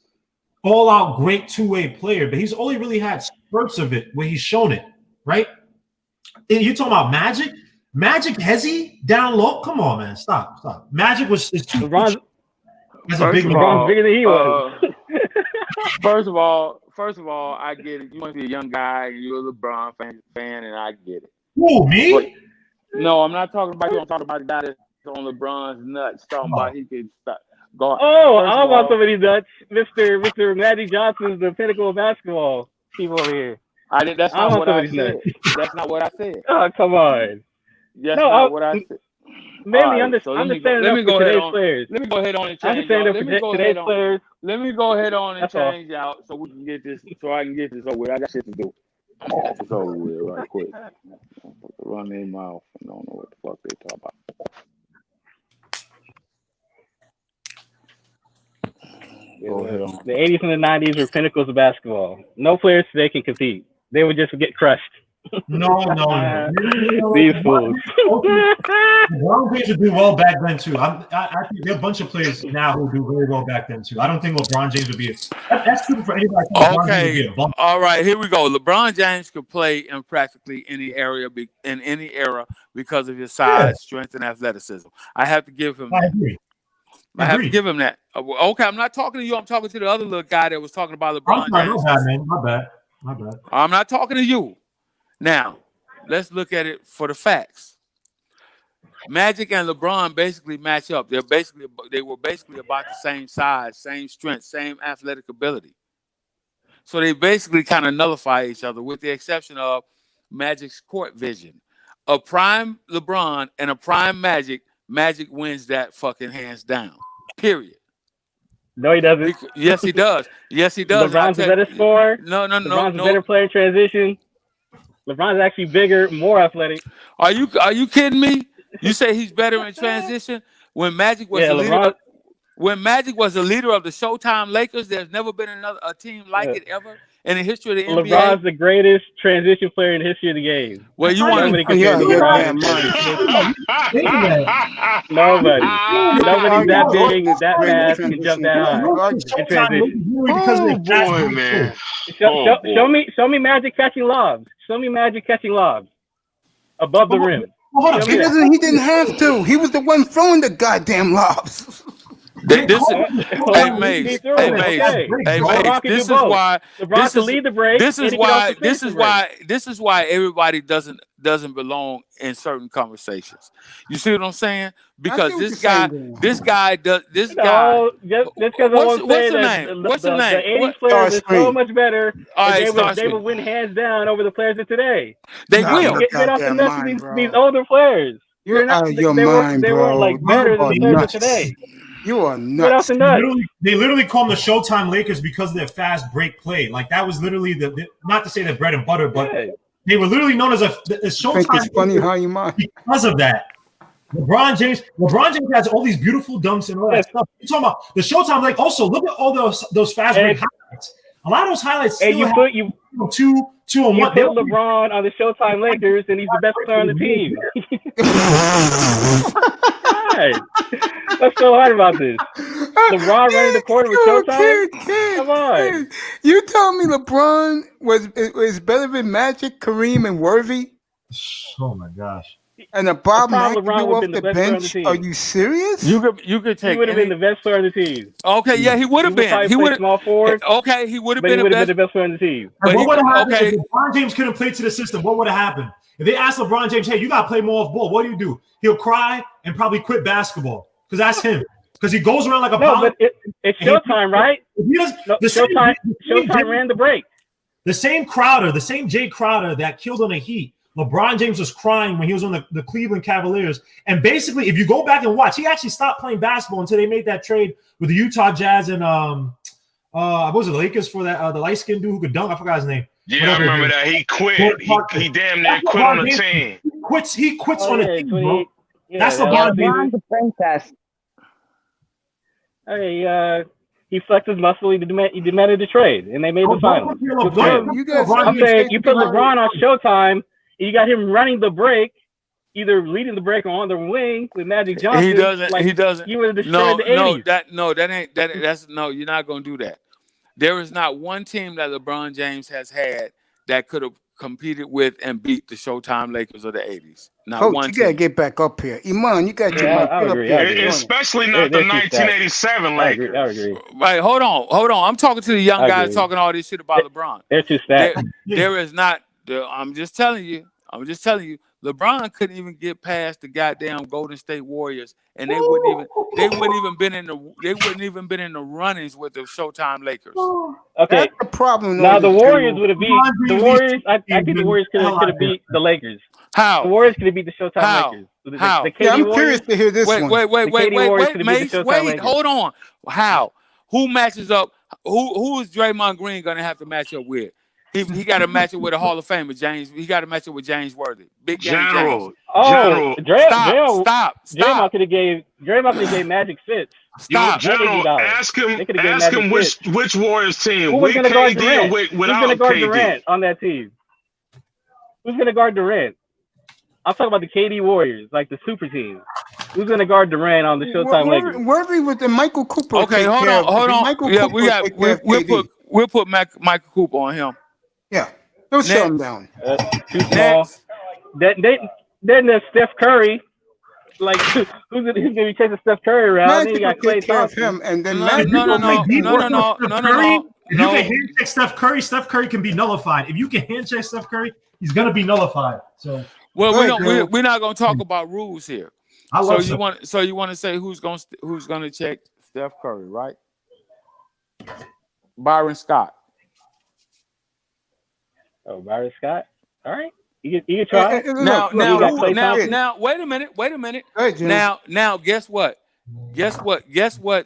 Speaker 11: all-out great two-way player, but he's only really had spurts of it where he's shown it, right? And you're talking about Magic? Magic hezzy down low? Come on, man. Stop. Magic is too
Speaker 8: LeBron's
Speaker 10: LeBron's
Speaker 8: bigger than he was.
Speaker 10: First of all, I get it. You want to be a young guy, and you're a LeBron fan, and I get it.
Speaker 11: Who, me?
Speaker 10: But, no, I'm not talking about you. I'm talking about the guy that's on LeBron's nuts. Talking about he could stop.
Speaker 8: Oh, I want some of these nuts. Mr. Magic Johnson's the pinnacle of basketball. People over here.
Speaker 10: That's not what I said. That's not what I said.
Speaker 8: Oh, come on.
Speaker 10: That's not what I said.
Speaker 8: Mainly,
Speaker 10: Right,
Speaker 8: I'm just
Speaker 10: so
Speaker 8: standing up for today's players.
Speaker 10: Let me go ahead on and
Speaker 8: I'm
Speaker 10: change
Speaker 8: just standing
Speaker 10: out.
Speaker 8: up for today's players.
Speaker 10: Let me go ahead on and
Speaker 8: That's all.
Speaker 10: change out so we can get this. So I can get this over with. I got shit to do. Get this over with right quick. Run their mouth and don't know what the fuck they talk about. Go ahead on.
Speaker 8: The 80s and the 90s were pinnacles of basketball. No players today can compete. They would just get crushed.
Speaker 11: No.
Speaker 8: These fools.
Speaker 11: LeBron James would do well back then too. I think there are a bunch of players now who do very well back then too. I don't think LeBron James would be that's true for anybody.
Speaker 12: Okay, all right, here we go. LeBron James could play in practically any area because of his size, strength, and athleticism. I have to give him that.
Speaker 11: I agree.
Speaker 12: I have to give him that. Okay, I'm not talking to you. I'm talking to the other little guy that was talking about LeBron James.
Speaker 11: My bad.
Speaker 12: I'm not talking to you. Now, let's look at it for the facts. Magic and LeBron basically match up. They were basically about the same size, same strength, same athletic ability. So they basically kind of nullify each other, with the exception of Magic's court vision. A prime LeBron and a prime Magic wins that fucking hands down. Period.
Speaker 8: No, he doesn't.
Speaker 12: Yes, he does. Yes, he does.
Speaker 8: LeBron's a better scorer.
Speaker 12: No.
Speaker 8: LeBron's a better player in transition. LeBron's actually bigger, more athletic.
Speaker 12: Are you kidding me? You say he's better in transition when Magic was the leader.
Speaker 8: LeBron,
Speaker 12: When Magic was the leader of the Showtime Lakers, there's never been a team like it ever in the history of the NBA.
Speaker 8: LeBron's the greatest transition player in the history of the game.
Speaker 12: Well, you want to?
Speaker 8: Nobody's that big, that fast, can jump that high in transition.
Speaker 6: Oh boy, man!
Speaker 8: Show me Magic catching lobs. Show me Magic catching lobs above the rim.
Speaker 1: He didn't have to. He was the one throwing the goddamn lobs.
Speaker 12: Hey, Mace. This is why. This is why everybody doesn't belong in certain conversations. You see what I'm saying? Because this guy.
Speaker 8: Just because what's the name? What's the name? The 80s players are so much better. They would win hands down over the players of today.
Speaker 12: They will.
Speaker 8: Get off the nuts of these older players.
Speaker 1: You're out of your mind, bro.
Speaker 8: They were like better than the players of today.
Speaker 1: You are nuts.
Speaker 11: They literally call them the Showtime Lakers because of their fast break play. Like that was literally the not to say their bread and butter, but they were literally known as a Showtime.
Speaker 1: I think it's funny how you mind
Speaker 11: because of that. LeBron James has all these beautiful dunks and all that stuff. You're talking about the Showtime. Like also look at all those fast break highlights. A lot of those highlights.
Speaker 8: And
Speaker 11: you
Speaker 8: put
Speaker 11: two and one.
Speaker 8: You put LeBron on the Showtime Lakers, and he's the best player on the team. What's so hard about this? LeBron running the court with Showtime? Come on.
Speaker 1: You tell me LeBron was better than Magic, Kareem, and Worthy?
Speaker 11: Oh my gosh.
Speaker 1: And a Bob McAdoo off the bench? Are you serious?
Speaker 12: You could take.
Speaker 8: He would have been the best player on the team.
Speaker 12: Okay, yeah, he would have been. He would have
Speaker 8: small forward.
Speaker 12: Okay, he would have been
Speaker 8: the best player on the team.
Speaker 11: But what would have happened if LeBron James couldn't play to the system? What would have happened? If they asked LeBron James, hey, you got to play more off ball, what do? He'll cry and probably quit basketball because that's him. Because he goes around like a
Speaker 8: but it's Showtime, right? Showtime ran the break.
Speaker 11: The same Crowder, the same Jay Crowder that killed on the Heat, LeBron James was crying when he was on the Cleveland Cavaliers. And basically, if you go back and watch, he actually stopped playing basketball until they made that trade with the Utah Jazz and what was it, the Lakers for that the light-skinned dude who could dunk? I forgot his name.
Speaker 6: Yeah, I remember that. He quit. He damn near quit on the team.
Speaker 11: He quits on the team, bro. That's
Speaker 5: LeBron James. The princess.
Speaker 8: Hey, he flexed his muscle. He demanded the trade, and they made the finals. I'm saying you put LeBron on Showtime, and you got him running the break, either leading the break or on the wing with Magic Johnson.
Speaker 12: He doesn't.
Speaker 8: You would have destroyed the 80s.
Speaker 12: That's you're not gonna do that. There is not one team that LeBron James has had that could have competed with and beat the Showtime Lakers of the 80s. Not one
Speaker 1: you gotta get back up here. Iman, you gotta get back up here.
Speaker 6: Especially not the 1987 Lakers.
Speaker 8: I agree.
Speaker 12: Right, hold on. I'm talking to the young guys talking all this shit about LeBron.
Speaker 8: They're too stacked.
Speaker 12: There is not. I'm just telling you. LeBron couldn't even get past the goddamn Golden State Warriors, and they wouldn't even been in the runnings with the Showtime Lakers.
Speaker 8: Okay,
Speaker 1: that's the problem.
Speaker 8: Now the Warriors would have beat the Warriors. I think the Warriors could have beat the Lakers.
Speaker 12: How?
Speaker 8: The Warriors could have beat the Showtime Lakers.
Speaker 12: How?
Speaker 1: I'm curious to hear this one.
Speaker 12: Wait, Mace, hold on. How? Who matches up? Who is Draymond Green gonna have to match up with? He got to match it with a Hall of Famer, James. He got to match it with James Worthy. Big game
Speaker 6: General.
Speaker 12: General.
Speaker 8: Stop. Draymond could have gave Magic fits.
Speaker 6: Stop. General, ask him which Warriors team.
Speaker 8: Who's going to guard Durant?
Speaker 6: Without
Speaker 8: Who's going to guard Durant on that team? Who's going to guard Durant? I'm talking about the KD Warriors, like the super team. Who's going to guard Durant on the Showtime Lakers?
Speaker 1: Worthy with the Michael Cooper.
Speaker 12: Okay, hold on. Yeah, we'll put Michael Cooper on him.
Speaker 1: Yeah, he'll shut him down.
Speaker 8: Too small. Then there's Steph Curry. Like, who's gonna be chasing Steph Curry around?
Speaker 1: Magic
Speaker 8: then you got Klay Thompson.
Speaker 1: And then
Speaker 12: No.
Speaker 11: If you can handcheck Steph Curry, Steph Curry can be nullified. If you can handcheck Steph Curry, he's gonna be nullified. So,
Speaker 12: we're not gonna talk about rules here. You want to say who's gonna check Steph Curry, right? Byron Scott.
Speaker 8: Oh, Byron Scott. All right, you can try.
Speaker 12: Now, wait a minute.
Speaker 1: Hey,
Speaker 12: now, guess what?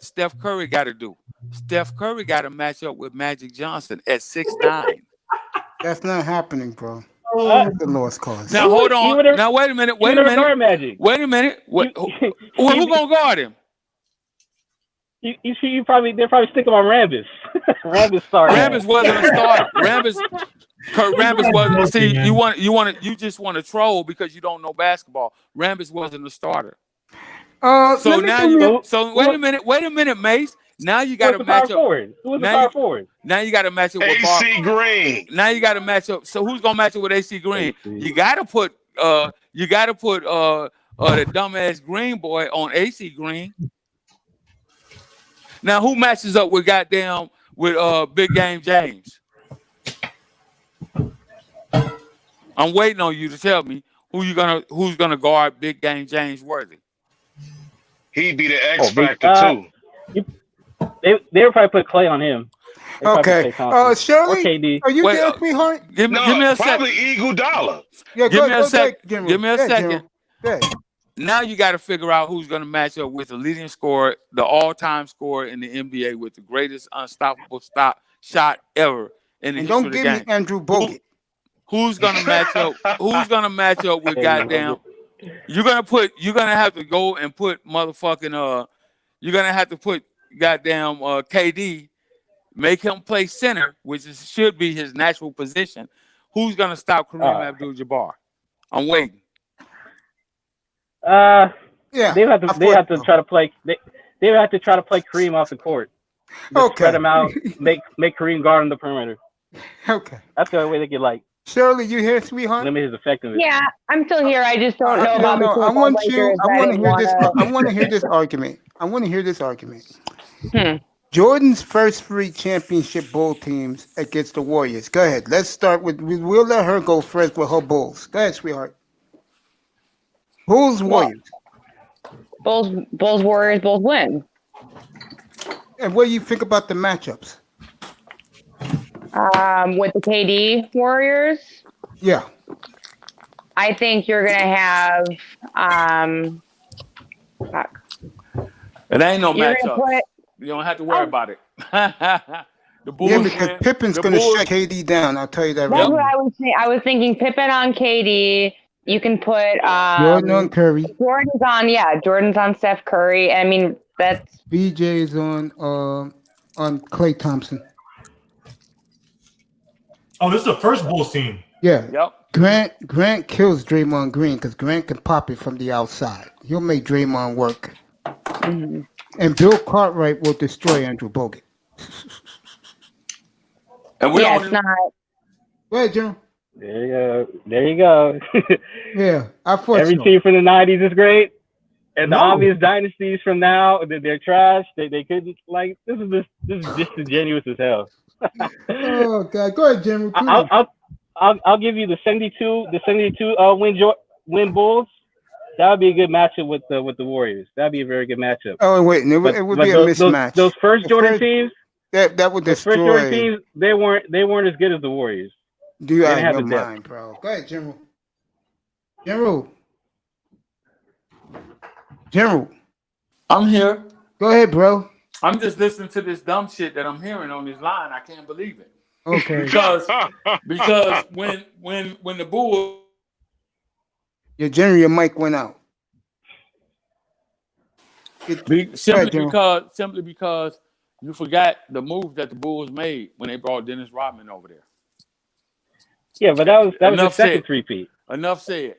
Speaker 12: Steph Curry got to do. Steph Curry got to match up with Magic Johnson at 6'9".
Speaker 1: That's not happening, bro.
Speaker 11: Oh,
Speaker 1: The lost cause.
Speaker 12: Now hold
Speaker 8: He
Speaker 12: on.
Speaker 8: would've-
Speaker 12: Now wait a minute.
Speaker 8: He
Speaker 12: Wait a
Speaker 8: would have guard
Speaker 12: minute.
Speaker 8: Magic.
Speaker 12: Wait a minute. Who gonna guard him?
Speaker 8: They're probably sticking on Rambis. Rambis started.
Speaker 12: Rambis wasn't a starter. Rambis wasn't. See, you just want to troll because you don't know basketball. Rambis wasn't a starter. So now you. So wait a minute, Mace. Now you got to match up.
Speaker 8: Who was the power forward?
Speaker 12: Now you got to match up with
Speaker 6: AC Green.
Speaker 12: Now you got to match up. So who's gonna match up with AC Green? You got to put the dumbass Green boy on AC Green. Now who matches up with Big Game James? I'm waiting on you to tell me who's gonna guard Big Game James Worthy.
Speaker 6: He'd be the X factor too.
Speaker 8: They would probably put Clay on him.
Speaker 1: Okay. Shirley,
Speaker 8: or KD.
Speaker 1: are you there, sweetheart?
Speaker 12: Give me a second.
Speaker 6: Probably Iguodala.
Speaker 1: Yeah,
Speaker 12: Give me a second. Give me a second.
Speaker 1: Yeah.
Speaker 12: Now you got to figure out who's going to match up with the leading scorer, the all-time scorer in the NBA with the greatest unstoppable shot ever in the history of the game.
Speaker 1: Don't give me Andrew Bogut.
Speaker 12: Who's going to match up? Who's going to match up with goddamn? You're gonna have to go and put motherfucking You're gonna have to put goddamn KD, make him play center, which should be his natural position. Who's gonna stop Kareem Abdul-Jabbar? I'm waiting.
Speaker 1: Yeah,
Speaker 8: they have to try to play. They have to try to play Kareem off the court. Just spread him out. Make Kareem guard on the perimeter.
Speaker 1: Okay,
Speaker 8: that's the only way they get
Speaker 1: Shirley, you here, sweetheart?
Speaker 8: Limit his effectiveness.
Speaker 5: Yeah, I'm still here. I just don't know about the
Speaker 1: I want to hear this argument. Jordan's first 3 championship Bull teams against the Warriors. Go ahead. Let's start with. We'll let her go first with her Bulls. Go ahead, sweetheart. Bulls, Warriors.
Speaker 5: Bulls, Warriors, Bulls win.
Speaker 1: And what do you think about the matchups?
Speaker 5: With the KD Warriors?
Speaker 1: Yeah.
Speaker 5: I think you're going to have
Speaker 12: it ain't no matchup. You don't have to worry about it. The Bulls
Speaker 1: because Pippen's going to shut KD down. I'll tell you that.
Speaker 5: That's what I was saying. I was thinking Pippen on KD. You can put
Speaker 1: Jordan on Curry.
Speaker 5: Jordan's on Steph Curry. I mean, that's
Speaker 1: BJ is on Klay Thompson.
Speaker 11: Oh, this is the first Bulls team.
Speaker 1: Yeah.
Speaker 12: Yep.
Speaker 1: Grant kills Draymond Green because Grant can pop it from the outside. He'll make Draymond work. Mm-hmm. And Bill Cartwright will destroy Andrew Bogut.
Speaker 12: And
Speaker 5: it's not.
Speaker 1: Go ahead, Jim.
Speaker 8: There you go.
Speaker 1: Yeah, I thought
Speaker 8: every team from the '90s is great, and the obvious dynasties from now they're trash. They couldn't this is disingenuous as hell.
Speaker 1: Oh God, go ahead, Jim.
Speaker 8: I'll give you the 72 win Bulls. That would be a good matchup with the Warriors. That'd be a very good matchup.
Speaker 1: Oh wait, it would be a mismatch.
Speaker 8: Those first Jordan teams.
Speaker 1: That would destroy.
Speaker 8: The first Jordan teams, they weren't as good as the Warriors.
Speaker 1: Do you have your mind, bro? Go ahead, General.
Speaker 12: I'm here.
Speaker 1: Go ahead, bro.
Speaker 12: I'm just listening to this dumb shit that I'm hearing on this line. I can't believe it.
Speaker 1: Okay.
Speaker 12: Because when the Bulls.
Speaker 1: Your mic went out.
Speaker 12: Simply because you forgot the move that the Bulls made when they brought Dennis Rodman over there.
Speaker 8: Yeah, but that was the second three-peat.
Speaker 12: Enough said.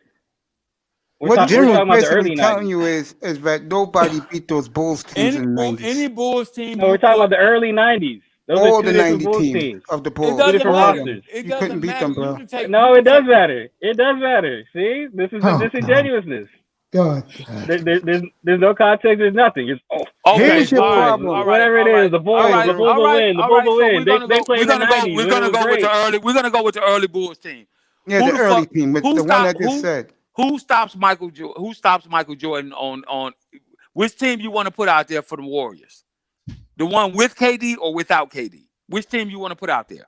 Speaker 1: What General basically telling you is that nobody beat those Bulls teams in the 90s.
Speaker 12: Any Bulls team.
Speaker 8: No, we're talking about the early 90s. Those
Speaker 1: all the 90 teams of the Bulls.
Speaker 12: It doesn't
Speaker 1: you couldn't beat them, bro.
Speaker 8: No, it does matter. It does matter. See? This is the disingenuousness.
Speaker 1: God.
Speaker 8: There's no context. There's nothing. It's
Speaker 1: here's your problem.
Speaker 8: Whatever it is, the Bulls will win. The Bulls will win. They play in the 90s.
Speaker 12: We're gonna go with the early Bulls team.
Speaker 1: Yeah, the early team, the one I just said.
Speaker 12: Who stops Michael Jordan on which team you want to put out there for the Warriors? The one with KD or without KD? Which team you want to put out there?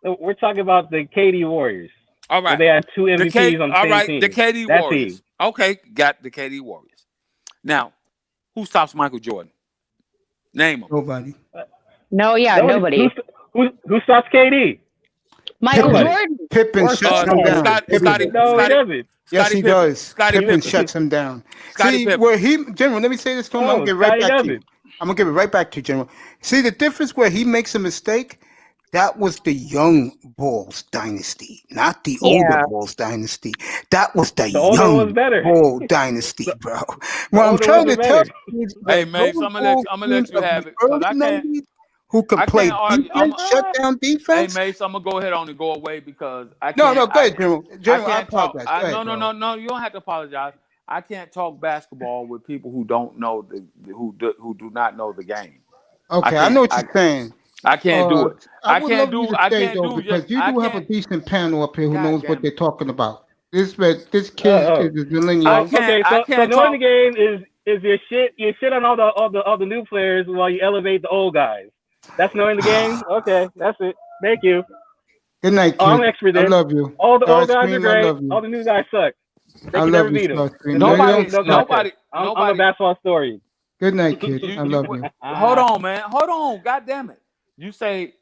Speaker 8: We're talking about the KD Warriors.
Speaker 12: All right.
Speaker 8: They had 2 MVPs on the same team.
Speaker 12: The KD Warriors. Team. Okay, got the KD Warriors. Now, who stops Michael Jordan? Name them.
Speaker 1: Nobody.
Speaker 5: No, yeah, nobody.
Speaker 8: Who stops KD?
Speaker 5: Michael
Speaker 8: Nobody.
Speaker 5: Jordan.
Speaker 1: Pippen
Speaker 8: Or
Speaker 1: shuts him
Speaker 8: Scottie.
Speaker 1: down.
Speaker 8: No, he doesn't.
Speaker 1: Yes, he does.
Speaker 12: Scottie
Speaker 1: Pippen
Speaker 12: Pippen.
Speaker 1: shuts him down.
Speaker 12: Scottie
Speaker 1: See,
Speaker 12: Pippen.
Speaker 1: where General, let me say this to him. I'm
Speaker 8: No,
Speaker 1: going to give it right
Speaker 8: Scottie
Speaker 1: back to you.
Speaker 8: doesn't.
Speaker 1: I'm going to give it right back to you, General. See, the difference where he makes a mistake, that was the young Bulls dynasty, not the older Bulls dynasty. That was the
Speaker 8: older
Speaker 1: young
Speaker 8: one's better.
Speaker 1: Bull dynasty, bro.
Speaker 8: The
Speaker 1: What I'm
Speaker 8: older
Speaker 1: trying
Speaker 8: ones
Speaker 1: to
Speaker 8: are
Speaker 1: tell
Speaker 8: better.
Speaker 1: you is
Speaker 12: Hey,
Speaker 1: that
Speaker 12: Mace,
Speaker 1: those
Speaker 12: I'm
Speaker 1: Bulls
Speaker 12: gonna let
Speaker 1: teams
Speaker 12: you
Speaker 1: of
Speaker 12: have
Speaker 1: the
Speaker 12: it because
Speaker 1: early
Speaker 12: I can't.
Speaker 1: 90s who could
Speaker 12: I
Speaker 1: play
Speaker 12: can't argue.
Speaker 1: defense, shut down
Speaker 12: Hey,
Speaker 1: defense.
Speaker 12: Mace, I'm gonna go ahead on and go away because I
Speaker 1: No,
Speaker 12: can't.
Speaker 1: no, go ahead, General. General, I
Speaker 12: can't talk.
Speaker 1: apologize. Go ahead, bro.
Speaker 12: No. You don't have to apologize. I can't talk basketball with people who don't know who do not know the game.
Speaker 1: Okay, I know what you're saying.
Speaker 12: I can't do it.
Speaker 1: I would love you to stay though, because you do have a
Speaker 12: can't.
Speaker 1: decent panel up here who
Speaker 12: God
Speaker 1: knows
Speaker 12: damn
Speaker 1: what
Speaker 12: it.
Speaker 1: they're talking about. This kid is a millennial.
Speaker 8: Okay, so knowing the game is your shit on all the new players while you elevate the old guys. That's knowing the game. Okay, that's it. Thank you.
Speaker 1: Good night, kid.
Speaker 8: I'm an expert
Speaker 1: I
Speaker 8: then.
Speaker 1: love you.
Speaker 8: All the old guys are
Speaker 1: Starscream, I
Speaker 8: great.
Speaker 1: love you.
Speaker 8: All the new guys suck. They
Speaker 1: I
Speaker 8: can
Speaker 1: love
Speaker 8: never
Speaker 1: you,
Speaker 8: beat them.
Speaker 1: Starscream. No, you don't stop.
Speaker 8: I'm a basketball story.
Speaker 1: Good night, kid. I love you.
Speaker 12: Hold on, man. Hold on. God damn it. You say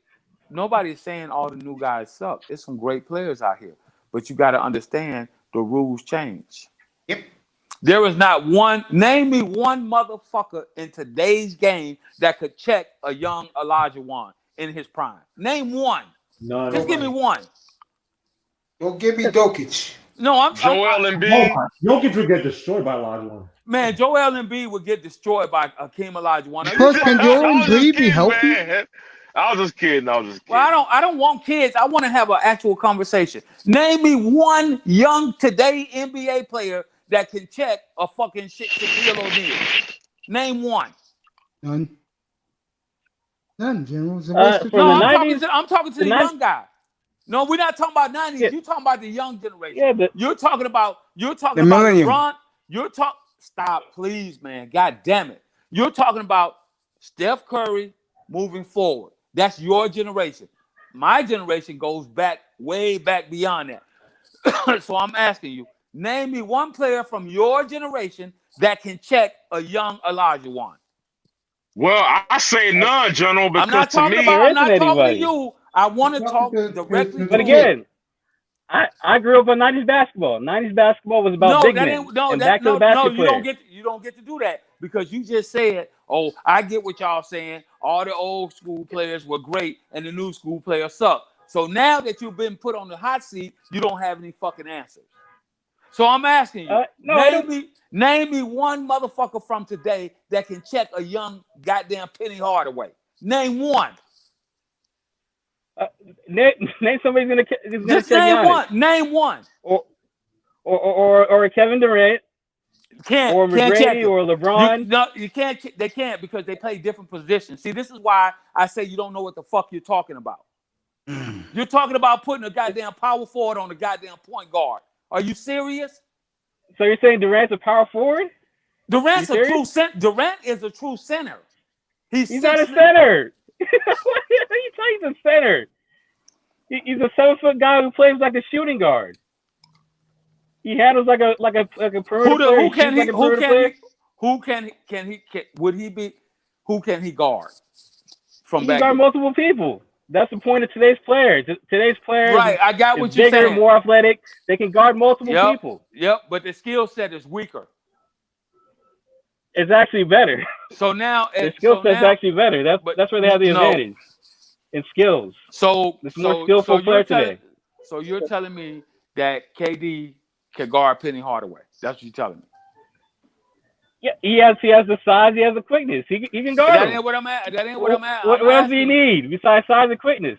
Speaker 12: nobody's saying all the new guys suck. There's some great players out here. But you got to understand the rules change.
Speaker 1: Yep.
Speaker 12: There is not one. Name me one motherfucker in today's game that could check a young Elijah Wan in his prime. Name one.
Speaker 11: No,
Speaker 12: Just give me one.
Speaker 1: Don't give me Jokic.
Speaker 12: No,
Speaker 6: Joel Embiid.
Speaker 11: Jokic would get destroyed by Olajuwon.
Speaker 12: Man, Joel Embiid would get destroyed by Hakeem Olajuwon.
Speaker 1: Can Joel Embiid be healthy?
Speaker 6: Man. I was just kidding.
Speaker 12: Well, I don't want kids. I want to have an actual conversation. Name me one young today NBA player that can check a fucking Shaquille O'Neal. Name one.
Speaker 1: None, General.
Speaker 12: I'm talking to the young guy. No, we're not talking about 90s. You're talking about the young generation.
Speaker 8: Yeah,
Speaker 12: you're talking about
Speaker 1: millennium.
Speaker 12: LeBron. Stop, please, man. God damn it. You're talking about Steph Curry moving forward. That's your generation. My generation goes back, way back beyond that. So I'm asking you, name me one player from your generation that can check a young Elijah Wan.
Speaker 6: Well, I say none, General, because
Speaker 12: I'm not talking to you. I want to talk directly to
Speaker 8: But again, I grew up on 90s basketball. 90s basketball was about big men. You don't get
Speaker 12: to do that because you just said, "Oh, I get what y'all saying. All the old school players were great, and the new school players suck." So now that you've been put on the hot seat, you don't have any fucking answers. So I'm asking you, name me one motherfucker from today that can check a young goddamn Penny Hardaway. Name one.
Speaker 8: Name somebody's gonna
Speaker 12: just
Speaker 8: check
Speaker 12: name
Speaker 8: Giannis.
Speaker 12: one. Name one.
Speaker 8: Or Kevin Durant.
Speaker 12: Can't
Speaker 8: or
Speaker 12: can't check
Speaker 8: McGrady or LeBron.
Speaker 12: You can't. They can't because they play different positions. See, this is why I say you don't know what the fuck you're talking about. You're talking about putting a goddamn power forward on a goddamn point guard. Are you serious?
Speaker 8: So you're saying Durant's a power forward?
Speaker 12: Durant is a true center.
Speaker 8: He's not a center. What are you talking? He's a center. He's a 7-foot guy who plays like a shooting guard. He handles like a perimeter player. Who can he guard? He can guard multiple people. That's the point of today's players. Today's players,
Speaker 12: right? I got what you're
Speaker 8: bigger,
Speaker 12: saying.
Speaker 8: More athletic. They can guard multiple people.
Speaker 12: Yep, but the skill set is weaker.
Speaker 8: It's actually better.
Speaker 12: So now
Speaker 8: the skill set's actually better. That's where they have the advantage in skills.
Speaker 12: So
Speaker 8: it's more skillful player today.
Speaker 12: So you're telling me that KD can guard Penny Hardaway? That's what you're telling me.
Speaker 8: Yeah, he has the size, he has the quickness. He can guard him.
Speaker 12: That ain't what I'm at.
Speaker 8: What else do you need besides size and quickness?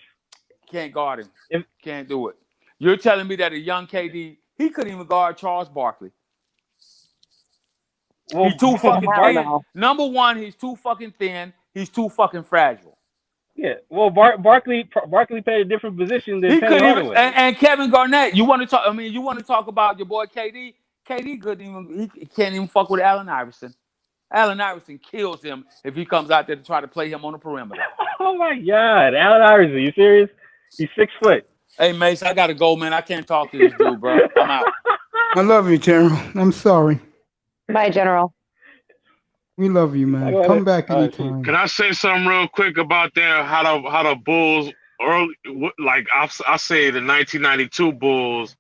Speaker 12: Can't guard him. Can't do it. You're telling me that a young KD, he couldn't even guard Charles Barkley. Well, he's too fucking thin. Number one, he's too fucking thin. He's too fucking fragile.
Speaker 8: Yeah. Well, Barkley played a different position than Penny Hardaway.
Speaker 12: And Kevin Garnett. You want to talk? I mean, you want to talk about your boy KD? KD couldn't even. He can't even fuck with Allen Iverson. Allen Iverson kills him if he comes out there to try to play him on the perimeter.
Speaker 8: Oh my God, Allen Iverson! You serious? He's 6 foot.
Speaker 12: Hey Mace, I gotta go, man. I can't talk to this dude, bro. I'm out.
Speaker 1: I love you, General. I'm sorry.
Speaker 5: Bye, General.
Speaker 1: We love you, man. Come back anytime.
Speaker 6: Can I say something real quick about that? How the Bulls early, like I say the 1992 Bulls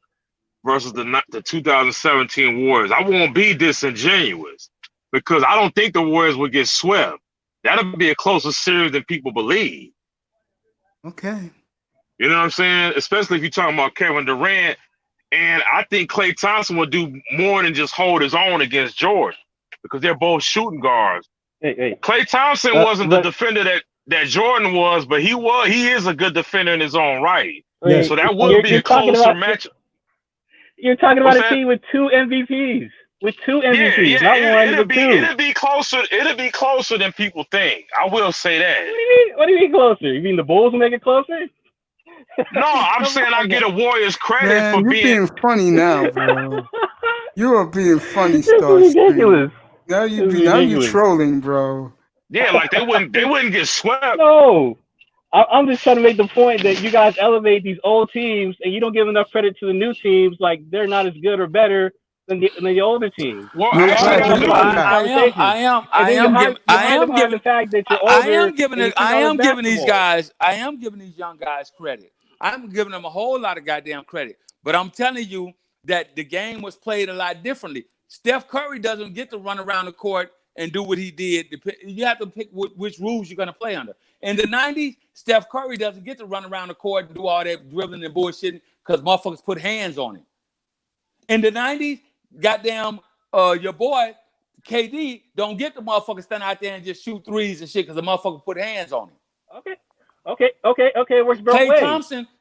Speaker 6: versus the 2017 Warriors. I won't be disingenuous because I don't think the Warriors would get swept. That'll be a closer series than people believe.
Speaker 1: Okay.
Speaker 6: You know what I'm saying? Especially if you're talking about Kevin Durant. And I think Klay Thompson will do more than just hold his own against Jordan because they're both shooting guards. Klay Thompson wasn't the defender that Jordan was, but he is a good defender in his own right.
Speaker 8: Wait,
Speaker 6: so that would be a closer matchup.
Speaker 8: You're talking about a team with 2 MVPs. With 2 MVPs, not one, but 2.
Speaker 6: It'll be closer. It'll be closer than people think. I will say that.
Speaker 8: What do you mean closer? You mean the Bulls will make it closer?
Speaker 6: No, I'm saying I get a Warriors credit
Speaker 1: Man,
Speaker 6: for
Speaker 1: you're being funny now, bro. You are being funny,
Speaker 8: This is ridiculous.
Speaker 1: Now you trolling, bro.
Speaker 6: Yeah, like they wouldn't get swept.
Speaker 8: No, I'm just trying to make the point that you guys elevate these old teams and you don't give enough credit to the new teams. Like they're not as good or better than the older teams.
Speaker 6: Well,
Speaker 12: I am giving these young guys credit. I'm giving them a whole lot of goddamn credit. But I'm telling you that the game was played a lot differently. Steph Curry doesn't get to run around the court and do what he did. You have to pick which rules you're going to play under. In the 90s, Steph Curry doesn't get to run around the court and do all that dribbling and bullshitting because motherfuckers put hands on him. In the 90s, goddamn, your boy, KD, don't get the motherfucker stand out there and just shoot threes and shit because the motherfucker put hands on him.
Speaker 8: Okay. It works both ways.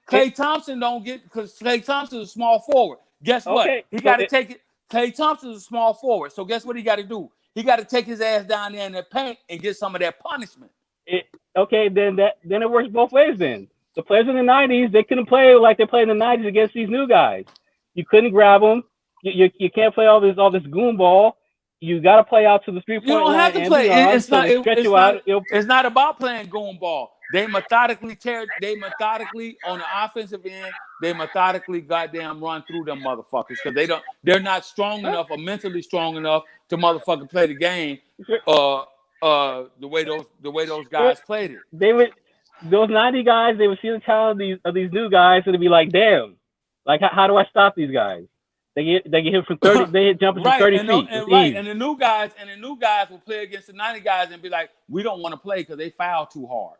Speaker 12: Klay Thompson don't get because Klay Thompson is a small forward. Guess what? He got to take it. Klay Thompson is a small forward. So guess what he got to do? He got to take his ass down there in the paint and get some of that punishment.
Speaker 8: Then it works both ways. Then the players in the 90s, they couldn't play like they played in the 90s against these new guys. You couldn't grab them. You can't play all this goon ball. You got to play out to the 3-point line.
Speaker 12: You don't have to play. It's not about playing goon ball. They methodically on the offensive end. They methodically goddamn run through them motherfuckers because they're not strong enough or mentally strong enough to motherfucking play the game. The way those guys played it.
Speaker 8: Those 90 guys. They would see the talent of these new guys and it'd be like, damn, like how do I stop these guys? They get hit from 30. They hit jumpers from 30 feet.
Speaker 12: And the new guys will play against the 90 guys and be like, we don't want to play because they foul too hard.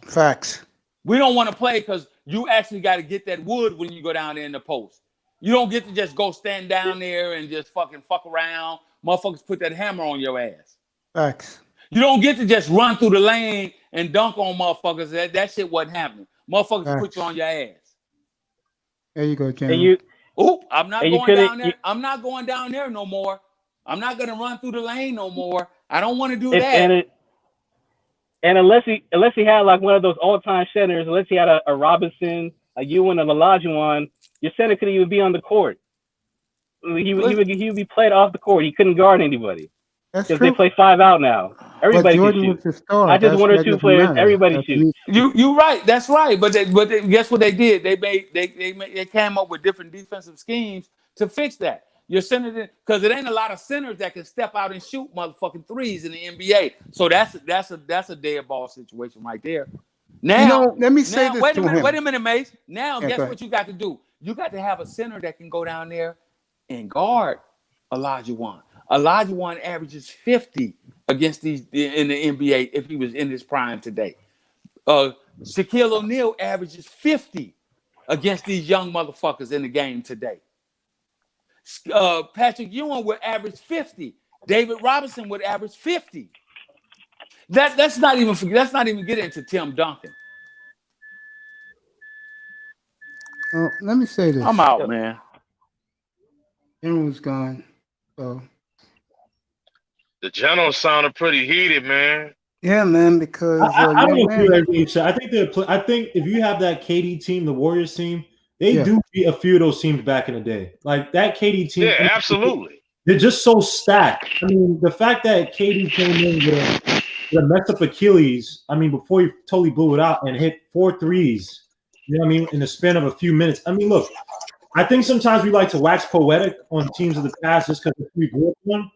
Speaker 1: Facts.
Speaker 12: We don't want to play because you actually got to get that wood when you go down there in the post. You don't get to just go stand down there and just fucking fuck around. Motherfuckers put that hammer on your ass.
Speaker 1: Facts.
Speaker 12: You don't get to just run through the lane and dunk on motherfuckers. That shit wasn't happening. Motherfuckers put you on your ass.
Speaker 1: There you go, Jim.
Speaker 12: I'm not going down there. I'm not going down there no more. I'm not going to run through the lane no more. I don't want to do that.
Speaker 8: And unless he had like one of those all-time centers, unless he had a Robinson, a Ewing, and a Olajuwon, your center couldn't even be on the court. He would be played off the court. He couldn't guard anybody because they play 5 out now. Everybody shoots. Not just one or two players. Everybody shoots.
Speaker 12: You're right. That's right. But guess what they did? They came up with different defensive schemes to fix that. Your center, because it ain't a lot of centers that can step out and shoot motherfucking threes in the NBA. So that's a dead ball situation right there. Now,
Speaker 1: let me say this
Speaker 12: wait
Speaker 1: to him.
Speaker 12: Wait a minute, Mace. Now, guess what you got to do? You got to have a center that can go down there and guard Olajuwon. Olajuwon averages 50 against these in the NBA if he was in his prime today. Shaquille O'Neal averages 50 against these young motherfuckers in the game today. Patrick Ewing would average 50. David Robinson would average 50. Let's not even get into Tim Duncan.
Speaker 1: Well, let me say this.
Speaker 12: I'm out, man.
Speaker 1: Everyone's gone. So
Speaker 6: the general sounded pretty heated, man.
Speaker 1: Yeah, man. Because
Speaker 11: I don't feel that game. I think if you have that KD team, the Warriors team, they do beat a few of those teams back in the day. Like that KD team.
Speaker 6: Yeah, absolutely.
Speaker 11: They're just so stacked. I mean, the fact that KD came in with a messed up Achilles, I mean, before he totally blew it out and hit 4 threes, you know what I mean, in the span of a few minutes. I mean, look, I think sometimes we like to wax poetic on teams of the past just because we grew up with them.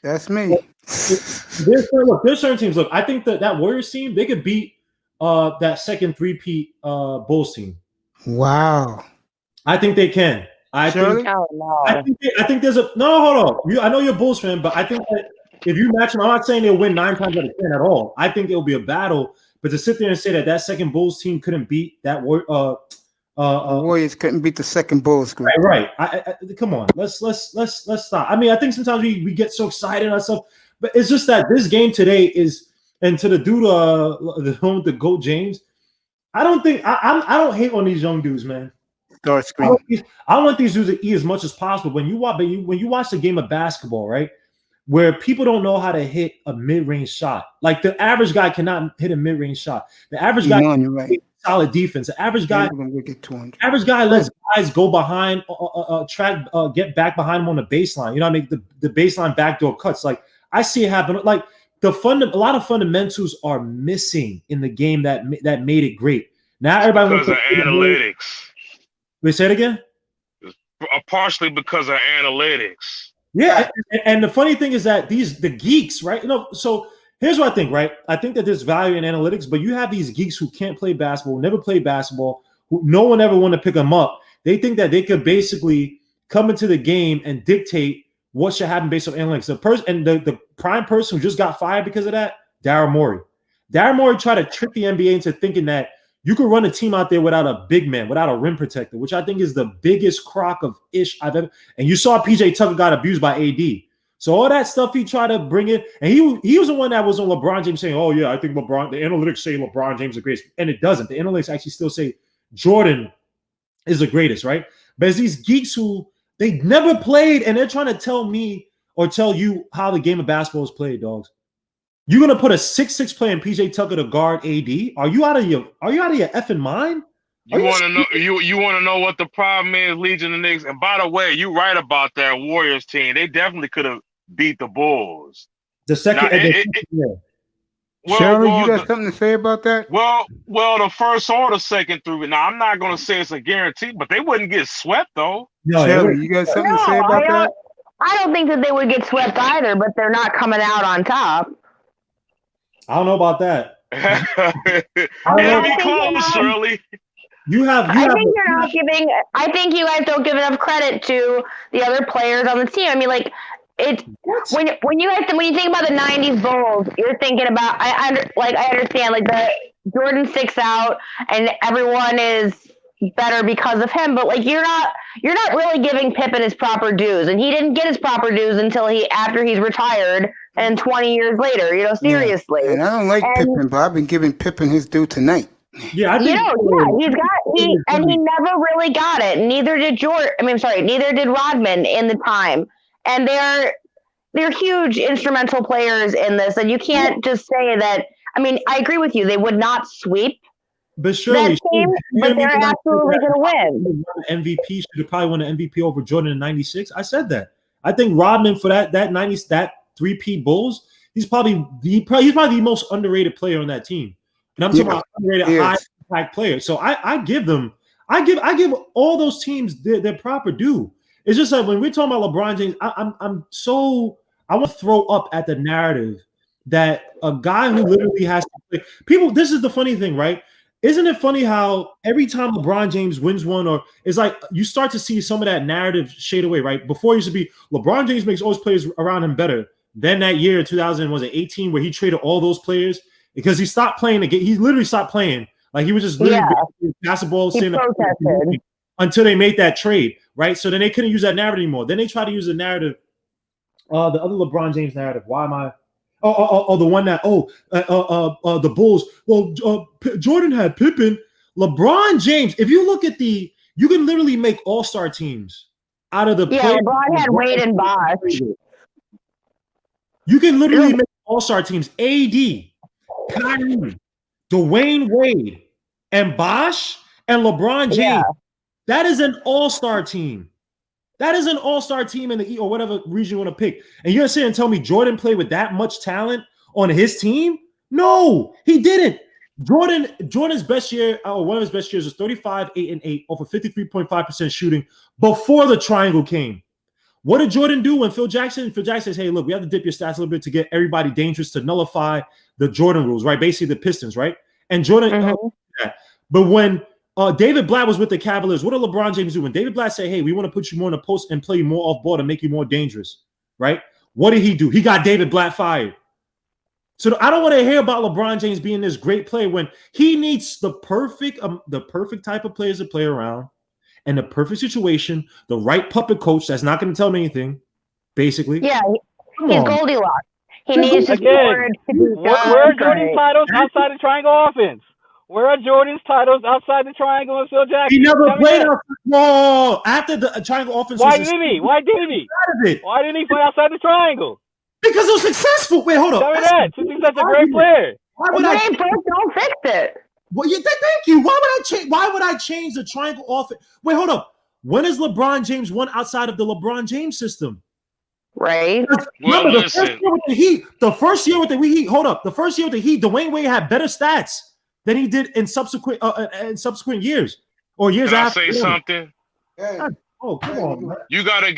Speaker 1: That's me.
Speaker 11: There's certain teams. Look, I think that Warriors team, they could beat that second three-peat Bulls team.
Speaker 1: Wow.
Speaker 11: I think they can. I
Speaker 1: Shirley?
Speaker 11: think.
Speaker 5: Oh no.
Speaker 11: I think there's a no. Hold on. I know you're a Bulls fan, but I think that if you match them, I'm not saying they'll win 9 times out of 10 at all. I think it'll be a battle. But to sit there and say that second Bulls team couldn't beat that
Speaker 1: Warriors couldn't beat the second Bulls group.
Speaker 11: Right. Come on. Let's stop. I mean, I think sometimes we get so excited and stuff, but it's just that this game today is, and to the dude the GOAT James, I don't think I don't hate on these young dudes, man.
Speaker 1: Start screen.
Speaker 11: I want these dudes to eat as much as possible. When you watch the game of basketball, right, where people don't know how to hit a mid-range shot, like the average guy cannot hit a mid-range shot. The average guy
Speaker 1: you're right.
Speaker 11: Solid defense. The average guy lets guys go behind, get back behind him on the baseline. You know what I mean? The baseline backdoor cuts. Like I see it happen. Like a lot of fundamentals are missing in the game that made it great. Now everybody
Speaker 6: because of analytics.
Speaker 11: They say it again.
Speaker 6: Partially because of analytics.
Speaker 11: Yeah, and the funny thing is that the geeks, right? So here's what I think, right? I think that there's value in analytics, but you have these geeks who can't play basketball, never played basketball, who no one ever want to pick them up. They think that they could basically come into the game and dictate what should happen based on analytics. The prime person who just got fired because of that, Daryl Morey. Daryl Morey tried to trick the NBA into thinking that you could run a team out there without a big man, without a rim protector, which I think is the biggest crock of ish I've ever. And you saw PJ Tucker got abused by AD. So all that stuff he tried to bring in, and he was the one that was on LeBron James saying, "Oh yeah, I think the analytics say LeBron James is the greatest," and it doesn't. The analytics actually still say Jordan is the greatest, right? But it's these geeks who they never played, and they're trying to tell me or tell you how the game of basketball is played, dogs. You're gonna put a 6'6" player in PJ Tucker to guard AD? Are you out of your effing mind?
Speaker 6: You want to know? You want to know what the problem is, Legion of Knicks? And by the way, you're right about that Warriors team. They definitely could have beat the Bulls.
Speaker 11: The second,
Speaker 1: Shirley, you got something to say about that?
Speaker 6: Well, the first or the second through. Now, I'm not going to say it's a guarantee, but they wouldn't get swept though.
Speaker 1: No, Shirley, you got something to say about that?
Speaker 5: I don't think that they would get swept either, but they're not coming out on top.
Speaker 11: I don't know about that.
Speaker 6: It'll be close, Shirley.
Speaker 5: I think you guys don't give enough credit to the other players on the team. I mean, like when you think about the '90s Bulls, you're thinking about I understand like the Jordan sticks out and everyone is better because of him, but like you're not really giving Pippen his proper dues, and he didn't get his proper dues until after he's retired and 20 years later. seriously.
Speaker 1: Yeah. And I don't like Pippen, but I've been giving Pippen his due tonight.
Speaker 11: Yeah, I think
Speaker 5: he never really got it. Neither did neither did Rodman in the time. And they're huge instrumental players in this, and you can't just say that. I mean, I agree with you. They would not sweep
Speaker 11: but surely,
Speaker 5: that team, but they're absolutely going to win.
Speaker 11: MVP should have probably won an MVP over Jordan in '96. I said that. I think Rodman for that 90s that 3P Bulls, he's probably the most underrated player on that team. And I'm talking about underrated, high impact player. So I give all those teams their proper due. It's just like when we're talking about LeBron James, I want to throw up at the narrative that a guy who literally has to play people. This is the funny thing, right? Isn't it funny how every time LeBron James wins one, or it's like you start to see some of that narrative shade away, right? Before it used to be LeBron James makes all his players around him better. Then that year, 2018, where he traded all those players because he stopped playing the game. He literally stopped playing. Like he was just literally basketball until they made that trade, right? So then they couldn't use that narrative anymore. Then they tried to use the narrative, the other LeBron James narrative. Why am I? The one that the Bulls. Well, Jordan had Pippen. LeBron James. If you look at you can literally make all-star teams out of the.
Speaker 5: Yeah, LeBron had Wade and Bosh.
Speaker 11: You can literally make all-star teams. AD, Kyrie, Dwayne Wade, and Bosh and LeBron James. Yeah. That is an all-star team. That is an all-star team in the E or whatever region you want to pick. And you're going to sit and tell me Jordan played with that much talent on his team? No, he didn't. Jordan's best year, one of his best years was 35, 8, and 8 off of 53.5% shooting before the triangle came. What did Jordan do when Phil Jackson says, hey, look, we have to dip your stats a little bit to get everybody dangerous to nullify the Jordan rules, right? Basically the Pistons, right? And Jordan that. But when David Blatt was with the Cavaliers, what did LeBron James do? When David Blatt said, hey, we want to put you more in the post and play you more off ball to make you more dangerous, right? What did he do? He got David Blatt fired. So I don't want to hear about LeBron James being this great player when he needs the perfect type of players to play around and the perfect situation, the right puppet coach that's not going to tell him anything, basically.
Speaker 5: Yeah, he's Goldilocks. He needs to
Speaker 8: Again, where are Jordan's titles outside the triangle offense? Where are Jordan's titles outside the triangle and Phil Jackson?
Speaker 11: He never played after the triangle offense.
Speaker 8: Why didn't he? Why didn't he play outside the triangle?
Speaker 11: Because it was successful. Wait, hold on.
Speaker 8: Tell me that. Since he's such a great player.
Speaker 11: Why would I
Speaker 5: don't fix it?
Speaker 11: Well, thank you. Why would I change the triangle offense? Wait, hold up. When has LeBron James won outside of the LeBron James system?
Speaker 5: Right.
Speaker 11: Remember the first year with the Heat. Hold up. The first year with the Heat, Dwayne Wade had better stats than he did in subsequent years or years after.
Speaker 6: Can I say something?
Speaker 11: Oh, come on, man.
Speaker 6: You gotta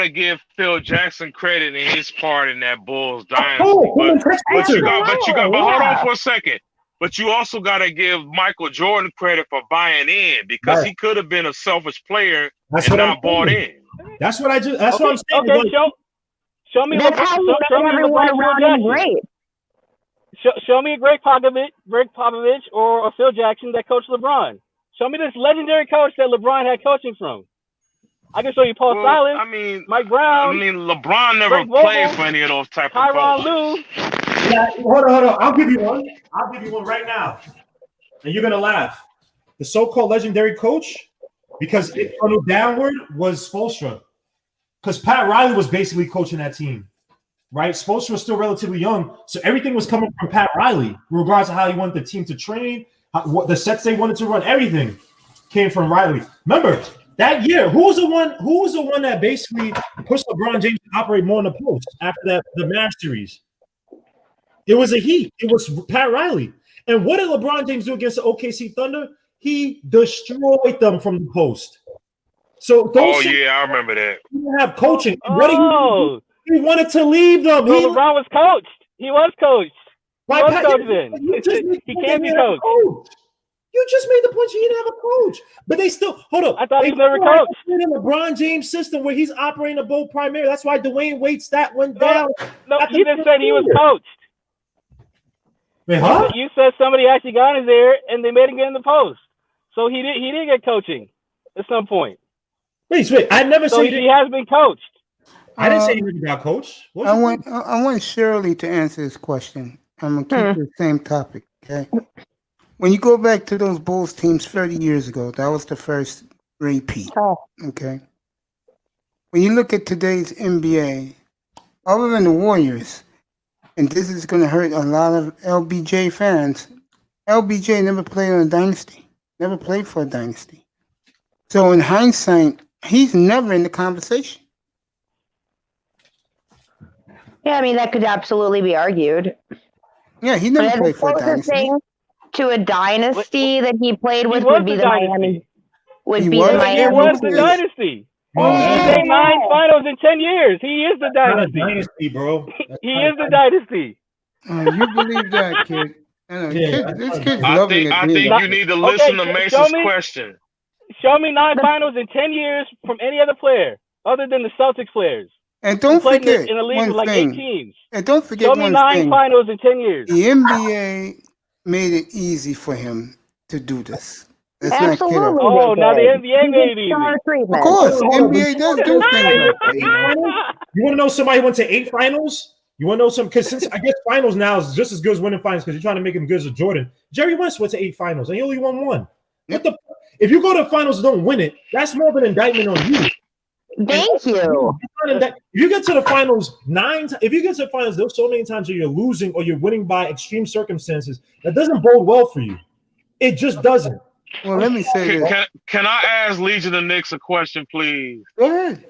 Speaker 6: give Phil Jackson credit in his part in that Bulls dynasty. But hold on for a second. But you also gotta give Michael Jordan credit for buying in because he could have been a selfish player and not bought in.
Speaker 11: That's what I'm saying.
Speaker 8: Okay, show me LeBron great. Show me a Greg Popovich or a Phil Jackson that coached LeBron. Show me this legendary coach that LeBron had coaching from. I can show you Paul Silas, Mike Brown.
Speaker 6: LeBron never played for any of those type of coaches.
Speaker 8: Lue.
Speaker 11: Yeah, hold on. I'll give you one right now. And you're going to laugh. The so-called legendary coach, because it funneled downward, was Spoelstra. Because Pat Riley was basically coaching that team, right? Spoelstra was still relatively young, so everything was coming from Pat Riley, regardless of how he wanted the team to train, what the sets they wanted to run, everything came from Riley. Remember, that year, who was the one that basically pushed LeBron James to operate more in the post after the Mavs series? It was a Heat. It was Pat Riley. And what did LeBron James do against the OKC Thunder? He destroyed them from the post. So
Speaker 6: I remember that.
Speaker 11: He didn't have coaching. What did he do? He wanted to leave them.
Speaker 8: LeBron was coached. He was coached. He can't be coached.
Speaker 11: You just made the point. He didn't have a coach, but they still hold up.
Speaker 8: I thought he was never coached
Speaker 11: in the LeBron James system where he's operating a bowl primary. That's why Dwayne Wade stat went down.
Speaker 8: No, you just said he was coached.
Speaker 11: Wait, huh?
Speaker 8: You said somebody actually got in there and they made him get in the post. So he did get coaching at some point.
Speaker 11: Wait. I never said
Speaker 8: he has been coached.
Speaker 11: I didn't say he never got coached.
Speaker 1: I want Shirley to answer this question. I'm gonna keep the same topic. Okay. When you go back to those Bulls teams 30 years ago, that was the first repeat. Okay. When you look at today's NBA, other than the Warriors, and this is going to hurt a lot of LBJ fans, LBJ never played on a dynasty, never played for a dynasty. So in hindsight, he's never in the conversation.
Speaker 5: Yeah, I mean, that could absolutely be argued.
Speaker 1: Yeah, he never played for a dynasty.
Speaker 5: To a dynasty that he played with would be the Miami.
Speaker 8: He was the dynasty. He made 9 finals in 10 years. He is the dynasty.
Speaker 11: Not a dynasty, bro.
Speaker 8: He is the dynasty.
Speaker 1: You believe that, kid? This kid's loving it.
Speaker 6: I think you need to listen to Mason's question.
Speaker 8: Show me 9 finals in 10 years from any other player other than the Celtics players.
Speaker 1: And don't forget
Speaker 8: in a league with like 8 teams.
Speaker 1: And don't forget
Speaker 8: Show me 9 finals in 10 years.
Speaker 1: The N.B.A. made it easy for him to do this.
Speaker 5: Absolutely.
Speaker 8: Now the N.B.A. made it easy.
Speaker 1: Of course, the N.B.A. does do things like
Speaker 11: that. You want to know somebody who went to 8 finals? You want to know some? Because since I guess finals now is just as good as winning finals because you're trying to make him good as Jordan. Jerry West went to 8 finals and he only won 1. If you go to finals and don't win it, that's more of an indictment on you.
Speaker 5: Thank you.
Speaker 11: If you get to the finals there's so many times where you're losing or you're winning by extreme circumstances. That doesn't bode well for you. It just doesn't.
Speaker 1: Well, let me say this.
Speaker 6: Can I ask Legion of Knicks a question, please?
Speaker 1: Go ahead.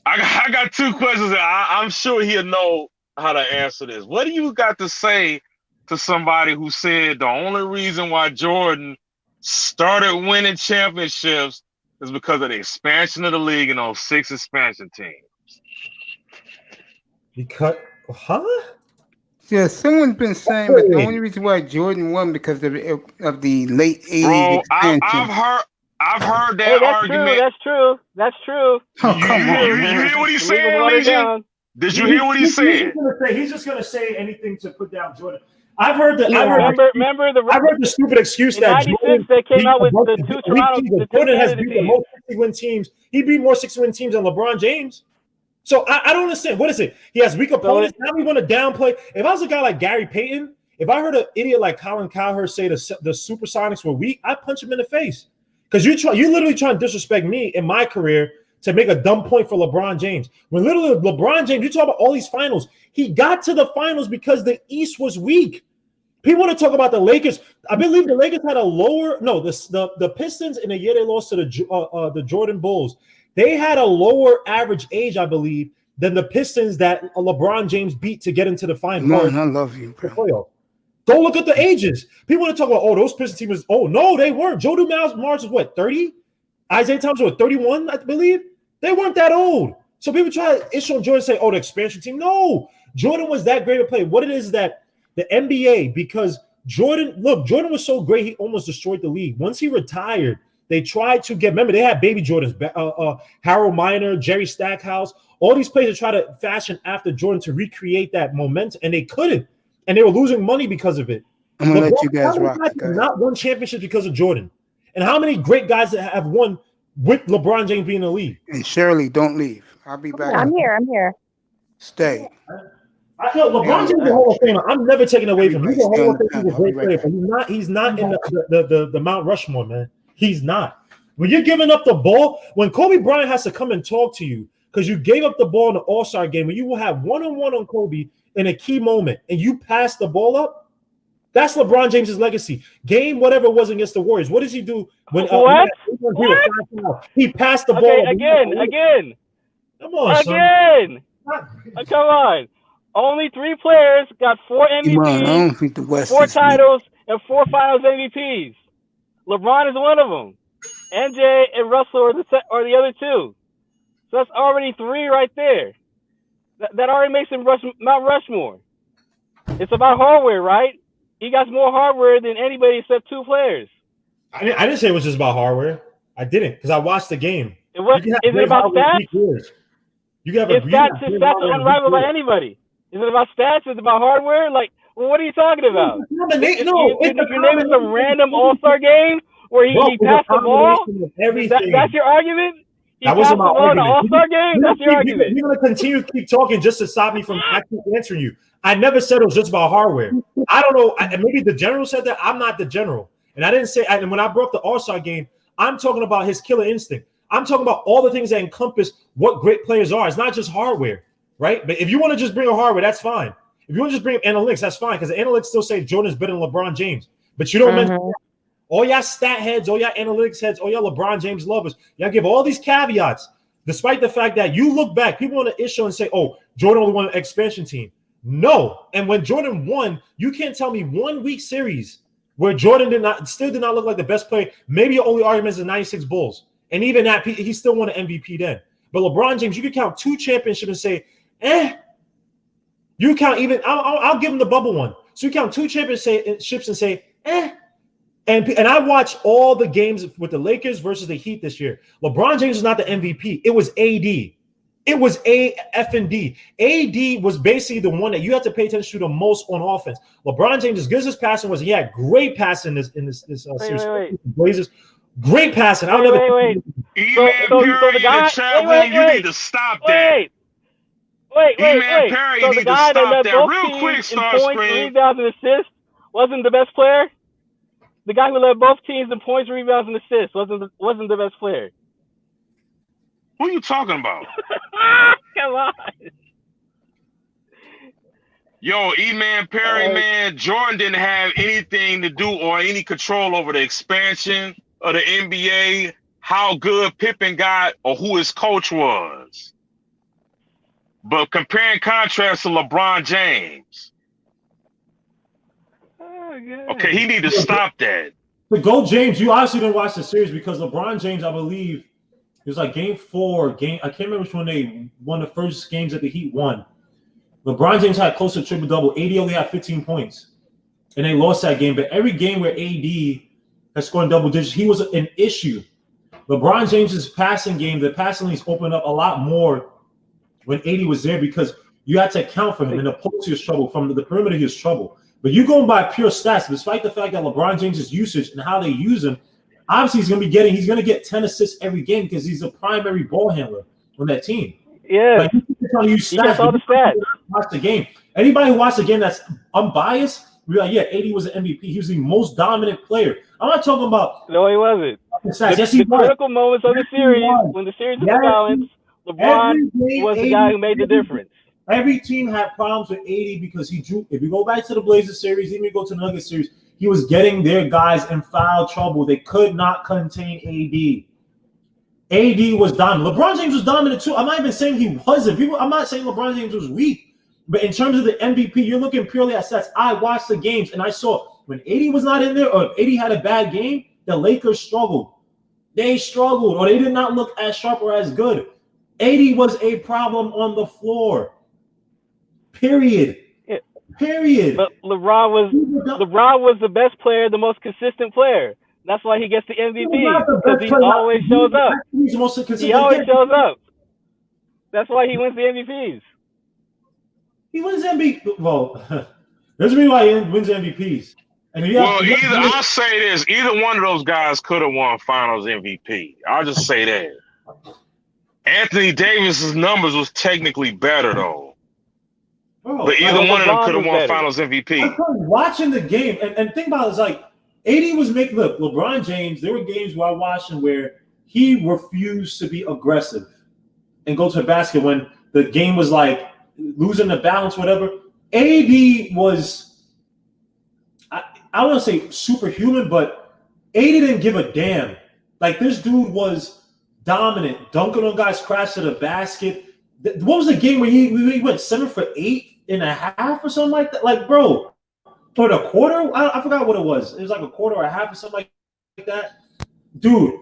Speaker 6: I got 2 questions. I'm sure he'll know how to answer this. What do you got to say to somebody who said the only reason why Jordan started winning championships is because of the expansion of the league and those 6 expansion teams.
Speaker 11: Because, huh?
Speaker 1: Yeah, someone's been saying that the only reason why Jordan won because of the late 80s
Speaker 6: Bro,
Speaker 1: expansion.
Speaker 6: I've heard that
Speaker 8: Hey, that's
Speaker 6: argument.
Speaker 8: true. That's true.
Speaker 1: Oh, come on.
Speaker 6: You hear what he's
Speaker 8: The league was
Speaker 6: saying,
Speaker 8: watered
Speaker 6: Legion?
Speaker 8: down.
Speaker 6: Did you hear what he's saying?
Speaker 11: He's just gonna say anything to put down Jordan. I've heard the stupid excuse
Speaker 8: in
Speaker 11: that
Speaker 8: 96
Speaker 11: Jordan
Speaker 8: they came
Speaker 11: beat
Speaker 8: out with
Speaker 11: most-
Speaker 8: the two Toronto, the two
Speaker 11: Jordan has
Speaker 8: Canada
Speaker 11: beat the
Speaker 8: teams.
Speaker 11: most 60-win teams. He beat more 60-win teams than LeBron James. So I don't understand. What is it? He has weak opponents. Now we want to downplay. If I was a guy like Gary Payton, if I heard an idiot like Colin Cowherd say the Supersonics were weak, I'd punch him in the face. Because you literally trying to disrespect me in my career to make a dumb point for LeBron James. When literally LeBron James, you talk about all these finals, he got to the finals because the East was weak. People want to talk about the Lakers. I believe the Lakers had a lower, no, the Pistons in the year they lost to the Jordan Bulls, they had a lower average age, I believe, than the Pistons that LeBron James beat to get into the final.
Speaker 1: Man, I love you, bro.
Speaker 11: Go look at the ages. People want to talk about, oh, those Pistons teams. Oh, no, they weren't. Joe Dumars was what, 30? Isaiah Thomas was 31, I believe. They weren't that old. So people try to issue on Jordan and say, oh, the expansion team. No, Jordan was that great a player. What it is that the N.B.A., because Jordan was so great, he almost destroyed the league. Once he retired, they tried to remember, they had baby Jordans, Harold Miner, Jerry Stackhouse, all these players try to fashion after Jordan to recreate that momentum, and they couldn't. And they were losing money because of it.
Speaker 1: I'm going to let you guys rock.
Speaker 11: Not won championships because of Jordan. And how many great guys that have won with LeBron James being in the league?
Speaker 1: And Shirley, don't leave. I'll be back.
Speaker 5: I'm here.
Speaker 1: Stay.
Speaker 11: I know LeBron James is a Hall of Famer. I'm never taking away from him. He's a Hall of Famer. He's a great player, but he's not in the Mount Rushmore, man. He's not. When you're giving up the ball, when Kobe Bryant has to come and talk to you because you gave up the ball in the All-Star game, when you will have one-on-one on Kobe in a key moment and you pass the ball up, that's LeBron James's legacy. Game whatever it was against the Warriors. What does he do when he passed the ball?
Speaker 8: Okay, again.
Speaker 11: Come on,
Speaker 8: again. Come on. Only 3 players got 4 MVPs,
Speaker 1: I don't think the West
Speaker 8: 4 titles, and 4 Finals MVPs. LeBron is one of them. MJ and Russell are the other 2. So that's already 3 right there. That already makes him Mount Rushmore. It's about hardware, right? He got more hardware than anybody except 2 players.
Speaker 11: I didn't say it was just about hardware. I didn't, because I watched the game.
Speaker 8: Is it about stats?
Speaker 11: Stats
Speaker 8: are unrivaled by anybody. Is it about stats? Is it about hardware? Like, well, what are you talking about? If you're naming some random All-Star game where he passed the ball, that's your argument?
Speaker 11: That wasn't my argument.
Speaker 8: The All-Star game? That's your argument.
Speaker 11: You're going to continue to keep talking just to stop me from actually answering you. I never said it was just about hardware. I don't know. Maybe the general said that. I'm not the general. And I didn't say, and when I brought up the All-Star game, I'm talking about his killer instinct. I'm talking about all the things that encompass what great players are. It's not just hardware, right? But if you want to just bring a hardware, that's fine. If you want to just bring analytics, that's fine, because the analytics still say Jordan's better than LeBron James. But you don't mention that. All y'all stat heads, all y'all analytics heads, all y'all LeBron James lovers, y'all give all these caveats, despite the fact that you look back, people want to issue and say, oh, Jordan only won an expansion team. No. And when Jordan won, you can't tell me 1 week series where Jordan did not look like the best player. Maybe your only argument is the 96 Bulls. And even that, he still won an MVP then. But LeBron James, you can count 2 championships and say, You count even, I'll give him the bubble one. So you count 2 championships and say, And I watched all the games with the Lakers versus the Heat this year. LeBron James was not the MVP. It was AD. It was AD. AD was basically the one that you had to pay attention to the most on offense. LeBron James, as good as his passing was, he had great passing in this series. Blazers, great passing.
Speaker 6: So the guy, you need to stop that.
Speaker 8: Wait.
Speaker 6: Perry,
Speaker 8: so
Speaker 6: you
Speaker 8: the
Speaker 6: need
Speaker 8: guy
Speaker 6: to stop
Speaker 8: that led
Speaker 6: that
Speaker 8: both
Speaker 6: real
Speaker 8: teams
Speaker 6: quick,
Speaker 8: in
Speaker 6: Star
Speaker 8: points,
Speaker 6: Screen.
Speaker 8: rebounds, and assists wasn't the best player. The guy who led both teams in points, rebounds, and assists wasn't the best player.
Speaker 6: Who are you talking about?
Speaker 8: Come on.
Speaker 6: Yo, E-Man Perry, man, Jordan didn't have anything to do or any control over the expansion of the NBA, how good Pippen got, or who his coach was. But compare and contrast to LeBron James. Okay, he need to stop that.
Speaker 11: To go, James, you obviously didn't watch the series because LeBron James, I believe, it was like game 4. I can't remember which one they won the first games that the Heat won. LeBron James had close to triple-double. AD only had 15 points. And they lost that game. But every game where AD has scored in double digits, he was an issue. LeBron James's passing game, the passing lanes opened up a lot more when AD was there because you had to account for him. In the post, he was trouble. From the perimeter, he was trouble. But you going by pure stats, despite the fact that LeBron James's usage and how they use him, obviously he's going to get 10 assists every game because he's a primary ball handler on that team.
Speaker 8: Yeah,
Speaker 11: like, he's trying to use
Speaker 8: he gets all the stats.
Speaker 11: Watch the game. Anybody who watched the game that's unbiased, we're like, yeah, AD was an MVP. He was the most dominant player. I'm not talking about.
Speaker 8: No, he wasn't.
Speaker 11: Yes, he
Speaker 8: the
Speaker 11: was.
Speaker 8: critical moments of the series, when the series was balanced, LeBron was the guy who made the difference.
Speaker 11: Every team had problems with AD because he drew. If you go back to the Blazers series, even if you go to the Nuggets series, he was getting their guys in foul trouble. They could not contain AD. AD was dominant. LeBron James was dominant too. I'm not even saying he wasn't. I'm not saying LeBron James was weak. But in terms of the MVP, you're looking purely at stats. I watched the games and I saw when AD was not in there or if AD had a bad game, the Lakers struggled. They struggled or they did not look as sharp or as good. AD was a problem on the floor. Period.
Speaker 8: Yeah.
Speaker 11: Period.
Speaker 8: But LeBron was the best player, the most consistent player. That's why he gets the MVP because he always shows up. He always shows up. That's why he wins the MVPs.
Speaker 11: He wins MVP. Well, there's a reason why he wins MVPs.
Speaker 6: I'll say this: either one of those guys could have won Finals MVP. I'll just say that. Anthony Davis's numbers was technically better though. But either one of them could have won Finals MVP.
Speaker 11: I'm watching the game and think about it, it's like AD was making LeBron James. There were games where I watched him where he refused to be aggressive and go to the basket when the game was like losing the balance, whatever. AD was, I don't want to say superhuman, but AD didn't give a damn. Like this dude was dominant, dunking on guys, crash to the basket. What was the game where he went 7 for 8.5 or something like that? Like, bro, for the quarter, I forgot what it was. It was like a quarter or a half or something like that. Dude,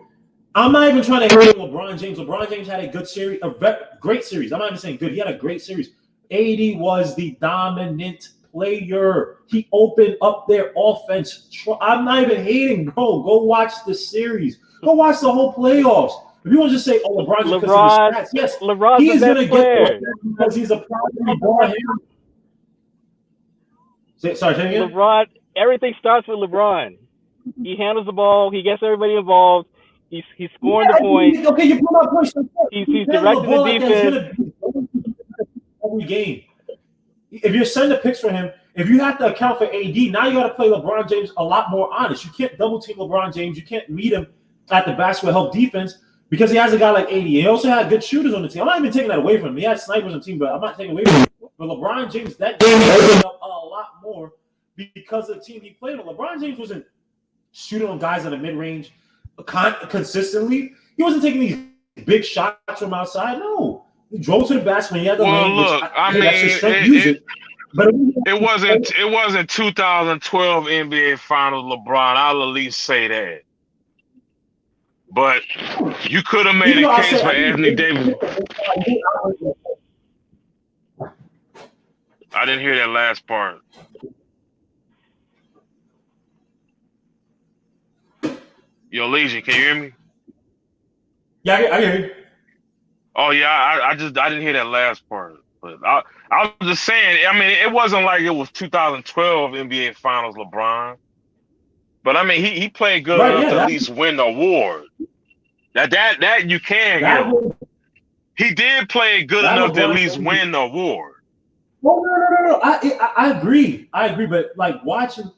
Speaker 11: I'm not even trying to hate LeBron James. LeBron James had a good series, great series. I'm not even saying good. He had a great series. AD was the dominant player. He opened up their offense. I'm not even hating, bro. Go watch the series. Go watch the whole playoffs. If you want to just say, "Oh, LeBron's because of his stats," yes,
Speaker 8: LeBron's
Speaker 11: he is
Speaker 8: the
Speaker 11: going to
Speaker 8: best player
Speaker 11: get because he's a primary ball handler. Sorry, say again?
Speaker 8: LeBron. Everything starts with LeBron. He handles the ball. He gets everybody involved. He's scoring the points.
Speaker 11: Okay, you put my points.
Speaker 8: He's directing the defense.
Speaker 11: Every game. If you're sending picks for him, if you have to account for AD, now you got to play LeBron James a lot more honest. You can't double team LeBron James. You can't meet him at the basket with help defense because he has a guy like AD. He also had good shooters on the team. I'm not even taking that away from him. He had snipers on the team, but I'm not taking away from him. But LeBron James, that game opened up a lot more because of the team he played on. LeBron James wasn't shooting on guys in the mid-range consistently. He wasn't taking these big shots from outside. No. He drove to the basket when he had the lane.
Speaker 6: Look, it wasn't 2012 NBA Finals LeBron. I'll at least say that. But you could have made a case for Anthony Davis. I didn't hear that last part. Yo, Legion, can you hear me?
Speaker 11: Yeah, I hear you.
Speaker 6: Oh yeah, I didn't hear that last part. But I was just saying. I mean, it wasn't like it was 2012 NBA Finals LeBron. But I mean, he played good enough to at least win the award. That you can give. He did play good enough to at least win the award.
Speaker 11: No. I agree. But like watching,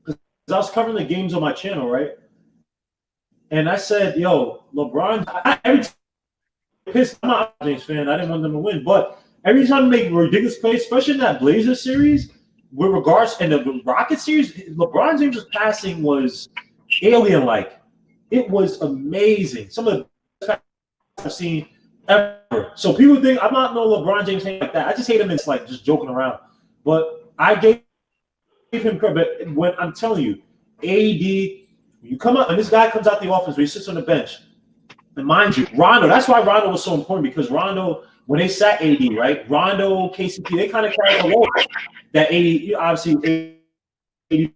Speaker 11: because I was covering the games on my channel, right? And I said, "Yo, LeBron." Every time I'm not a James fan. I didn't want them to win, but every time they make ridiculous plays, especially in that Blazers series, with regards and the Rocket series, LeBron James' passing was alien-like. It was amazing. Some of the best I've seen ever. So people think I'm not no LeBron James fan like that. I just hate him. It's like just joking around. But I gave him credit. But when I'm telling you, AD, you come up, and this guy comes out the offense where he sits on the bench. And mind you, Rondo, that's why Rondo was so important, because Rondo, when they sat AD, right? Rondo, KCP, they kind of carried the load. That AD, obviously, AD.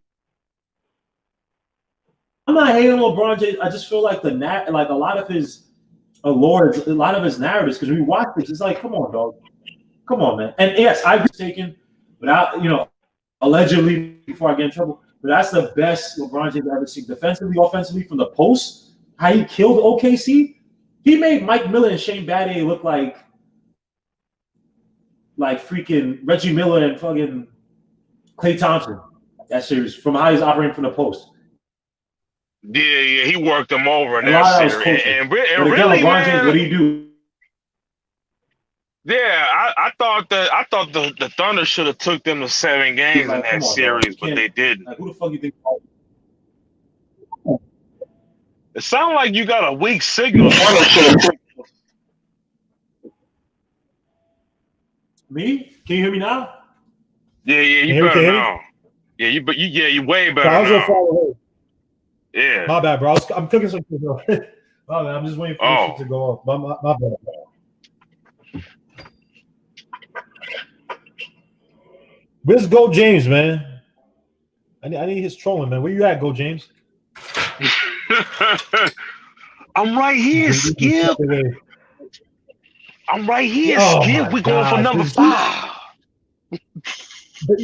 Speaker 11: I'm not hating LeBron James. I just feel like a lot of his allure, a lot of his narratives, because when we watch this, it's like, come on, dog. Come on, man. And yes, I've been taken without, allegedly, before I get in trouble, but that's the best LeBron James I've ever seen. Defensively, offensively, from the post, how he killed OKC. He made Mike Miller and Shane Battier look like freaking Reggie Miller and fucking Klay Thompson. That series, from how he's operating from the post.
Speaker 6: Yeah, he worked them over in
Speaker 11: A lot
Speaker 6: that
Speaker 11: of
Speaker 6: series. And
Speaker 11: again,
Speaker 6: really,
Speaker 11: LeBron James,
Speaker 6: man,
Speaker 11: what do you do?
Speaker 6: yeah, I thought the Thunder should have took them to 7 games in that series, but they didn't.
Speaker 11: Like, who the fuck you think?
Speaker 6: It sounds like you got a weak signal.
Speaker 11: Me? Can you hear me now?
Speaker 6: Yeah, you better now. Yeah, you way better now. Yeah.
Speaker 11: My bad, bro. I'm cooking some shit. My bad. I'm just waiting for this shit to go off. My bad. Where's Go James, man? I need his trolling, man. Where you at, Go James?
Speaker 6: I'm right here, Skip. I'm right here, Skip. We're going for number 5.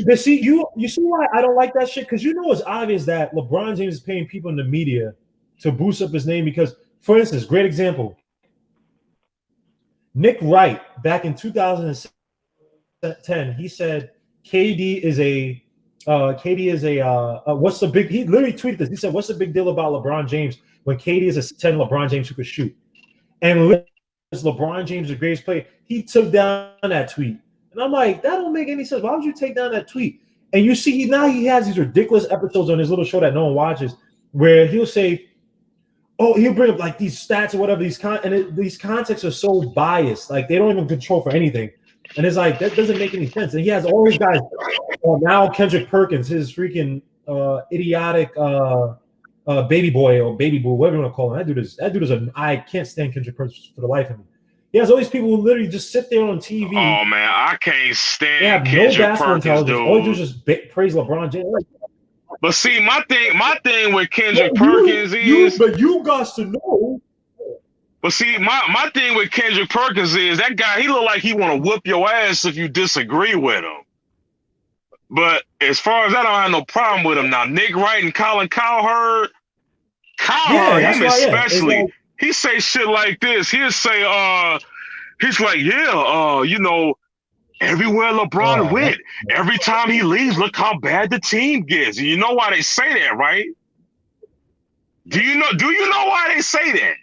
Speaker 11: But see, you see why I don't like that shit? Because it's obvious that LeBron James is paying people in the media to boost up his name. Because, for instance, great example, Nick Wright, back in 2010, he said KD is a what's the big? He literally tweeted this. He said, "What's the big deal about LeBron James when KD is a 10 LeBron James who could shoot?" And LeBron James the greatest player. He took down that tweet. And I'm like, that don't make any sense. Why would you take down that tweet? And you see, he has these ridiculous episodes on his little show that no one watches, where he'll say, he'll bring up like these stats or whatever. These contexts are so biased, like they don't even control for anything. And it's like that doesn't make any sense. And he has all these guys. Now Kendrick Perkins, his freaking idiotic baby boy or baby boo, whatever you want to call him. That dude is I can't stand Kendrick Perkins for the life of me. He has all these people who literally just sit there on TV.
Speaker 6: Oh man, I can't stand.
Speaker 11: They have
Speaker 6: Kendrick
Speaker 11: no basketball
Speaker 6: Perkins,
Speaker 11: intelligence.
Speaker 6: dude.
Speaker 11: All they do is just praise LeBron James.
Speaker 6: But see, my thing with Kendrick Perkins is.
Speaker 11: But you got to know.
Speaker 6: But see, my thing with Kendrick Perkins is that guy. He look like he want to whoop your ass if you disagree with him. But as far as I don't have no problem with him now. Nick Wright and Colin Cowherd, him especially. He say shit like this. He'll say, he's like, everywhere LeBron went, every time he leaves, look how bad the team gets. And you know why they say that, right? Do you know why they say that?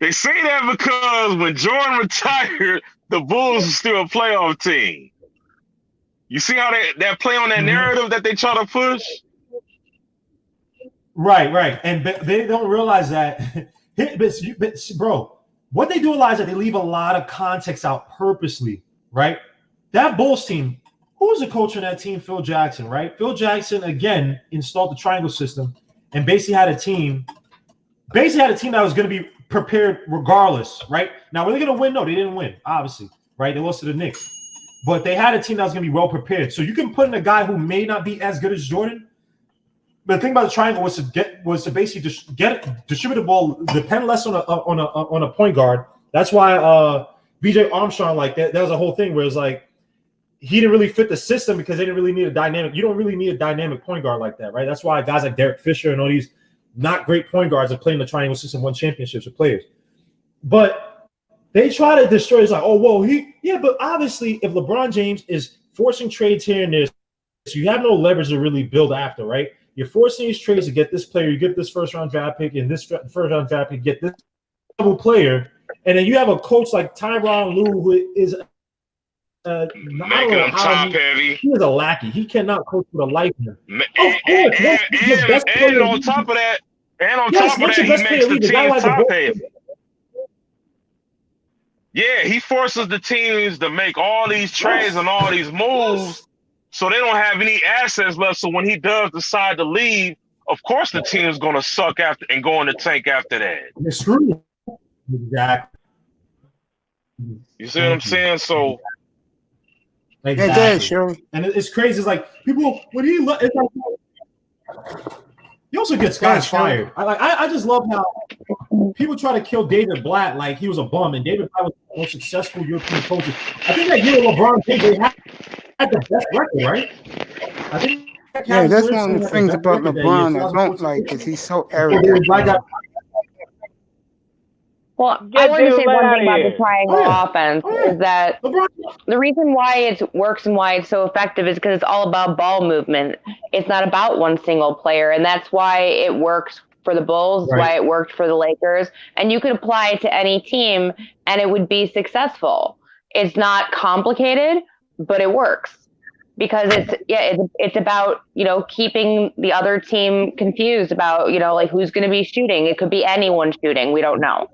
Speaker 6: They say that because when Jordan retired, the Bulls were still a playoff team. You see how that play on that narrative that they try to push?
Speaker 11: Right. And they don't realize that. But bro, what they do realize that they leave a lot of context out purposely, right? That Bulls team, who was the coach on that team? Phil Jackson, right? Phil Jackson, again, installed the triangle system and basically had a team that was going to be prepared regardless, right? Now, were they going to win? No, they didn't win, obviously, right? They lost to the Knicks. But they had a team that was going to be well prepared. So you can put in a guy who may not be as good as Jordan. But the thing about the triangle was to basically just distribute the ball, depend less on a point guard. That's why BJ Armstrong, like that was a whole thing where it's like he didn't really fit the system because they didn't really need a dynamic. You don't really need a dynamic point guard like that, right? That's why guys like Derek Fisher and all these not great point guards are playing the triangle system, won championships with players. But they try to destroy. It's like, but obviously if LeBron James is forcing trades here and there, so you have no leverage to really build after, right? You're forcing these trades to get this player, you get this first-round draft pick, and this first-round draft pick, get this level player, and then you have a coach like Tyronn Lue who is
Speaker 6: making him top heavy.
Speaker 11: He is a lackey. He cannot coach with a lifer.
Speaker 6: And on top of that, he makes the team top heavy. Yeah, he forces the teams to make all these trades and all these moves So they don't have any assets left. So when he does decide to leave, of course the team is going to suck after and go in the tank after that.
Speaker 11: It's true. Exactly.
Speaker 6: You see what I'm saying? So
Speaker 11: exactly. And it's crazy. It's like people when he it's like he also gets guys fired. I just love how people try to kill David Blatt like he was a bum, and David Blatt was one of the most successful European coaches. I think that year LeBron James had the best record, right? I think
Speaker 1: that's one of the things about LeBron I don't like because he's so arrogant.
Speaker 5: Well, I want to say one thing about the triangle offense is that the reason why it works and why it's so effective is because it's all about ball movement. It's not about one single player, and that's why it works for the Bulls, why it worked for the Lakers, and you could apply it to any team, and it would be successful. It's not complicated, but it works because it's about, you know, keeping the other team confused about, you know, like who's going to be shooting. It could be anyone shooting. We don't know.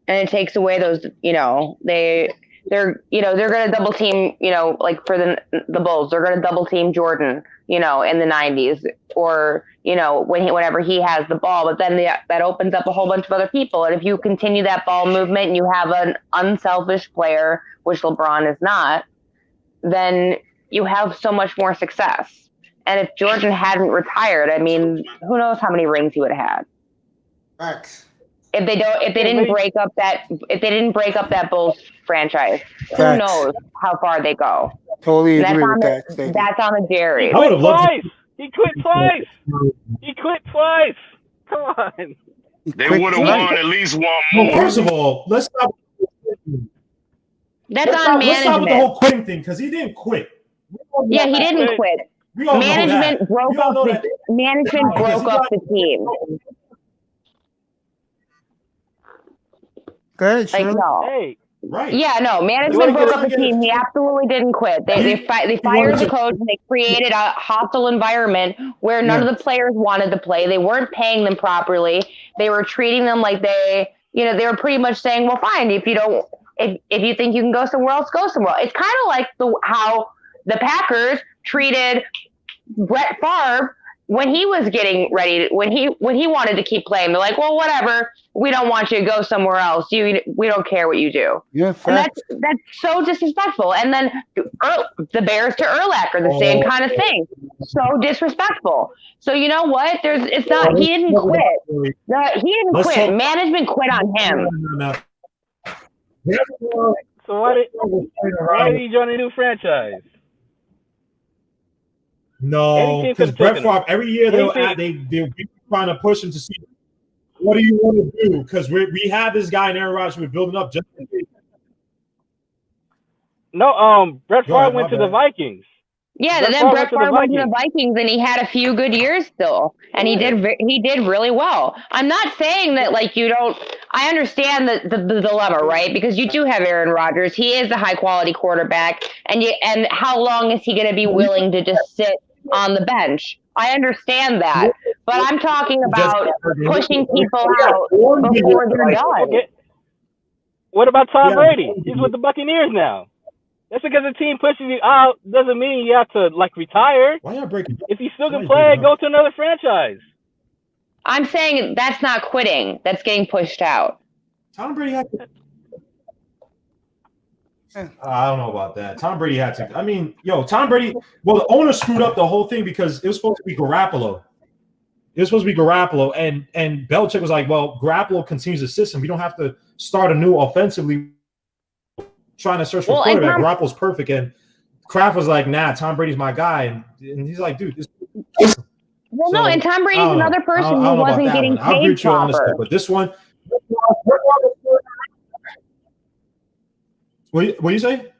Speaker 5: And it takes away those, you know, they're going to double team, you know, like for the Bulls, they're going to double team Jordan, you know, in the 90s or, you know, whenever he has the ball, but then that opens up a whole bunch of other people. And if you continue that ball movement and you have an unselfish player, which LeBron is not, then you have so much more success. And if Jordan hadn't retired, I mean, who knows how many rings he would have had.
Speaker 1: Facts.
Speaker 5: If they didn't break up that Bulls franchise, who knows how far they go?
Speaker 1: Totally agree with that.
Speaker 5: That's on the Jerry.
Speaker 8: He quit twice. He quit twice. Come on.
Speaker 6: They would have won at least one more.
Speaker 11: Well, first of all, let's stop.
Speaker 5: That's on management.
Speaker 11: Let's stop with the whole quitting thing because he didn't quit.
Speaker 5: Yeah, he didn't quit. Management broke up the team.
Speaker 1: Good,
Speaker 5: like, no.
Speaker 8: Hey.
Speaker 11: Right.
Speaker 5: Yeah, no. Management broke up the team. He absolutely didn't quit. They fired the coach and they created a hostile environment where none of the players wanted to play. They weren't paying them properly. They were treating them like they were pretty much saying, well, fine, if you think you can go somewhere else, go somewhere else. It's kind of like how the Packers treated Brett Favre when he was getting ready, when he wanted to keep playing. They're like, well, whatever. We don't want you to go somewhere else. We don't care what you do.
Speaker 1: Yeah,
Speaker 5: and that's so disrespectful. And then the Bears to Urlacher, the same kind of thing. So disrespectful. So you know what? He didn't quit. He didn't quit. Management quit on him.
Speaker 8: So why did he join a new franchise?
Speaker 11: No, because Brett Favre, every year they're trying to push him to see what do you want to do? Because we have this guy in Aaron Rodgers we're building up just in case.
Speaker 8: No, Brett Favre went to the Vikings.
Speaker 5: Yeah, then Brett Favre went to the Vikings and he had a few good years still, and he did really well. I'm not saying that I understand the dilemma, right? Because you do have Aaron Rodgers. He is a high quality quarterback, and how long is he going to be willing to just sit on the bench? I understand that, but I'm talking about pushing people out before they're done.
Speaker 8: Okay. What about Tom Brady? He's with the Buccaneers now. Just because the team pushes you out doesn't mean you have to retire.
Speaker 11: Why not break?
Speaker 8: If you still can play, go to another franchise.
Speaker 5: I'm saying that's not quitting. That's getting pushed out.
Speaker 11: Tom Brady had to. I don't know about that. Tom Brady had to. I mean, Tom Brady. Well, the owner screwed up the whole thing because it was supposed to be Garoppolo. And Belichick was like, "Well, Garoppolo continues the system. We don't have to start anew offensively, trying to search for a quarterback. Garoppolo's perfect." And Kraft was like, "Nah, Tom Brady's my guy." And he's like, "Dude, this."
Speaker 5: Well, no, and Tom Brady's another person who wasn't getting paid proper.
Speaker 11: But this one. What do you say?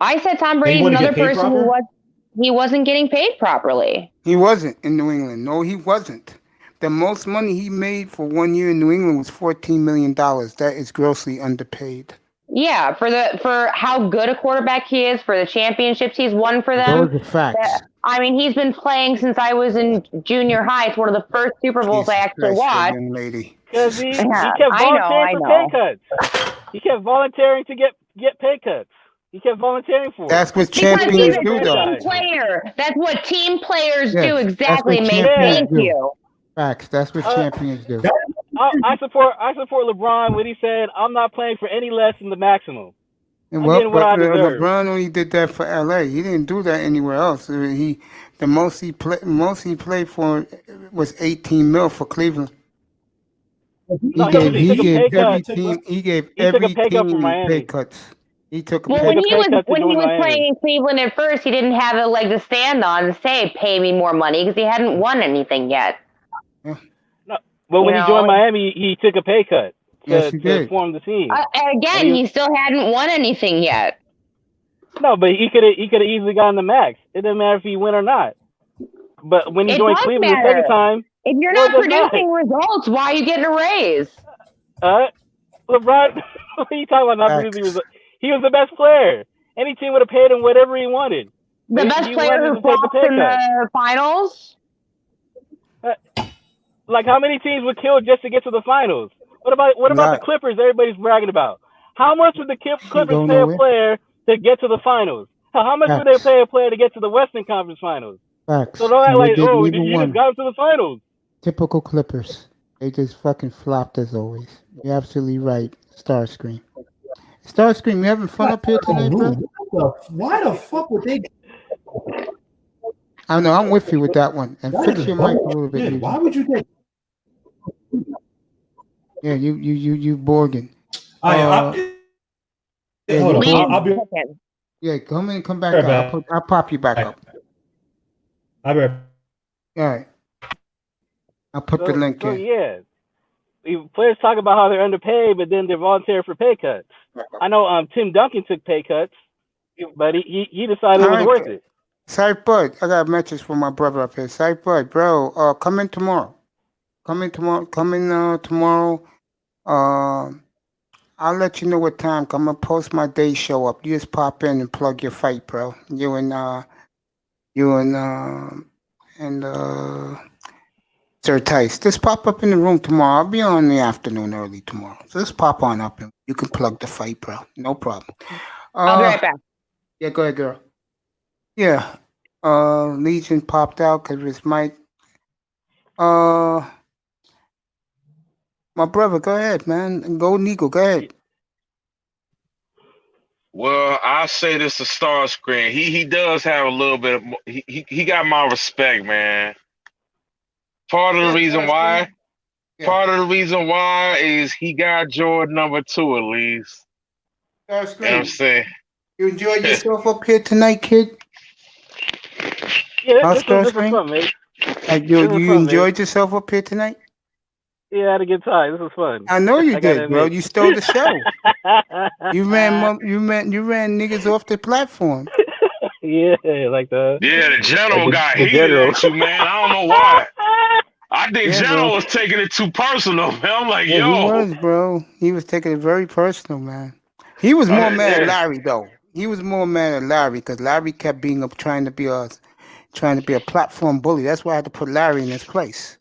Speaker 5: I said Tom Brady's another person who wasn't getting paid properly.
Speaker 1: He wasn't in New England. No, he wasn't. The most money he made for 1 year in New England was $14 million. That is grossly underpaid.
Speaker 5: Yeah, for how good a quarterback he is, for the championships he's won for them.
Speaker 1: Those are facts.
Speaker 5: I mean, he's been playing since I was in junior high. It's one of the first Super Bowls I actually watched.
Speaker 1: Young lady.
Speaker 8: Because he kept volunteering for pay cuts. He kept volunteering to get pay cuts. He kept volunteering for it.
Speaker 1: That's what
Speaker 5: Because he's
Speaker 1: champions
Speaker 5: a
Speaker 1: do, though.
Speaker 5: team player. That's what team players do.
Speaker 1: Yes,
Speaker 5: Exactly,
Speaker 1: that's what
Speaker 5: mate.
Speaker 1: champions
Speaker 5: Thank
Speaker 1: do.
Speaker 5: you.
Speaker 1: Facts. That's what champions do.
Speaker 8: I support LeBron when he said, "I'm not playing for any less than the maximum.
Speaker 1: And
Speaker 8: I'm getting what I deserve."
Speaker 1: LeBron only did that for LA. He didn't do that anywhere else. The most he played for was 18 mil for Cleveland.
Speaker 8: No, he took a pay cut.
Speaker 1: He gave
Speaker 8: He took
Speaker 1: every
Speaker 8: a pay cut for
Speaker 1: team
Speaker 8: Miami.
Speaker 1: pay cuts. He took a
Speaker 5: Well,
Speaker 1: pay
Speaker 5: when he
Speaker 8: pay cut to
Speaker 5: was
Speaker 8: join Miami.
Speaker 5: playing in Cleveland at first, he didn't have a leg to stand on and say, "Pay me more money," because he hadn't won anything yet.
Speaker 1: Yeah.
Speaker 8: No, but when he joined Miami, he took a pay cut to form the team.
Speaker 5: And again, he still hadn't won anything yet.
Speaker 8: No, but he could have easily gotten the max. It doesn't matter if he win or not. But when he
Speaker 5: It
Speaker 8: joined
Speaker 5: does
Speaker 8: Cleveland
Speaker 5: matter.
Speaker 8: the second time,
Speaker 5: If you're
Speaker 8: well,
Speaker 5: not
Speaker 8: it does
Speaker 5: producing results, why are you getting a raise?
Speaker 8: LeBron, what are you talking about? Not producing results. He was the best player. Any team would have paid him whatever he wanted.
Speaker 5: The best player who flopped in the finals?
Speaker 8: Like, how many teams would kill just to get to the finals? What about the Clippers everybody's bragging about? How much would the Clippers pay a player to get to the finals? How much would they pay a player to get to the Western Conference Finals?
Speaker 1: Facts.
Speaker 8: So don't act like,
Speaker 1: you
Speaker 8: just got to the finals.
Speaker 1: Typical Clippers. They just fucking flopped as always. You're absolutely right. Starscream. Starscream, you having fun up here tonight, bro?
Speaker 11: Why the fuck would they?
Speaker 1: I know, I'm with you with that one. And fix your mic a little bit.
Speaker 11: Yeah, why would you take?
Speaker 1: Yeah, you Borgin.
Speaker 11: Hold on. I'll be.
Speaker 1: Yeah, come in, come back up. I'll pop you back up.
Speaker 11: I'll be right.
Speaker 1: All right. I'll put the link in.
Speaker 8: Yeah. Players talk about how they're underpaid, but then they're volunteering for pay cuts. I know Tim Duncan took pay cuts, but he decided it was worth it.
Speaker 1: Sight Bud, I got a message from my brother up here. Sight Bud, bro, come in tomorrow. Come in tomorrow. I'll let you know what time. I'm gonna post my day show up. You just pop in and plug your fight, bro. You and Sir Tice. Just pop up in the room tomorrow. I'll be on in the afternoon early tomorrow. So just pop on up and you can plug the fight, bro. No problem.
Speaker 5: I'll be right back.
Speaker 1: Yeah, go ahead, girl. Yeah. Legion popped out because his mic. My brother, go ahead, man. Golden Eagle, go ahead.
Speaker 6: Well, I'll say this to Starscream. He does have a little bit of he got my respect, man. Part of the reason why is he got Jordan number 2 at least. You know what I'm saying?
Speaker 1: You enjoyed yourself up here tonight, kid?
Speaker 8: Yeah, this was fun, mate.
Speaker 1: You enjoyed yourself up here tonight?
Speaker 8: Yeah, I had a good time. This was fun.
Speaker 1: I know you did, bro. You stole the show. You ran niggas off the platform.
Speaker 8: Yeah, like the
Speaker 6: general got heated at you, man. I don't know why. I think General was taking it too personal, man. I'm like, yo.
Speaker 1: He was, bro. He was taking it very personal, man. He was more mad at Larry, though. He was more mad at Larry because Larry kept being up, trying to be a platform bully. That's why I had to put Larry in his place.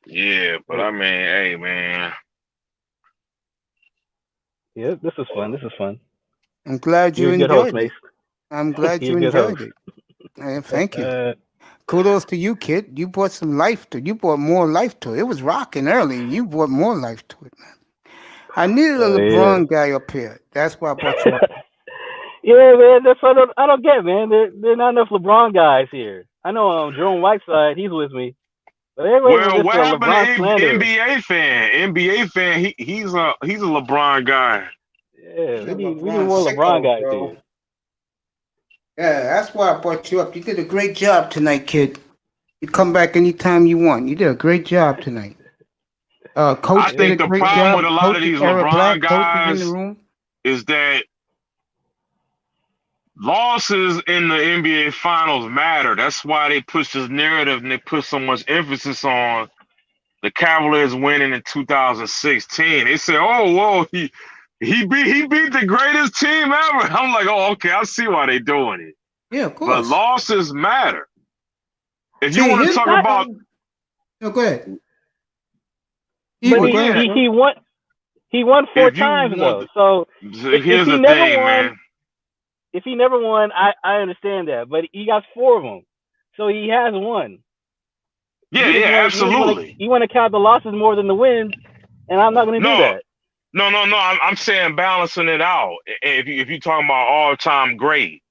Speaker 6: Yeah, but I mean, hey, man.
Speaker 8: Yeah, this was fun.
Speaker 1: I'm glad you enjoyed it. I'm glad you enjoyed it. Thank you. Kudos to you, kid. You brought some life to it. You brought more life to it. It was rocking early, and you brought more life to it, man. I needed a LeBron guy up here. That's why I brought you up.
Speaker 8: Yeah, man. That's what I don't get, man. There are not enough LeBron guys here. I know Jerome Whiteside. He's with me. But
Speaker 6: well, what happened to N.B.A. fan? N.B.A. fan, he's a LeBron guy.
Speaker 8: Yeah, we need more LeBron guys here.
Speaker 1: Yeah, that's why I brought you up. You did a great job tonight, kid. You come back anytime you want. You did a great job tonight. Coach did a great job.
Speaker 6: I think the problem with a lot of these LeBron guys is that losses in the NBA Finals matter. That's why they push this narrative and they put so much emphasis on the Cavaliers winning in 2016. They say, "Oh, whoa, he beat the greatest team ever." I'm like, "Oh, okay, I see why they're doing it."
Speaker 1: Yeah, of course.
Speaker 6: But losses matter. If you want to talk about,
Speaker 1: go ahead.
Speaker 8: But he won. He won 4
Speaker 6: If you
Speaker 8: times
Speaker 6: want,
Speaker 8: though. So if
Speaker 6: here's
Speaker 8: he
Speaker 6: the
Speaker 8: never
Speaker 6: thing,
Speaker 8: won,
Speaker 6: man.
Speaker 8: if he never won, I understand that. But he got 4 of them, so he has won.
Speaker 6: Yeah,
Speaker 8: You just
Speaker 6: yeah,
Speaker 8: want
Speaker 6: absolutely.
Speaker 8: you want to count the losses more than the wins, and I'm not going to do
Speaker 6: No,
Speaker 8: that.
Speaker 6: no. I'm saying balancing it out. If you talking about all time great,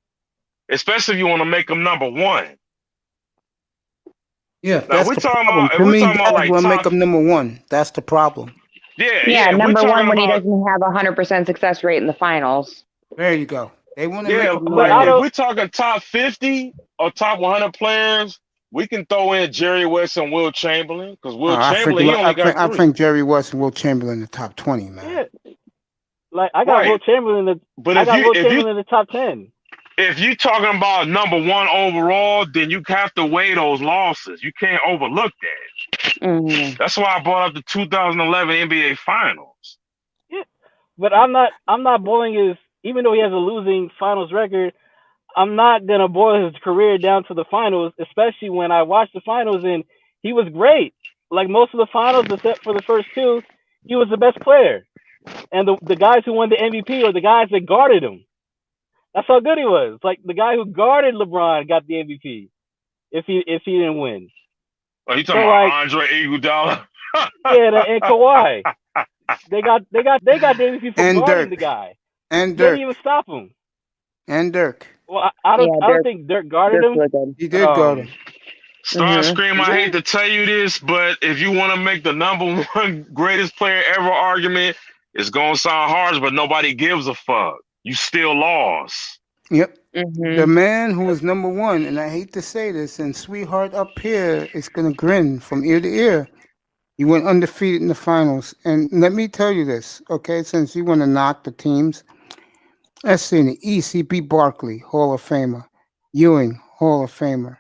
Speaker 6: especially if you want to make them number one.
Speaker 1: Yeah,
Speaker 6: Now,
Speaker 1: that's the problem.
Speaker 6: if
Speaker 1: To
Speaker 6: we're
Speaker 1: me,
Speaker 6: talking about
Speaker 1: guys
Speaker 6: like
Speaker 1: want to make
Speaker 6: top,
Speaker 1: them number one. That's the problem.
Speaker 5: Yeah,
Speaker 6: if we're
Speaker 5: number
Speaker 6: talking
Speaker 5: one when he
Speaker 6: about,
Speaker 5: doesn't have 100% success rate in the finals.
Speaker 1: There you go. They want to make
Speaker 6: yeah,
Speaker 1: them
Speaker 8: But
Speaker 1: number
Speaker 8: I
Speaker 6: if
Speaker 1: one.
Speaker 8: don't.
Speaker 6: we're talking top 50 or top 100 players, we can throw in Jerry West and Will Chamberlain because Will Chamberlain he only got
Speaker 1: I
Speaker 6: 3.
Speaker 1: think Jerry West and Will Chamberlain in the top 20, man.
Speaker 8: Yeah, like I got Will
Speaker 6: Right,
Speaker 8: Chamberlain.
Speaker 6: but
Speaker 8: I got Will Chamberlain in the top 10.
Speaker 6: if you talking about number one overall, then you have to weigh those losses. You can't overlook that.
Speaker 5: Mm-hmm.
Speaker 6: That's why I brought up the 2011 NBA Finals.
Speaker 8: Yeah, but I'm not boiling his. Even though he has a losing finals record, I'm not gonna boil his career down to the finals, especially when I watched the finals and he was great. Like most of the finals, except for the first 2, he was the best player. And the guys who won the MVP are the guys that guarded him. That's how good he was. Like the guy who guarded LeBron got the MVP if he didn't win.
Speaker 6: Oh, you
Speaker 8: So
Speaker 6: talking about
Speaker 8: like
Speaker 6: Andre Iguodala?
Speaker 8: and Kawhi, they got the MVP for
Speaker 1: And
Speaker 8: guarding the
Speaker 1: Dirk.
Speaker 8: guy.
Speaker 1: And
Speaker 8: They didn't
Speaker 1: Dirk.
Speaker 8: even stop him.
Speaker 1: And Dirk.
Speaker 8: Well, I don't
Speaker 5: Yeah,
Speaker 8: think Dirk guarded
Speaker 5: Dirk's
Speaker 8: him.
Speaker 5: really good.
Speaker 1: He did guard him.
Speaker 6: Starscream, I hate to tell you this, but if you want to make the number one greatest player ever argument, it's gonna sound harsh, but nobody gives a fuck. You still lost.
Speaker 1: Yep.
Speaker 5: Mm-hmm.
Speaker 1: The man who is number one, and I hate to say this, and Sweetheart up here is going to grin from ear to ear. He went undefeated in the finals. And let me tell you this, okay, since you want to knock the teams. Let's see, in the East, he beat Barkley, Hall of Famer. Ewing, Hall of Famer.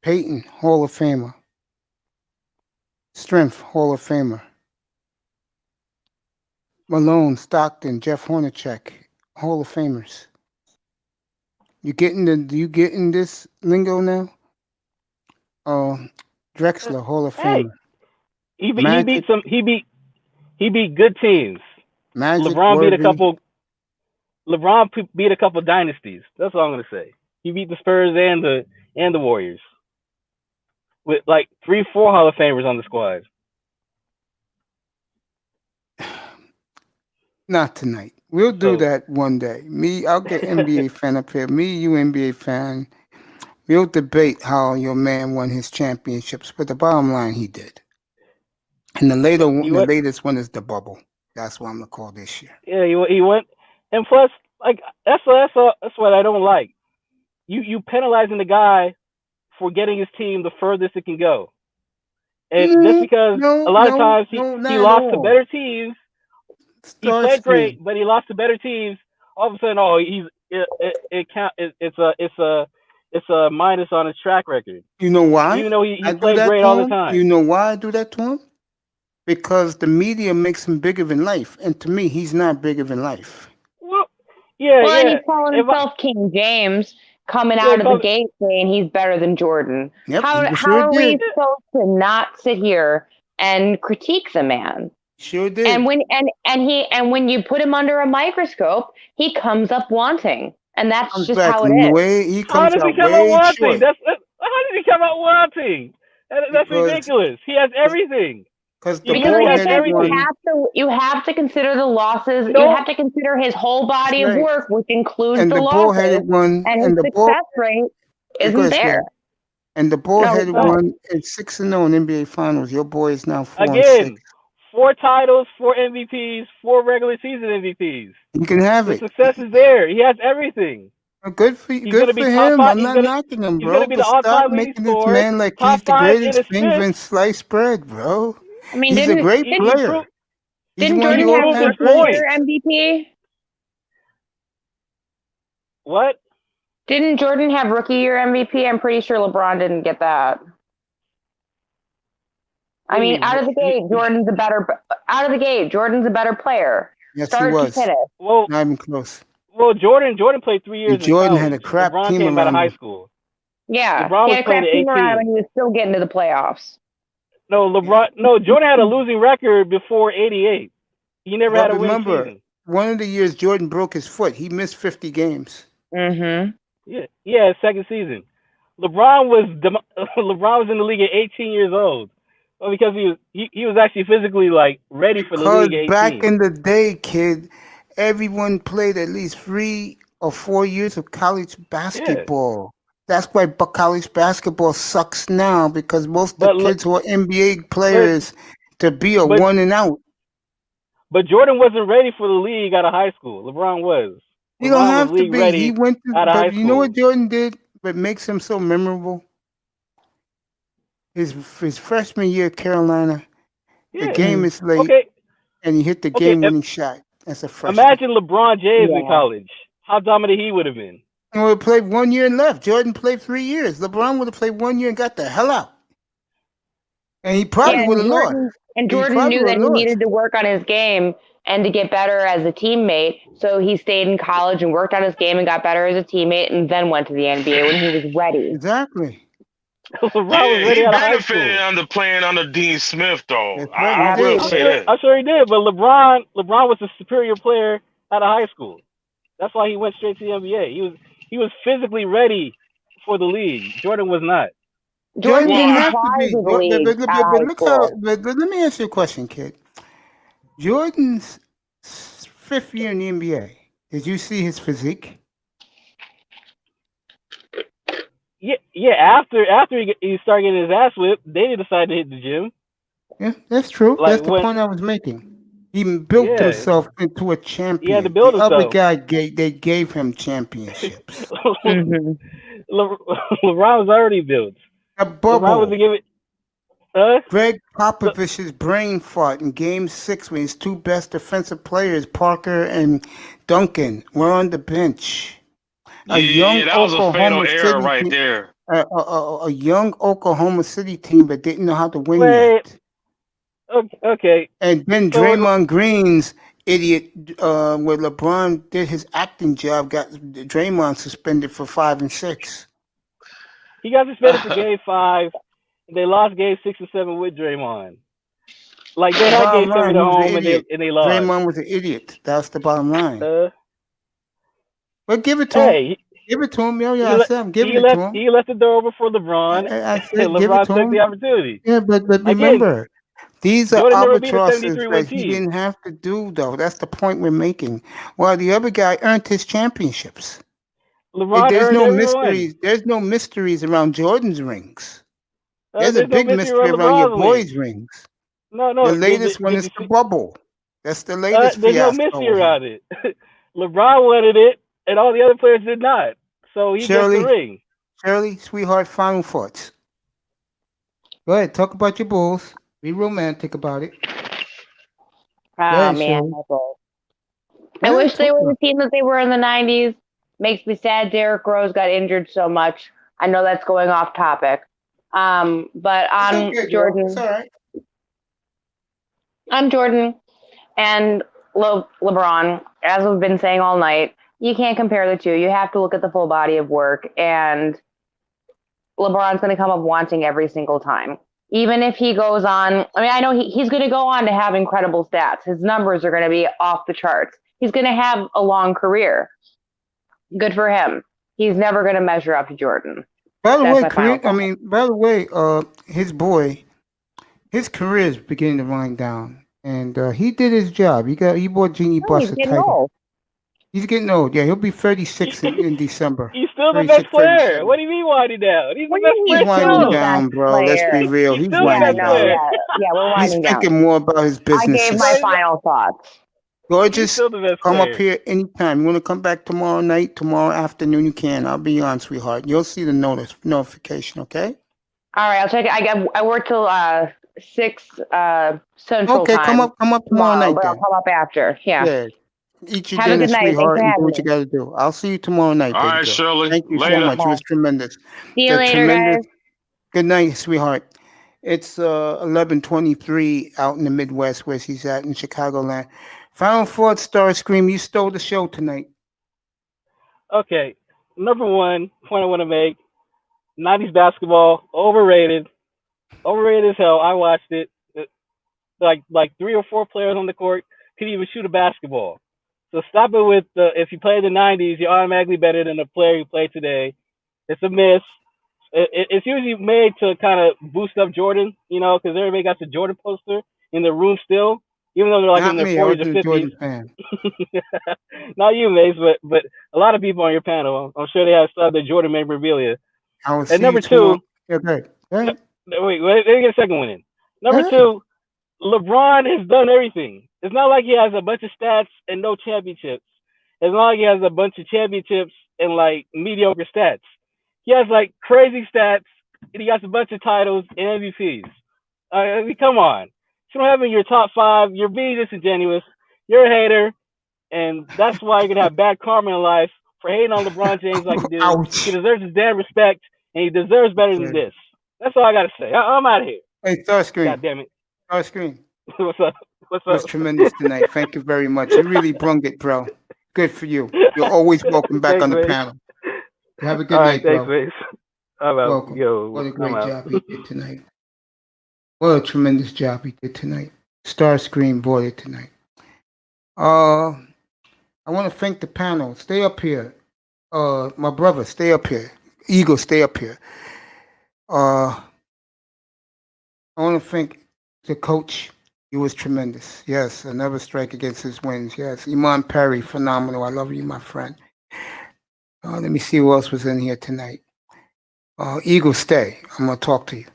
Speaker 1: Peyton, Hall of Famer. Strength, Hall of Famer. Malone, Stockton, Jeff Hornacek, Hall of Famers. You getting this lingo now? Drexler, Hall of
Speaker 8: Hey,
Speaker 1: Famer.
Speaker 8: he
Speaker 1: Magic,
Speaker 8: beat good teams.
Speaker 1: Magic,
Speaker 8: LeBron beat a
Speaker 1: Worthy.
Speaker 8: couple. LeBron beat a couple dynasties. That's all I'm gonna say. He beat the Spurs and the Warriors with like 3-4 Hall of Famers on the squad.
Speaker 1: Not tonight. We'll do
Speaker 8: So
Speaker 1: that one day. I'll get NBA fan up here. Me, you NBA fan. We'll debate how your man won his championships, but the bottom line, he did. And the latest one is the bubble. That's what I'm gonna call this year.
Speaker 8: yeah, he went, and plus, like that's what I don't like. You penalizing the guy for getting his team the furthest it can go, and just because a lot of times he lost to better teams. He played great, but he lost to better teams. All of a sudden, it's a minus on his track record.
Speaker 1: You know why?
Speaker 8: Even though he played great all the time.
Speaker 1: You know why I do that to him? Because the media makes him bigger than life, and to me, he's not bigger than life.
Speaker 8: Well, yeah.
Speaker 5: And he's calling himself King James, coming out of the gate saying he's better than Jordan.
Speaker 1: Yep,
Speaker 5: how are we supposed to not sit here and critique the man?
Speaker 1: Sure did.
Speaker 5: And when you put him under a microscope, he comes up wanting, and that's just how it is.
Speaker 8: How does he come out wanting? How does he come out wanting? That's ridiculous. He has everything.
Speaker 1: Because
Speaker 5: you have to consider the losses. You have to consider his whole body of work, which includes the losses. And his success rate isn't there.
Speaker 1: And the ball-headed one is 6-0 in NBA Finals. Your boy is now 4-6.
Speaker 8: 4 titles, 4 MVPs, 4 regular season MVPs.
Speaker 1: You can have
Speaker 8: it. The success is there. He has everything.
Speaker 1: Good for you. Good for him. I'm not knocking him, bro. But stop making this man like he's the greatest thing than sliced bread, bro.
Speaker 5: I mean,
Speaker 1: he's a great player.
Speaker 5: Didn't Jordan have rookie-year MVP?
Speaker 8: What?
Speaker 5: Didn't Jordan have rookie-year MVP? I'm pretty sure LeBron didn't get that. I mean, out of the gate, Jordan's a better player.
Speaker 1: Yes, he was.
Speaker 8: Well,
Speaker 1: not even close.
Speaker 8: Well, Jordan played 3 years.
Speaker 1: Jordan had a crap team
Speaker 8: came
Speaker 1: around
Speaker 8: out of high school.
Speaker 5: Yeah,
Speaker 8: LeBron
Speaker 5: he had a crap team around him, and he was still getting to the playoffs.
Speaker 8: No, LeBron. No, Jordan had a losing record before '88. He never had
Speaker 1: But
Speaker 8: a winning
Speaker 1: remember,
Speaker 8: season.
Speaker 1: one of the years Jordan broke his foot. He missed 50 games.
Speaker 8: Yeah, second season. LeBron was LeBron was in the league at 18 years old. Well, because he was actually physically like ready for the
Speaker 1: Because
Speaker 8: league at
Speaker 1: back
Speaker 8: 18.
Speaker 1: in the day, kid, everyone played at least 3 or 4 years of college basketball. That's why college basketball sucks now, because most of the
Speaker 8: But
Speaker 1: kids who are NBA
Speaker 8: but
Speaker 1: players to be a
Speaker 8: but
Speaker 1: one and out.
Speaker 8: but Jordan wasn't ready for the league out of high school. LeBron was.
Speaker 1: You don't
Speaker 8: LeBron was
Speaker 1: have to
Speaker 8: league
Speaker 1: be. He
Speaker 8: ready
Speaker 1: went to,
Speaker 8: out of high
Speaker 1: but you know
Speaker 8: school.
Speaker 1: what Jordan did? What makes him so memorable? His freshman year at Carolina, the
Speaker 8: Yeah.
Speaker 1: game is late,
Speaker 8: Okay.
Speaker 1: and he hit the
Speaker 8: Okay.
Speaker 1: game-winning shot as a freshman.
Speaker 8: Imagine LeBron James in college. How dominant he would have been.
Speaker 1: He would have played 1 year and left. Jordan played 3 years. LeBron would have played 1 year and got the hell out. And he probably would have lost.
Speaker 5: And
Speaker 1: He
Speaker 5: Jordan
Speaker 1: probably
Speaker 5: knew
Speaker 1: would
Speaker 5: that
Speaker 1: have
Speaker 5: he
Speaker 1: lost.
Speaker 5: needed to work on his game and to get better as a teammate. So he stayed in college and worked on his game and got better as a teammate, and then went to the NBA when he was ready.
Speaker 1: Exactly.
Speaker 8: LeBron was
Speaker 6: Yeah,
Speaker 8: ready
Speaker 6: he
Speaker 8: out of high school.
Speaker 6: benefited under playing under Dean Smith, though.
Speaker 1: That's right, he
Speaker 6: I will
Speaker 1: did.
Speaker 6: say that.
Speaker 8: I'm sure he did, but LeBron was a superior player out of high school. That's why he went straight to the NBA. He was physically ready for the league. Jordan was not.
Speaker 1: Jordan
Speaker 5: Jordan
Speaker 1: didn't
Speaker 5: didn't
Speaker 1: have to
Speaker 5: apply
Speaker 1: be.
Speaker 5: to the
Speaker 1: But,
Speaker 5: league
Speaker 1: but, but,
Speaker 5: out of
Speaker 1: but
Speaker 5: high
Speaker 1: look how.
Speaker 5: school.
Speaker 1: But let me ask you a question, kid. Jordan's 5th year in the NBA. Did you see his physique?
Speaker 8: Yeah. After he started getting his ass whipped, they decided to hit the gym.
Speaker 1: Yeah, that's true.
Speaker 8: Like
Speaker 1: That's the
Speaker 8: when,
Speaker 1: point I was making. He built
Speaker 8: yeah,
Speaker 1: himself into a
Speaker 8: he had to
Speaker 1: champion.
Speaker 8: build
Speaker 1: The other
Speaker 8: himself.
Speaker 1: guy gave him championships.
Speaker 8: LeBron was already built.
Speaker 1: A
Speaker 8: LeBron
Speaker 1: bubble.
Speaker 8: wasn't giving. Huh?
Speaker 1: Greg Popovich's brain fart in Game 6 when his 2 best defensive players, Parker and Duncan, were on the bench. A young
Speaker 6: Yeah, that was a fatal
Speaker 1: Oklahoma
Speaker 6: error
Speaker 1: City
Speaker 6: right
Speaker 1: team,
Speaker 6: there.
Speaker 1: a young Oklahoma City team that didn't know how to win
Speaker 8: Wait.
Speaker 1: yet.
Speaker 8: Okay.
Speaker 1: And then
Speaker 8: So
Speaker 1: Draymond Green's idiot, where LeBron did his acting job, got Draymond suspended for 5 and 6.
Speaker 8: he got suspended for Game 5. And they lost Game 6 and 7 with Draymond. Like they had Game 7 at home and they lost.
Speaker 1: Draymond was an idiot. That's the bottom line. But give it to him. Give it to him. I said I'm giving it to him.
Speaker 8: He left the door open for LeBron.
Speaker 1: I said
Speaker 8: and
Speaker 1: give it
Speaker 8: LeBron
Speaker 1: to
Speaker 8: took
Speaker 1: him.
Speaker 8: the opportunity.
Speaker 1: Yeah, but remember, these are
Speaker 8: Jordan never beat a
Speaker 1: albatrosses
Speaker 8: 73
Speaker 1: that he
Speaker 8: team.
Speaker 1: didn't have to do, though. That's the point we're making. While the other guy earned his championships.
Speaker 8: LeBron
Speaker 1: There's
Speaker 8: earned
Speaker 1: no
Speaker 8: every
Speaker 1: mysteries.
Speaker 8: one.
Speaker 1: There's no mysteries around Jordan's rings. There's a
Speaker 8: no
Speaker 1: big mystery around your boys' rings.
Speaker 8: No.
Speaker 1: The latest one is the bubble. That's the latest
Speaker 8: There's no
Speaker 1: fiasco.
Speaker 8: mystery around it. LeBron wanted it, and all the other players did not. So he gets the ring.
Speaker 1: Shirley, sweetheart, final thoughts. Go ahead, talk about your Bulls. Be romantic about it.
Speaker 5: Oh,
Speaker 1: ahead,
Speaker 5: man,
Speaker 1: Shirley.
Speaker 5: my Bulls. I wish they were the team that they were in the 90s. Makes me sad Derrick Rose got injured so much. I know that's going off topic. But on Jordan.
Speaker 1: It's all right.
Speaker 5: On Jordan and LeBron, as we've been saying all night, you can't compare the two. You have to look at the full body of work, and LeBron's going to come up wanting every single time. Even if he goes on, I mean, I know he's going to go on to have incredible stats. His numbers are going to be off the charts. He's going to have a long career. Good for him. He's never going to measure up to Jordan.
Speaker 1: By the way, his career is beginning to wind down, and he did his job. He bought Jeannie Buss a title.
Speaker 5: Old.
Speaker 1: He's getting old. Yeah, he'll be 36 in December.
Speaker 8: He's still the best player. What do you mean winding down? He's the best player.
Speaker 1: He's winding down, bro. Let's be real. He's winding down.
Speaker 5: Yeah, we're winding down.
Speaker 1: He's thinking more about his business.
Speaker 5: I gave my final thoughts.
Speaker 1: Gorgeous, come up here anytime. You want to come back tomorrow night, tomorrow afternoon, you can. I'll be on, sweetheart. You'll see the notification, okay?
Speaker 5: All right, I'll check it. I work till 6 Central
Speaker 1: okay,
Speaker 5: time.
Speaker 1: Okay, come up tomorrow night
Speaker 5: but
Speaker 1: then.
Speaker 5: I'll come up after. Yeah.
Speaker 1: Eat your
Speaker 5: Have a
Speaker 1: dinner,
Speaker 5: good night.
Speaker 1: sweetheart, and do what
Speaker 5: me.
Speaker 1: you got to do. I'll see you tomorrow night,
Speaker 6: All
Speaker 1: baby
Speaker 6: right,
Speaker 1: girl.
Speaker 6: Shirley.
Speaker 1: Thank you
Speaker 6: Later.
Speaker 1: so much. It was tremendous.
Speaker 5: See you later, guys.
Speaker 1: Good night, sweetheart. It's 11:23 out in the Midwest where she's at in Chicagoland. Final thoughts, Starscream. You stole the show tonight.
Speaker 8: Okay. Number one point I want to make, 90s basketball, overrated. Overrated as hell. I watched it. Like 3 or 4 players on the court could even shoot a basketball. So stop it with the if you play in the '90s, you're automatically better than a player who played today. It's a miss. It's usually made to kind of boost up Jordan, because everybody got the Jordan poster in their room still, even though they're like in
Speaker 1: Not
Speaker 8: their
Speaker 1: me. I
Speaker 8: 40s or
Speaker 1: wasn't a
Speaker 8: 50s.
Speaker 1: Jordan fan.
Speaker 8: Not you, Mace, but a lot of people on your panel. I'm sure they have some of the Jordan memorabilia.
Speaker 1: I will
Speaker 8: And
Speaker 1: see you
Speaker 8: number
Speaker 1: tomorrow.
Speaker 8: two,
Speaker 1: Yeah, good.
Speaker 8: no,
Speaker 1: Good.
Speaker 8: wait, let me get a second one in. Number
Speaker 1: Good.
Speaker 8: two, LeBron has done everything. It's not like he has a bunch of stats and no championships. It's not like he has a bunch of championships and like mediocre stats. He has like crazy stats and he got a bunch of titles and MVPs. I mean, come on. You don't have him in your top 5. You're being disingenuous. You're a hater, and that's why you're gonna have bad karma in life for hating on LeBron James like you do. He
Speaker 1: Ouch.
Speaker 8: deserves his damn respect, and he deserves better than
Speaker 1: Okay.
Speaker 8: this. That's all I gotta say. I'm out of here.
Speaker 1: Hey, Starscream.
Speaker 8: God damn it.
Speaker 1: Starscream.
Speaker 8: What's up? What's
Speaker 1: It was
Speaker 8: up?
Speaker 1: tremendous tonight. Thank you very much. You really brung it, bro. Good for you. You're always welcome back
Speaker 8: Thanks,
Speaker 1: on the
Speaker 8: Mace.
Speaker 1: panel. Have a good
Speaker 8: All right,
Speaker 1: night,
Speaker 8: thanks,
Speaker 1: bro.
Speaker 8: Mace. I'm out.
Speaker 1: Welcome.
Speaker 8: Yo,
Speaker 1: What a
Speaker 8: I'm
Speaker 1: great
Speaker 8: out.
Speaker 1: job he did tonight. What a tremendous job he did tonight. Starscream brought it tonight. I want to thank the panel. Stay up here. My brother, stay up here. Eagle, stay up here. I want to thank the coach. He was tremendous. Yes, another strike against his wins. Yes, Iman Perry, phenomenal. I love you, my friend. Let me see who else was in here tonight. Eagle, stay. I'm gonna talk to you.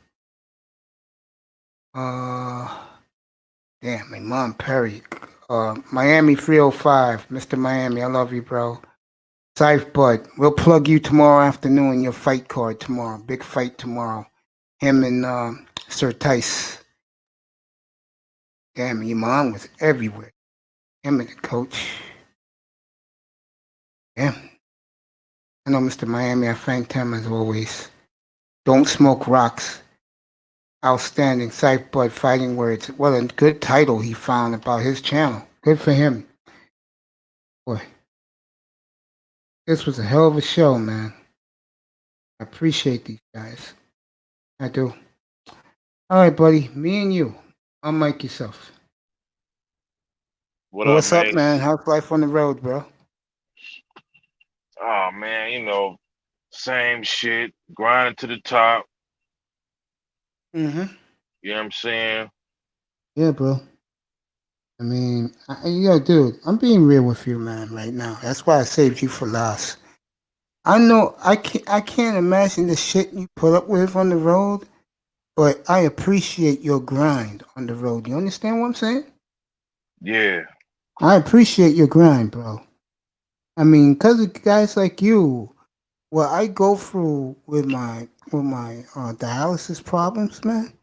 Speaker 1: Damn, Iman Perry. Miami 305, Mr. Miami. I love you, bro. Saif Bud, we'll plug you tomorrow afternoon in your fight card tomorrow. Big fight tomorrow. Him and Sir Tice. Damn, Iman was everywhere. Him and the coach. Yeah. I know Mr. Miami, I thanked him as always. Don't Smoke Rocks. Outstanding. Saif Bud, Fighting Words. What a good title he found about his channel. Good for him. Boy. This was a hell of a show, man. I appreciate these guys. I do. All right, buddy. Me and you. Unmic yourself. What's up,
Speaker 6: Mace?
Speaker 1: man? How's life on the road, bro?
Speaker 6: Oh man, same shit, grinding to the top.
Speaker 1: Mm-hmm.
Speaker 6: You know what I'm saying?
Speaker 1: Yeah, bro. I mean, dude, I'm being real with you, man, right now. That's why I saved you for last. I know I can't imagine the shit you put up with on the road, but I appreciate your grind on the road. You understand what I'm saying?
Speaker 6: Yeah.
Speaker 1: I appreciate your grind, bro. I mean, because of guys like you, what I go through with my dialysis problems, man.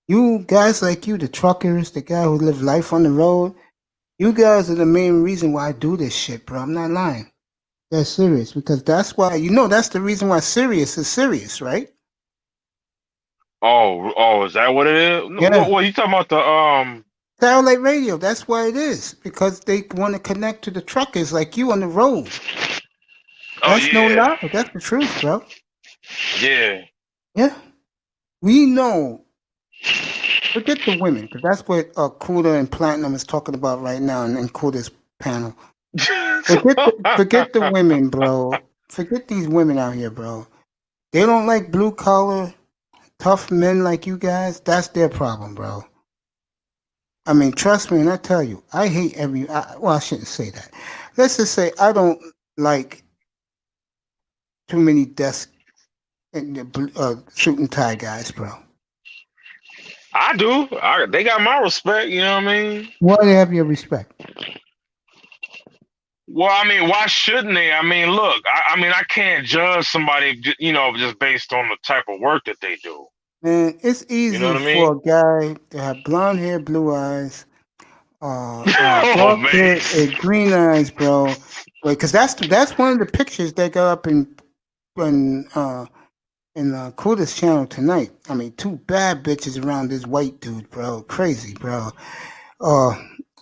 Speaker 1: You guys like you, the truckers, the guy who live life on the road, you guys are the main reason why I do this shit, bro. I'm not lying. That's serious because that's why that's the reason why Sirius is serious, right?
Speaker 6: Oh, is that what it is?
Speaker 1: Yeah.
Speaker 6: What you talking about
Speaker 1: Satellite radio, that's why it is. Because they want to connect to the truckers like you on the road. That's no lie. That's the truth, bro.
Speaker 6: Yeah.
Speaker 1: Yeah. We know. Forget the women, because that's what Kuda and Platinum is talking about right now in Kuda's panel. Forget the women, bro. Forget these women out here, bro. They don't like blue collar, tough men like you guys. That's their problem, bro. I mean, trust me, and I tell you, I hate I shouldn't say that. Let's just say I don't like too many desk and suit and tie guys, bro.
Speaker 6: I do. They got my respect, you know what I mean?
Speaker 1: Why do they have your respect?
Speaker 6: Well, I mean, why shouldn't they? I mean, look, I can't judge somebody, just based on the type of work that they do.
Speaker 1: Man, it's easy for a guy to have blonde hair, blue eyes, dark hair, and green eyes, bro. Because that's one of the pictures they got up in Kuda's channel tonight. I mean, 2 bad bitches around this white dude, bro. Crazy, bro.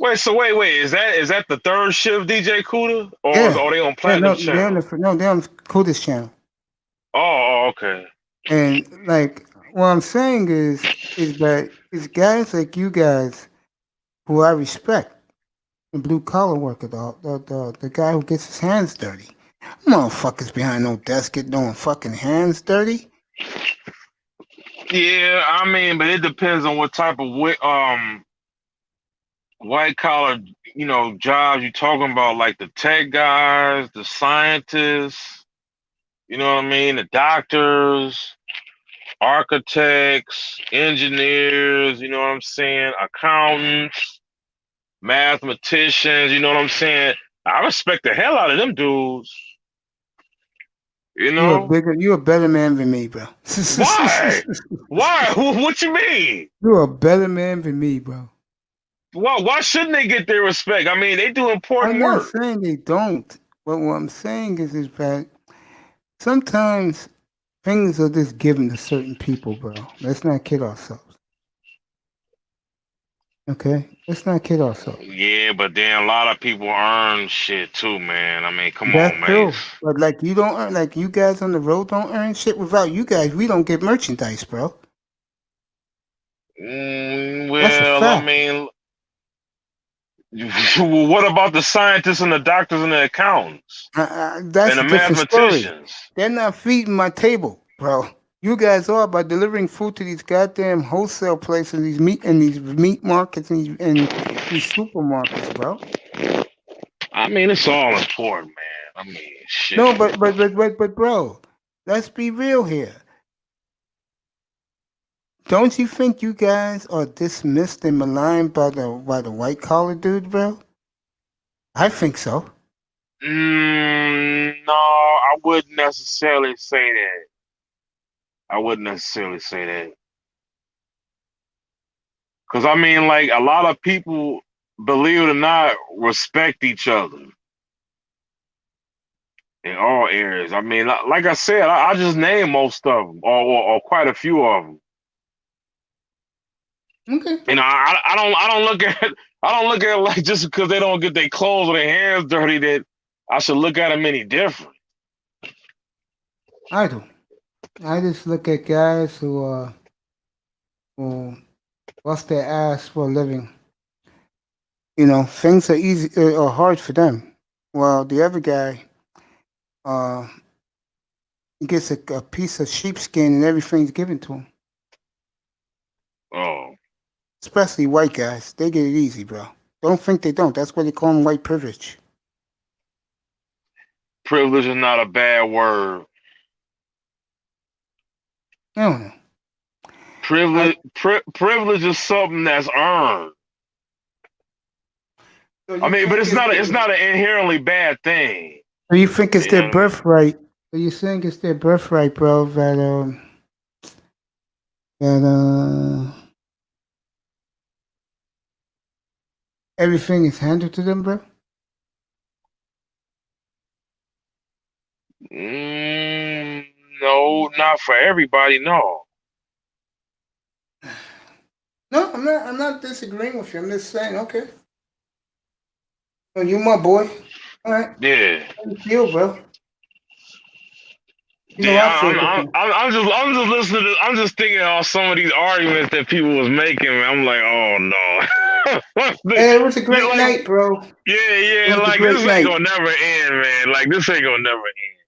Speaker 6: Wait, is that the third shift DJ Kuda? Or are they on Platinum channel?
Speaker 1: They're on Kuda's channel.
Speaker 6: Oh, okay.
Speaker 1: And like what I'm saying is that it's guys like you guys who I respect. The blue collar worker, the guy who gets his hands dirty. Motherfuckers behind no desk get no fucking hands dirty.
Speaker 6: Yeah, I mean, but it depends on what type of white collar, jobs you talking about, like the tech guys, the scientists, you know what I mean, the doctors, architects, engineers, you know what I'm saying, accountants, mathematicians, you know what I'm saying. I respect the hell out of them dudes, you know.
Speaker 1: You a better man than me, bro.
Speaker 6: Why? Why? What you mean?
Speaker 1: You're a better man than me, bro.
Speaker 6: Why shouldn't they get their respect? I mean, they do
Speaker 1: I'm
Speaker 6: important
Speaker 1: not
Speaker 6: work.
Speaker 1: saying they don't, but what I'm saying is that sometimes things are just given to certain people, bro. Let's not kid ourselves. Okay? Let's not kid ourselves.
Speaker 6: Yeah, but then a lot of people earn shit too, man. I mean, come
Speaker 1: That's
Speaker 6: on,
Speaker 1: true.
Speaker 6: man.
Speaker 1: But like you don't earn, like you guys on the road don't earn shit. Without you guys, we don't get merchandise, bro. That's a
Speaker 6: Well, I
Speaker 1: fact.
Speaker 6: mean, what about the scientists and the doctors and the accountants
Speaker 1: That's
Speaker 6: and
Speaker 1: a
Speaker 6: the
Speaker 1: different story.
Speaker 6: mathematicians?
Speaker 1: They're not feeding my table, bro. You guys are by delivering food to these goddamn wholesale places, these meat markets, and these supermarkets, bro.
Speaker 6: I mean, it's all important, man. I mean, shit.
Speaker 1: No, but, bro, let's be real here. Don't you think you guys are dismissed and maligned by the white collar dude, bro? I think so.
Speaker 6: No, I wouldn't necessarily say that. I wouldn't necessarily say that. Because, I mean, like, a lot of people, believe it or not, respect each other in all areas. I mean, like I said, I just named most of them, or quite a few of them.
Speaker 1: Okay.
Speaker 6: You know, I don't look at it like just because they don't get their clothes or their hands dirty that I should look at them any different.
Speaker 1: I do. I just look at guys who bust their ass for a living. You know, things are easy or hard for them. Well, the other guy uh, gets a piece of sheepskin and everything's given to him.
Speaker 6: Oh,
Speaker 1: Especially white guys, they get it easy, bro. Don't think they don't. That's why they call them white privilege.
Speaker 6: privilege is not a bad word.
Speaker 1: I don't know.
Speaker 6: Privilege is something that's earned.
Speaker 1: So
Speaker 6: I
Speaker 1: you
Speaker 6: mean, but
Speaker 1: think
Speaker 6: it's not an inherently bad thing.
Speaker 1: So you think it's
Speaker 6: You
Speaker 1: their
Speaker 6: know what I mean?
Speaker 1: birthright? So you think it's their birthright, bro? That everything is handed to them, bro.
Speaker 6: No, not for everybody. No.
Speaker 1: No, I'm not. I'm not disagreeing with you. I'm just saying, okay. Oh, you my boy. All right.
Speaker 6: Yeah.
Speaker 1: How you feel, bro? You know,
Speaker 6: Yeah,
Speaker 1: I feel different.
Speaker 6: I'm just listening to, I'm just thinking of some of these arguments that people was making. And I'm like, oh no.
Speaker 1: Hey, it was a
Speaker 6: You
Speaker 1: great
Speaker 6: like,
Speaker 1: night, bro. It
Speaker 6: yeah,
Speaker 1: was a
Speaker 6: like
Speaker 1: great
Speaker 6: this ain't
Speaker 1: night.
Speaker 6: gonna never end, man. Like this ain't gonna never end.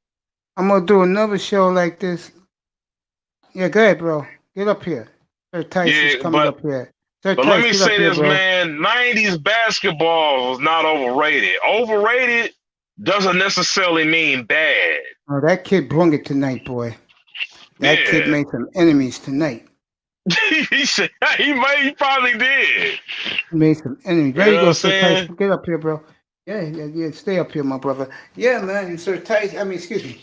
Speaker 1: I'm gonna do another show like this. Yeah, go ahead, bro. Get up here. Sir Tice is
Speaker 6: Yeah,
Speaker 1: coming up here. Sir
Speaker 6: but let
Speaker 1: Tice,
Speaker 6: me
Speaker 1: get up
Speaker 6: say
Speaker 1: here,
Speaker 6: this,
Speaker 1: bro.
Speaker 6: man. 90s basketball was not overrated. Overrated doesn't necessarily mean bad.
Speaker 1: Oh, that kid brung it tonight, boy. That kid
Speaker 6: Yeah.
Speaker 1: made some enemies tonight.
Speaker 6: He probably did.
Speaker 1: He made some enemies.
Speaker 6: You
Speaker 1: There
Speaker 6: know
Speaker 1: you
Speaker 6: what I'm
Speaker 1: go, Sir Tice.
Speaker 6: saying?
Speaker 1: Get up here, bro. Yeah. Stay up here, my brother. Yeah, man. Sir Tice. Excuse me.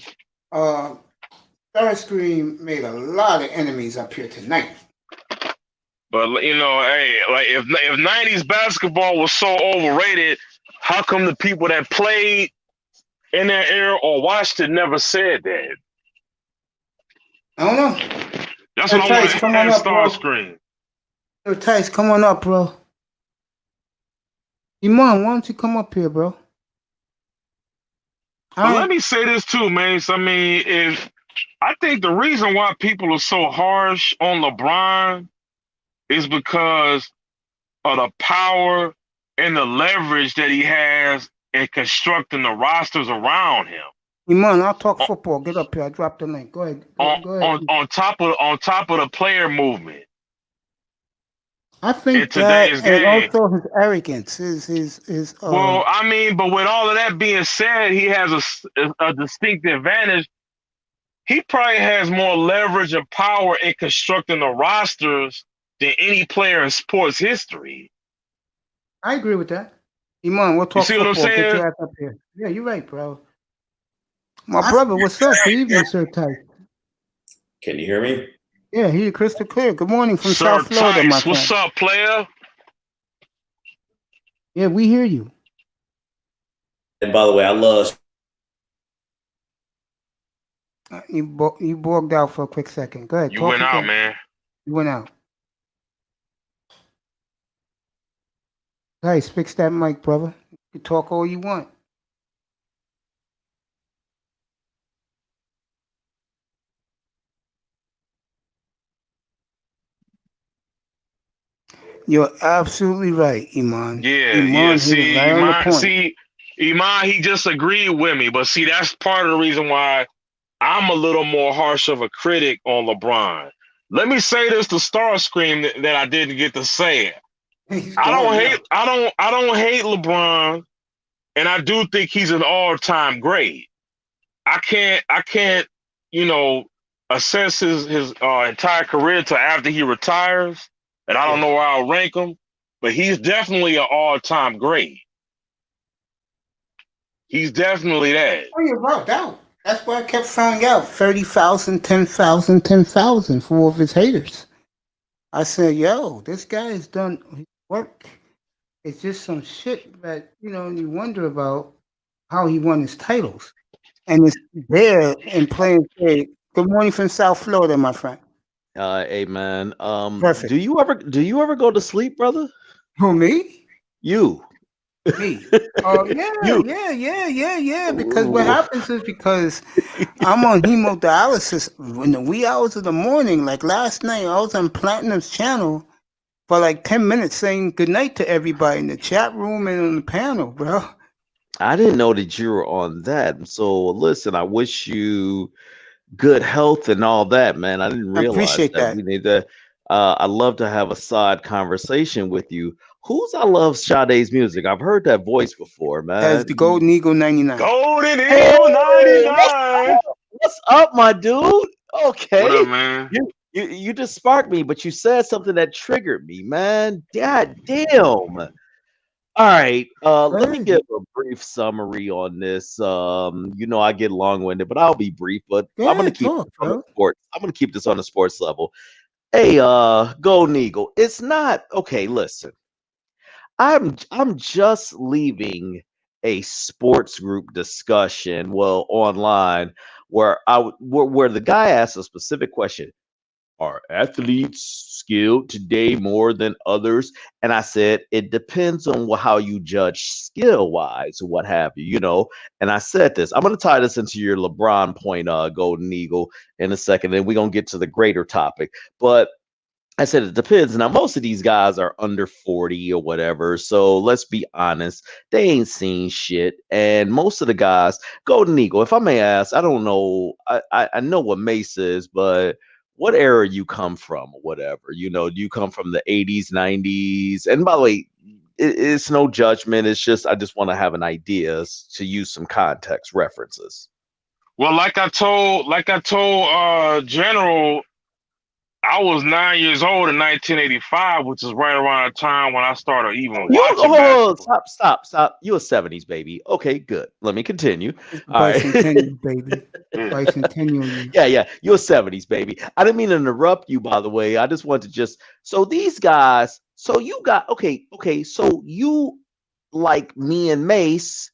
Speaker 1: Starscream made a lot of enemies up here tonight.
Speaker 6: But you know, hey, like if 90s basketball was so overrated, how come the people that played in that era or watched it never said that?
Speaker 1: I don't know.
Speaker 6: That's
Speaker 1: Sir
Speaker 6: what I want
Speaker 1: Tice,
Speaker 6: to
Speaker 1: come on
Speaker 6: ask
Speaker 1: up, bro.
Speaker 6: Starscream.
Speaker 1: Sir Tice, come on up, bro. Iman, why don't you come up here, bro?
Speaker 6: But let me say this too, man. So, I mean, I think the reason why people are so harsh on LeBron is because of the power and the leverage that he has in constructing the rosters around him.
Speaker 1: Iman, I'll talk football. Get up here. I dropped the link. Go ahead. Go ahead.
Speaker 6: On top of the player movement
Speaker 1: I
Speaker 6: in
Speaker 1: think that,
Speaker 6: today's
Speaker 1: and
Speaker 6: game.
Speaker 1: also his arrogance, his.
Speaker 6: Well, I mean, but with all of that being said, he has a distinct advantage. He probably has more leverage and power in constructing the rosters than any player in sports history.
Speaker 1: I agree with that. Iman, we'll
Speaker 6: You
Speaker 1: talk
Speaker 6: see what I'm
Speaker 1: football. Get
Speaker 6: saying?
Speaker 1: your ass up here. Yeah, you're right, bro. My brother, what's up? Good evening, Sir Tice.
Speaker 13: Can you hear me?
Speaker 1: Yeah, hear you crystal clear. Good morning from
Speaker 6: Sir
Speaker 1: South Florida, my
Speaker 6: Tice,
Speaker 1: friend.
Speaker 6: what's up, player?
Speaker 1: Yeah, we hear you.
Speaker 13: And by the way, I love.
Speaker 1: You bogged out for a quick second. Go ahead.
Speaker 6: You
Speaker 1: talk
Speaker 6: went
Speaker 1: again.
Speaker 6: out, man.
Speaker 1: You went out. Tice, fix that mic, brother. You talk all you want. You're absolutely right, Iman.
Speaker 6: Yeah.
Speaker 1: Iman hit it
Speaker 6: See,
Speaker 1: right on the point.
Speaker 6: Iman, he just agreed with me, but see, that's part of the reason why I'm a little more harsh of a critic on LeBron. Let me say this to Starscream that I didn't get to say it. I don't hate LeBron, and I do think he's an all-time great. I can't, assess his entire career till after he retires, and I don't know where I'll rank him, but he's definitely an all-time great. He's definitely that.
Speaker 1: Oh, you're right. That's why I kept finding out 30,000, 10,000, 10,000 for all of his haters. I said, yo, this guy has done his work. It's just some shit that, you wonder about how he won his titles. And it's there in plain sight. Good morning from South Florida, my friend.
Speaker 14: Hey man.
Speaker 1: Perfect.
Speaker 14: Do you ever go to sleep, brother?
Speaker 1: Who, me?
Speaker 14: You.
Speaker 1: Me. Oh, yeah. Because what happens is because I'm on hemodialysis in the wee hours of the morning. Like last night, I was on Platinum's channel for like 10 minutes saying goodnight to everybody in the chat room and on the panel, bro.
Speaker 14: I didn't know that you were on that. So listen, I wish you good health and all that, man. I didn't
Speaker 1: I
Speaker 14: realize
Speaker 1: appreciate
Speaker 14: that.
Speaker 1: that.
Speaker 14: We need to I'd love to have a side conversation with you. Who's I love Sade's music? I've heard that voice before,
Speaker 1: As
Speaker 14: man.
Speaker 1: the Golden Eagle 99.
Speaker 6: Golden
Speaker 14: Hey,
Speaker 6: Eagle 99.
Speaker 14: what's up, my dude? Okay.
Speaker 6: What up, man?
Speaker 14: You just sparked me, but you said something that triggered me, man. God damn. All right. Let me give a brief summary on this. I get long-winded, but I'll be brief. But I'm gonna keep this on the sports. I'm gonna keep this on the sports level. Hey, Golden Eagle. It's not okay. Listen, I'm just leaving a sports group discussion, well, online, where the guy asked a specific question. Are athletes skilled today more than others? And I said, it depends on how you judge skill wise or what have you, And I said this, I'm going to tie this into your LeBron point, Golden Eagle, in a second. Then we're going to get to the greater topic. But I said it depends. Now, most of these guys are under 40 or whatever. So let's be honest, they ain't seen shit. And most of the guys, Golden Eagle, if I may ask, I don't know, I know what Mace is, but what era you come from or whatever? Do you come from the 80s, 90s? And by the way, it's no judgment. It's just I just want to have an idea to use some context references.
Speaker 6: Well, like I told General, I was 9 years old in 1985, which is right around the time when I started even watching basketball.
Speaker 14: Stop. You're a 70s baby. Okay, good. Let me continue. All right.
Speaker 1: Bicentennial, baby. Bicentennial.
Speaker 14: Yeah. You're a 70s baby. I didn't mean to interrupt you, by the way. I just want to so these guys, so you got, okay. So you, like me and Mace,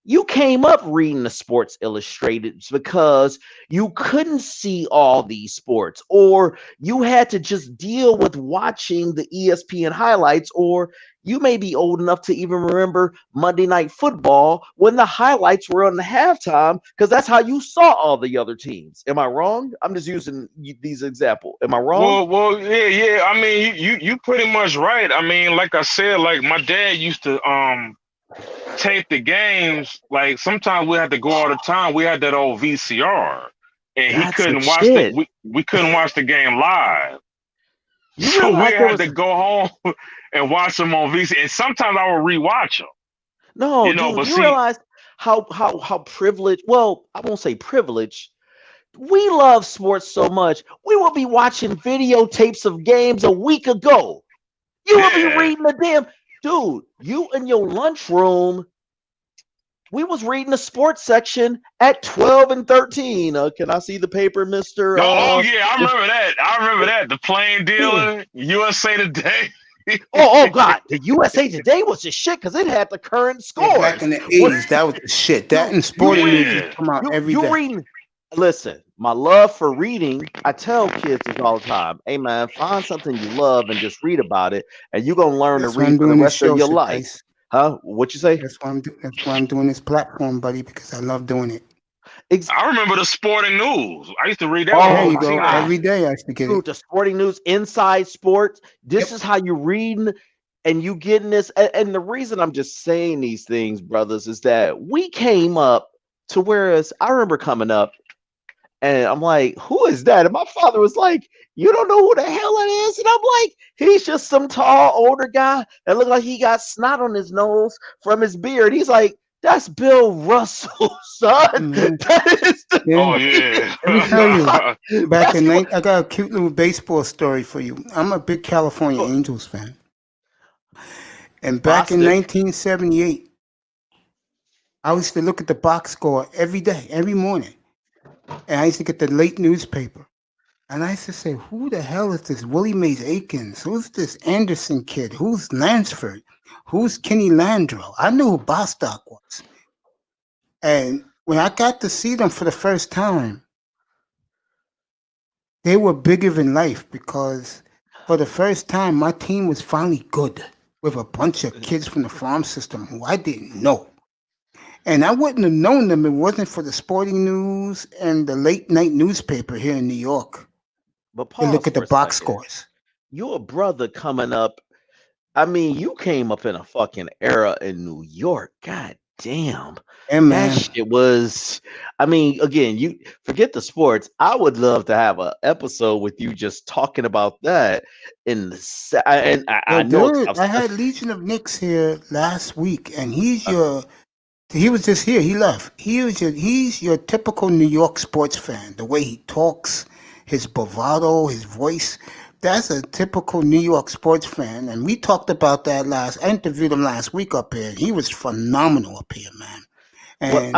Speaker 14: you came up reading the Sports Illustrated because you couldn't see all these sports, or you had to just deal with watching the ESPN highlights, or you may be old enough to even remember Monday Night Football when the highlights were on the halftime, because that's how you saw all the other teams. Am I wrong? I'm just using these examples. Am I wrong?
Speaker 6: Yeah. I mean, you pretty much right. I mean, like I said, like my dad used to tape the games. Like sometimes we had to go all the time. We had that old VCR, and he
Speaker 14: That's the
Speaker 6: couldn't watch
Speaker 14: shit.
Speaker 6: we couldn't watch the game live.
Speaker 14: You
Speaker 6: So we
Speaker 14: realize there
Speaker 6: had
Speaker 14: was
Speaker 6: to go home and watch them on VC. And sometimes I would rewatch them.
Speaker 14: no,
Speaker 6: You know,
Speaker 14: dude.
Speaker 6: but
Speaker 14: You
Speaker 6: see,
Speaker 14: realize how privileged. Well, I won't say privileged. We love sports so much. We will be watching videotapes of games a week ago. You will be
Speaker 6: yeah.
Speaker 14: reading the damn dude. You in your lunchroom. We was reading the sports section at 12 and 13. Can I see the paper, Mister?
Speaker 6: Oh yeah, I remember that. I remember that. The plain
Speaker 14: Yeah.
Speaker 6: dealer, USA Today.
Speaker 14: Oh God, the USA Today was the shit because it had the current
Speaker 1: Yeah, back
Speaker 14: scores.
Speaker 1: in the
Speaker 14: What
Speaker 1: 80s, that was the shit. That
Speaker 14: you
Speaker 1: and
Speaker 14: you
Speaker 1: sporting news
Speaker 14: reading
Speaker 1: would
Speaker 6: Yeah.
Speaker 1: come out every
Speaker 14: you
Speaker 1: day.
Speaker 14: reading? Listen, my love for reading. I tell kids this all the time. Hey man, find something you love and just read about it, and you're gonna learn to
Speaker 1: That's why
Speaker 14: read
Speaker 1: I'm
Speaker 14: for the
Speaker 1: doing this
Speaker 14: rest of
Speaker 1: show,
Speaker 14: your life.
Speaker 1: Suffice.
Speaker 14: Huh? What you say?
Speaker 1: That's why I'm doing this platform, buddy, because I love doing it.
Speaker 6: I remember the sporting news. I used to read that when I
Speaker 1: There
Speaker 14: Oh
Speaker 6: was
Speaker 1: you
Speaker 6: a
Speaker 14: my
Speaker 1: go.
Speaker 14: God.
Speaker 6: teenager.
Speaker 1: Every day I used to get
Speaker 14: Dude,
Speaker 1: it.
Speaker 14: the sporting news, inside sports. This
Speaker 1: Yep.
Speaker 14: is how you reading and you getting this. And the reason I'm just saying these things, brothers, is that we came up to whereas I remember coming up and I'm like, who is that? And my father was like, you don't know who the hell it is? And I'm like, he's just some tall, older guy that looked like he got snot on his nose from his beard. He's like, that's Bill Russell, son.
Speaker 1: Mm-hmm.
Speaker 14: That is the
Speaker 6: Oh
Speaker 1: Let me tell you, back
Speaker 14: that's
Speaker 1: in
Speaker 14: what,
Speaker 1: I got a cute little baseball story for you. I'm a big California Angels fan. And back in
Speaker 14: Bostic.
Speaker 1: 1978, I used to look at the box score every day, every morning. And I used to get the late newspaper. And I used to say, who the hell is this Willie Mays Aikens? Who's this Anderson kid? Who's Lansford? Who's Kenny Landreau? I knew who Bostock was. And when I got to see them for the first time, they were bigger than life because for the first time, my team was finally good with a bunch of kids from the farm system who I didn't know. And I wouldn't have known them if it wasn't for the sporting news and the late night newspaper here in New York.
Speaker 14: But
Speaker 1: They look
Speaker 14: pause
Speaker 1: at the
Speaker 14: for a
Speaker 1: box
Speaker 14: second.
Speaker 1: scores.
Speaker 14: Your brother coming up. I mean, you came up in a fucking era in New York. God damn.
Speaker 1: Yeah,
Speaker 14: That
Speaker 1: man.
Speaker 14: shit was. I mean, again, you forget the sports. I would love to have an episode with you just talking about that. And I
Speaker 1: Yo,
Speaker 14: know
Speaker 1: dude, I had Legion of Knicks here last week, and he was just here. He left. He's your typical New York sports fan. The way he talks, his bravado, his voice. That's a typical New York sports fan. And we talked about that I interviewed him last week up here. He was phenomenal up here, man. And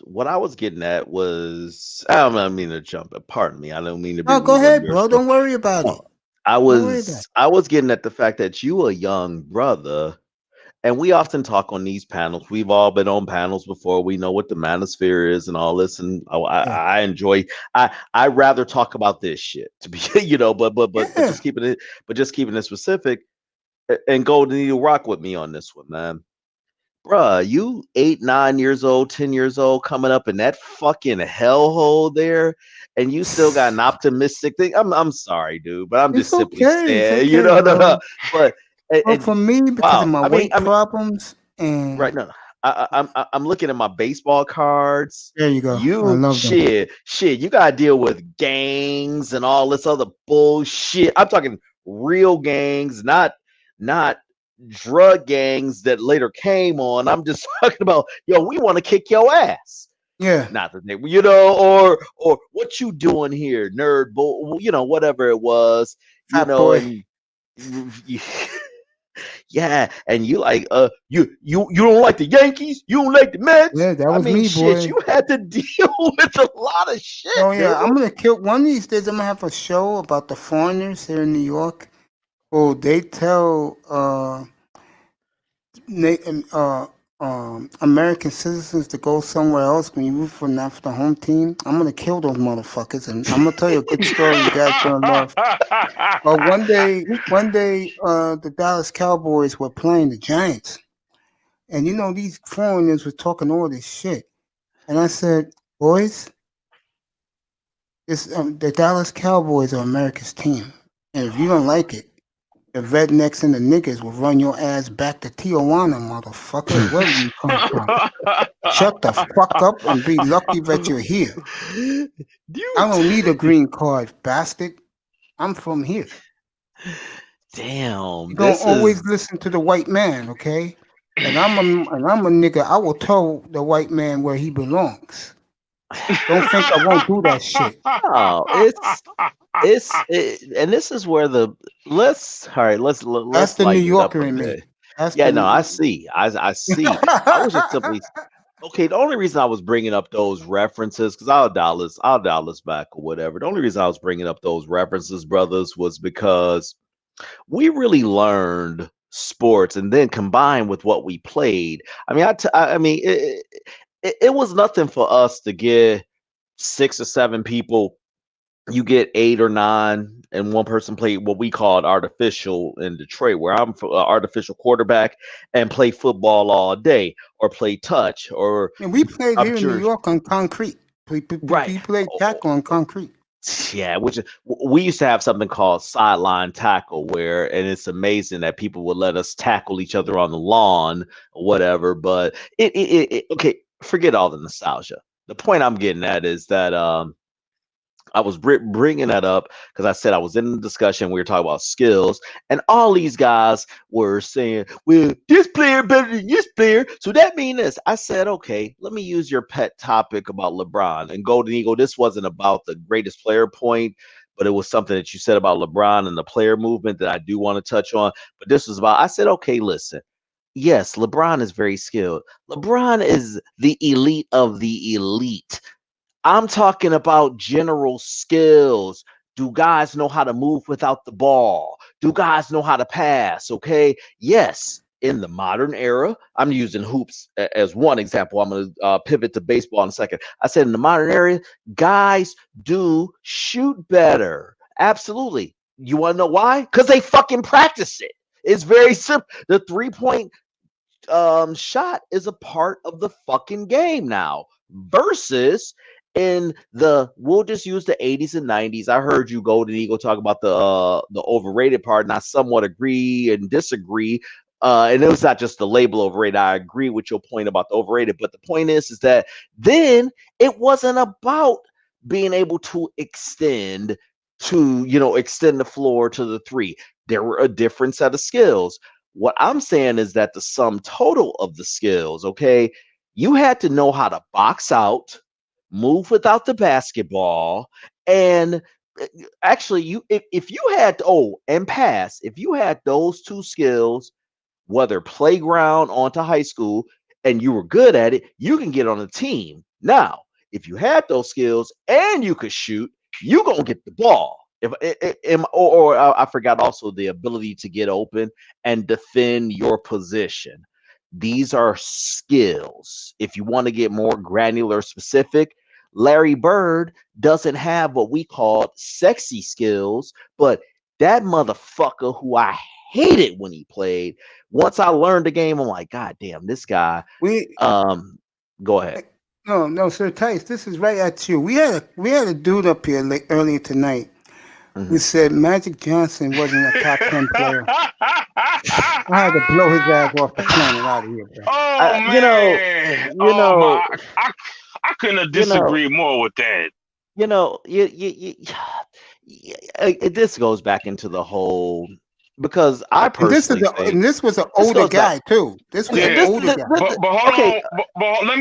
Speaker 14: what I was getting at was I don't mean to jump. Pardon me. I don't mean to be
Speaker 1: oh, go
Speaker 14: rude on
Speaker 1: ahead,
Speaker 14: your
Speaker 1: bro.
Speaker 14: story.
Speaker 1: Don't worry about it.
Speaker 14: I
Speaker 1: Don't worry about it.
Speaker 14: was getting at the fact that you a young brother. And we often talk on these panels. We've all been on panels before. We know what the manosphere is and all this. And
Speaker 1: Yeah.
Speaker 14: I enjoy. I rather talk about this shit to be, but
Speaker 1: Yeah.
Speaker 14: just keeping it specific. And Golden Eagle rock with me on this one, man. Bruh, you 8, 9 years old, 10 years old, coming up in that fucking hellhole there, and you still got an optimistic thing. I'm sorry, dude, but I'm
Speaker 1: It's
Speaker 14: just simply
Speaker 1: okay. It's
Speaker 14: saying,
Speaker 1: okay,
Speaker 14: no.
Speaker 1: bro.
Speaker 14: But
Speaker 1: Well, for me, because of
Speaker 14: wow,
Speaker 1: my weight problems, and
Speaker 14: right now, I'm looking at my baseball cards.
Speaker 1: there you go. I
Speaker 14: You
Speaker 1: love them.
Speaker 14: shit, you gotta deal with gangs and all this other bullshit. I'm talking real gangs, not drug gangs that later came on. I'm just talking about, yo, we want to kick your ass.
Speaker 1: Yeah.
Speaker 14: Not that they, or what you doing here, nerd bull, whatever it was,
Speaker 1: Fat boy.
Speaker 14: and yeah, and you like you don't like the Yankees, you don't like the Mets.
Speaker 1: Yeah, that
Speaker 14: I
Speaker 1: was
Speaker 14: mean,
Speaker 1: me,
Speaker 14: shit,
Speaker 1: boy.
Speaker 14: you had to deal with a lot of shit,
Speaker 1: Oh yeah,
Speaker 14: dude.
Speaker 1: I'm gonna kill one of these days. I'm gonna have a show about the foreigners here in New York. Oh, they tell American citizens to go somewhere else when you root for not for the home team, I'm gonna kill those motherfuckers, and I'm gonna tell you a good story you guys gonna love. One day, the Dallas Cowboys were playing the Giants, and these foreigners were talking all this shit, and I said, boys, the Dallas Cowboys are America's team, and if you don't like it, the rednecks and the niggas will run your ass back to Tijuana, motherfucker, wherever you come from. Shut the fuck up and be lucky that you're here. I don't need a green card, bastard. I'm from here.
Speaker 14: Damn,
Speaker 1: You don't always listen to the white man, okay? And I'm a nigga. I will tell the white man where he belongs. Don't think I won't do that shit.
Speaker 14: No, and this is where let's
Speaker 1: That's the New
Speaker 14: lighten it up
Speaker 1: Yorker
Speaker 14: a
Speaker 1: in me.
Speaker 14: bit.
Speaker 1: That's
Speaker 14: Yeah,
Speaker 1: the
Speaker 14: no,
Speaker 1: New
Speaker 14: I see. I see. I was just simply okay. The only reason I was bringing up those references, because I'll dial this back or whatever. The only reason I was bringing up those references, brothers, was because we really learned sports, and then combined with what we played. I mean, it was nothing for us to get 6 or 7 people. You get 8 or 9, and one person played what we called artificial in Detroit, where I'm artificial quarterback and play football all day, or play touch, or
Speaker 1: And we played here in New
Speaker 14: jersey.
Speaker 1: York on concrete. We
Speaker 14: Right.
Speaker 1: played tackle on concrete.
Speaker 14: Yeah, which we used to have something called sideline tackle, and it's amazing that people would let us tackle each other on the lawn or whatever. But okay, forget all the nostalgia. The point I'm getting at is that I was bringing that up because I said I was in the discussion. We were talking about skills, and all these guys were saying, "Well, this player better than this player." So that means this. I said, "Okay, let me use your pet topic about LeBron and Golden Eagle." This wasn't about the greatest player point, but it was something that you said about LeBron and the player movement that I do want to touch on. But this was about. I said, "Okay, listen. Yes, LeBron is very skilled. LeBron is the elite of the elite. I'm talking about general skills. Do guys know how to move without the ball? Do guys know how to pass? Okay. Yes. In the modern era, I'm using hoops as one example. I'm going to pivot to baseball in a second. I said in the modern era, guys do shoot better. Absolutely. You want to know why? Because they fucking practice it. It's very simple. The 3-point shot is a part of the fucking game now, versus we'll just use the 80s and 90s. I heard you, Golden Eagle, talk about the overrated part, and I somewhat agree and disagree. And it was not just the label overrated. I agree with your point about the overrated, but the point is that then it wasn't about being able to extend the floor to the 3. There were a different set of skills. What I'm saying is that the sum total of the skills, okay, you had to know how to box out, move without the basketball, and actually, if you had and pass, if you had those 2 skills, whether playground onto high school, and you were good at it, you can get on a team. Now, if you had those skills and you could shoot, you gonna get the ball. I forgot also the ability to get open and defend your position. These are skills. If you want to get more granular specific, Larry Bird doesn't have what we call sexy skills, but that motherfucker who I hated when he played, once I learned the game, I'm like, God damn, this guy. Go ahead.
Speaker 1: No, Sir Tice, this is right at you. We had a dude up here earlier tonight who said Magic Johnson wasn't a top 10 player. I had to blow his ass off the planet out of here, bro.
Speaker 6: Oh man! I couldn't have disagreed more with that.
Speaker 14: This goes back into the whole, because I personally
Speaker 1: think this was an older guy too. This was an older guy.
Speaker 6: But hold on. But let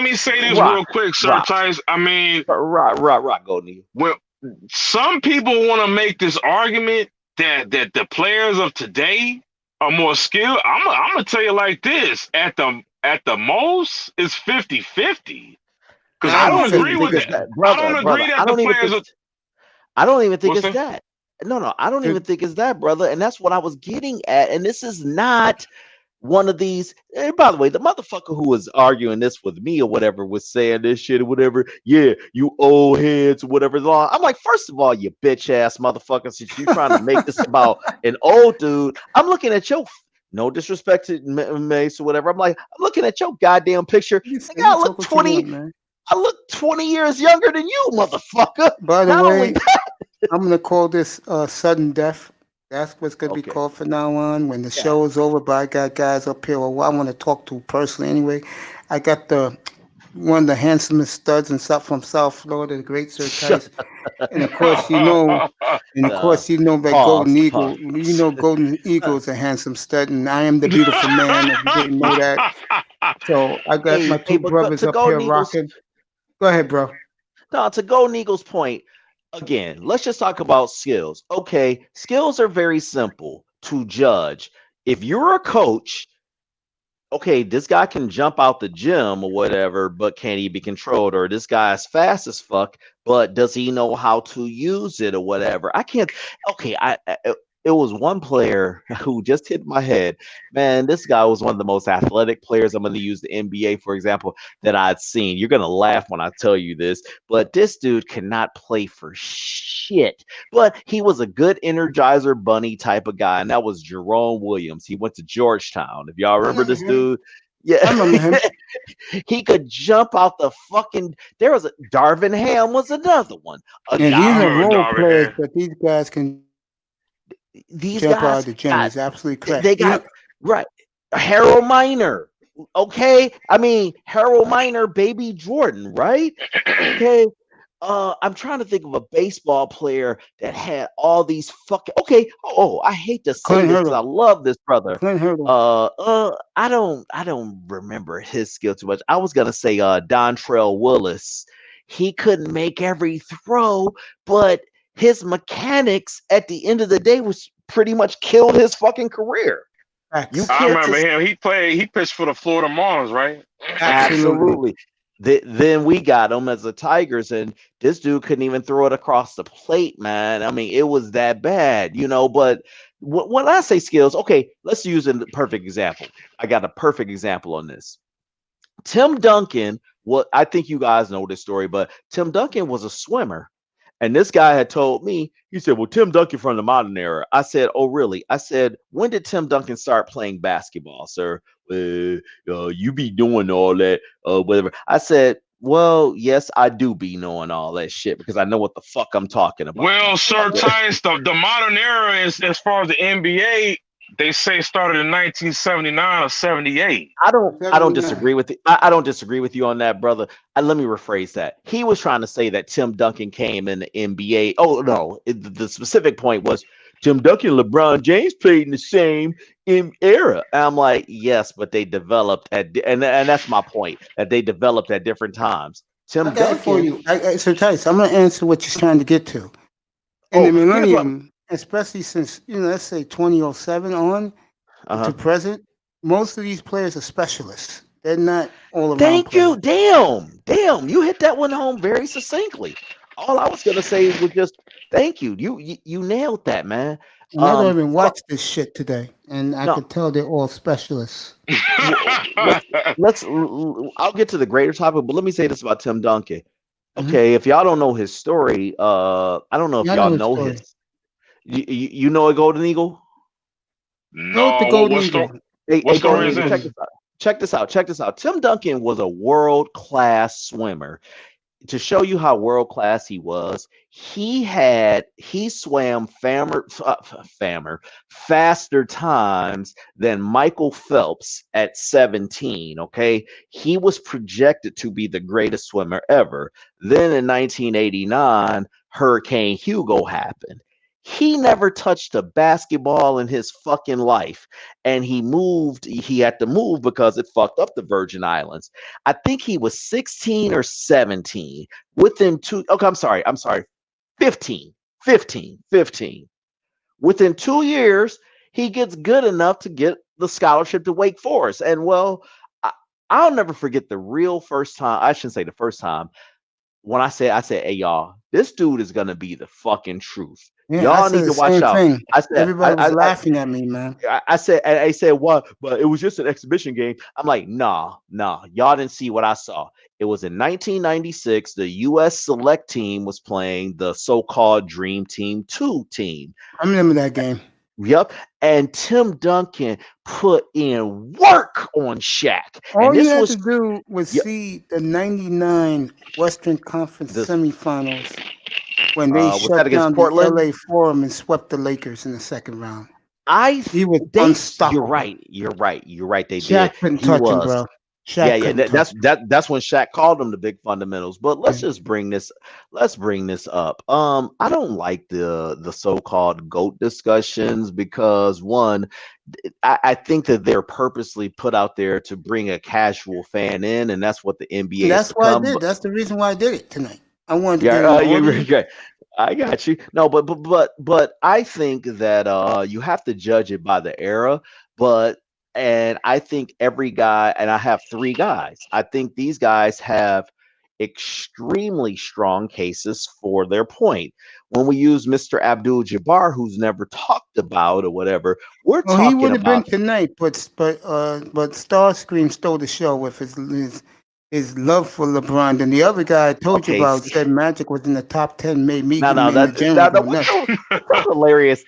Speaker 6: me say this real quick, Sir Tice. I mean,
Speaker 14: rock, Golden.
Speaker 6: Well, some people want to make this argument that the players of today are more skilled. I'm gonna tell you like this: at the most, it's 50-50. Because I don't agree with that. I don't agree that the players.
Speaker 14: I don't even think it's that. No, I don't even think it's that, brother. And that's what I was getting at. And this is not one of these. And by the way, the motherfucker who was arguing this with me or whatever was saying this shit or whatever. Yeah, you old heads or whatever. I'm like, first of all, you bitch ass motherfucker, since you trying to make this about an old dude, I'm looking at your. No disrespect to Mace or whatever. I'm like, I'm looking at your goddamn picture.
Speaker 1: You
Speaker 14: Nigga,
Speaker 1: say you
Speaker 14: I look
Speaker 1: talk what you
Speaker 14: 20.
Speaker 1: want, man.
Speaker 14: I look 20 years younger than you, motherfucker.
Speaker 1: By the
Speaker 14: Not only
Speaker 1: way,
Speaker 14: that.
Speaker 1: I'm gonna call this sudden death. That's what's gonna be
Speaker 14: Okay.
Speaker 1: called from now on. When the
Speaker 14: Yeah.
Speaker 1: show is over, but I got guys up here who I want to talk to personally. Anyway, I got the one of the handsomest studs in from South Florida, the great Sir Tice. And of course, that Golden
Speaker 14: Pause.
Speaker 1: Eagle. You know, Golden Eagle is a handsome stud, and I am the beautiful man. If you didn't know that, so I got my two
Speaker 14: But
Speaker 1: brothers
Speaker 14: to
Speaker 1: up
Speaker 14: Golden
Speaker 1: here
Speaker 14: Eagles,
Speaker 1: rocking. Go ahead, bro.
Speaker 14: no, to Golden Eagles' point, again, let's just talk about skills. Okay, skills are very simple to judge. If you're a coach, okay, this guy can jump out the gym or whatever, but can he be controlled? Or this guy is fast as fuck, but does he know how to use it or whatever? I can't. Okay, it was one player who just hit my head. Man, this guy was one of the most athletic players. I'm going to use the NBA, for example, that I'd seen. You're going to laugh when I tell you this, but this dude cannot play for shit. But he was a good Energizer Bunny type of guy, and that was Jerome Williams. He went to Georgetown. If y'all remember this dude, yeah,
Speaker 1: I remember him.
Speaker 14: he could jump out the fucking. There was a Darvin Ham was another one.
Speaker 1: And these are
Speaker 6: remember
Speaker 1: role
Speaker 6: Darvin
Speaker 1: players,
Speaker 6: Ham.
Speaker 1: but these guys can
Speaker 14: These
Speaker 1: jump out
Speaker 14: guys
Speaker 1: of the gym.
Speaker 14: got
Speaker 1: He's absolutely correct.
Speaker 14: they got right. Harold Miner. Okay. I mean, Harold Miner, baby Jordan, right? Okay. I'm trying to think of a baseball player that had all these fucking okay. Oh, I hate to say
Speaker 1: Clint
Speaker 14: this because I
Speaker 1: Hurdle.
Speaker 14: love this brother.
Speaker 1: Clint Hurdle.
Speaker 14: I don't remember his skill too much. I was gonna say Dontrell Willis. He couldn't make every throw, but his mechanics at the end of the day was pretty much killed his fucking career. You
Speaker 1: Facts.
Speaker 6: I
Speaker 14: can't
Speaker 6: remember him. He pitched for the Florida Marlins, right?
Speaker 1: Absolutely.
Speaker 14: Then we got him as the Tigers, and this dude couldn't even throw it across the plate, man. I mean, it was that bad, you know. But when I say skills, okay, let's use a perfect example. I got a perfect example on this. Tim Duncan, well, I think you guys know this story, but Tim Duncan was a swimmer. And this guy had told me, he said, well, Tim Duncan from the modern era. I said, oh, really? I said, when did Tim Duncan start playing basketball, sir? You be doing all that, whatever. I said, well, yes, I do be knowing all that shit because I know what the fuck I'm talking about.
Speaker 6: Well, Sir Tice, the modern era is, as far as the NBA, they say started in 1979 or 78.
Speaker 14: I don't disagree with it. I don't disagree with you on that, brother. Let me rephrase that. He was trying to say that Tim Duncan came in the NBA. Oh no, the specific point was Tim Duncan and LeBron James played in the same era. And I'm like, yes, but they developed and that's my point, that they developed at different times. Tim
Speaker 1: I got it for
Speaker 14: Duncan.
Speaker 1: you. So, Tice, I'm going to answer what you're trying to get to. In the
Speaker 14: Here's what.
Speaker 1: millennium, especially since, let's say 2007 on to present, most of these players are specialists. They're not all around
Speaker 14: Thank you.
Speaker 1: players.
Speaker 14: Damn. You hit that one home very succinctly. All I was gonna say was just thank you. You nailed that, man.
Speaker 1: And I don't even watch this shit today, and I
Speaker 14: No.
Speaker 1: could tell they're all specialists.
Speaker 14: Let's. I'll get to the greater topic, but let me say this about Tim Duncan. Okay, if y'all don't know his story, I don't know if y'all know his. You know a Golden Eagle?
Speaker 6: No, what story? What story is this?
Speaker 14: Check this out. Tim Duncan was a world-class swimmer. To show you how world-class he was, he swam faster times than Michael Phelps at 17. Okay, he was projected to be the greatest swimmer ever. Then in 1989, Hurricane Hugo happened. He never touched a basketball in his fucking life. And he had to move because it fucked up the Virgin Islands. I think he was 16 or 17. Within 15. Within 2 years, he gets good enough to get the scholarship to Wake Forest. And well, I'll never forget the real first time. I shouldn't say the first time. When I said, hey, y'all, this dude is going to be the fucking truth.
Speaker 1: Yeah, I
Speaker 14: Y'all
Speaker 1: said
Speaker 14: need
Speaker 1: the
Speaker 14: to watch
Speaker 1: same
Speaker 14: out.
Speaker 1: thing.
Speaker 14: I said,
Speaker 1: Everybody was laughing at me, man.
Speaker 14: I said, what? But it was just an exhibition game. I'm like, nah. Y'all didn't see what I saw. It was in 1996. The U.S. Select Team was playing the so-called Dream Team 2 team.
Speaker 1: I remember that game.
Speaker 14: Yep. And Tim Duncan put in work on Shaq.
Speaker 1: All
Speaker 14: And
Speaker 1: you
Speaker 14: this
Speaker 1: had
Speaker 14: was
Speaker 1: to do was see the 99 Western Conference
Speaker 14: this
Speaker 1: semifinals when they
Speaker 14: was that
Speaker 1: shut
Speaker 14: against
Speaker 1: down the
Speaker 14: Portland?
Speaker 1: LA Forum and swept the Lakers in the second round.
Speaker 14: You're
Speaker 1: He was
Speaker 14: right.
Speaker 1: unstoppable.
Speaker 14: You're right. They
Speaker 1: Shaq
Speaker 14: did.
Speaker 1: couldn't
Speaker 14: He
Speaker 1: touch him,
Speaker 14: was.
Speaker 1: bro.
Speaker 14: Yeah.
Speaker 1: Shaq couldn't touch him.
Speaker 14: That's when Shaq called them the big fundamentals. But let's bring this up. I don't like the so-called GOAT discussions because one, I think that they're purposely put out there to bring a casual fan in, and that's what the NBA has
Speaker 1: That's why I
Speaker 14: become.
Speaker 1: did. That's the reason why I did it tonight. I wanted to
Speaker 14: Yeah,
Speaker 1: get in the
Speaker 14: you're
Speaker 1: audience.
Speaker 14: right. I got you. No, but I think that you have to judge it by the era. And I think every guy, and I have three guys. I think these guys have extremely strong cases for their point. When we use Mr. Abdul-Jabbar, who's never talked about or whatever, we're
Speaker 1: Well, he
Speaker 14: talking
Speaker 1: would have been
Speaker 14: about
Speaker 1: tonight, but Starscream stole the show with his love for LeBron. And the other guy I told you
Speaker 14: okay.
Speaker 1: about said Magic was in the top 10, made me
Speaker 14: No,
Speaker 1: made my general go nuts.
Speaker 14: that's hilarious.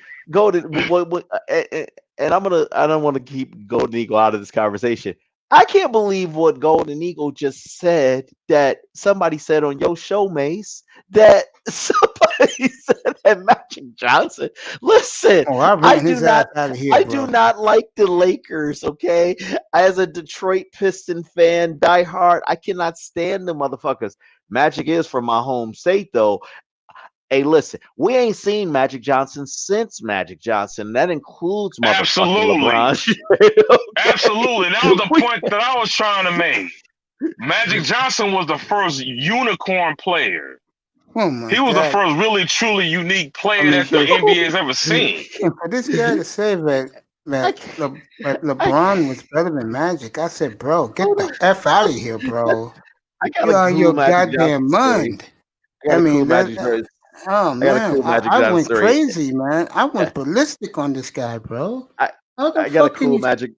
Speaker 14: And I don't want to keep Golden Eagle out of this conversation. I can't believe what Golden Eagle just said that somebody said on your show, Mace, that somebody said that Magic Johnson. Listen,
Speaker 1: Oh, I ran his ass out of here,
Speaker 14: I
Speaker 1: bro.
Speaker 14: do not like the Lakers, okay? As a Detroit Piston fan, diehard, I cannot stand the motherfuckers. Magic is from my home state, though. Hey, listen, we ain't seen Magic Johnson since Magic Johnson. That includes motherfucking
Speaker 6: Absolutely.
Speaker 14: LeBron.
Speaker 6: Absolutely. That was the point that I was trying to make. Magic Johnson was the first unicorn player.
Speaker 1: Oh my
Speaker 6: He was the
Speaker 1: God.
Speaker 6: first really, truly unique player
Speaker 1: I mean,
Speaker 6: that the NBA has ever seen.
Speaker 1: And for this guy to say that LeBron was better than Magic, I said, bro, get the F out of here, bro.
Speaker 14: I got
Speaker 1: You
Speaker 14: a
Speaker 1: are
Speaker 14: cool
Speaker 1: your
Speaker 14: Magic
Speaker 1: goddamn
Speaker 14: Johnson story.
Speaker 1: mind.
Speaker 14: I got
Speaker 1: I
Speaker 14: a
Speaker 1: mean,
Speaker 14: cool Magic story.
Speaker 1: oh
Speaker 14: I got a
Speaker 1: man,
Speaker 14: cool Magic
Speaker 1: I
Speaker 14: Johnson
Speaker 1: went
Speaker 14: story.
Speaker 1: crazy, man. I went ballistic on this guy, bro. How the
Speaker 14: I got a
Speaker 1: fuck can
Speaker 14: cool
Speaker 1: you?
Speaker 14: Magic.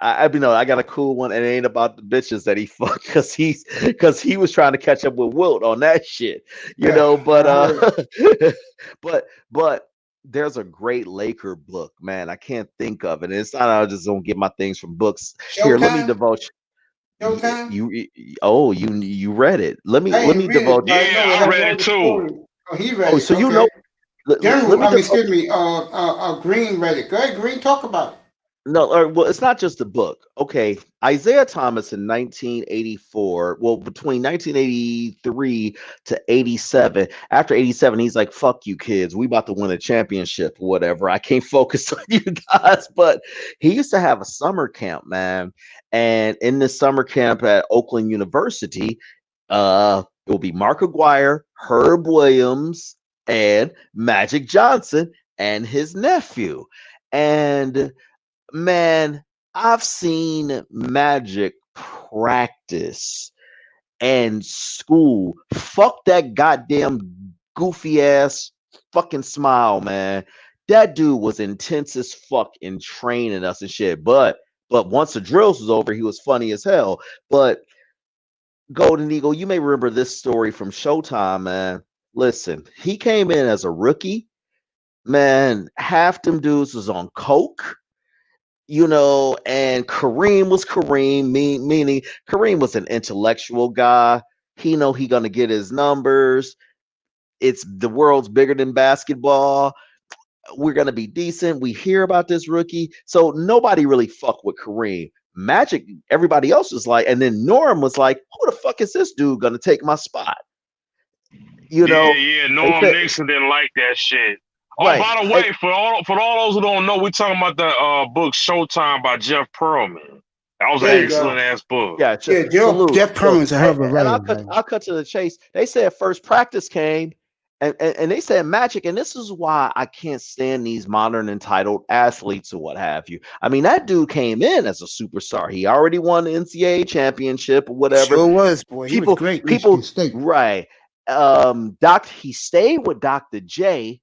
Speaker 14: I got a cool one, and it ain't about the bitches that he fucked because he was trying to catch up with Wilt on that shit, you know. But but there's a great Laker book, man. I can't think of it. And it's not I just don't get my things from books. Here, let me
Speaker 1: Showtime?
Speaker 14: divulge.
Speaker 1: Showtime?
Speaker 14: You read it. Let me divulge.
Speaker 1: But I know it
Speaker 6: I
Speaker 1: has
Speaker 6: read
Speaker 1: all
Speaker 6: it
Speaker 1: the
Speaker 6: too.
Speaker 1: stories. Oh, he read
Speaker 14: Oh,
Speaker 1: it.
Speaker 14: so you
Speaker 1: Okay.
Speaker 14: know. Let me divulge.
Speaker 1: Excuse me. Green read it. Go ahead, Green. Talk about it.
Speaker 14: No, well, it's not just a book. Okay, Isaiah Thomas in 1984, well, between 1983 to 87. After 87, he's like, "Fuck you, kids. We about to win a championship or whatever. I can't focus on you guys." But he used to have a summer camp, man. And in this summer camp at Oakland University, it will be Mark Aguirre, Herb Williams, and Magic Johnson and his nephew. And man, I've seen Magic practice and school. Fuck that goddamn goofy ass fucking smile, man. That dude was intense as fuck in training us and shit. But once the drills was over, he was funny as hell. But Golden Eagle, you may remember this story from Showtime, man. Listen, he came in as a rookie. Man, half them dudes was on coke, you know, and Kareem was Kareem, meaning Kareem was an intellectual guy. He know he gonna get his numbers. It's the world's bigger than basketball. We're gonna be decent. We hear about this rookie, so nobody really fuck with Kareem. Magic, everybody else was like, and then Norm was like, "Who the fuck is this dude gonna take my spot?" You know,
Speaker 6: Yeah.
Speaker 14: they
Speaker 6: Norm
Speaker 14: said,
Speaker 6: Nixon didn't like that shit. Oh,
Speaker 14: right?
Speaker 6: by the way, for all those who don't know, we're talking about the book Showtime by Jeff Pearlman. That was an
Speaker 1: There you go.
Speaker 6: excellent ass book.
Speaker 14: Yeah,
Speaker 1: Yeah,
Speaker 14: salute.
Speaker 1: Jeff Perman's a hell of a
Speaker 14: And
Speaker 1: writer, man.
Speaker 14: I'll cut to the chase. They said first practice came, and they said Magic, and this is why I can't stand these modern entitled athletes or what have you. I mean, that dude came in as a superstar. He already won the NCAA championship or whatever.
Speaker 1: Sure was, boy. He was great. Michigan State.
Speaker 14: Right. He stayed with Dr. J,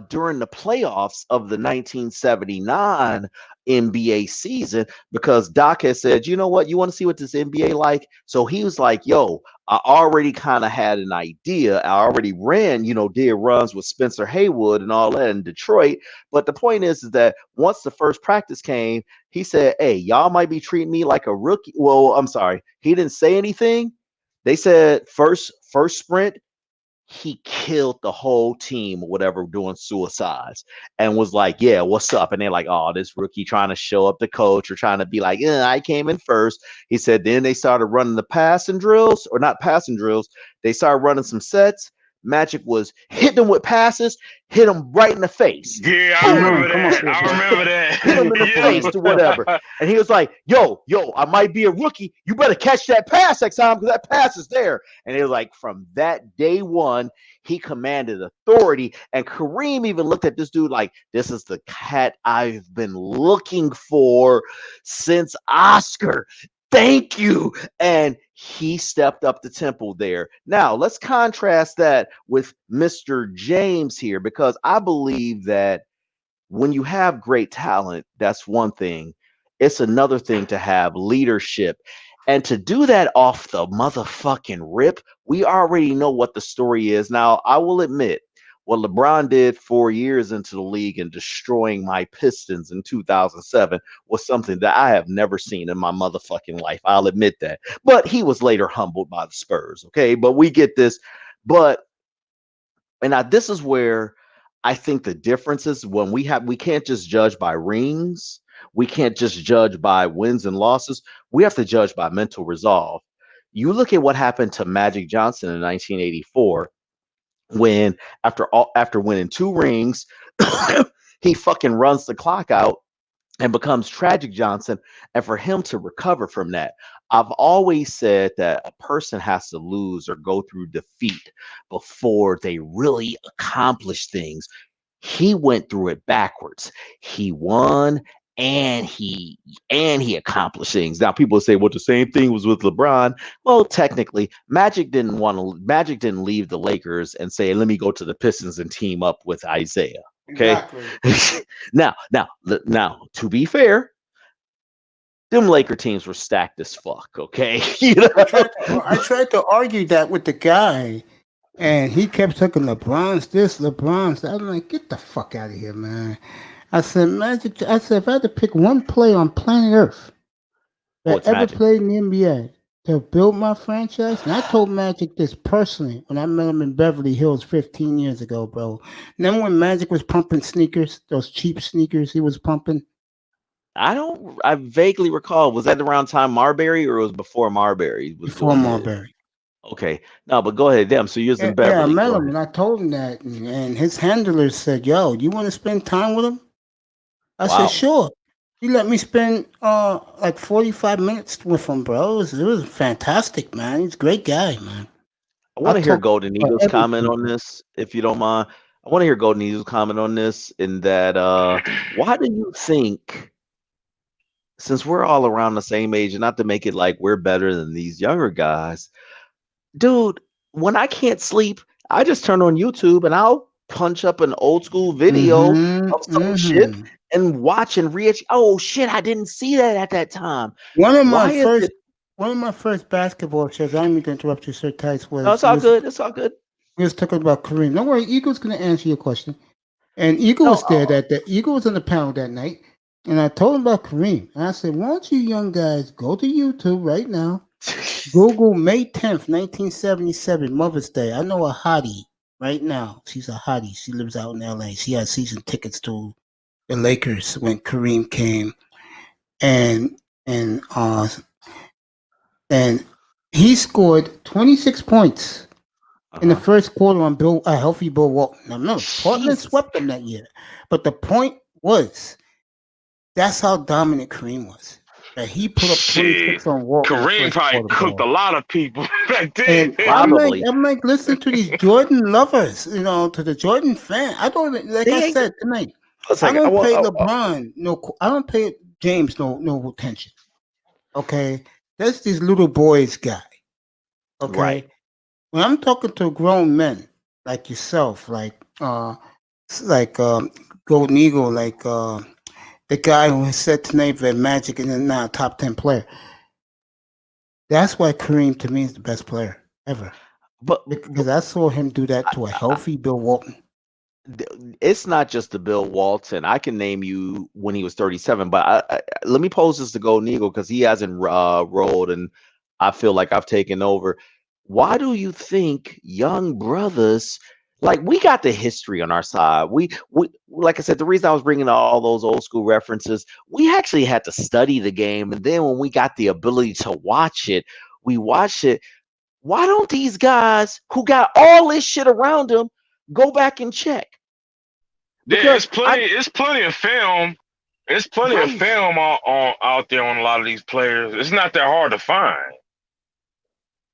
Speaker 14: during the playoffs of the 1979 NBA season, because Doc had said, you know what, you want to see what this NBA like? So he was like, yo, I already kind of had an idea. I already ran, did runs with Spencer Haywood and all that in Detroit. But the point is that once the first practice came, he said, hey, y'all might be treating me like a rookie. Well, I'm sorry. He didn't say anything. They said first sprint, he killed the whole team or whatever doing suicides and was like, yeah, what's up? And they're like, oh, this rookie trying to show up the coach or trying to be like, I came in first. He said, then they started running the passing drills, or not passing drills. They started running some sets. Magic was hitting them with passes, hit him right in the face.
Speaker 6: Yeah, I remember that. I remember that.
Speaker 14: Hit him in the face to whatever. And he was like, yo, I might be a rookie. You better catch that pass next time because that pass is there. And it was like, from that day one, he commanded authority. And Kareem even looked at this dude like, this is the cat I've been looking for since Oscar. Thank you. And he stepped up the tempo there. Now, let's contrast that with Mr. James here, because I believe that when you have great talent, that's one thing. It's another thing to have leadership. And to do that off the motherfucking rip, we already know what the story is. Now, I will admit, what LeBron did 4 years into the league and destroying my Pistons in 2007 was something that I have never seen in my motherfucking life. I'll admit that. But he was later humbled by the Spurs, okay? But we get this. And now this is where I think the difference is when we can't just judge by rings. We can't just judge by wins and losses. We have to judge by mental resolve. You look at what happened to Magic Johnson in 1984. When after winning 2 rings, he fucking runs the clock out and becomes Tragic Johnson. And for him to recover from that, I've always said that a person has to lose or go through defeat before they really accomplish things. He went through it backwards. He won and he accomplished things. Now people say, well, the same thing was with LeBron. Well, technically, Magic didn't leave the Lakers and say, let me go to the Pistons and team up with Isaiah. Okay. Exactly. now, to be fair, them Laker teams were stacked as fuck. Okay.
Speaker 1: I tried to argue that with the guy, and he kept talking LeBron's this, LeBron's that. I'm like, get the fuck out of here, man. I said, Magic. I said, if I had to pick one player on planet Earth that ever played in the NBA to build my franchise, and I told Magic this personally when I met him in Beverly Hills 15 years ago, bro. Remember when Magic was pumping sneakers, those cheap sneakers he was pumping?
Speaker 14: I vaguely recall. Was that around time Marbury or it was before Marbury?
Speaker 1: Before Marbury.
Speaker 14: Okay. No, but go ahead. Damn. So you was in Beverly.
Speaker 1: Yeah, I met him and I told him that, and his handlers said, yo, you want to spend time with him? I said, sure. He let me spend like 45 minutes with him, bro. It was fantastic, man. He's a great guy, man.
Speaker 14: I want to hear Golden Eagles comment on this, if you don't mind. I want to hear Golden Eagles comment on this, in that why do you think, since we're all around the same age, and not to make it like we're better than these younger guys, dude, when I can't sleep, I just turn on YouTube and I'll punch up an old school video of some shit and watch and reach. Oh shit, I didn't see that at that time.
Speaker 1: One of my first basketball shows, I don't mean to interrupt you, Sir Tice, was
Speaker 14: no, it's all good. It's all good.
Speaker 1: We was talking about Kareem. Don't worry, Eagle's gonna answer your question. And Eagle was there Eagle was on the panel that night, and I told him about Kareem. And I said, why don't you young guys go to YouTube right now, Google May 10th, 1977, Mother's Day. I know a hottie right now. She's a hottie. She lives out in LA. She has season tickets to the Lakers when Kareem came, and he scored 26 points in the first quarter on healthy Bill Walton. Now, no, Portland swept them that year, but the point was that's how dominant Kareem was. That he put up 26 on Walton.
Speaker 6: Kareem probably cooked a lot of people back then.
Speaker 1: I'm like, listen to these Jordan lovers, to the Jordan fan. I don't, like I said tonight, I don't pay LeBron I don't pay James no attention. Okay, that's these little boys guy. Okay, right. When I'm talking to grown men like yourself, like like Golden Eagle, like the guy who has said tonight that Magic is now a top 10 player. That's why Kareem to me is the best player ever.
Speaker 14: But
Speaker 1: Because I saw him do that to a healthy Bill Walton.
Speaker 14: it's not just the Bill Walton. I can name you when he was 37, but let me pose this to Golden Eagle because he hasn't rolled, and I feel like I've taken over. Why do you think young brothers, like, we got the history on our side? We like I said, the reason I was bringing all those old school references, we actually had to study the game, and then when we got the ability to watch it, we watched it. Why don't these guys who got all this shit around them go back and check?
Speaker 6: Yeah, it's plenty of film. It's plenty of
Speaker 14: Right.
Speaker 6: film on out there on a lot of these players. It's not that hard to find.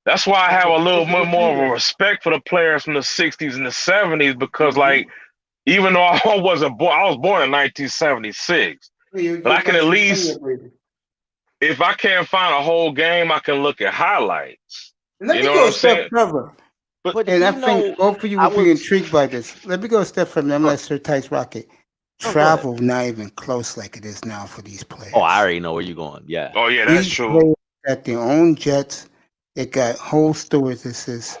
Speaker 6: That's why I have a little bit more of a respect for the players from the 60s and the 70s because, like, even though I wasn't born, I was born in 1976. But I can at least, if I can't find a whole game, I can look at highlights.
Speaker 1: Let
Speaker 6: You
Speaker 1: me
Speaker 6: know
Speaker 1: go
Speaker 6: what
Speaker 1: a
Speaker 6: I'm
Speaker 1: step
Speaker 6: saying?
Speaker 1: further.
Speaker 14: But
Speaker 1: And I think both of you will be intrigued by this. Let me go a step further. I'm let Sir Tice rock it. Travel not even close like it is now for these players.
Speaker 14: Oh, I already know where you're going. Yeah.
Speaker 6: Oh, yeah, that's
Speaker 1: These
Speaker 6: true.
Speaker 1: players got their own jets. They got whole stewardesses.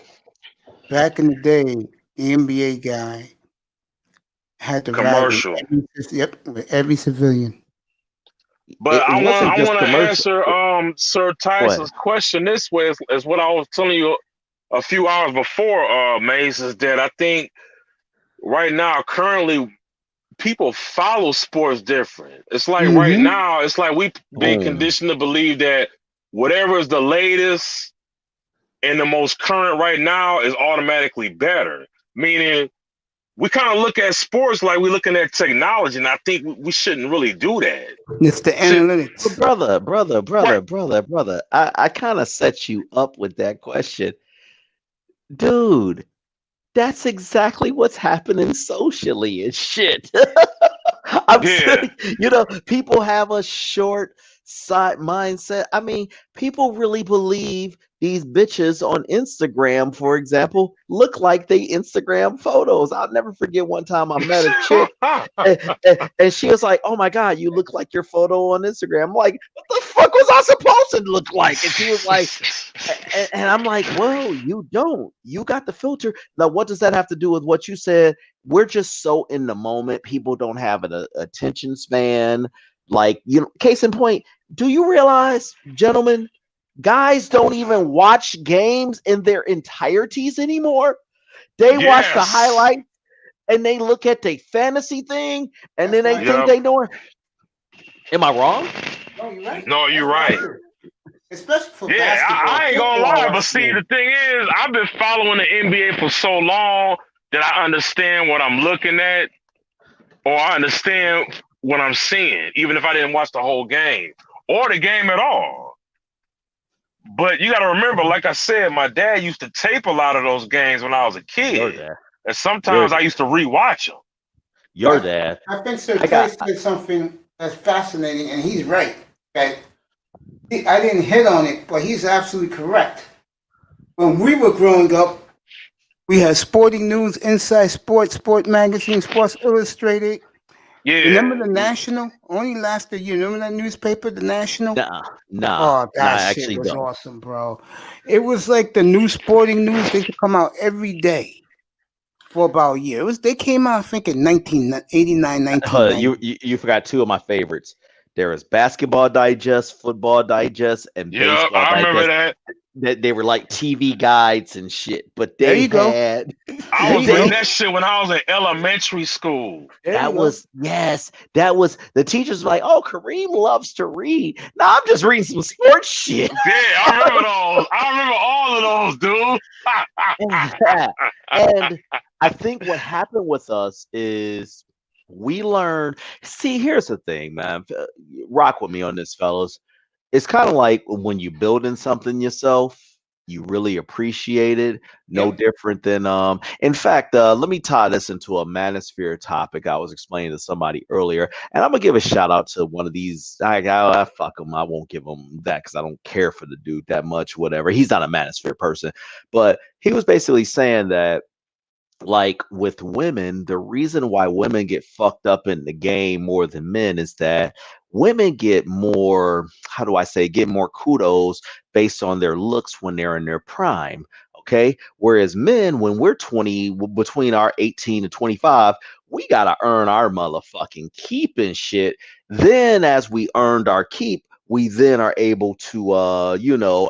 Speaker 1: Back in the day, the N.B.A. guy had to
Speaker 6: Commercial.
Speaker 1: ride with every civilian.
Speaker 6: But I
Speaker 14: wasn't just
Speaker 6: want to
Speaker 14: commercial.
Speaker 6: answer Sir Tyson's question this way as what I was telling you a few hours before Maze is dead. I think right now, currently, people follow sports different. It's like right now, it's like we've been conditioned to believe that whatever is the latest and the most current right now is automatically better. Meaning, we kind of look at sports like we're looking at technology, and I think we shouldn't really do that.
Speaker 1: It's the analytics.
Speaker 14: But brother. I kind of set you up with that question. Dude, that's exactly what's happening socially and shit. I'm saying, people have a short side mindset. I mean, people really believe these bitches on Instagram, for example, look like they Instagram photos. I'll never forget one time I met a chick and she was like, "Oh my God, you look like your photo on Instagram." I'm like, what the fuck was I supposed to look like? And she was like, and I'm like, well, you don't. You got the filter. Now, what does that have to do with what you said? We're just so in the moment. People don't have an attention span. Like, case in point, do you realize, gentlemen, guys don't even watch games in their entireties anymore? They watch the highlights and they look at the fantasy thing and then they think they know it. Am I wrong?
Speaker 1: No, you're right.
Speaker 6: No, you're right.
Speaker 1: Especially for
Speaker 6: basketball. I ain't gonna lie, but see, the thing is, I've been following the NBA for so long that I understand what I'm looking at, or I understand what I'm seeing, even if I didn't watch the whole game or the game at all. But you got to remember, like I said, my dad used to tape a lot of those games when I was a kid, and sometimes I used to rewatch them.
Speaker 14: Your dad.
Speaker 1: I think Sir Tice said something that's fascinating, and he's right. Okay? I didn't hit on it, but he's absolutely correct. When we were growing up, we had Sporting News, Inside Sports, Sport Magazine, Sports Illustrated.
Speaker 6: Yeah.
Speaker 1: Remember the National? Only lasted a year. Remember that newspaper, the National?
Speaker 14: Nah.
Speaker 1: Oh, that shit was awesome, bro. It was like the new Sporting News. They used to come out every day for about a year. They came out, I think, in 1989, 1990.
Speaker 14: You forgot two of my favorites. There was Basketball Digest, Football Digest, and Baseball Digest.
Speaker 6: I remember that.
Speaker 14: They were like TV guides and shit, but they had.
Speaker 6: I was reading that shit when I was in elementary school.
Speaker 14: That was the teachers were like, "Oh, Kareem loves to read." Now I'm just reading some sports shit.
Speaker 6: Yeah, I remember those. I remember all of those, dude.
Speaker 14: And I think what happened with us is we learned. See, here's the thing, man. Rock with me on this, fellas. It's kind of like when you building something yourself, you really appreciate it. No different than in fact, let me tie this into a manosphere topic I was explaining to somebody earlier, and I'm gonna give a shout out to one of these. I fuck him. I won't give him that because I don't care for the dude that much. Whatever. He's not a manosphere person, but he was basically saying that like with women, the reason why women get fucked up in the game more than men is that women get more, how do I say, get more kudos based on their looks when they're in their prime. Okay. Whereas men, when we're 20, between our 18 to 25, we got to earn our motherfucking keep and shit. Then, as we earned our keep, we then are able to,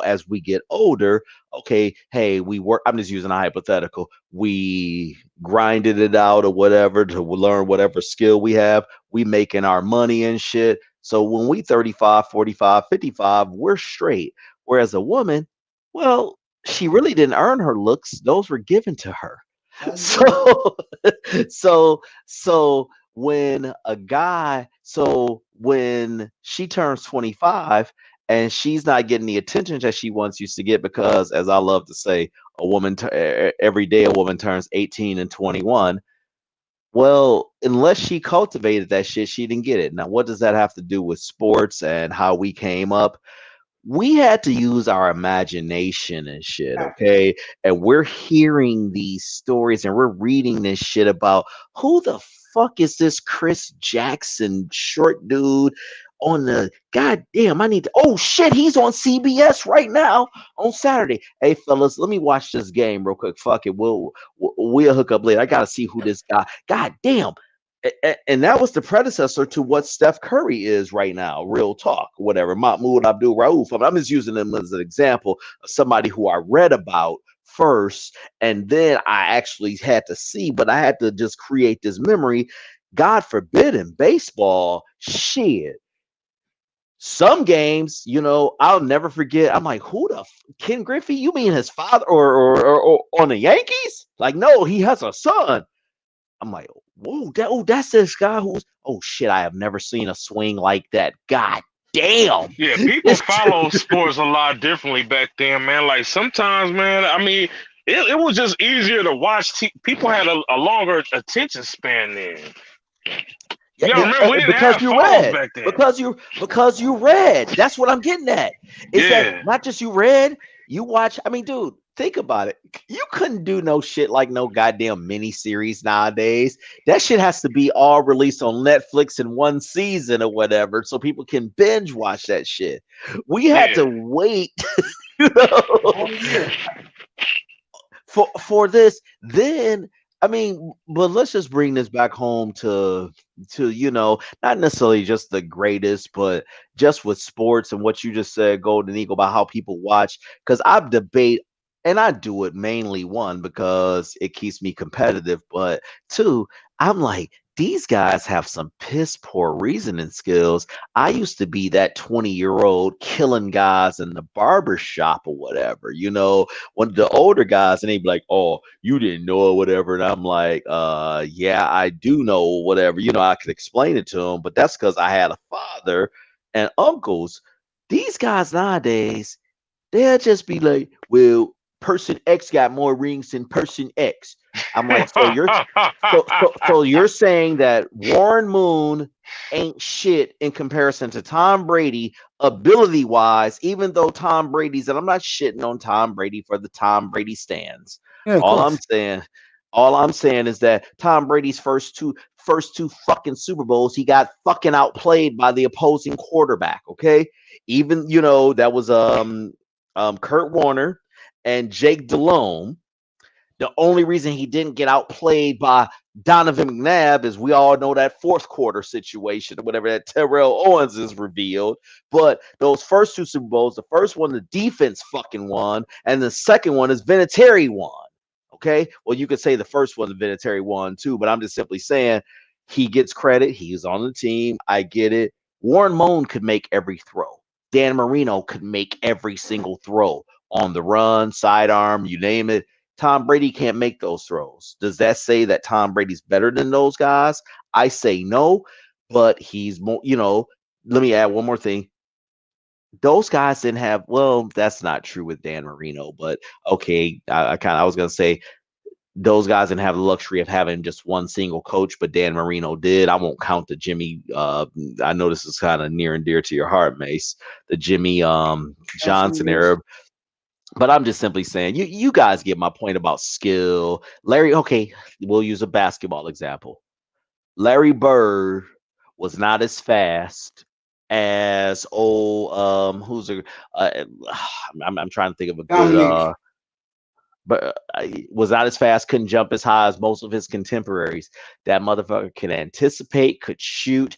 Speaker 14: as we get older, okay, hey, we work. I'm just using a hypothetical. We grinded it out or whatever to learn whatever skill we have. We making our money and shit. So when we 35, 45, 55, we're straight. Whereas a woman, well, she really didn't earn her looks. Those were given to her. So, so when a guy, so when she turns 25 and she's not getting the attention that she once used to get, because as I love to say, a woman every day a woman turns 18 and 21. Well, unless she cultivated that shit, she didn't get it. Now, what does that have to do with sports and how we came up? We had to use our imagination and shit, okay? And we're hearing these stories and we're reading this shit about who the fuck is this Chris Jackson short dude on the goddamn, I need to, oh shit, he's on CBS right now on Saturday. Hey fellas, let me watch this game real quick. Fuck it, we'll hook up later. I gotta see who this guy, goddamn. And that was the predecessor to what Steph Curry is right now. Real talk, whatever. Mahmoud Abdul Rauf. I'm just using him as an example of somebody who I read about first, and then I actually had to see, but I had to just create this memory. God forbid in baseball, shit. Some games, I'll never forget. I'm like, who the Ken Griffey? You mean his father or on the Yankees? Like, no, he has a son. I'm like, whoa, that's this guy who's, oh shit, I have never seen a swing like that. God damn.
Speaker 6: Yeah, people follow sports a lot differently back then, man. Like sometimes, man, I mean, it was just easier to watch. People had a longer attention span then. Yeah, remember we didn't
Speaker 14: because
Speaker 6: have
Speaker 14: you
Speaker 6: phones
Speaker 14: read.
Speaker 6: back then.
Speaker 14: Because you read. That's what I'm getting at. Is
Speaker 6: Yeah.
Speaker 14: that not just you read, you watch. I mean, dude, think about it. You couldn't do no shit like no goddamn miniseries nowadays. That shit has to be all released on Netflix in one season or whatever, so people can binge watch that shit. We had to wait, for this. Then I mean, but let's just bring this back home to not necessarily just the greatest, but just with sports and what you just said, Golden Eagle, about how people watch. Because I debate, and I do it mainly, one, because it keeps me competitive, but two, I'm like, these guys have some piss poor reasoning skills. I used to be that 20-year-old killing guys in the barber shop or whatever, one of the older guys, and they'd be like, oh, you didn't know or whatever. And I'm like, yeah, I do know whatever. I could explain it to them, but that's because I had a father and uncles. These guys nowadays, they'll just be like, well, person X got more rings than person X. I'm like, so you're saying that Warren Moon ain't shit in comparison to Tom Brady ability wise, even though Tom Brady's, and I'm not shitting on Tom Brady for the Tom Brady stands.
Speaker 1: Yeah, of
Speaker 14: all
Speaker 1: course.
Speaker 14: I'm saying is that Tom Brady's first two fucking Super Bowls, he got fucking outplayed by the opposing quarterback. Okay, even that was Kurt Warner and Jake Delhomme. The only reason he didn't get outplayed by Donovan McNabb is we all know that fourth quarter situation or whatever that Terrell Owens is revealed. But those first two Super Bowls, the first one, the defense fucking won, and the second one is Vinatieri won. Okay? Well, you could say the first one, the Vinatieri won too, but I'm just simply saying he gets credit. He's on the team. I get it. Warren Moon could make every throw. Dan Marino could make every single throw on the run, sidearm, you name it. Tom Brady can't make those throws. Does that say that Tom Brady's better than those guys? I say no, but he's more, let me add one more thing. Those guys didn't have, well, that's not true with Dan Marino, but okay, I was going to say those guys didn't have the luxury of having just one single coach, but Dan Marino did. I won't count the Jimmy. I know this is kind of near and dear to your heart, Mace. The Jimmy Johnson era. But I'm just simply saying, you guys get my point about skill. Larry, okay, we'll use a basketball example. Larry Bird was not as fast as who's a I'm trying to think of a good
Speaker 1: Dominique.
Speaker 14: but was not as fast, couldn't jump as high as most of his contemporaries. That motherfucker could anticipate, could shoot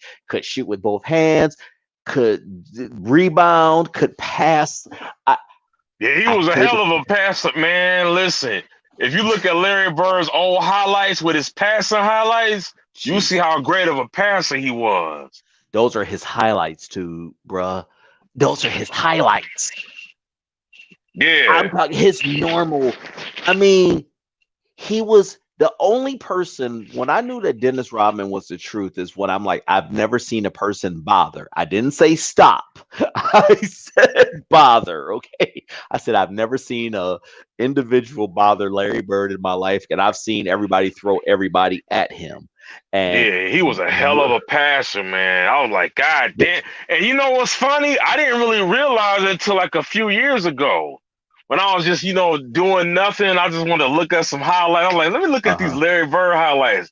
Speaker 14: with both hands, could rebound, could pass.
Speaker 6: Yeah, he
Speaker 14: I
Speaker 6: was a
Speaker 14: could
Speaker 6: hell of a passer, man. Listen, if you look at Larry Bird's old highlights with his passing highlights, you see how great of a passer he was.
Speaker 14: Those are his highlights too, bruh. Those are his highlights. I'm
Speaker 6: Yeah.
Speaker 14: talking his normal. I mean, he was the only person when I knew that Dennis Rodman was the truth is when I'm like, I've never seen a person bother. I didn't say stop. I said bother. Okay. I said I've never seen a individual bother Larry Bird in my life, and I've seen everybody throw everybody at him. And
Speaker 6: Yeah, he was a hell of a passer, man. I was like, God damn. And you know what's funny? I didn't really realize it until like a few years ago. When I was just, doing nothing, I just wanted to look at some highlights. I'm like, let me look at these Larry Bird highlights.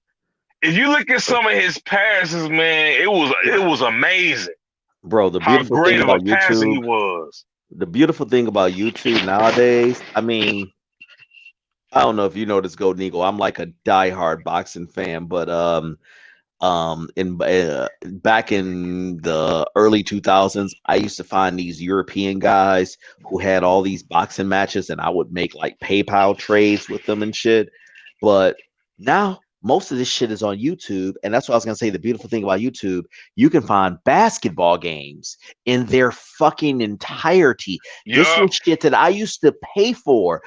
Speaker 6: If you look at some of his passes, man, it was amazing
Speaker 14: bro, the
Speaker 6: how
Speaker 14: beautiful thing
Speaker 6: great of a
Speaker 14: about
Speaker 6: passer he
Speaker 14: YouTube,
Speaker 6: was.
Speaker 14: the beautiful thing about YouTube nowadays, I mean, I don't know if you know this, Golden Eagle. I'm like a diehard boxing fan, but in back in the early 2000s, I used to find these European guys who had all these boxing matches, and I would make like PayPal trades with them and shit. But now most of this shit is on YouTube, and that's what I was gonna say. The beautiful thing about YouTube, you can find basketball games in their fucking entirety. This
Speaker 6: Yup.
Speaker 14: was shit that I used to pay for.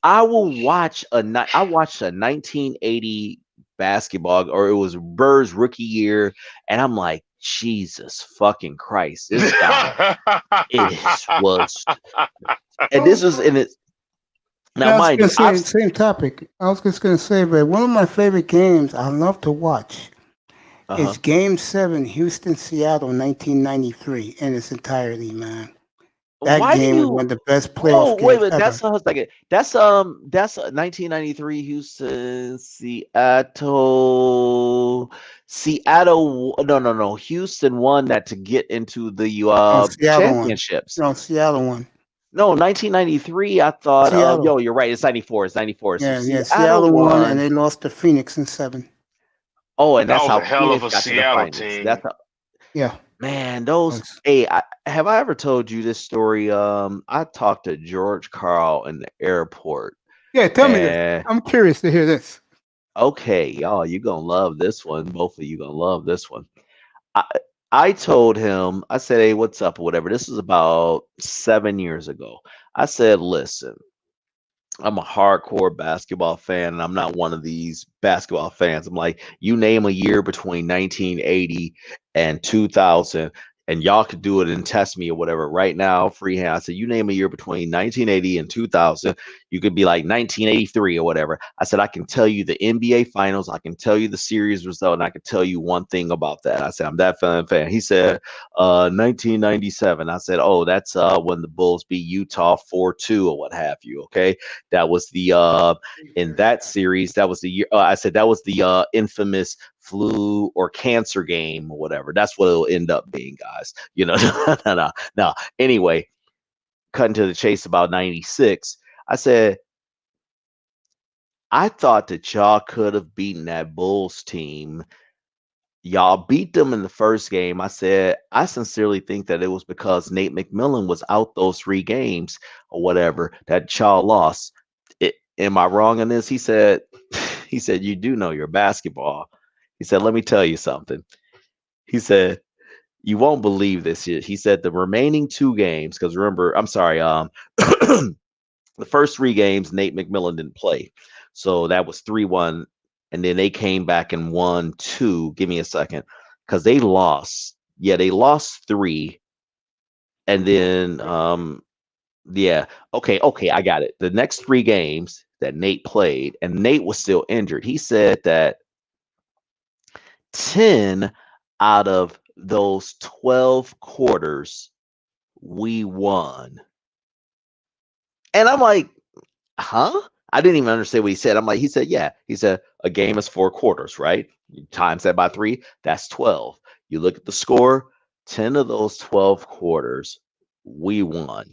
Speaker 14: I watched a 1980 basketball, or it was Bird's rookie year, and I'm like, Jesus fucking Christ, this guy was, and this was in it. Now,
Speaker 1: Yeah, I was
Speaker 14: mind
Speaker 1: gonna
Speaker 14: you,
Speaker 1: say same topic. I was just gonna say, but one of my favorite games I love to watch is
Speaker 14: uh-huh.
Speaker 1: Game 7, Houston, Seattle, 1993, in its entirety, man. That
Speaker 14: Why do
Speaker 1: game was one
Speaker 14: you?
Speaker 1: of the best
Speaker 14: Oh,
Speaker 1: playoff
Speaker 14: wait,
Speaker 1: games
Speaker 14: wait.
Speaker 1: ever.
Speaker 14: That's 1993 Houston, Seattle. Seattle. No, no, no. Houston won that to get into the
Speaker 1: No, Seattle one.
Speaker 14: championships.
Speaker 1: No, Seattle one.
Speaker 14: No, 1993. I thought.
Speaker 1: Seattle.
Speaker 14: Yo, you're right. It's 94. It's 94. So
Speaker 1: Yeah, yeah.
Speaker 14: Seattle
Speaker 1: Seattle won, and
Speaker 14: won.
Speaker 1: they lost to Phoenix in 7.
Speaker 14: Oh, and
Speaker 6: That
Speaker 14: that's
Speaker 6: was
Speaker 14: how
Speaker 6: a hell of
Speaker 14: Phoenix
Speaker 6: a
Speaker 14: got to the
Speaker 6: Seattle
Speaker 14: finals.
Speaker 6: team.
Speaker 14: That's how,
Speaker 1: Yeah.
Speaker 14: man. Those.
Speaker 1: Was-
Speaker 14: Hey, have I ever told you this story? I talked to George Carl in the airport.
Speaker 1: Yeah, tell me this.
Speaker 14: And
Speaker 1: I'm curious to hear this.
Speaker 14: okay, y'all, you gonna love this one. Both of you gonna love this one. I I told him, I said, hey, what's up or whatever. This was about 7 years ago. I said, listen, I'm a hardcore basketball fan, and I'm not one of these basketball fans. I'm like, you name a year between 1980 and 2000, and y'all could do it and test me or whatever. Right now, freehand. I said, you name a year between 1980 and 2000, you could be like 1983 or whatever. I said, I can tell you the NBA finals, I can tell you the series result, and I can tell you one thing about that. I said, I'm that fan. He said, 1997. I said, oh, that's when the Bulls beat Utah 4-2 or what have you. Okay. That was the in that series. That was the year. I said that was the infamous flu or cancer game or whatever. That's what it'll end up being, guys. No. Anyway, cutting to the chase about 96. I said I thought that y'all could have beaten that Bulls team. Y'all beat them in the first game. I said, I sincerely think that it was because Nate McMillan was out those 3 games or whatever that y'all lost. Am I wrong in this? He said, he said, you do know your basketball. He said, let me tell you something. He said, you won't believe this shit. He said the remaining 2 games, because remember, I'm sorry, the first 3 games, Nate McMillan didn't play. So that was 3-1. And then they came back and won 2. Give me a second. Because they lost. Yeah, they lost 3. And then yeah, okay, I got it. The next 3 games that Nate played, and Nate was still injured. He said that 10 out of those 12 quarters we won. And I'm like, huh? I didn't even understand what he said. I'm like, he said, yeah. He said, a game is 4 quarters, right? You times that by 3, that's 12. You look at the score, 10 of those 12 quarters, we won.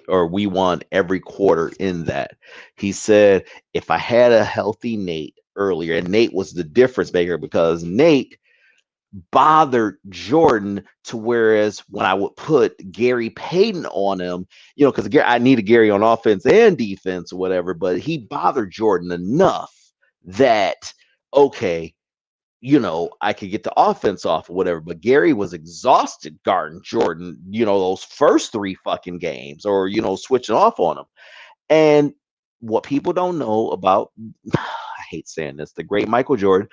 Speaker 14: Or we won every quarter in that. He said, if I had a healthy Nate earlier, and Nate was the difference maker because Nate bothered Jordan to whereas when I would put Gary Payton on him, because I needed Gary on offense and defense or whatever, but he bothered Jordan enough that, okay, I could get the offense off or whatever, but Gary was exhausted guarding Jordan, those first 3 fucking games or, switching off on him. And what people don't know about, I hate saying this, the great Michael Jordan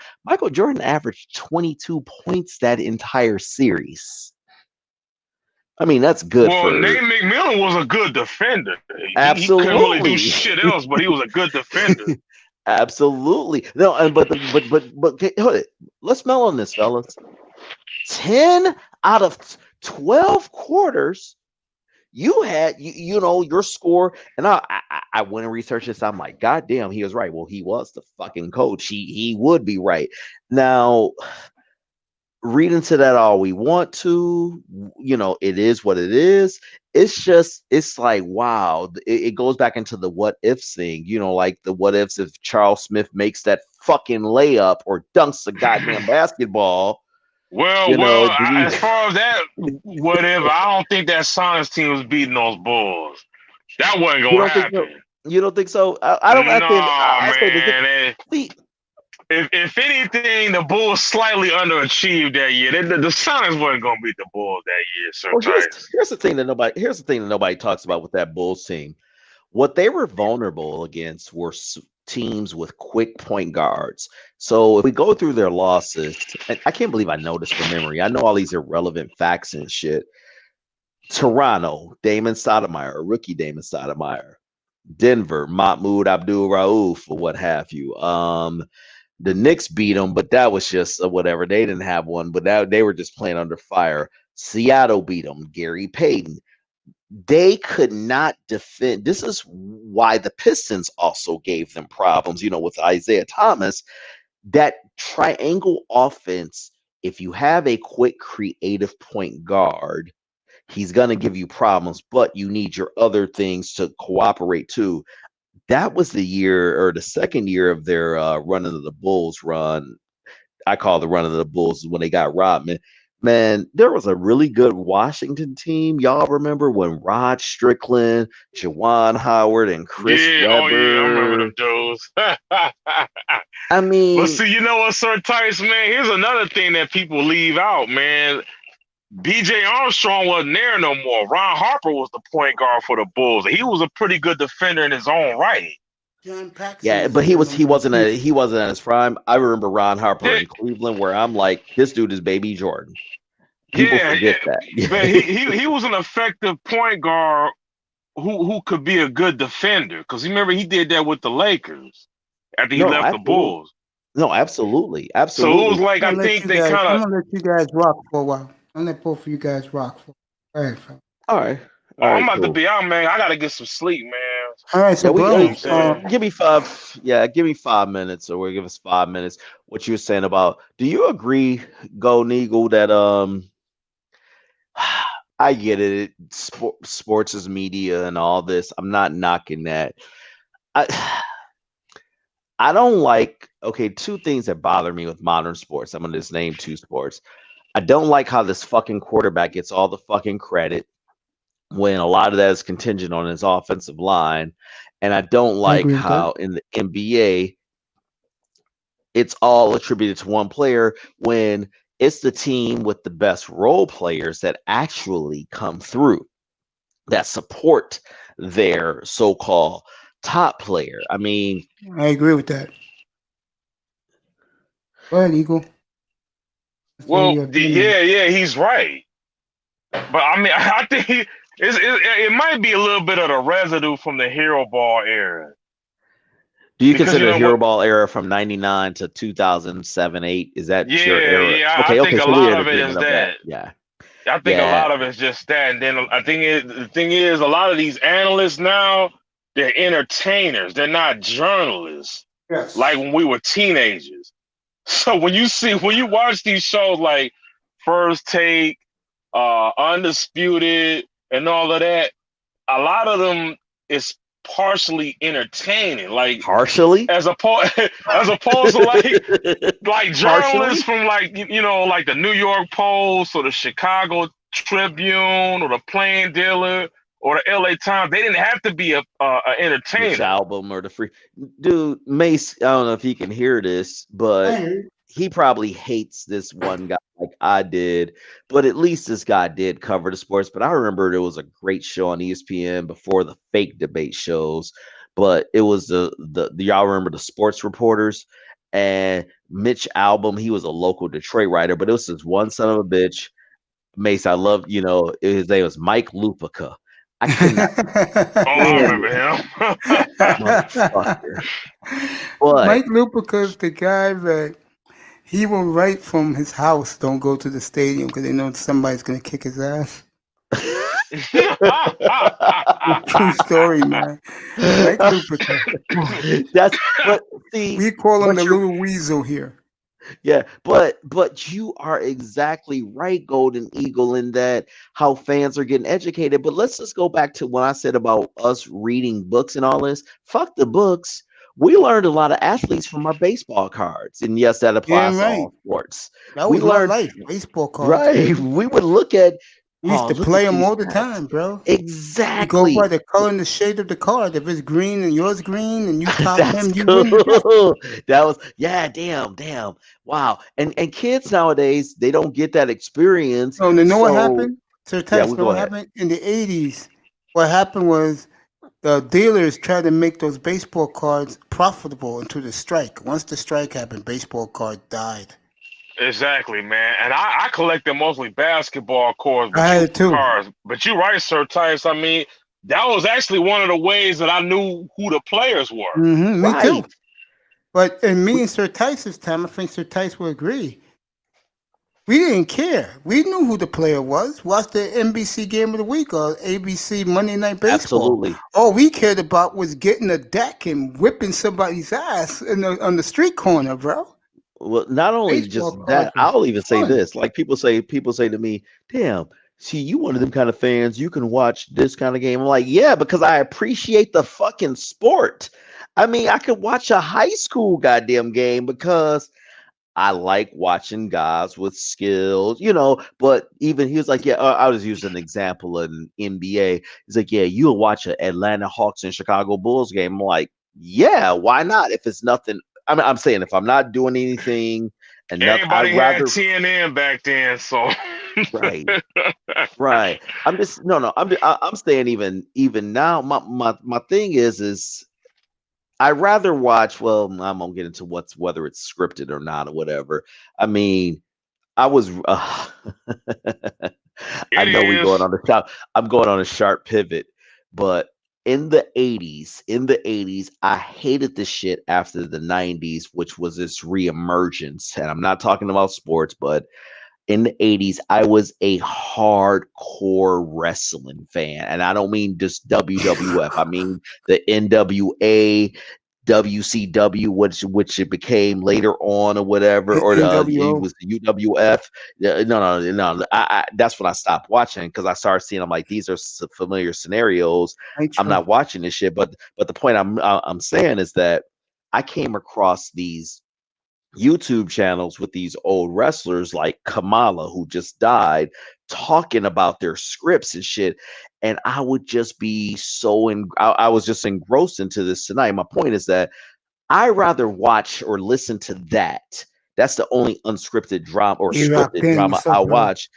Speaker 14: averaged 22 points that entire series. I mean, that's good
Speaker 6: Well,
Speaker 14: for.
Speaker 6: Nate McMillan was a good defender. He couldn't really do
Speaker 14: Absolutely.
Speaker 6: shit else, but he was a good defender.
Speaker 14: Absolutely. No, but okay, hold it. Let's smell on this, fellas. 10 out of 12 quarters, you had your score, and I went and researched this. I'm like, God damn, he was right. Well, he was the fucking coach. He would be right. Now, read into that all we want to, it is what it is. It's like, wow, it goes back into the what ifs thing, like the what ifs if Charles Smith makes that fucking layup or dunks a goddamn basketball.
Speaker 6: Well, as far as that, whatever, I don't think that Sonics team was beating those Bulls. That wasn't gonna happen.
Speaker 14: You don't think so? I don't.
Speaker 6: Man. If anything, the Bulls slightly underachieved that year. The Sonics wasn't gonna beat the Bulls that year. So
Speaker 14: here's the thing that nobody talks about with that Bulls team. What they were vulnerable against were teams with quick point guards. So if we go through their losses, and I can't believe I know this from memory. I know all these irrelevant facts and shit. Toronto, Damon Stoudemire, rookie Damon Stoudemire. Denver, Mahmoud Abdul-Rauf, or what have you. The Knicks beat them, but that was just whatever. They didn't have one, but they were just playing under fire. Seattle beat them, Gary Payton. They could not defend. This is why the Pistons also gave them problems, with Isaiah Thomas. That triangle offense, if you have a quick, creative point guard, he's going to give you problems, but you need your other things to cooperate too. That was the year or the second year of their run of the Bulls run. I call the run of the Bulls when they got robbed. Man, there was a really good Washington team. Y'all remember when Rod Strickland, Juwan Howard, and Chris Webber?
Speaker 6: Oh yeah, I remember them dudes.
Speaker 14: I mean,
Speaker 6: but see, you know what, Sir Tice, man? Here's another thing that people leave out, man. B.J. Armstrong wasn't there no more. Ron Harper was the point guard for the Bulls. He was a pretty good defender in his own right.
Speaker 14: Yeah, but he wasn't at his prime. I remember Ron Harper in Cleveland, where I'm like, this dude is Baby Jordan. People forget that.
Speaker 6: But he was an effective point guard who could be a good defender. Because remember, he did that with the Lakers after he left the Bulls.
Speaker 14: No, absolutely.
Speaker 6: So it was like, I think they kind of.
Speaker 1: I'm gonna let you guys rock for a while. I'm gonna let both of you guys rock for. All right, fam.
Speaker 14: All right.
Speaker 6: I'm about to be out, man. I gotta get some sleep, man.
Speaker 1: All right, so
Speaker 14: give me 5. Yeah, give me 5 minutes, or we'll give us 5 minutes. What you were saying about? Do you agree, Golden Eagle, that I get it. Sports is media and all this. I'm not knocking that. I don't like. Okay, 2 things that bother me with modern sports. I'm gonna just name 2 sports. I don't like how this fucking quarterback gets all the fucking credit, when a lot of that is contingent on his offensive line. And I don't like how in the N.B.A. it's all attributed to one player when it's the team with the best role players that actually come through, that support their so-called top player. I mean,
Speaker 1: I agree with that. Go ahead, Eagle.
Speaker 6: Well, yeah, he's right. But I mean, I think it might be a little bit of the residue from the Hero Ball era.
Speaker 14: Do you consider the Hero Ball era from 99 to 2007-8? Is that your era?
Speaker 6: Yeah, I think a lot of it is that.
Speaker 14: Yeah.
Speaker 6: I think a lot of it's just that. And then I think the thing is, a lot of these analysts now, They're entertainers. They're not journalists.
Speaker 1: Yes.
Speaker 6: Like when we were teenagers. So when you watch these shows like First Take, Undisputed, and all of that, a lot of them is partially entertaining. Like
Speaker 14: Partially?
Speaker 6: as opposed to like
Speaker 14: Partially?
Speaker 6: journalists from like like the New York Post or the Chicago Tribune or the Plain Dealer or the LA Times. They didn't have to be a
Speaker 14: Which
Speaker 6: entertainer.
Speaker 14: album or the free dude Mace? I don't know if he can hear this, but he probably hates this one guy like I did. But at least this guy did cover the sports. But I remember there was a great show on ESPN before the fake debate shows. But it was the y'all remember the sports reporters and Mitch Albom. He was a local Detroit writer, but it was this one son of a bitch. Mace, I love, his name was Mike Lupica. I cannot
Speaker 6: I remember him.
Speaker 14: motherfucker. But
Speaker 1: Mike Lupica is the guy that he will write from his house, don't go to the stadium because they know somebody's going to kick his ass. True story, man. Mike Lupica. We call him the little weasel here.
Speaker 14: Yeah, but you are exactly right, Golden Eagle, in that how fans are getting educated. But let's just go back to what I said about us reading books and all this. Fuck the books. We learned a lot of athletes from our baseball cards, and yes, that applies to all sports.
Speaker 1: That was my life, baseball cards.
Speaker 14: Right,
Speaker 1: baby.
Speaker 14: we would look at.
Speaker 1: We used to play them all the time, bro.
Speaker 14: Exactly.
Speaker 1: You go by the color and the shade of the card. If it's green and yours green and you top
Speaker 14: That's
Speaker 1: him, you
Speaker 14: cool.
Speaker 1: win the bet.
Speaker 14: That was damn. Wow. And kids nowadays, they don't get that experience.
Speaker 1: So you know what happened? Sir Tyson,
Speaker 14: yeah,
Speaker 1: know what happened? In the 80s, what happened was the dealers tried to make those baseball cards profitable until the strike. Once the strike happened, baseball card died.
Speaker 6: Exactly, man. And I collected mostly basketball cards,
Speaker 1: I had it too.
Speaker 6: But you're right, Sir Tice. I mean, that was actually one of the ways that I knew who the players were.
Speaker 1: Mm-hmm, me too. But in me and Sir Tice's time, I think Sir Tice will agree. We didn't care. We knew who the player was. Watch the NBC Game of the Week or ABC Monday Night Baseball.
Speaker 14: Absolutely.
Speaker 1: All we cared about was getting a deck and whipping somebody's ass on the street corner, bro.
Speaker 14: Well, not only just that, I'll even say this. Like people say to me, damn, see, you one of them kind of fans, you can watch this kind of game. I'm like, yeah, because I appreciate the fucking sport. I mean, I could watch a high school goddamn game because I like watching guys with skills, but even he was like, yeah, I was using an example in N.B.A. He's like, yeah, you'll watch an Atlanta Hawks and Chicago Bulls game. I'm like, yeah, why not? If it's nothing, I'm saying if I'm not doing anything and
Speaker 6: everybody had TNN back then, so
Speaker 14: right. I'm just I'm saying even now. My thing is I rather watch. Well, I'm gonna get into whether it's scripted or not or whatever. I mean, I was. I know we're going on the top. I'm going on a sharp pivot, but in the 80s, I hated this shit after the 90s, which was this reemergence. And I'm not talking about sports, but in the 80s, I was a hardcore wrestling fan. And I don't mean just WWF. I mean the N.W.A., WCW, which it became later on or whatever, or it was the UWF. No. That's when I stopped watching because I started seeing. I'm like, these are familiar scenarios. I'm not watching this shit. But the point I'm saying is that I came across these YouTube channels with these old wrestlers like Kamala, who just died, talking about their scripts and shit. And I would just be I was just engrossed into this tonight. My point is that I rather watch or listen to that. That's the only unscripted drama or scripted drama I watch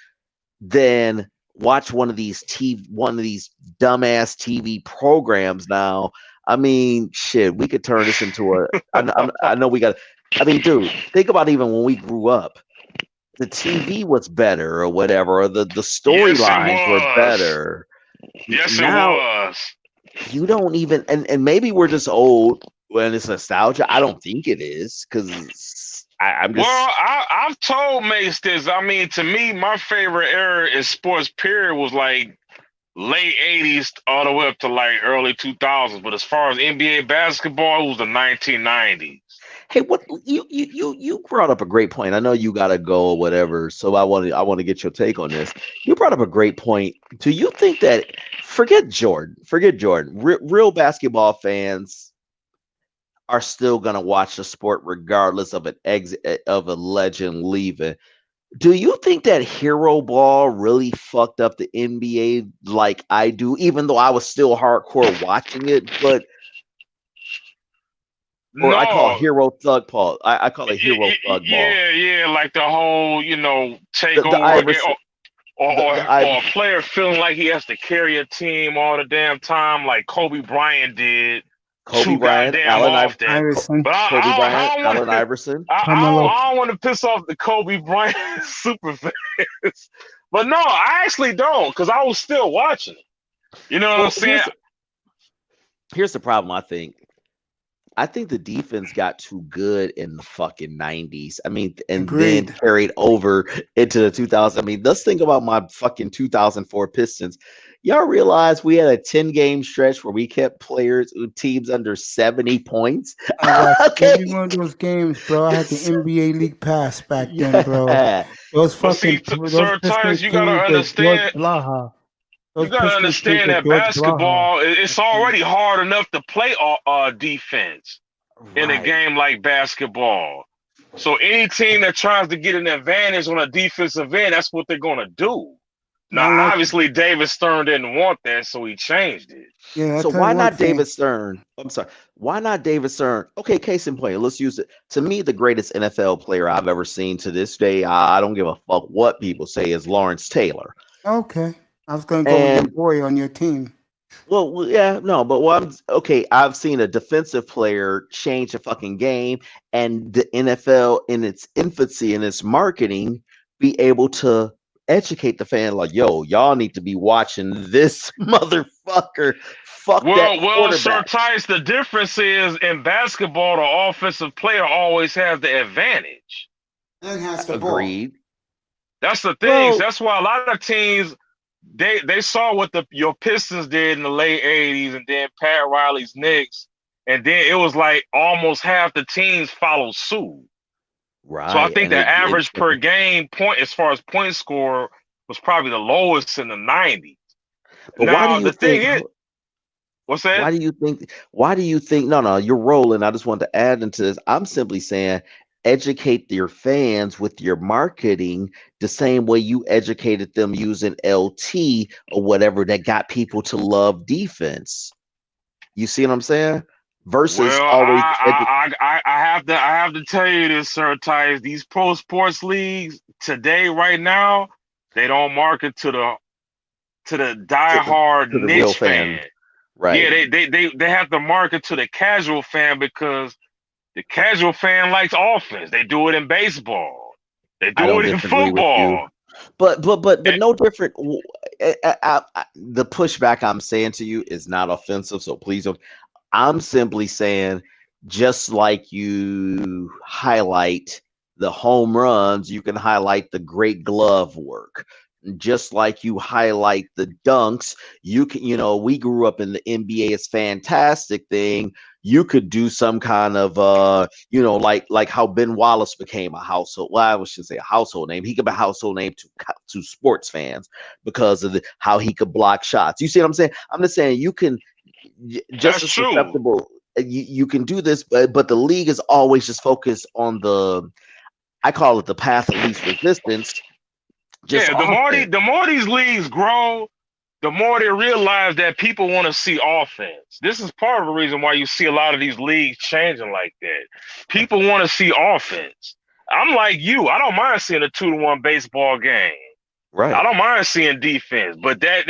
Speaker 14: than watch one of these dumbass TV programs. Now, I mean, shit, we could turn this into I know we got. I mean, dude, think about even when we grew up, the TV was better or whatever, or the storylines were better.
Speaker 6: Yes,
Speaker 14: now,
Speaker 6: it was.
Speaker 14: You don't even, and maybe we're just old when it's nostalgia. I don't think it is because I'm just.
Speaker 6: Well, I've told Mace this. I mean, to me, my favorite era in sports period was like late 80s all the way up to like early 2000s. But as far as NBA basketball, it was the 1990s.
Speaker 14: Hey, what you brought up a great point. I know you got to go or whatever, so I want to get your take on this. You brought up a great point. Do you think that forget Jordan, real basketball fans are still gonna watch the sport regardless of an exit of a legend leaving? Do you think that hero ball really fucked up the NBA like I do, even though I was still hardcore watching it? But or I call it
Speaker 6: No,
Speaker 14: hero thug ball. I call it hero thug ball.
Speaker 6: yeah, like the whole,
Speaker 14: The
Speaker 6: takeover again,
Speaker 14: Iverson, the
Speaker 6: or a
Speaker 14: Iverson,
Speaker 6: player feeling like he has to carry a team all the damn time, like Kobe Bryant did
Speaker 14: Kobe
Speaker 6: too
Speaker 14: Bryant,
Speaker 6: goddamn
Speaker 14: Allen
Speaker 6: often.
Speaker 1: Iverson,
Speaker 6: But
Speaker 14: Kobe Bryant,
Speaker 6: I don't want
Speaker 14: Allen
Speaker 6: to,
Speaker 14: Iverson.
Speaker 1: Carmelo.
Speaker 6: I don't want to piss off the Kobe Bryant super fans. But no, I actually don't, because I was still watching it. You know what I'm
Speaker 14: Well,
Speaker 6: saying?
Speaker 14: here's the problem. I think the defense got too good in the fucking 90s. I mean, and then
Speaker 1: Agreed.
Speaker 14: carried over into the 2000s. I mean, let's think about my fucking 2004 Pistons. Y'all realize we had a 10-game stretch where we kept teams under 70 points?
Speaker 1: I watched
Speaker 14: Okay.
Speaker 1: every one of those games, bro. I had the NBA League Pass back then, bro.
Speaker 14: Yeah.
Speaker 1: Those
Speaker 6: But see,
Speaker 1: fucking those
Speaker 6: Sir
Speaker 1: Pistons
Speaker 6: Titus, you gotta
Speaker 1: teams with George
Speaker 6: understand.
Speaker 1: Blaha.
Speaker 6: You
Speaker 1: Those
Speaker 6: gotta
Speaker 1: Pistons teams
Speaker 6: understand
Speaker 1: with
Speaker 6: that
Speaker 1: George Blaha.
Speaker 6: basketball, it's already hard enough to play defense in a
Speaker 14: Right.
Speaker 6: game like basketball. So any team that tries to get an advantage on a defensive end, that's what they're gonna do. Now,
Speaker 1: I like,
Speaker 6: obviously, David Stern didn't want that, so he changed it.
Speaker 1: yeah, I'll
Speaker 14: So
Speaker 1: tell
Speaker 14: why
Speaker 1: you one
Speaker 14: not
Speaker 1: thing.
Speaker 14: David Stern? I'm sorry. Why not David Stern? Okay, case in point. Let's use it. To me, the greatest NFL player I've ever seen to this day, I don't give a fuck what people say, is Lawrence Taylor.
Speaker 1: Okay. I was gonna go with your
Speaker 14: And
Speaker 1: boy on your team.
Speaker 14: yeah, no, but okay. I've seen a defensive player change the fucking game, and the NFL in its infancy in its marketing be able to educate the fan like, yo, y'all need to be watching this motherfucker. Fuck that
Speaker 6: Well, Sir
Speaker 14: quarterback.
Speaker 6: Tice, the difference is in basketball, the offensive player always has the advantage.
Speaker 1: And has the ball.
Speaker 14: Agreed.
Speaker 6: That's the thing.
Speaker 14: Well,
Speaker 6: That's why a lot of teams they saw what your Pistons did in the late 80s, and then Pat Riley's Knicks, and then it was like almost half the teams followed suit. So I
Speaker 14: right,
Speaker 6: think
Speaker 14: and
Speaker 6: the average per game point, as far as point score, was probably the lowest in the 90s.
Speaker 14: but why do
Speaker 6: Now
Speaker 14: you
Speaker 6: the thing
Speaker 14: think?
Speaker 6: is, what's that?
Speaker 14: Why do you think? Why do you think? No, you're rolling. I just want to add into this. I'm simply saying, educate your fans with your marketing the same way you educated them using LT or whatever that got people to love defense. You see what I'm saying? Versus
Speaker 6: Well,
Speaker 14: always.
Speaker 6: I have to tell you this, Sir Tice. These pro sports leagues today, right now, they don't market to the diehard
Speaker 14: to the
Speaker 6: niche
Speaker 14: real fan,
Speaker 6: fan.
Speaker 14: right?
Speaker 6: Yeah, they have to market to the casual fan, because the casual fan likes offense. They do it in baseball. They
Speaker 14: I
Speaker 6: do
Speaker 14: don't
Speaker 6: it in
Speaker 14: disagree with you.
Speaker 6: football.
Speaker 14: But no different. The pushback I'm saying to you is not offensive, so please don't. I'm simply saying, just like you highlight the home runs, you can highlight the great glove work. Just like you highlight the dunks, you can, we grew up in the NBA is fantastic thing. You could do some kind of like how Ben Wallace became a household. Well, I should say a household name. He could be a household name to sports fans because of how he could block shots. You see what I'm saying? I'm just saying you can just
Speaker 6: That's
Speaker 14: as
Speaker 6: true.
Speaker 14: susceptible. You can do this, but the league is always just focused on I call it the path of least resistance. Just
Speaker 6: the more these leagues grow, the more they realize that people want to see offense. This is part of the reason why you see a lot of these leagues changing like that. People want to see offense. I'm like you. I don't mind seeing a 2-1 baseball game.
Speaker 14: Right.
Speaker 6: I don't mind seeing defense, but that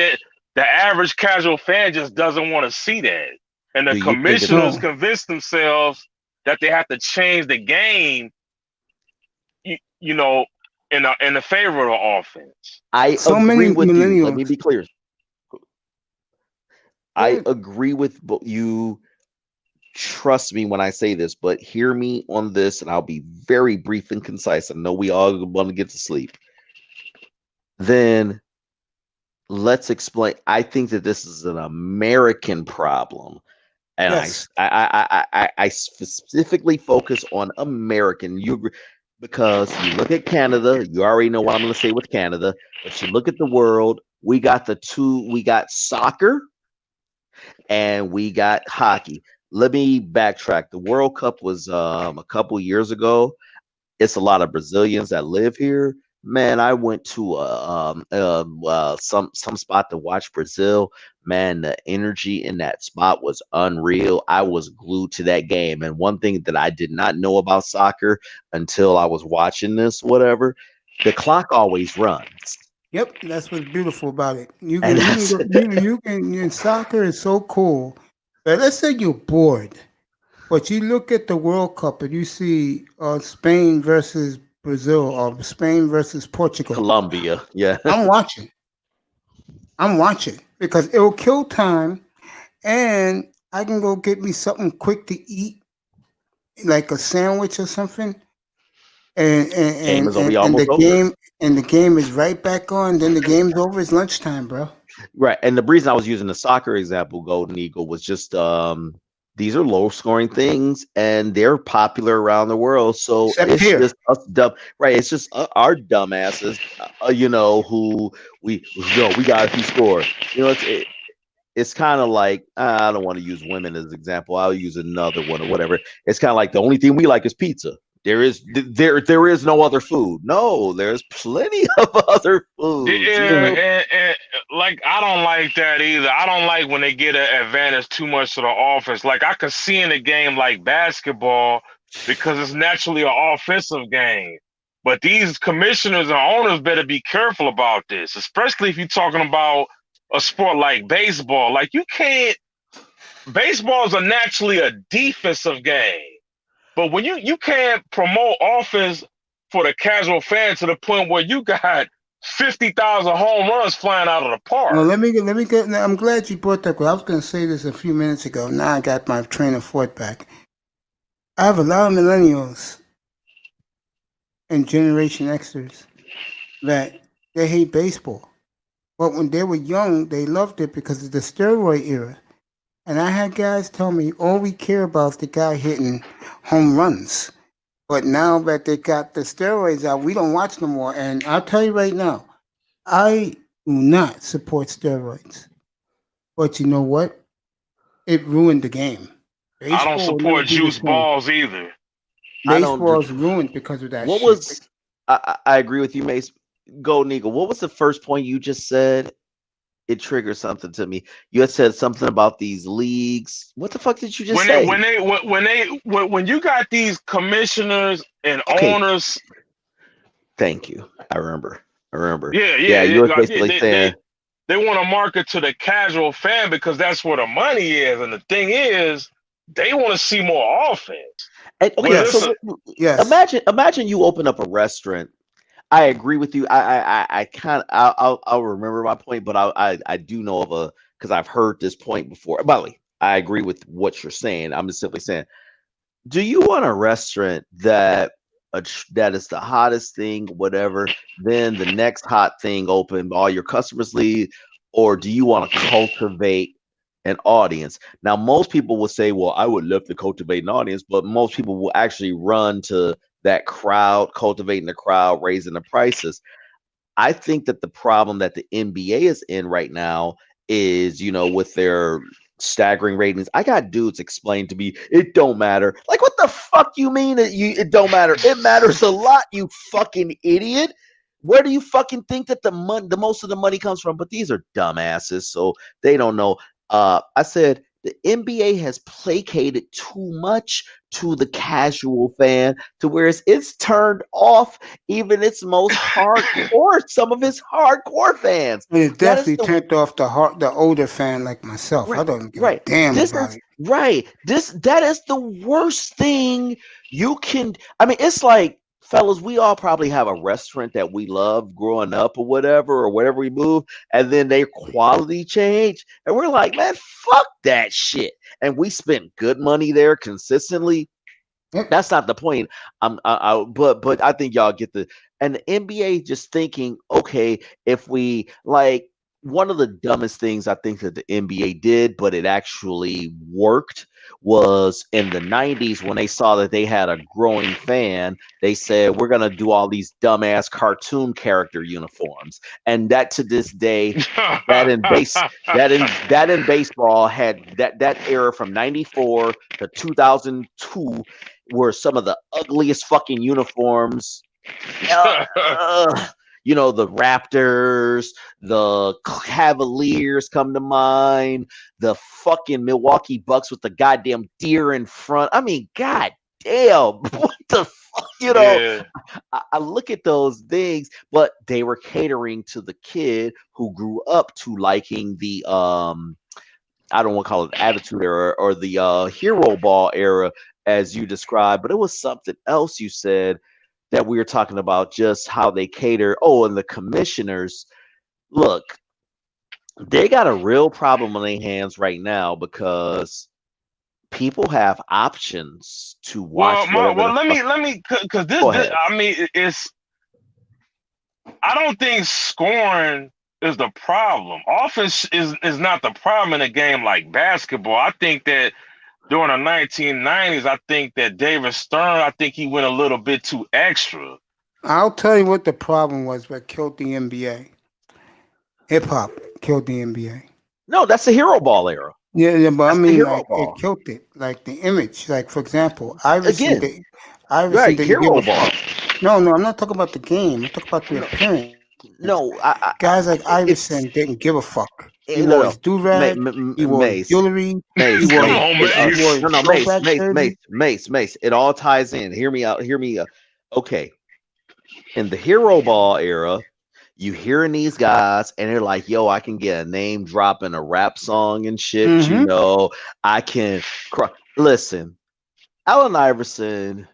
Speaker 6: the average casual fan just doesn't want to see that. And the commissioners convince themselves that they have to change the game, in the favor of the offense.
Speaker 14: I agree with you. Let me be clear. I agree with you. Trust me when I say this, but hear me on this, and I'll be very brief and concise. I know we all want to get to sleep. Then let's explain. I think that this is an American problem. And
Speaker 1: Yes.
Speaker 14: I specifically focus on American. Because you look at Canada, you already know what I'm going to say with Canada. But you look at the world, we got we got soccer and we got hockey. Let me backtrack. The World Cup was a couple years ago. It's a lot of Brazilians that live here. Man, I went to some spot to watch Brazil. Man, the energy in that spot was unreal. I was glued to that game. And one thing that I did not know about soccer until I was watching this, whatever, the clock always runs.
Speaker 1: Yep, that's what's beautiful about it.
Speaker 14: And that's
Speaker 1: Soccer is so cool. But let's say you're bored, but you look at the World Cup and you see Spain versus Brazil or Spain versus Portugal.
Speaker 14: Colombia. Yeah.
Speaker 1: I'm watching. I'm watching because it'll kill time, and I can go get me something quick to eat, like a sandwich or something, and
Speaker 14: Game is gonna be
Speaker 1: and the
Speaker 14: almost over.
Speaker 1: game is right back on. Then the game's over. It's lunchtime, bro.
Speaker 14: Right. And the reason I was using the soccer example, Golden Eagle, was just these are low scoring things and they're popular around the world. So
Speaker 1: Except
Speaker 14: it's
Speaker 1: here.
Speaker 14: just us dumb, right? It's just our dumbasses, who we got if you score. It's kind of like, I don't want to use women as an example. I'll use another one or whatever. It's kind of like the only thing we like is pizza. There is no other food. No, there's plenty of other foods.
Speaker 6: Yeah, and like I don't like that either. I don't like when they get an advantage too much to the offense. Like I could see in a game like basketball because it's naturally an offensive game. But these commissioners and owners better be careful about this, especially if you're talking about a sport like baseball. Like you can't. Baseball is naturally a defensive game. But when you can't promote offense for the casual fan to the point where you got 50,000 home runs flying out of the park.
Speaker 1: Well, let me get. I'm glad you brought that. 'Cause I was going to say this a few minutes ago. Now I got my train of thought back. I have a lot of millennials and Generation Xers that they hate baseball, but when they were young, they loved it because of the steroid era. And I had guys tell me all we care about is the guy hitting home runs. But now that they got the steroids out, we don't watch no more. And I'll tell you right now, I do not support steroids. But you know what? It ruined the game.
Speaker 6: I don't
Speaker 1: Baseball will never
Speaker 6: support
Speaker 1: be the
Speaker 6: juice
Speaker 1: same.
Speaker 6: balls either.
Speaker 14: I don't.
Speaker 1: Baseball's ruined because of that
Speaker 14: What
Speaker 1: shit.
Speaker 14: was? I agree with you, Mace. Golden Eagle. What was the first point you just said? It triggered something to me. You had said something about these leagues. What the fuck did you just say?
Speaker 6: When you got these commissioners and
Speaker 14: Okay.
Speaker 6: owners.
Speaker 14: Thank you. I remember.
Speaker 6: Yeah.
Speaker 14: You were basically saying
Speaker 6: they want to market to the casual fan because that's where the money is, and the thing is, they want to see more offense.
Speaker 14: And, okay,
Speaker 1: Yes.
Speaker 14: so
Speaker 1: Yes.
Speaker 14: imagine you open up a restaurant. I agree with you. I kind of I'll remember my point, but I do know of because I've heard this point before. By the way, I agree with what you're saying. I'm just simply saying, do you want a restaurant that is the hottest thing, whatever? Then the next hot thing open, all your customers leave, or do you want to cultivate an audience? Now, most people will say, "Well, I would love to cultivate an audience," but most people will actually run to that crowd, cultivating the crowd, raising the prices. I think that the problem that the NBA is in right now is, with their staggering ratings. I got dudes explain to me it don't matter. Like, what the fuck you mean it don't matter? It matters a lot, you fucking idiot. Where do you fucking think that the most of the money comes from? But these are dumbasses, so they don't know. I said the NBA has placated too much to the casual fan to where it's turned off even its most hardcore, some of its hardcore fans.
Speaker 1: And it definitely turned off the older fan like myself. I don't give a damn about it.
Speaker 14: Right. That is the worst thing you can. I mean, it's like, fellas, we all probably have a restaurant that we love growing up or whatever we move, and then their quality change, and we're like, man, fuck that shit. And we spent good money there consistently. That's not the point. But I think y'all get and the NBA just thinking, okay, if we like one of the dumbest things I think that the NBA did, but it actually worked, was in the 90s when they saw that they had a growing fan, they said, we're going to do all these dumbass cartoon character uniforms. And that to this day, that in baseball had that era from 94 to 2002 were some of the ugliest fucking uniforms. The Raptors, the Cavaliers come to mind, the fucking Milwaukee Bucks with the goddamn deer in front. I mean, god damn, what the fuck?
Speaker 6: Yeah.
Speaker 14: I look at those things, but they were catering to the kid who grew up to liking the I don't want to call it attitude era or the hero ball era as you described, but it was something else you said that we were talking about, just how they cater. Oh, and the commissioners, look, they got a real problem on their hands right now because people have options to watch whatever.
Speaker 6: Let me, because this, I mean, I don't think scoring is the problem. Offense is not the problem in a game like basketball. I think that during the 1990s, I think that David Stern, I think he went a little bit too extra.
Speaker 1: I'll tell you what the problem was that killed the NBA. Hip hop killed the NBA.
Speaker 14: No, that's the hero ball era.
Speaker 1: Yeah, but
Speaker 14: That's
Speaker 1: I
Speaker 14: the
Speaker 1: mean,
Speaker 14: hero
Speaker 1: like,
Speaker 14: ball.
Speaker 1: it killed it. Like the image. Like, for example, Iverson
Speaker 14: Again,
Speaker 1: didn't give
Speaker 14: hero
Speaker 1: a
Speaker 14: ball.
Speaker 1: fuck. No, I'm not talking about the game. I'm talking about the appearance.
Speaker 14: No,
Speaker 1: Guys like Iverson didn't give a fuck. He wore his
Speaker 14: no.
Speaker 1: do-rag, he wore his
Speaker 14: Mace.
Speaker 1: jewelry,
Speaker 14: Mace.
Speaker 1: he wore
Speaker 6: Come on, Mace.
Speaker 1: his
Speaker 14: No,
Speaker 1: throwback jersey.
Speaker 14: Mace. It all ties in. Hear me out. Okay. In the hero ball era, you hearing these guys and they're like, yo, I can get a name drop in a rap song and shit.
Speaker 1: Mhm.
Speaker 14: I can listen. Allen Iverson,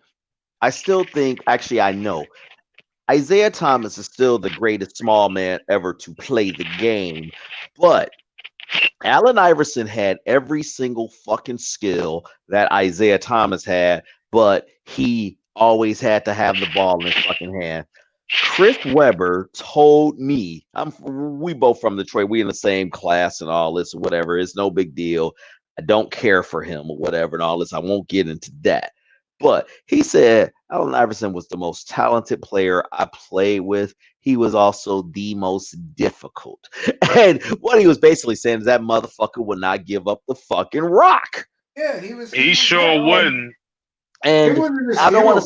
Speaker 14: I still think, actually, I know Isaiah Thomas is still the greatest small man ever to play the game, but Allen Iverson had every single fucking skill that Isaiah Thomas had, but he always had to have the ball in his fucking hand. Chris Webber told me, we both from Detroit, we in the same class and all this or whatever. It's no big deal. I don't care for him or whatever and all this. I won't get into that. But he said Allen Iverson was the most talented player I played with. He was also the most difficult. And what he was basically saying is that motherfucker would not give up the fucking rock.
Speaker 1: Yeah,
Speaker 6: He sure wouldn't.
Speaker 14: And I don't want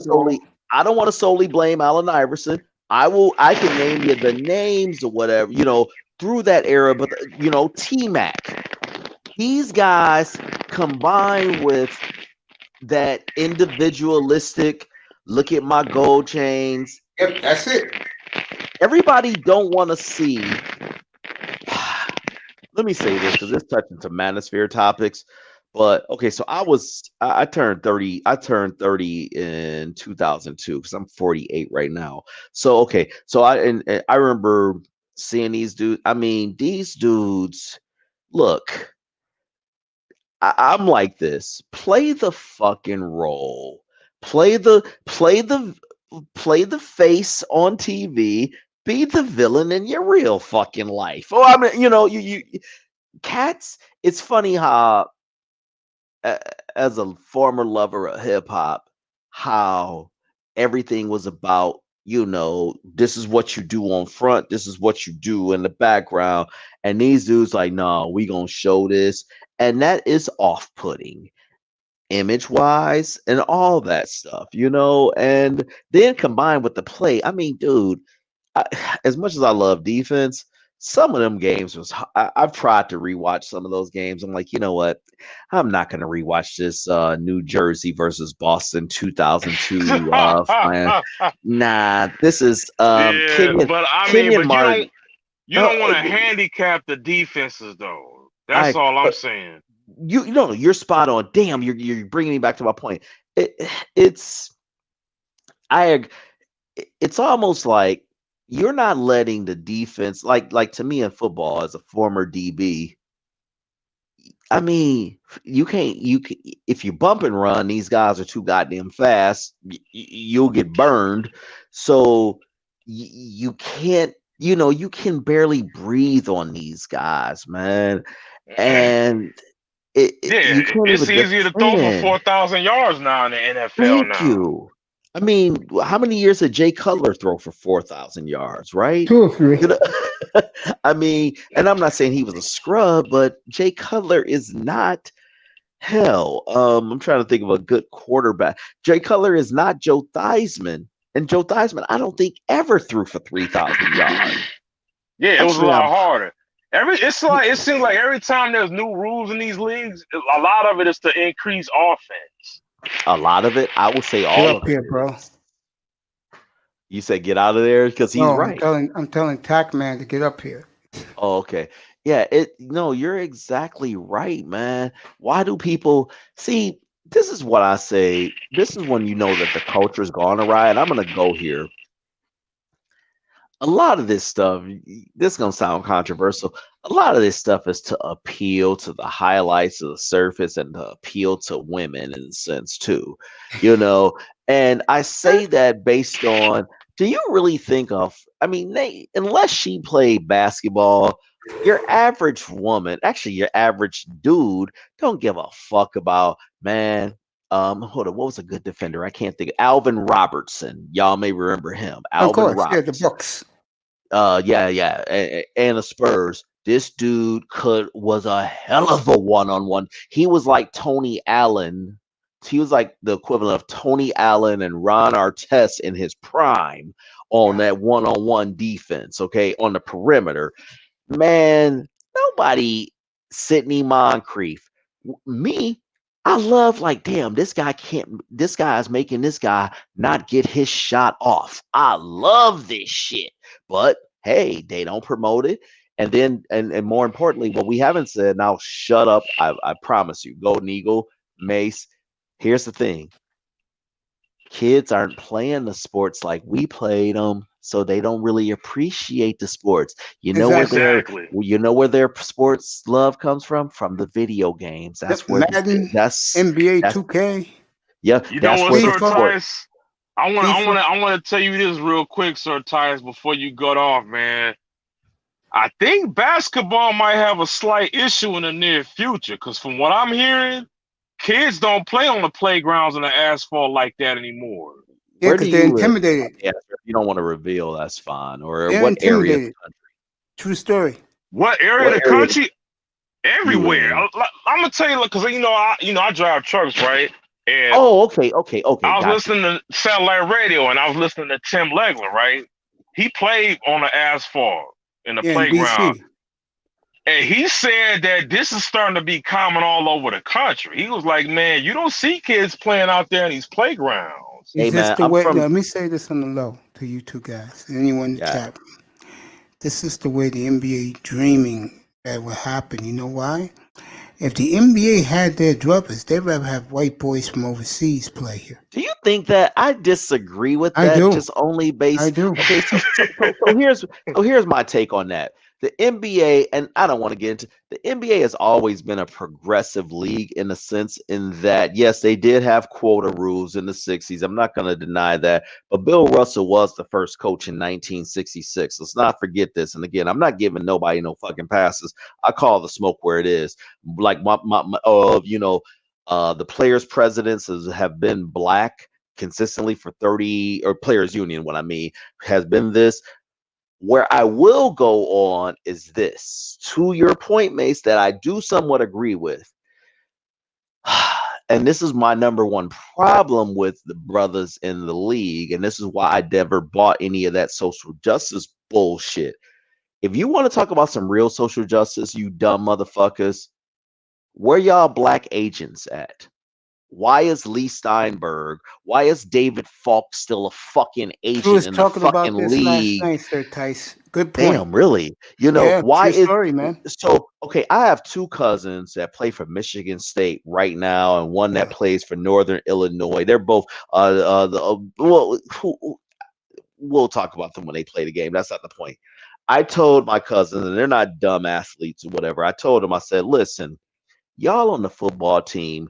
Speaker 14: to solely blame Allen Iverson. I can name you the names or whatever, through that era, but T-Mac. These guys combined with that individualistic, look at my gold chains.
Speaker 1: Yep, that's it.
Speaker 14: Everybody don't want to see. Let me say this because it's touching to manosphere topics. But okay, so I turned 30. I turned 30 in 2002 because I'm 48 right now. So okay, so I remember seeing these dudes. I mean, these dudes. Look, I'm like this. Play the fucking role. Play the face on TV. Be the villain in your real fucking life. Oh, I mean, you cats. It's funny how, as a former lover of hip hop, how everything was about, this is what you do on front, this is what you do in the background. And these dudes like, no, we gonna show this. And that is off-putting, image wise and all that stuff, and then combined with the play. I mean, dude, as much as I love defense, some of them games I've tried to rewatch some of those games. I'm like, you know what? I'm not going to rewatch this New Jersey versus Boston 2002 final. Nah, this is Kenyon,
Speaker 6: but I mean,
Speaker 14: Kenyon
Speaker 6: but
Speaker 14: Martin.
Speaker 6: you don't want to handicap the defenses though. That's all I'm saying.
Speaker 14: You're spot on. Damn, you're bringing me back to my point. It's almost like you're not letting the defense, like to me in football as a former DB. I mean, if you bump and run, these guys are too goddamn fast. You'll get burned. So you can't you can barely breathe on these guys, man. And you
Speaker 6: Yeah,
Speaker 14: can't
Speaker 6: it's
Speaker 14: even
Speaker 6: easier to throw for
Speaker 14: defend.
Speaker 6: 4,000 yards now in the NFL
Speaker 14: Thank
Speaker 6: now.
Speaker 14: you. I mean, how many years did Jay Cutler throw for 4,000 yards, right?
Speaker 1: 2 or 3.
Speaker 14: You know, I mean, and I'm not saying he was a scrub, but Jay Cutler is not hell. I'm trying to think of a good quarterback. Jay Cutler is not Joe Theismann, and Joe Theismann, I don't think ever threw for 3,000 yards.
Speaker 6: Yeah, it was a
Speaker 14: Actually,
Speaker 6: lot harder. It seems like every time there's new rules in these leagues, a lot of it is to increase offense.
Speaker 14: a lot of it, I would say
Speaker 1: Get
Speaker 14: all
Speaker 1: up
Speaker 14: of it
Speaker 1: here, bro.
Speaker 14: is. You said get out of there because he's
Speaker 1: No,
Speaker 14: right.
Speaker 1: I'm telling Tac Man to get up here.
Speaker 14: Oh, okay. Yeah, no, you're exactly right, man. Why do people see? This is what I say. This is when you know that the culture's gone awry, and I'm gonna go here. A lot of this stuff, this is gonna sound controversial. A lot of this stuff is to appeal to the highlights of the surface and to appeal to women in a sense too, you know. And I say that based on, do you really think of? I mean, unless she played basketball, your average woman, actually your average dude, don't give a fuck about man. Hold on, what was a good defender? I can't think. Alvin Robertson, y'all may remember him.
Speaker 1: Of
Speaker 14: Alvin
Speaker 1: course, yeah, the
Speaker 14: Robertson.
Speaker 1: books.
Speaker 14: Yeah, and the Spurs. This dude was a hell of a one-on-one. He was like Tony Allen. He was like the equivalent of Tony Allen and Ron Artest in his prime on that one-on-one defense. Okay, on the perimeter, man. Nobody. Sidney Moncrief. Me. I love like, damn, this guy can't. This guy is making this guy not get his shot off. I love this shit. But hey, they don't promote it. And then, and more importantly, what we haven't said, now shut up. I promise you, Golden Eagle, Mace. Here's the thing. Kids aren't playing the sports like we played them, so they don't really appreciate the sports.
Speaker 6: Exactly.
Speaker 14: You know where their sports love comes from? From the video games. That's where
Speaker 1: Madden,
Speaker 14: that's
Speaker 1: NBA
Speaker 14: that's
Speaker 1: 2K.
Speaker 14: yeah,
Speaker 6: You know
Speaker 14: that's
Speaker 6: what,
Speaker 14: where the
Speaker 6: Sir
Speaker 14: sport.
Speaker 6: Tice? I want to tell you this real quick, Sir Tice, before you got off, man. I think basketball might have a slight issue in the near future, because from what I'm hearing, kids don't play on the playgrounds and the asphalt like that anymore.
Speaker 1: Yeah,
Speaker 14: Where do
Speaker 1: because they're
Speaker 14: you live?
Speaker 1: intimidated.
Speaker 14: Yeah, if you don't want to reveal, that's fine. Or
Speaker 1: They're
Speaker 14: what area of the
Speaker 1: intimidated.
Speaker 14: country?
Speaker 1: True story.
Speaker 6: What area
Speaker 14: What
Speaker 6: of the
Speaker 14: area
Speaker 6: country?
Speaker 14: you
Speaker 6: Everywhere.
Speaker 14: in?
Speaker 6: I'm gonna tell you, because I drive trucks, right? And
Speaker 14: Oh, okay,
Speaker 6: I was
Speaker 14: gotcha.
Speaker 6: listening to satellite radio, and I was listening to Tim Legler, right? He played on the asphalt in the
Speaker 1: Yeah, in
Speaker 6: playground,
Speaker 1: BC.
Speaker 6: and he said that this is starting to be common all over the country. He was like, "Man, you don't see kids playing out there in these playgrounds."
Speaker 14: Hey
Speaker 1: It's just
Speaker 14: man,
Speaker 1: the
Speaker 14: I'm
Speaker 1: way.
Speaker 14: from
Speaker 1: Let me say this on the low to you two guys, anyone in the
Speaker 14: yeah.
Speaker 1: chat. This is the way the NBA dreaming that would happen. You know why? If the NBA had their druthers, they'd rather have white boys from overseas play here.
Speaker 14: Do you think that I disagree with
Speaker 1: I
Speaker 14: that?
Speaker 1: do.
Speaker 14: Just only
Speaker 1: I
Speaker 14: based.
Speaker 1: do.
Speaker 14: Okay, so here's my take on that. The NBA, and I don't want to get into the NBA, has always been a progressive league in a sense, in that yes, they did have quota rules in the 60s. I'm not going to deny that, but Bill Russell was the first coach in 1966. Let's not forget this. And again, I'm not giving nobody no fucking passes. I call the smoke where it is. Like the players' presidents have been black consistently for 30, or players union, what I mean, has been this. Where I will go on is this, to your point, Mace, that I do somewhat agree with. And this is my number one problem with the brothers in the league. And this is why I never bought any of that social justice bullshit. If you want to talk about some real social justice, you dumb motherfuckers, where y'all black agents at? Why is Lee Steinberg? Why is David Falk still a fucking
Speaker 1: We
Speaker 14: agent
Speaker 1: was
Speaker 14: in the
Speaker 1: talking about
Speaker 14: fucking
Speaker 1: this last
Speaker 14: league?
Speaker 1: night, Sir Tice. Good point.
Speaker 14: Damn, really?
Speaker 1: Yeah,
Speaker 14: Why
Speaker 1: true
Speaker 14: is
Speaker 1: story, man.
Speaker 14: so okay? I have two cousins that play for Michigan State right now, and one that
Speaker 1: Yeah.
Speaker 14: plays for Northern Illinois. They're both we'll talk about them when they play the game. That's not the point. I told my cousins, and they're not dumb athletes or whatever. I told them, I said, listen, y'all on the football team,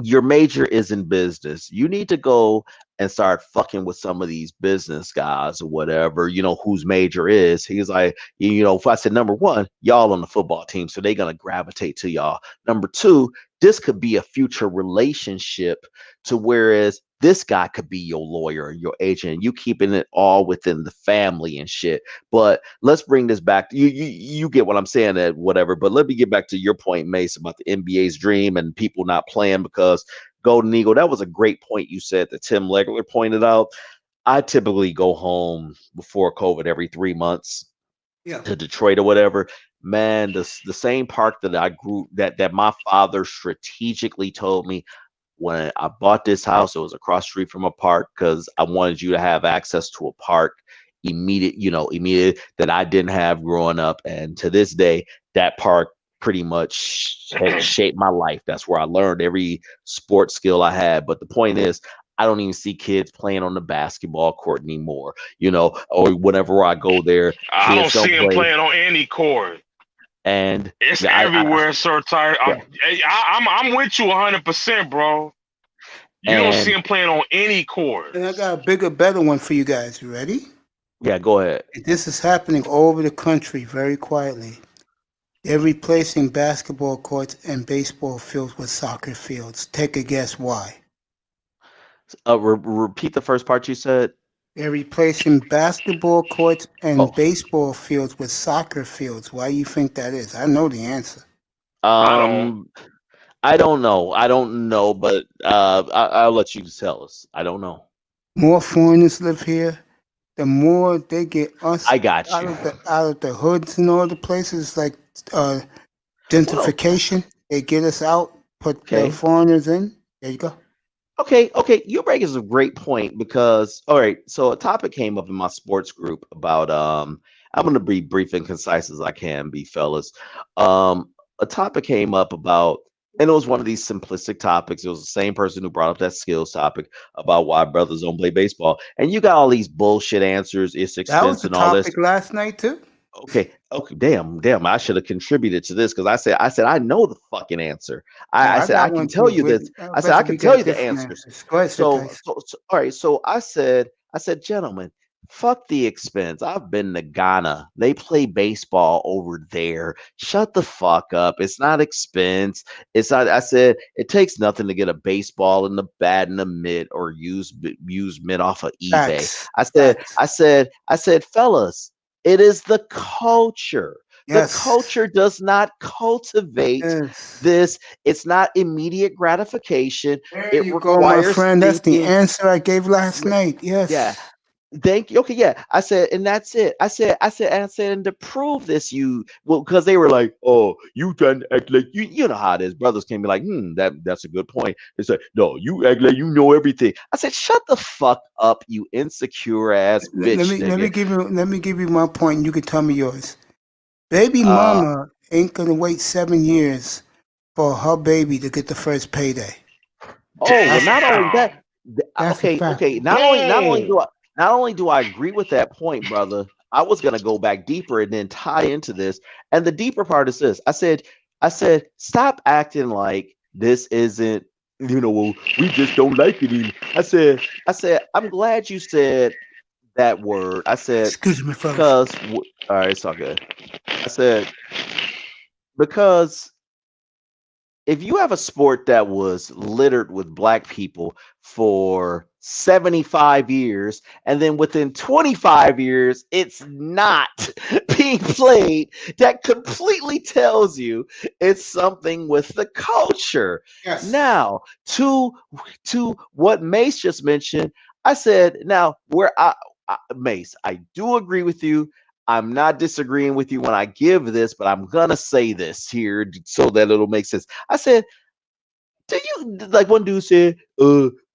Speaker 14: your major is in business. You need to go and start fucking with some of these business guys or whatever, whose major is. He's like, if I said number one, y'all on the football team, so they're gonna gravitate to y'all. Number two, this could be a future relationship to whereas this guy could be your lawyer, your agent, you keeping it all within the family and shit. But let's bring this back. You get what I'm saying, that whatever. But let me get back to your point, Mace, about the NBA's dream and people not playing because Golden Eagle. That was a great point you said that Tim Legler pointed out. I typically go home before COVID every 3 months to Detroit or whatever. Man, the same park that I grew that my father strategically told me when I bought this house, it was across the street from a park because I wanted you to have access to a park immediate that I didn't have growing up. And to this day, that park pretty much has shaped my life. That's where I learned every sports skill I had. But the point is, I don't even see kids playing on the basketball court anymore, or whenever I go there,
Speaker 6: I don't
Speaker 14: kids don't
Speaker 6: see him
Speaker 14: play.
Speaker 6: playing on any court.
Speaker 14: And
Speaker 6: It's everywhere, Sir Ty.
Speaker 14: Yeah.
Speaker 6: I'm with you 100%, bro. You don't see him playing on any court.
Speaker 1: And I got a bigger, better one for you guys. You ready?
Speaker 14: Yeah, go ahead.
Speaker 1: This is happening all over the country very quietly. They're replacing basketball courts and baseball fields with soccer fields. Take a guess why.
Speaker 14: Repeat the first part you said.
Speaker 1: They're replacing basketball courts and baseball fields with soccer fields. Why do you think that is? I know the answer.
Speaker 14: I don't know, but I'll let you tell us. I don't know.
Speaker 1: More foreigners live here. The more they get us
Speaker 14: I got
Speaker 1: out
Speaker 14: you.
Speaker 1: of the hoods and all the places like gentrification. They get us out, put the foreigners in. There you go.
Speaker 14: Okay. You bring is a great point because all right, so a topic came up in my sports group about I'm gonna be brief and concise as I can be, fellas. A topic came up about, and it was one of these simplistic topics. It was the same person who brought up that skills topic about why brothers don't play baseball. And you got all these bullshit answers, it's
Speaker 1: That was
Speaker 14: expense
Speaker 1: the
Speaker 14: and all this.
Speaker 1: topic last night too.
Speaker 14: Okay, damn. I should have contributed to this because I said I know the fucking answer. I said I can tell you this. I said I can tell you the answers.
Speaker 1: Go ahead,
Speaker 14: So all right. So I said, gentlemen, fuck the expense. I've been to Ghana. They play baseball over there. Shut the fuck up. It's not expense. It's not. I said it takes nothing to get a baseball in the bat in the mid or use mid off of eBay. I said, fellas. It is the culture.
Speaker 1: Yes.
Speaker 14: The culture does not cultivate this. It's not immediate gratification.
Speaker 1: There you go, my friend. That's the answer I gave last night. Yes.
Speaker 14: Yeah. Thank you. Okay, yeah. I said, and that's it. I said, and to prove this, because they were like, oh, you trying to act like you know how it is. Brothers can be like, that's a good point. They said, no, you act like you know everything. I said, shut the fuck up, you insecure ass bitch.
Speaker 1: Let me give you my point, and you can tell me yours. Baby mama ain't gonna wait 7 years for her baby to get the first payday.
Speaker 14: Oh, well, not only that. Okay. Not only do I agree with that point, brother, I was gonna go back deeper and then tie into this. And the deeper part is this. I said, stop acting like this isn't, well, we just don't like it anymore. I said, I'm glad you said that word. I said,
Speaker 1: excuse me,
Speaker 14: because all right, it's all good. I said, because if you have a sport that was littered with black people for 75 years, and then within 25 years, it's not being played, that completely tells you it's something with the culture.
Speaker 1: Yes.
Speaker 14: Now, to what Mace just mentioned, I said, now, Mace, I do agree with you. I'm not disagreeing with you when I give this, but I'm going to say this here so that it'll make sense. I said, like one dude said,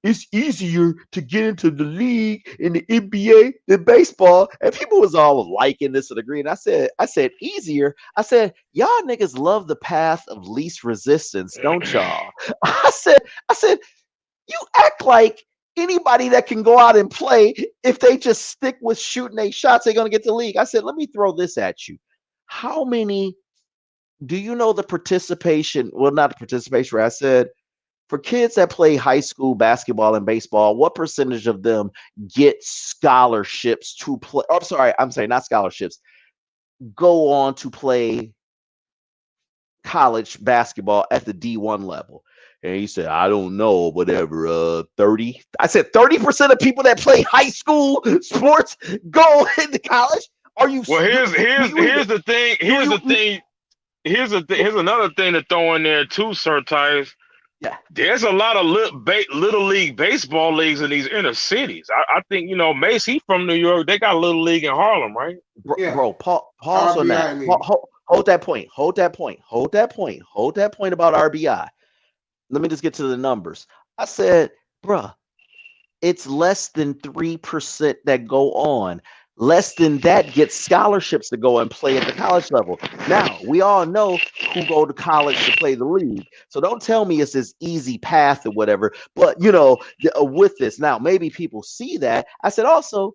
Speaker 14: it's easier to get into the league in the N.B.A. than baseball. And people was all liking this and agreeing. I said, easier. I said, y'all niggas love the path of least resistance, don't y'all? I said, you act like anybody that can go out and play, if they just stick with shooting 8 shots, they're going to get the league. I said, let me throw this at you. How many, do you know the participation? Well, not the participation. I said For kids that play high school basketball and baseball, what percentage of them get scholarships to play? Oh, I'm sorry, not scholarships. Go on to play college basketball at the D1 level. And he said, I don't know, whatever, 30. I said 30% of people that play high school sports go into college. Are you?
Speaker 6: Well, here's the thing. Here's another thing to throw in there too, Sir Tyus.
Speaker 14: Yeah.
Speaker 6: There's a lot of little league baseball leagues in these inner cities. I think, Mace, he's from New York. They got a little league in Harlem, right?
Speaker 14: Bro, pause on that.
Speaker 1: RBI league.
Speaker 14: Hold that point. Hold that point about RBI. Let me just get to the numbers. I said, bruh, it's less than 3% that go on. Less than that get scholarships to go and play at the college level. Now, we all know who go to college to play the league. So don't tell me it's this easy path or whatever. But, with this, now, maybe people see that. I said, also,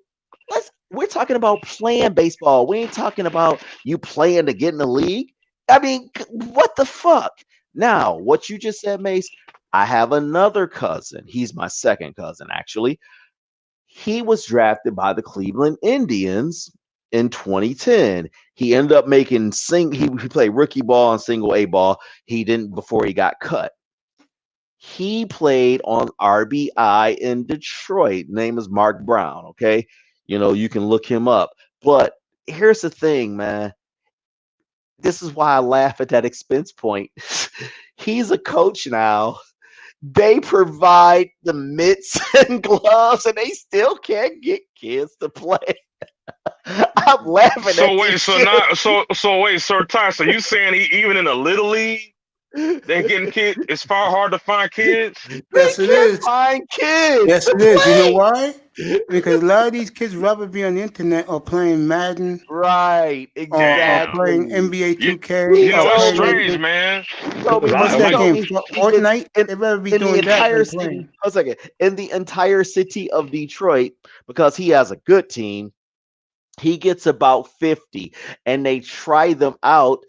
Speaker 14: we're talking about playing baseball. We ain't talking about you playing to get in the league. I mean, what the fuck? Now, what you just said, Mace, I have another cousin. He's my second cousin, actually. He was drafted by the Cleveland Indians in 2010. He ended up making he played rookie ball and single A ball. He didn't before he got cut. He played on RBI in Detroit. Name is Mark Brown. Okay. You can look him up. But here's the thing, man. This is why I laugh at that expense point. He's a coach now. They provide the mitts and gloves, and they still can't get kids to play. I'm laughing.
Speaker 6: Wait, Sir Ty, so you saying even in a little league, they getting kids? It's hard to find kids.
Speaker 1: Yes, it is.
Speaker 14: Find kids.
Speaker 1: Yes, it is. You know why? Because a lot of these kids rather be on the internet or playing Madden.
Speaker 14: Right. Exactly.
Speaker 1: Or playing N.B.A. 2K.
Speaker 6: It's strange, man.
Speaker 1: What's that game? Fortnite? They rather be doing that than playing.
Speaker 14: Hold a second. In the entire city of Detroit, because he has a good team, he gets about 50, and they try them out.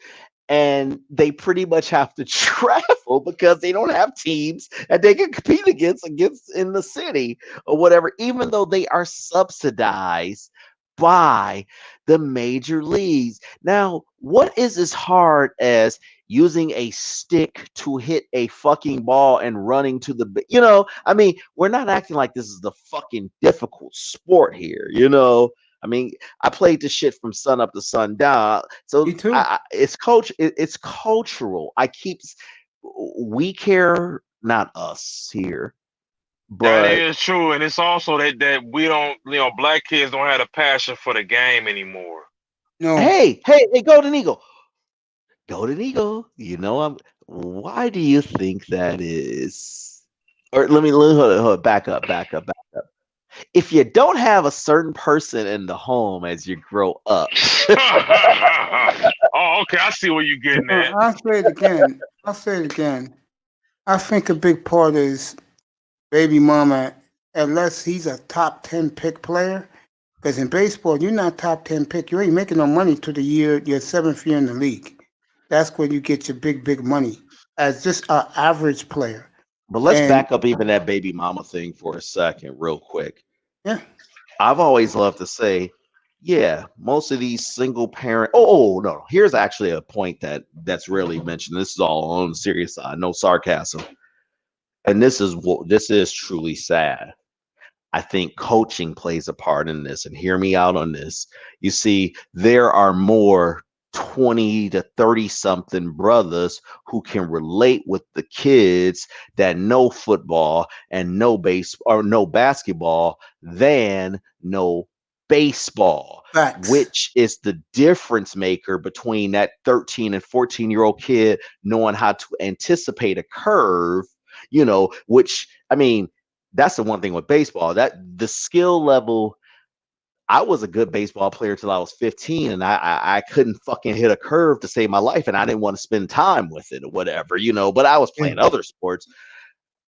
Speaker 14: And they pretty much have to travel because they don't have teams that they can compete against in the city or whatever, even though they are subsidized by the major leagues. Now, what is as hard as using a stick to hit a fucking ball and running to the, I mean, we're not acting like this is the fucking difficult sport here, I mean, I played this shit from sun up to sundown. So it's cultural. We care, not us here. But
Speaker 6: that is true, and it's also that we don't, black kids don't have a passion for the game anymore.
Speaker 14: No. Hey, Golden Eagle. Why do you think that is? Or let me hold on, back up. If you don't have a certain person in the home as you grow up.
Speaker 6: Oh, okay. I see where you're getting at.
Speaker 1: I'll say it again. I think a big part is baby mama, unless he's a top 10 pick player. Because in baseball, you're not top 10 pick. You ain't making no money till your 7th year in the league. That's where you get your big money as just an average player.
Speaker 14: But let's back up even that baby mama thing for a second, real quick.
Speaker 1: Yeah.
Speaker 14: I've always loved to say, yeah, most of these single parent. Oh, no. Here's actually a point that's rarely mentioned. This is all on the serious side, no sarcasm. And this is truly sad. I think coaching plays a part in this, and hear me out on this. You see, there are more 20 to 30 something brothers who can relate with the kids that know football and know basketball than know baseball.
Speaker 1: Facts.
Speaker 14: Which is the difference maker between that 13 and 14-year-old kid knowing how to anticipate a curve, which, I mean, that's the one thing with baseball, that the skill level. I was a good baseball player till I was 15, and I couldn't fucking hit a curve to save my life, and I didn't want to spend time with it or whatever, but I was playing other sports.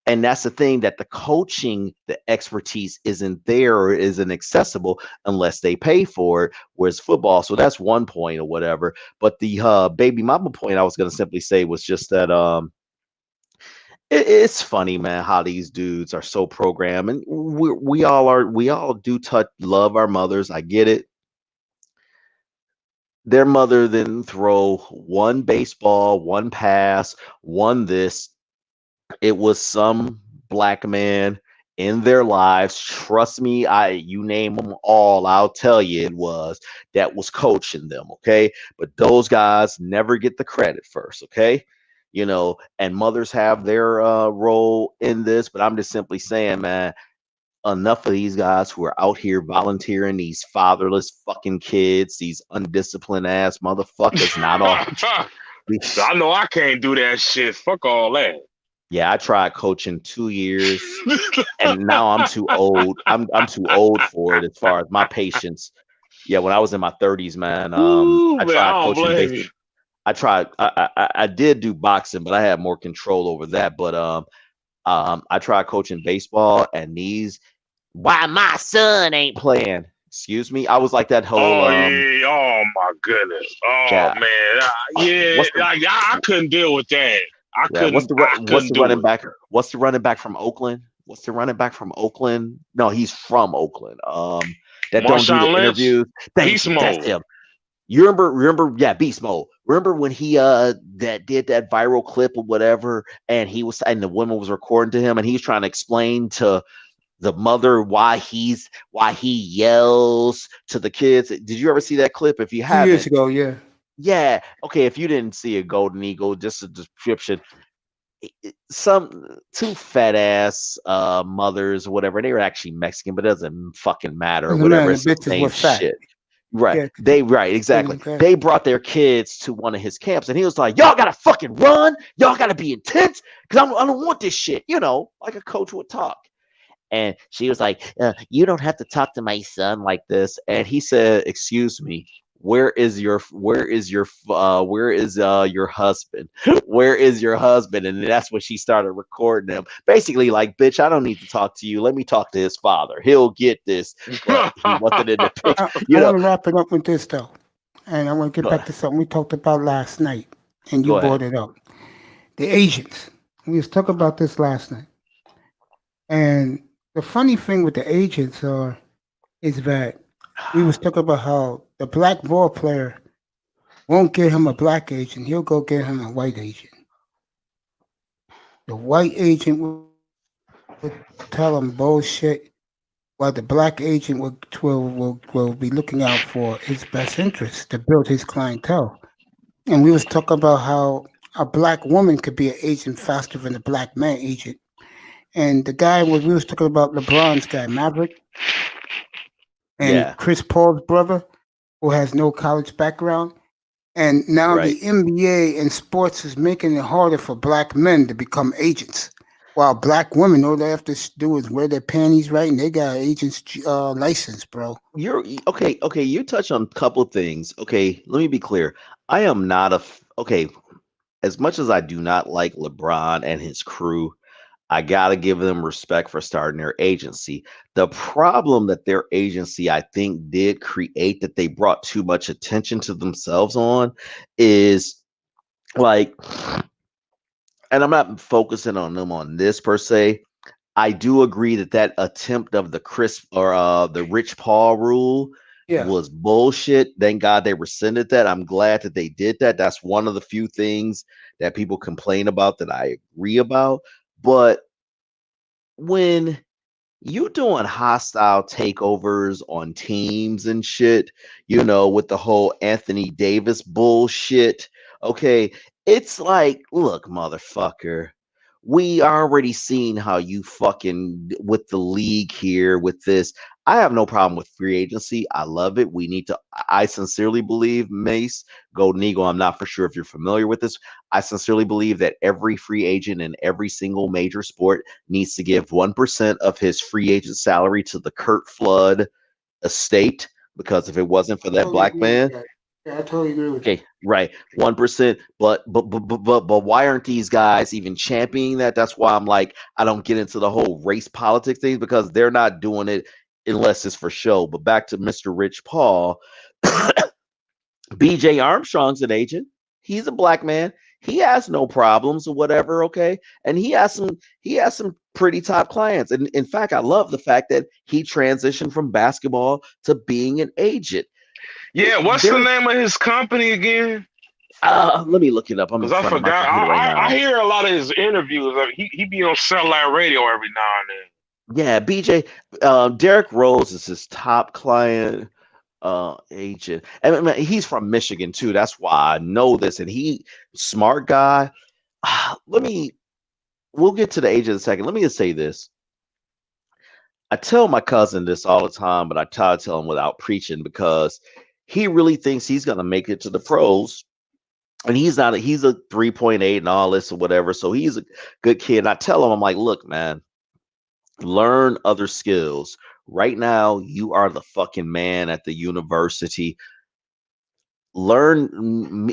Speaker 14: And that's the thing, that the coaching, the expertise isn't there or isn't accessible unless they pay for it, whereas football. So that's one point or whatever. But the baby mama point I was going to simply say was just that It's funny, man, how these dudes are so programmed, and we all are. We all do love our mothers. I get it. Their mother didn't throw one baseball, one pass, one this. It was some black man in their lives. Trust me, you name them all, I'll tell you it was that was coaching them. Okay, but those guys never get the credit first. Okay, and mothers have their role in this, but I'm just simply saying, man, enough of these guys who are out here volunteering, these fatherless fucking kids, these undisciplined ass motherfuckers, not all.
Speaker 6: I know I can't do that shit. Fuck all that.
Speaker 14: Yeah, I tried coaching 2 years, and now I'm too old. I'm too old for it as far as my patience. Yeah, when I was in my 30s, man,
Speaker 6: Ooh,
Speaker 14: I
Speaker 6: man,
Speaker 14: tried
Speaker 6: I don't
Speaker 14: coaching
Speaker 6: blame you.
Speaker 14: I tried. I did do boxing, but I had more control over that. But I tried coaching baseball, and why my son ain't playing? Excuse me. I was like that whole
Speaker 6: Oh yeah. Oh my goodness. Oh
Speaker 14: yeah.
Speaker 6: man. Yeah. I couldn't deal with that. I
Speaker 14: What's
Speaker 6: couldn't
Speaker 14: the
Speaker 6: do
Speaker 14: running
Speaker 6: it.
Speaker 14: back? What's the running back from Oakland? What's the running back from Oakland? No, he's from Oakland. That don't do the
Speaker 6: Marshawn Lynch,
Speaker 14: interviews. Thank
Speaker 6: beast
Speaker 14: you. That's
Speaker 6: mode.
Speaker 14: him. You remember, yeah, Beast Mode. Remember when he that did that viral clip or whatever, and the woman was recording to him, and he was trying to explain to the mother why he yells to the kids. Did you ever see that clip? If you
Speaker 1: 2 years
Speaker 14: haven't,
Speaker 1: ago, yeah.
Speaker 14: yeah, okay. If you didn't see a Golden Eagle, just a description. Some two fat ass mothers or whatever. They were actually Mexican, but it doesn't fucking matter.
Speaker 1: Doesn't
Speaker 14: Whatever,
Speaker 1: matter.
Speaker 14: it's
Speaker 1: The
Speaker 14: the
Speaker 1: bitches were
Speaker 14: same
Speaker 1: fat.
Speaker 14: shit. Right.
Speaker 1: Yeah.
Speaker 14: Right, exactly.
Speaker 1: Okay.
Speaker 14: They brought their kids to one of his camps, and he was like, y'all gotta fucking run, y'all gotta be intense, because I don't want this shit, like a coach would talk. And she was like, you don't have to talk to my son like this. And he said, excuse me, where is your husband? Where is your husband? And that's when she started recording him. Basically, like, bitch, I don't need to talk to you. Let me talk to his father. He'll get this. But he wasn't in the picture.
Speaker 1: I want to wrap it up with this though, and I want to get
Speaker 14: Go
Speaker 1: back
Speaker 14: ahead.
Speaker 1: to something we talked about last night, and you
Speaker 14: Go
Speaker 1: brought
Speaker 14: ahead.
Speaker 1: it up. The agents. We was talking about this last night, and the funny thing with the agents is that we was talking about how the black ball player won't get him a black agent; he'll go get him a white agent. The white agent will tell him bullshit, while the black agent will be looking out for his best interest to build his clientele. And we was talking about how a black woman could be an agent faster than a black man agent. And the guy we was talking about LeBron's guy, Maverick, and
Speaker 14: Yeah.
Speaker 1: Chris Paul's brother, who has no college background. And now
Speaker 14: Right.
Speaker 1: the NBA and sports is making it harder for black men to become agents. While black women, all they have to do is wear their panties right, and they got agents license, bro.
Speaker 14: You're okay. Okay, you touch on a couple things. Okay, let me be clear. I am not okay. As much as I do not like LeBron and his crew, I gotta give them respect for starting their agency. The problem that their agency, I think, did create that they brought too much attention to themselves on is like, and I'm not focusing on them on this per se. I do agree that attempt of the Rich Paul rule
Speaker 1: Yeah.
Speaker 14: was bullshit. Thank God they rescinded that. I'm glad that they did that. That's one of the few things that people complain about that I agree about. But when you doing hostile takeovers on teams and shit, with the whole Anthony Davis bullshit. Okay, it's like, look, motherfucker, we already seen how you fucking with the league here with this. I have no problem with free agency. I love it. We need to, I sincerely believe, Mace, Golden Eagle, I'm not for sure if you're familiar with this. I sincerely believe that every free agent in every single major sport needs to give 1% of his free agent salary to the Kurt Flood estate, because if it wasn't for that
Speaker 1: Totally
Speaker 14: black
Speaker 1: agree with
Speaker 14: man,
Speaker 1: that. Yeah, I totally agree with you.
Speaker 14: okay, right, 1%. But why aren't these guys even championing that? That's why I'm like, I don't get into the whole race politics thing, because they're not doing it unless it's for show. But back to Mr. Rich Paul, BJ Armstrong's an agent. He's a black man. he has no problems or whatever, okay? And he has some pretty top clients. And in fact, I love the fact that he transitioned from basketball to being an agent.
Speaker 6: Yeah, what's the name of his company again?
Speaker 14: Let me look it up. I'm in
Speaker 6: Because I
Speaker 14: front of my
Speaker 6: forgot.
Speaker 14: computer right now.
Speaker 6: I hear a lot of his interviews. He be on satellite radio every now and then.
Speaker 14: Yeah, BJ, Derrick Rose is his top client agent. And I mean, he's from Michigan too. That's why I know this. And he smart guy. We'll get to the agent in a second. Let me just say this. I tell my cousin this all the time, but I try to tell him without preaching because he really thinks he's gonna make it to the pros. And he's not he's a 3.8 and all this or whatever. So he's a good kid. And I tell him, I'm like, look, man, learn other skills. Right now, you are the fucking man at the university. Learn,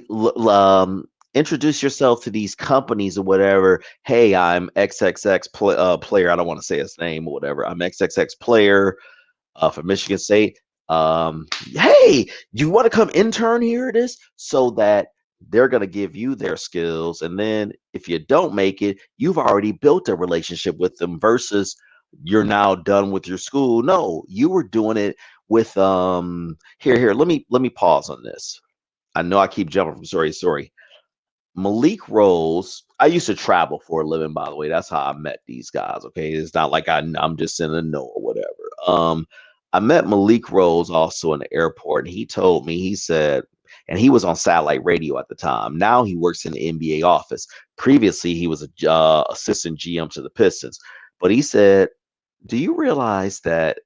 Speaker 14: introduce yourself to these companies or whatever. Hey, I'm XXX player. I don't want to say his name or whatever. I'm XXX player from Michigan State. Hey, you want to come intern here? It is so that they're going to give you their skills. And then if you don't make it, you've already built a relationship with them versus you're now done with your school. No, you were doing it with here. Let me pause on this. I know I keep jumping from story to story. Malik Rose, I used to travel for a living, by the way. That's how I met these guys. Okay. It's not like I'm just in the know or whatever. I met Malik Rose also in the airport, and he told me, he said, and he was on satellite radio at the time. Now he works in the N.B.A. office. Previously, he was a assistant GM to the Pistons. But he said, do you realize that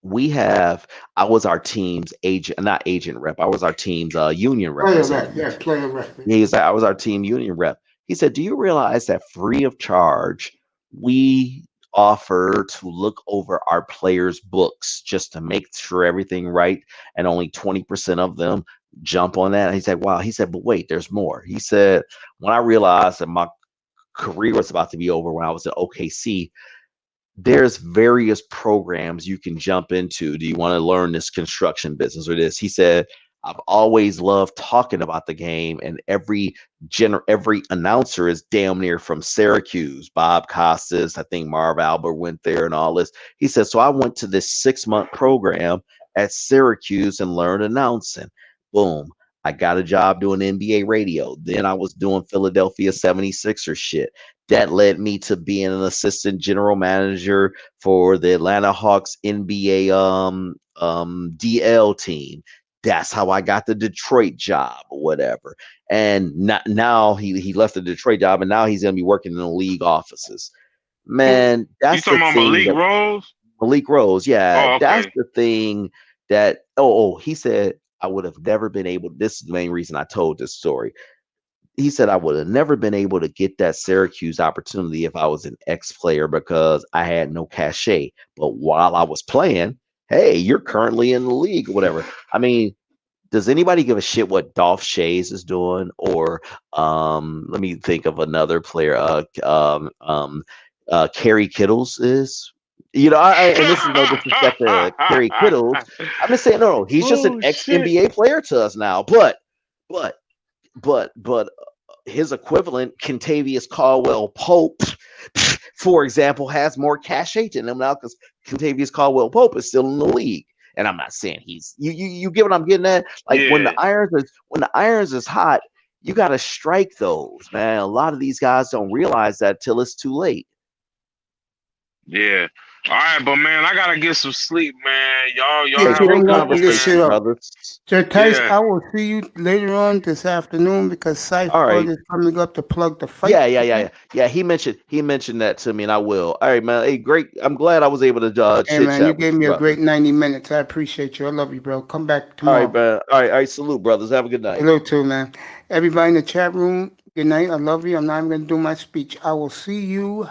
Speaker 14: I was our team's agent, not agent rep. I was our team's union representative.
Speaker 1: Player rep, yeah, player rep.
Speaker 14: He said, I was our team union rep. He said, do you realize that free of charge, we offer to look over our players' books just to make sure everything right, and only 20% of them jump on that? And he said, wow. He said, but wait, there's more. He said, when I realized that my career was about to be over when I was at OKC, there's various programs you can jump into. Do you want to learn this construction business or this? He said, I've always loved talking about the game, and every announcer is damn near from Syracuse. Bob Costas, I think Marv Albert went there and all this. He said, so I went to this 6-month program at Syracuse and learned announcing. Boom. I got a job doing N.B.A. radio. Then I was doing Philadelphia 76ers shit. That led me to being an assistant general manager for the Atlanta Hawks N.B.A. DL team. That's how I got the Detroit job or whatever. And now he left the Detroit job, and now he's going to be working in the league offices. Man, that's
Speaker 6: you talking about Malik Rose?
Speaker 14: Malik Rose, yeah.
Speaker 6: Oh, okay.
Speaker 14: That's the thing that, he said, I would have never been able, this is the main reason I told this story. He said, I would have never been able to get that Syracuse opportunity if I was an ex-player because I had no cachet. But while I was playing, hey, you're currently in the league or whatever. I mean, does anybody give a shit what Dolph Shays is doing? Or let me think of another player. Kerry Kittles is. You know, and this is no disrespect to Kerry Kittles. I'm just saying, no, he's just an ex-NBA player to us now. But his equivalent, Kentavious Caldwell Pope, for example, has more cachet to him now because Kentavious Caldwell Pope is still in the league. And I'm not saying he's you get what I'm getting at? Like when the irons is hot, you gotta strike those, man. A lot of these guys don't realize that till it's too late.
Speaker 6: Yeah. All right, but man, I gotta get some sleep, man. Y'all
Speaker 1: Yeah,
Speaker 6: have
Speaker 1: great
Speaker 6: a good
Speaker 1: conversation,
Speaker 6: one,
Speaker 14: brothers.
Speaker 1: So, Tice,
Speaker 6: Yeah.
Speaker 1: I will see you later on this afternoon because Cypher
Speaker 14: right.
Speaker 1: is coming up to plug the fight.
Speaker 14: Yeah. He mentioned that to me, and I will. All right, man. Hey, great. I'm glad I was able to
Speaker 1: Hey,
Speaker 14: chit
Speaker 1: man,
Speaker 14: chat.
Speaker 1: you gave me a great 90 minutes. I appreciate you. I love you, bro. Come back tomorrow.
Speaker 14: All right, man. All right. Salute, brothers. Have a good night.
Speaker 1: Hello, too, man. Everybody in the chat room, good night. I love you. I'm not even going to do my speech. I will see you